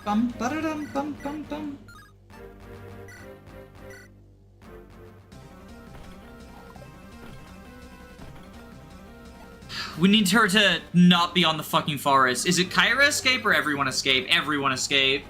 Bum ba-da-dum bum bum bum. We need her to not be on the fucking forest. Is it Kyra escape or everyone escape? Everyone escape.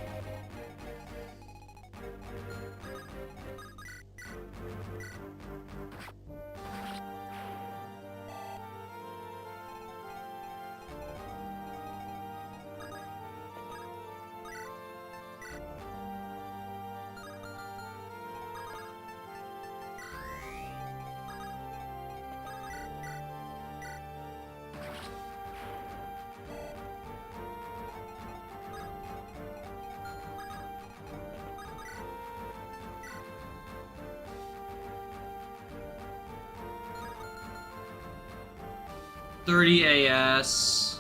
AS.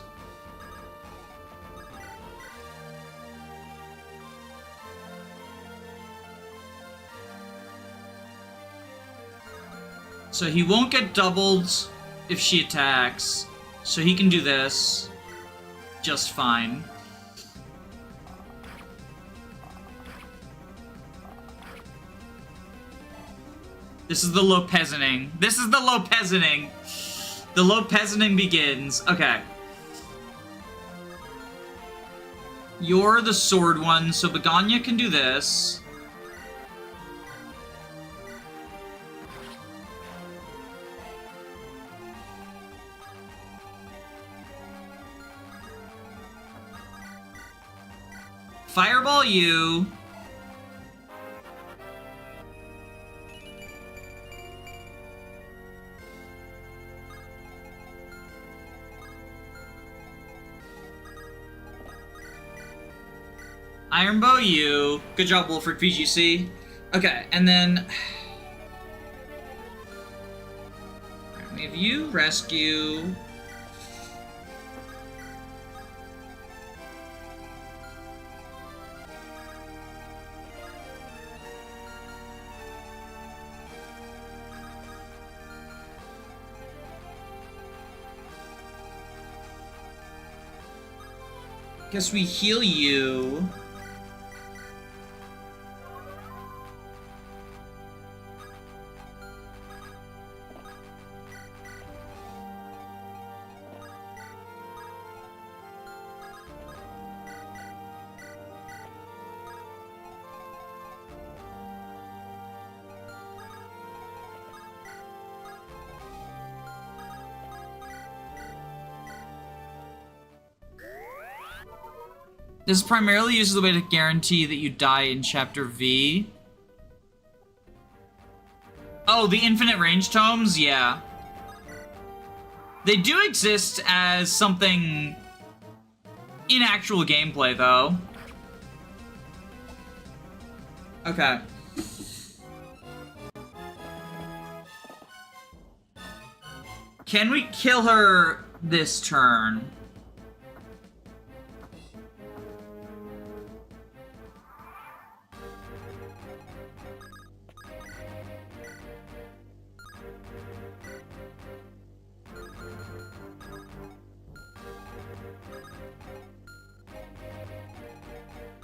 So he won't get doubled if she attacks. So he can do this just fine. This is the low peasanting. This is the low peasanting. The low peasanting begins. Okay. You're the sword one, so Begonia can do this. Fireball you. Iron Bow you. Good job, Wolford VGC. Okay, and then we have you, rescue. Guess we heal you. This is primarily used as a way to guarantee that you die in Chapter V. Oh, the infinite range tomes? Yeah. They do exist as something in actual gameplay, though. Okay. Can we kill her this turn?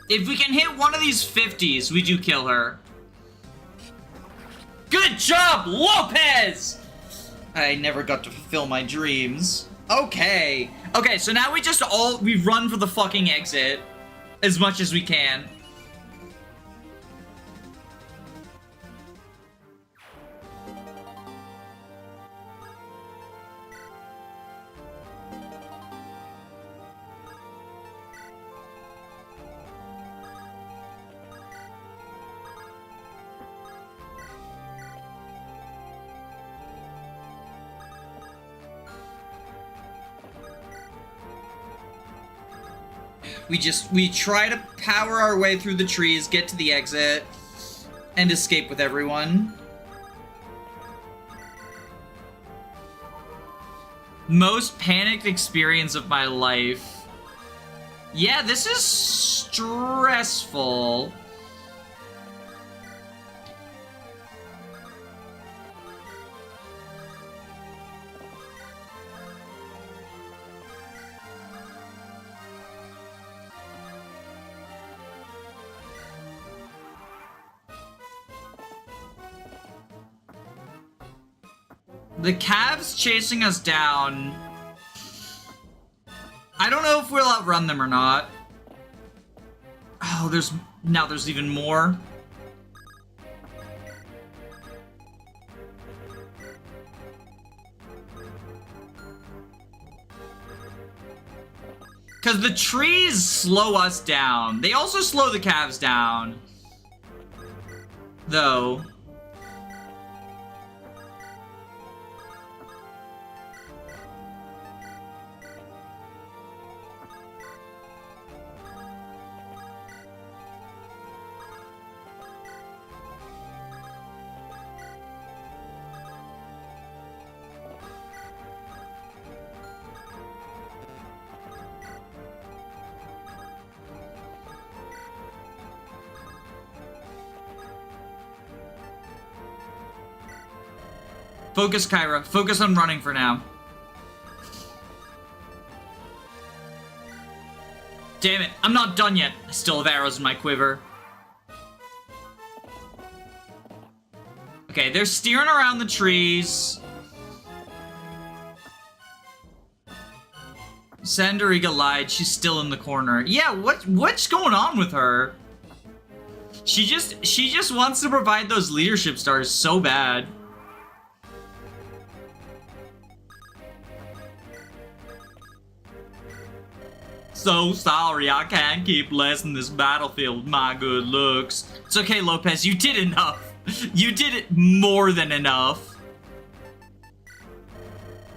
If we can hit one of these 50s, we do kill her. Good job, Lopez! I never got to fulfill my dreams. Okay. Okay, so now we run for the fucking exit as much as we can. We try to power our way through the trees, get to the exit, and escape with everyone. Most panicked experience of my life. Yeah, this is stressful. The calves chasing us down. I don't know if we'll outrun them or not. Oh, there's even more. Because the trees slow us down. They also slow the calves down. Though. Focus, Kyra. Focus on running for now. Damn it, I'm not done yet. I still have arrows in my quiver. Okay, they're steering around the trees. Sandariga lied. She's still in the corner. Yeah, what's going on with her? She just wants to provide those leadership stars so bad. So sorry, I can't keep blessing this battlefield with my good looks. It's okay, Lopez, you did enough. You did it more than enough.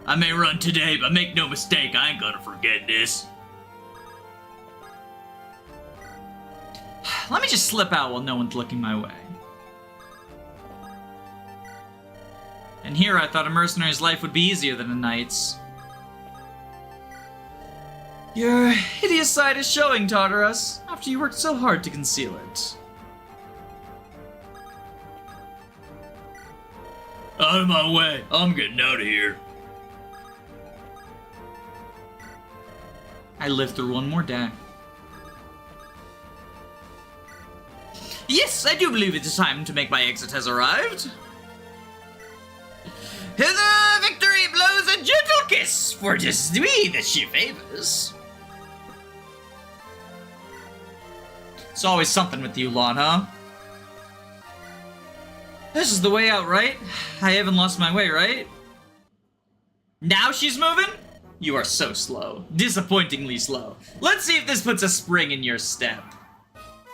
I may run today, but make no mistake, I ain't gonna forget this. Let me just slip out while no one's looking my way. And here I thought a mercenary's life would be easier than a knight's. Your hideous side is showing, Tartarus, after you worked so hard to conceal it. Out of my way, I'm getting out of here. I lived through one more day. Yes, I do believe it is time to make my exit has arrived. Hither victory blows a gentle kiss, for 'tis me that she favors. It's always something with you, Lon, huh? This is the way out, right? I haven't lost my way, right? Now she's moving? You are so slow. Disappointingly slow. Let's see if this puts a spring in your step.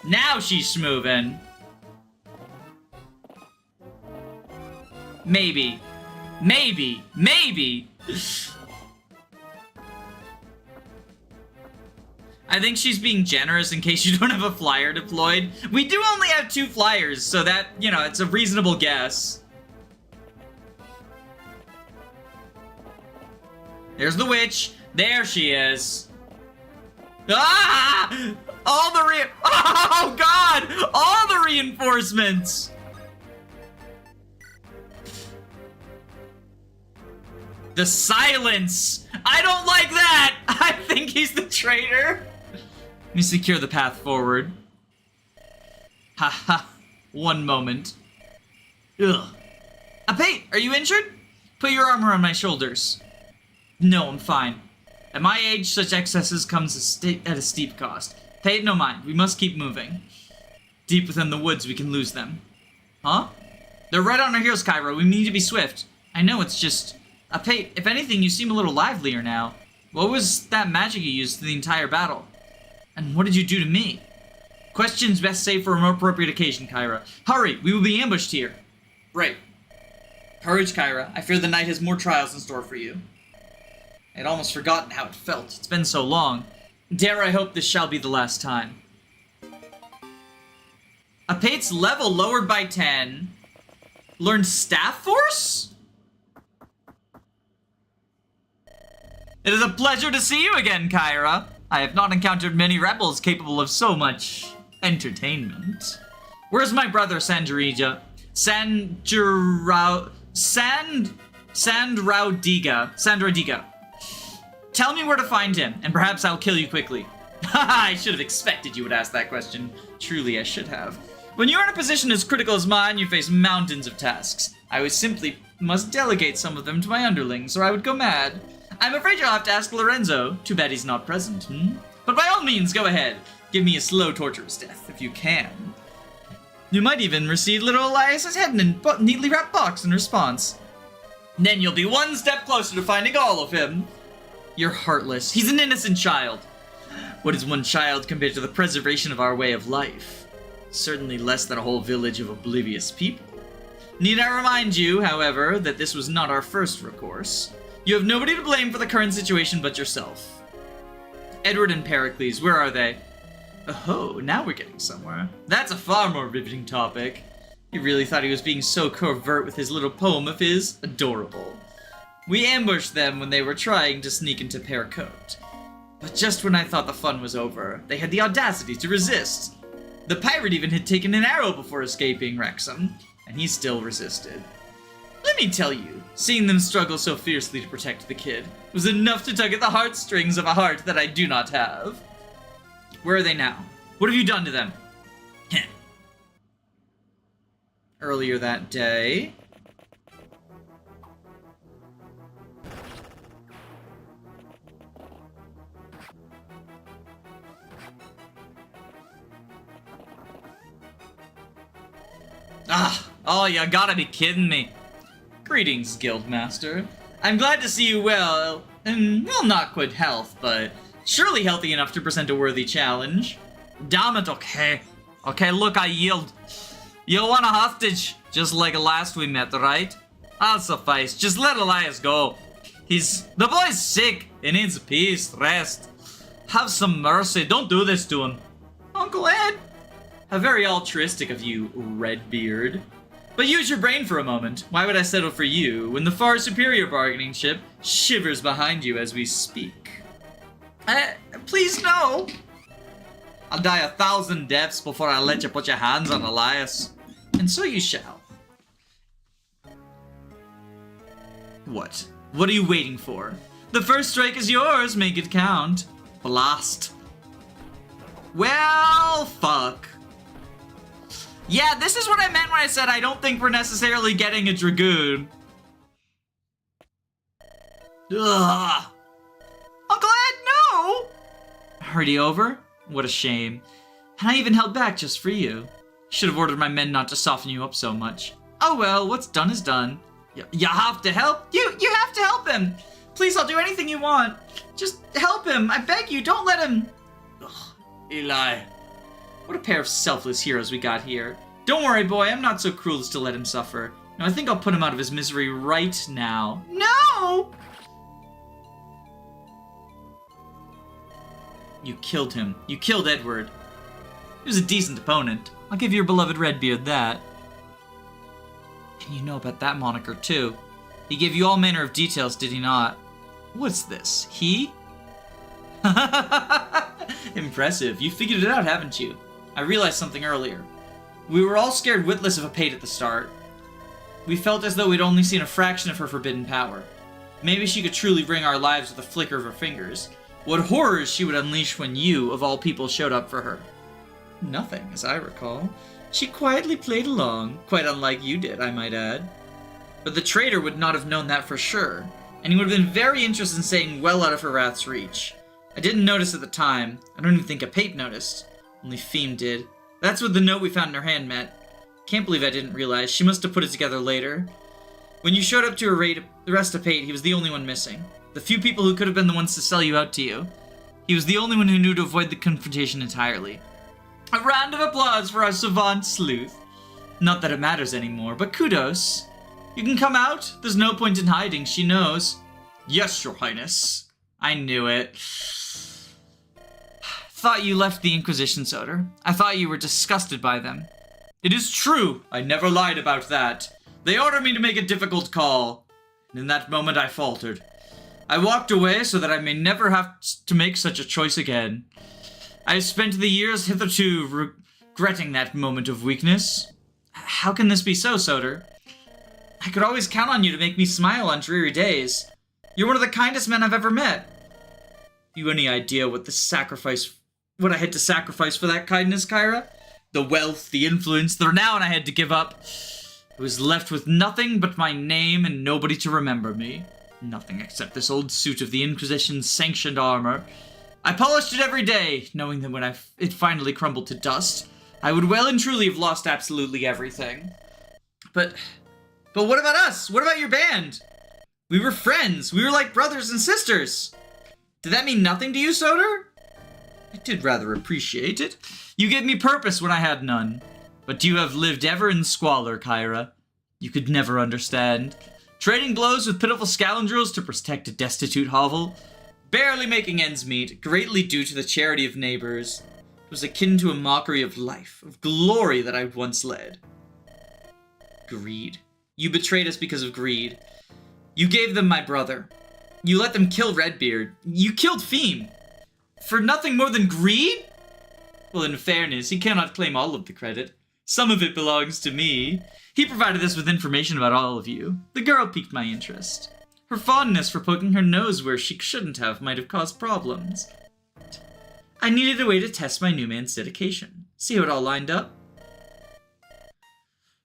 Now she's moving. Maybe. Maybe. Maybe. I think she's being generous in case you don't have a flyer deployed. We do only have 2 flyers, so that, you know, it's a reasonable guess. There's the witch. There she is. Ah! Oh God! All the reinforcements! The silence! I don't like that! I think he's the traitor. Let me secure the path forward. Haha. One moment. Ugh. Apate, are you injured? Put your arm around my shoulders. No, I'm fine. At my age, such excesses comes at a steep cost. Pay it no mind. We must keep moving. Deep within the woods, we can lose them. Huh? They're right on our heels, Kyra. We need to be swift. I know, it's just... Apate, if anything, you seem a little livelier now. What was that magic you used through the entire battle? And what did you do to me? Questions best saved for a more appropriate occasion, Kyra. Hurry, we will be ambushed here. Right. Courage, Kyra. I fear the night has more trials in store for you. I'd almost forgotten how it felt. It's been so long. Dare I hope this shall be the last time. Apate's level lowered by 10. Learned Staff Force? It is a pleasure to see you again, Kyra. I have not encountered many rebels capable of so much entertainment. Where's my brother, Sandraudiga? Sandraudiga. Tell me where to find him, and perhaps I'll kill you quickly. Haha, I should have expected you would ask that question. Truly, I should have. When you're in a position as critical as mine, you face mountains of tasks. I would simply must delegate some of them to my underlings, or I would go mad. I'm afraid you'll have to ask Lorenzo. Too bad he's not present, But by all means, go ahead. Give me a slow, torturous death, if you can. You might even receive little Elias's head in a neatly wrapped box in response. Then you'll be one step closer to finding all of him. You're heartless. He's an innocent child. What is one child compared to the preservation of our way of life? Certainly less than a whole village of oblivious people. Need I remind you, however, that this was not our first recourse. You have nobody to blame for the current situation but yourself. Edward and Pericles, where are they? Oh, now we're getting somewhere. That's a far more riveting topic. He really thought he was being so covert with his little poem of his. Adorable. We ambushed them when they were trying to sneak into Pearcote. But just when I thought the fun was over, they had the audacity to resist. The pirate even had taken an arrow before escaping Wrexham, and he still resisted. Let me tell you, seeing them struggle so fiercely to protect the kid was enough to tug at the heartstrings of a heart that I do not have. Where are they now? What have you done to them? Earlier that day... Oh, you gotta be kidding me. Greetings, Guildmaster. I'm glad to see you well, well, not quite health, but surely healthy enough to present a worthy challenge. Damn it, okay. Okay, look, I yield. You want a hostage, just like last we met, right? I'll suffice, just let Elias go. The boy's sick, he needs peace, rest. Have some mercy, don't do this to him. Uncle Ed? How very altruistic of you, Redbeard. But use your brain for a moment. Why would I settle for you when the far superior bargaining chip shivers behind you as we speak? Please no. I'll die 1,000 deaths before I let you put your hands on Elias. And so you shall. What? What are you waiting for? The first strike is yours, make it count. Blast. Well, fuck. Yeah, this is what I meant when I said I don't think we're necessarily getting a Dragoon. Ugh. Uncle Ed, no! Already over? What a shame. And I even held back just for you. Should have ordered my men not to soften you up so much. Oh well, what's done is done. You have to help? You have to help him! Please, I'll do anything you want. Just help him, I beg you, don't let him... Ugh, Eli. What a pair of selfless heroes we got here. Don't worry, boy, I'm not so cruel as to let him suffer. No, I think I'll put him out of his misery right now. No! You killed him. You killed Edward. He was a decent opponent. I'll give your beloved Redbeard that. And you know about that moniker, too. He gave you all manner of details, did he not? What's this? He? Impressive. You figured it out, haven't you? I realized something earlier. We were all scared witless of a Pate at the start. We felt as though we'd only seen a fraction of her forbidden power. Maybe she could truly bring our lives with a flicker of her fingers. What horrors she would unleash when you, of all people, showed up for her. Nothing, as I recall. She quietly played along, quite unlike you did, I might add. But the traitor would not have known that for sure, and he would have been very interested in staying well out of her wrath's reach. I didn't notice at the time. I don't even think a Pape noticed. Only Theme did. That's what the note we found in her hand meant. Can't believe I didn't realize. She must have put it together later. When you showed up to arrest a Pate, he was the only one missing. The few people who could have been the ones to sell you out to you. He was the only one who knew to avoid the confrontation entirely. A round of applause for our savant sleuth. Not that it matters anymore, but kudos. You can come out. There's no point in hiding, she knows. Yes, your highness. I knew it. Thought you left the Inquisition, Soder. I thought you were disgusted by them. It is true. I never lied about that. They ordered me to make a difficult call. And in that moment I faltered. I walked away so that I may never have to make such a choice again. I have spent the years hitherto regretting that moment of weakness. How can this be so, Soder? I could always count on you to make me smile on dreary days. You're one of the kindest men I've ever met. You any idea what I had to sacrifice for that kindness, Kyra? The wealth, the influence, the renown I had to give up. I was left with nothing but my name and nobody to remember me. Nothing except this old suit of the Inquisition's sanctioned armor. I polished it every day, knowing that when it finally crumbled to dust, I would well and truly have lost absolutely everything. But what about us? What about your band? We were friends. We were like brothers and sisters. Did that mean nothing to you, Soder? I did rather appreciate it. You gave me purpose when I had none. But you have lived ever in squalor, Kyra. You could never understand. Trading blows with pitiful scoundrels to protect a destitute hovel. Barely making ends meet, greatly due to the charity of neighbors. It was akin to a mockery of life, of glory that I'd once led. Greed. You betrayed us because of greed. You gave them my brother. You let them kill Redbeard. You killed Theme. For nothing more than greed? Well, in fairness, he cannot claim all of the credit. Some of it belongs to me. He provided us with information about all of you. The girl piqued my interest. Her fondness for poking her nose where she shouldn't have might have caused problems. I needed a way to test my new man's dedication. See how it all lined up?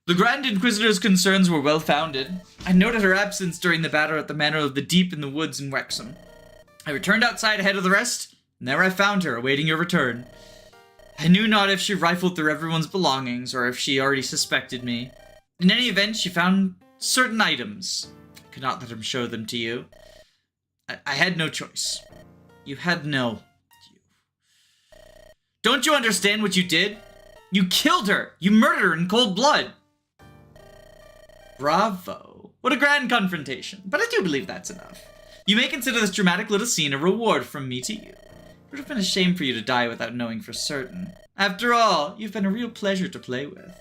The Grand Inquisitor's concerns were well founded. I noted her absence during the battle at the Manor of the Deep in the woods in Wexham. I returned outside ahead of the rest, and there I found her, awaiting your return. I knew not if she rifled through everyone's belongings, or if she already suspected me. In any event, she found certain items. I could not let him show them to you. I had no choice. You had no... Don't you understand what you did? You killed her! You murdered her in cold blood! Bravo. What a grand confrontation. But I do believe that's enough. You may consider this dramatic little scene a reward from me to you. It would have been a shame for you to die without knowing for certain. After all, you've been a real pleasure to play with.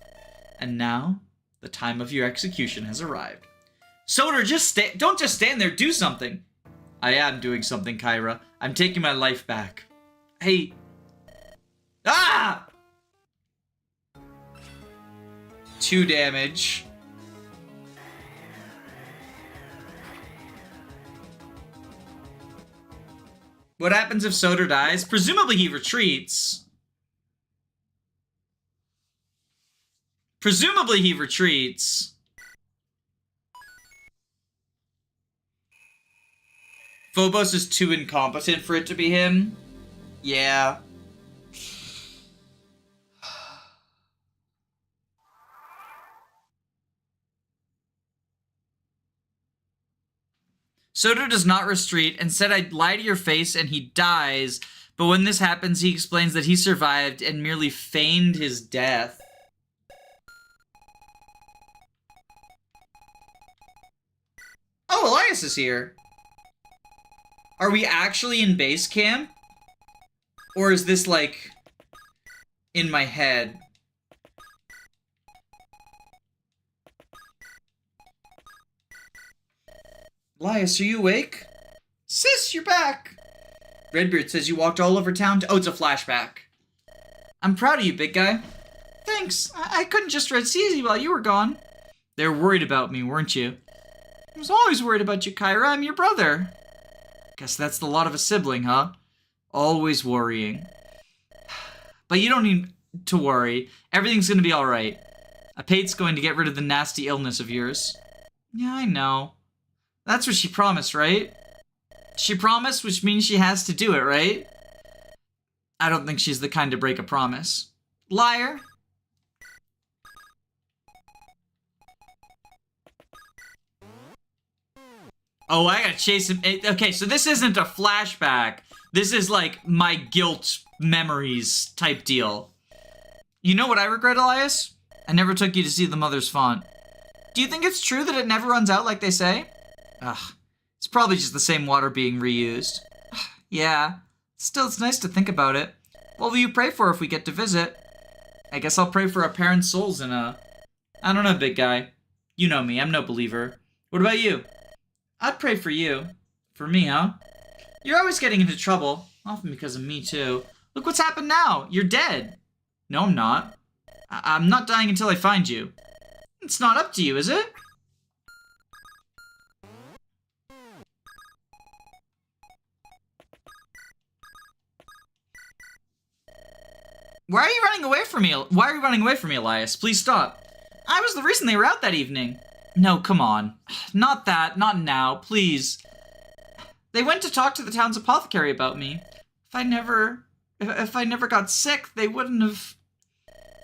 And now, the time of your execution has arrived. Soder, don't just stand there, do something. I am doing something, Kyra. I'm taking my life back. Hey. Ah! 2 damage. What happens if Soder dies? Presumably he retreats. Presumably he retreats. Phobos is too incompetent for it to be him. Yeah. Soda does not retreat and said I'd lie to your face and he dies, but when this happens he explains that he survived and merely feigned his death. Oh, Elias is here. Are we actually in base camp? Or is this, like, in my head? Elias, are you awake? Sis, you're back! Redbeard says you walked all over town to— oh, it's a flashback. I'm proud of you, big guy. Thanks. I couldn't just rest easy while you were gone. They were worried about me, weren't you? I was always worried about you, Kyra. I'm your brother. Guess that's the lot of a sibling, huh? Always worrying. But you don't need to worry. Everything's gonna be alright. Apate's going to get rid of the nasty illness of yours. Yeah, I know. That's what she promised, right? She promised, which means she has to do it, right? I don't think she's the kind to break a promise. Liar. Oh, I gotta chase him. Okay, so this isn't a flashback. This is like my guilt memories type deal. You know what I regret, Elias? I never took you to see the Mother's Font. Do you think it's true that it never runs out like they say? Ugh, it's probably just the same water being reused. Yeah, still it's nice to think about it. What will you pray for if we get to visit? I guess I'll pray for our parents' souls in a— I don't know, big guy. You know me, I'm no believer. What about you? I'd pray for you. For me, huh? You're always getting into trouble. Often because of me, too. Look what's happened now. You're dead. No, I'm not. I'm not dying until I find you. It's not up to you, is it? Why are you running away from me? Why are you running away from me, Elias? Please stop. I was the reason they were out that evening. No, come on. Not that. Not now. Please. They went to talk to the town's apothecary about me. If I never got sick, they wouldn't have...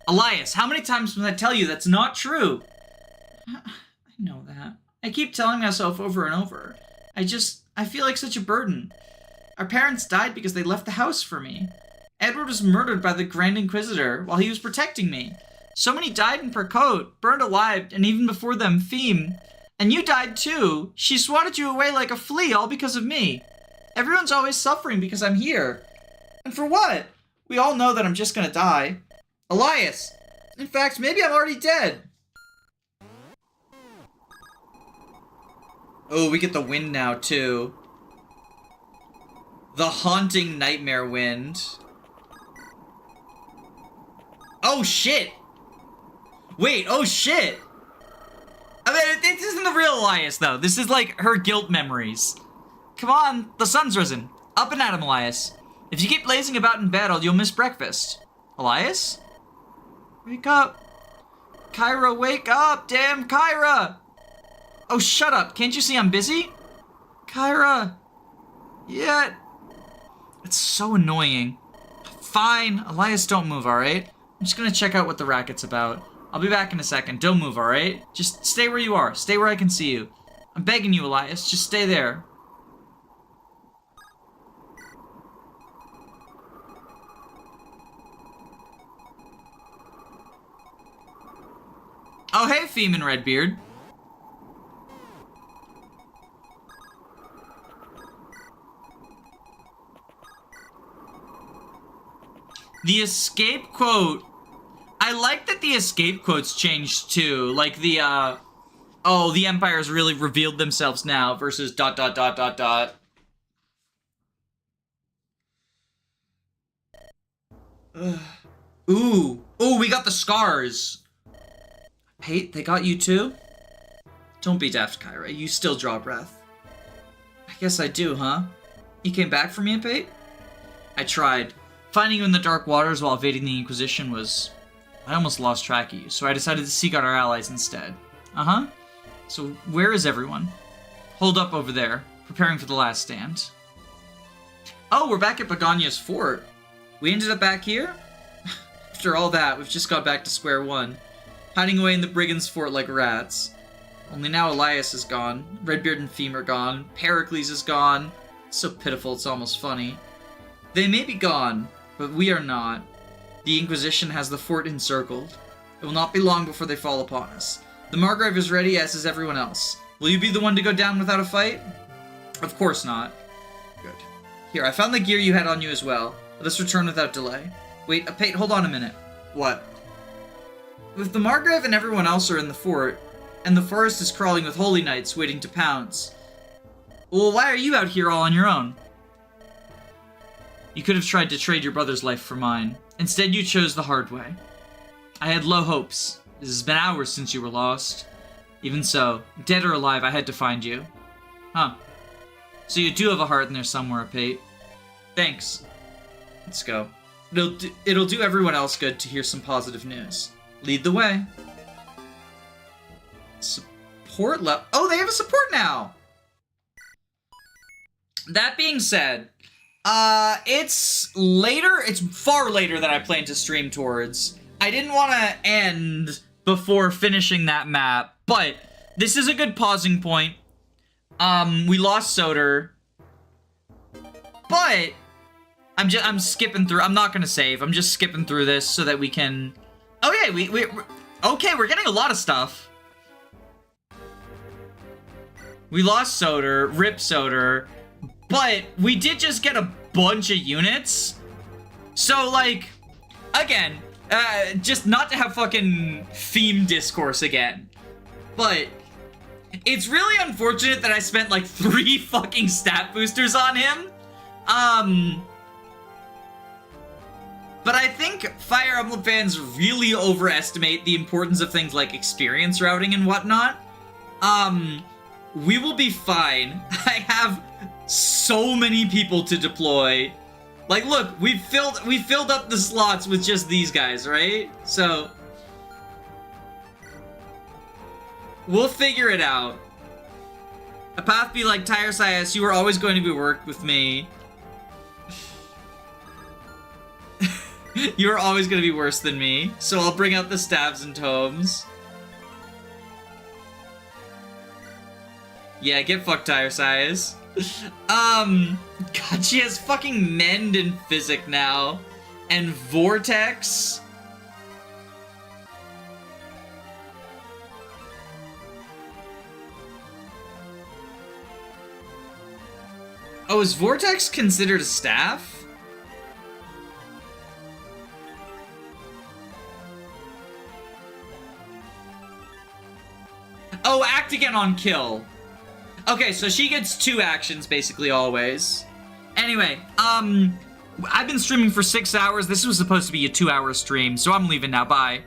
Elias, how many times must I tell you that's not true? I know that. I keep telling myself over and over. I feel like such a burden. Our parents died because they left the house for me. Edward was murdered by the Grand Inquisitor while he was protecting me. So many died in Percote, burned alive, and even before them, Theme. And you died too. She swatted you away like a flea, all because of me. Everyone's always suffering because I'm here. And for what? We all know that I'm just gonna die. Elias! In fact, maybe I'm already dead. Oh, we get the wind now, too. The haunting nightmare wind. Oh, shit! Wait, oh, shit! I mean, this isn't the real Elias, though. This is, like, her guilt memories. Come on, the sun's risen. Up and at him, Elias. If you keep lazing about in bed, you'll miss breakfast. Elias? Wake up. Kyra, wake up! Damn, Kyra! Oh, shut up. Can't you see I'm busy? Kyra! Yeah. It's so annoying. Fine. Elias, don't move, alright? I'm just gonna check out what the racket's about. I'll be back in a second. Don't move, alright? Just stay where you are. Stay where I can see you. I'm begging you, Elias. Just stay there. Oh, hey, Theme and Redbeard. The escape quote. I like that the escape quotes changed too. Like the, oh, the Empire's really revealed themselves now versus ... Ooh, we got the scars. Hey, they got you too? Don't be daft, Kyra. You still draw breath. I guess I do, huh? You came back for me, Pate? I tried. Finding you in the dark waters while evading the Inquisition was I almost lost track of you, so I decided to seek out our allies instead. Uh-huh. So where is everyone? Holed up over there, preparing for the last stand. Oh, we're back at Begonia's fort. We ended up back here? After all that, we've just got back to square one. Hiding away in the brigand's fort like rats. Only now Elias is gone, Redbeard and Theme are gone, Pericles is gone. It's so pitiful it's almost funny. They may be gone, but we are not. The Inquisition has the fort encircled. It will not be long before they fall upon us. The Margrave is ready, as is everyone else. Will you be the one to go down without a fight? Of course not. Good. Here, I found the gear you had on you as well. Let us return without delay. Wait, Pate, hold on a minute. What? If the Margrave and everyone else are in the fort, and the forest is crawling with holy knights waiting to pounce, well, why are you out here all on your own? You could have tried to trade your brother's life for mine. Instead, you chose the hard way. I had low hopes. It has been hours since you were lost. Even so, dead or alive, I had to find you. Huh. So you do have a heart in there somewhere, Pate. Thanks. Let's go. It'll do everyone else good to hear some positive news. Lead the way. Support level. Oh, they have a support now! That being said, it's later. It's far later than I planned to stream towards. I didn't want to end before finishing that map, but this is a good pausing point. We lost Soder, but I'm skipping through. I'm not gonna save. I'm just skipping through this so that we can. Okay, okay, we're getting a lot of stuff. We lost Soder, rip Soder, but we did just get a bunch of units. So like, again, just not to have fucking theme discourse again, but it's really unfortunate that I spent like 3 fucking stat boosters on him. But I think Fire Emblem fans really overestimate the importance of things like experience routing and whatnot. We will be fine. I have so many people to deploy. Like, look, we filled up the slots with just these guys, right? So we'll figure it out. A path be like Tyresias, you are always going to be worked with me. You're always going to be worse than me, so I'll bring out the stabs and tomes. Yeah, get fucked, Tyresias. God, she has fucking Mend and Physic now. And Vortex. Oh, is Vortex considered a staff? Oh, act again on kill. Okay, so she gets 2 actions basically always. Anyway, I've been streaming for 6 hours. This was supposed to be a 2-hour stream, so I'm leaving now. Bye.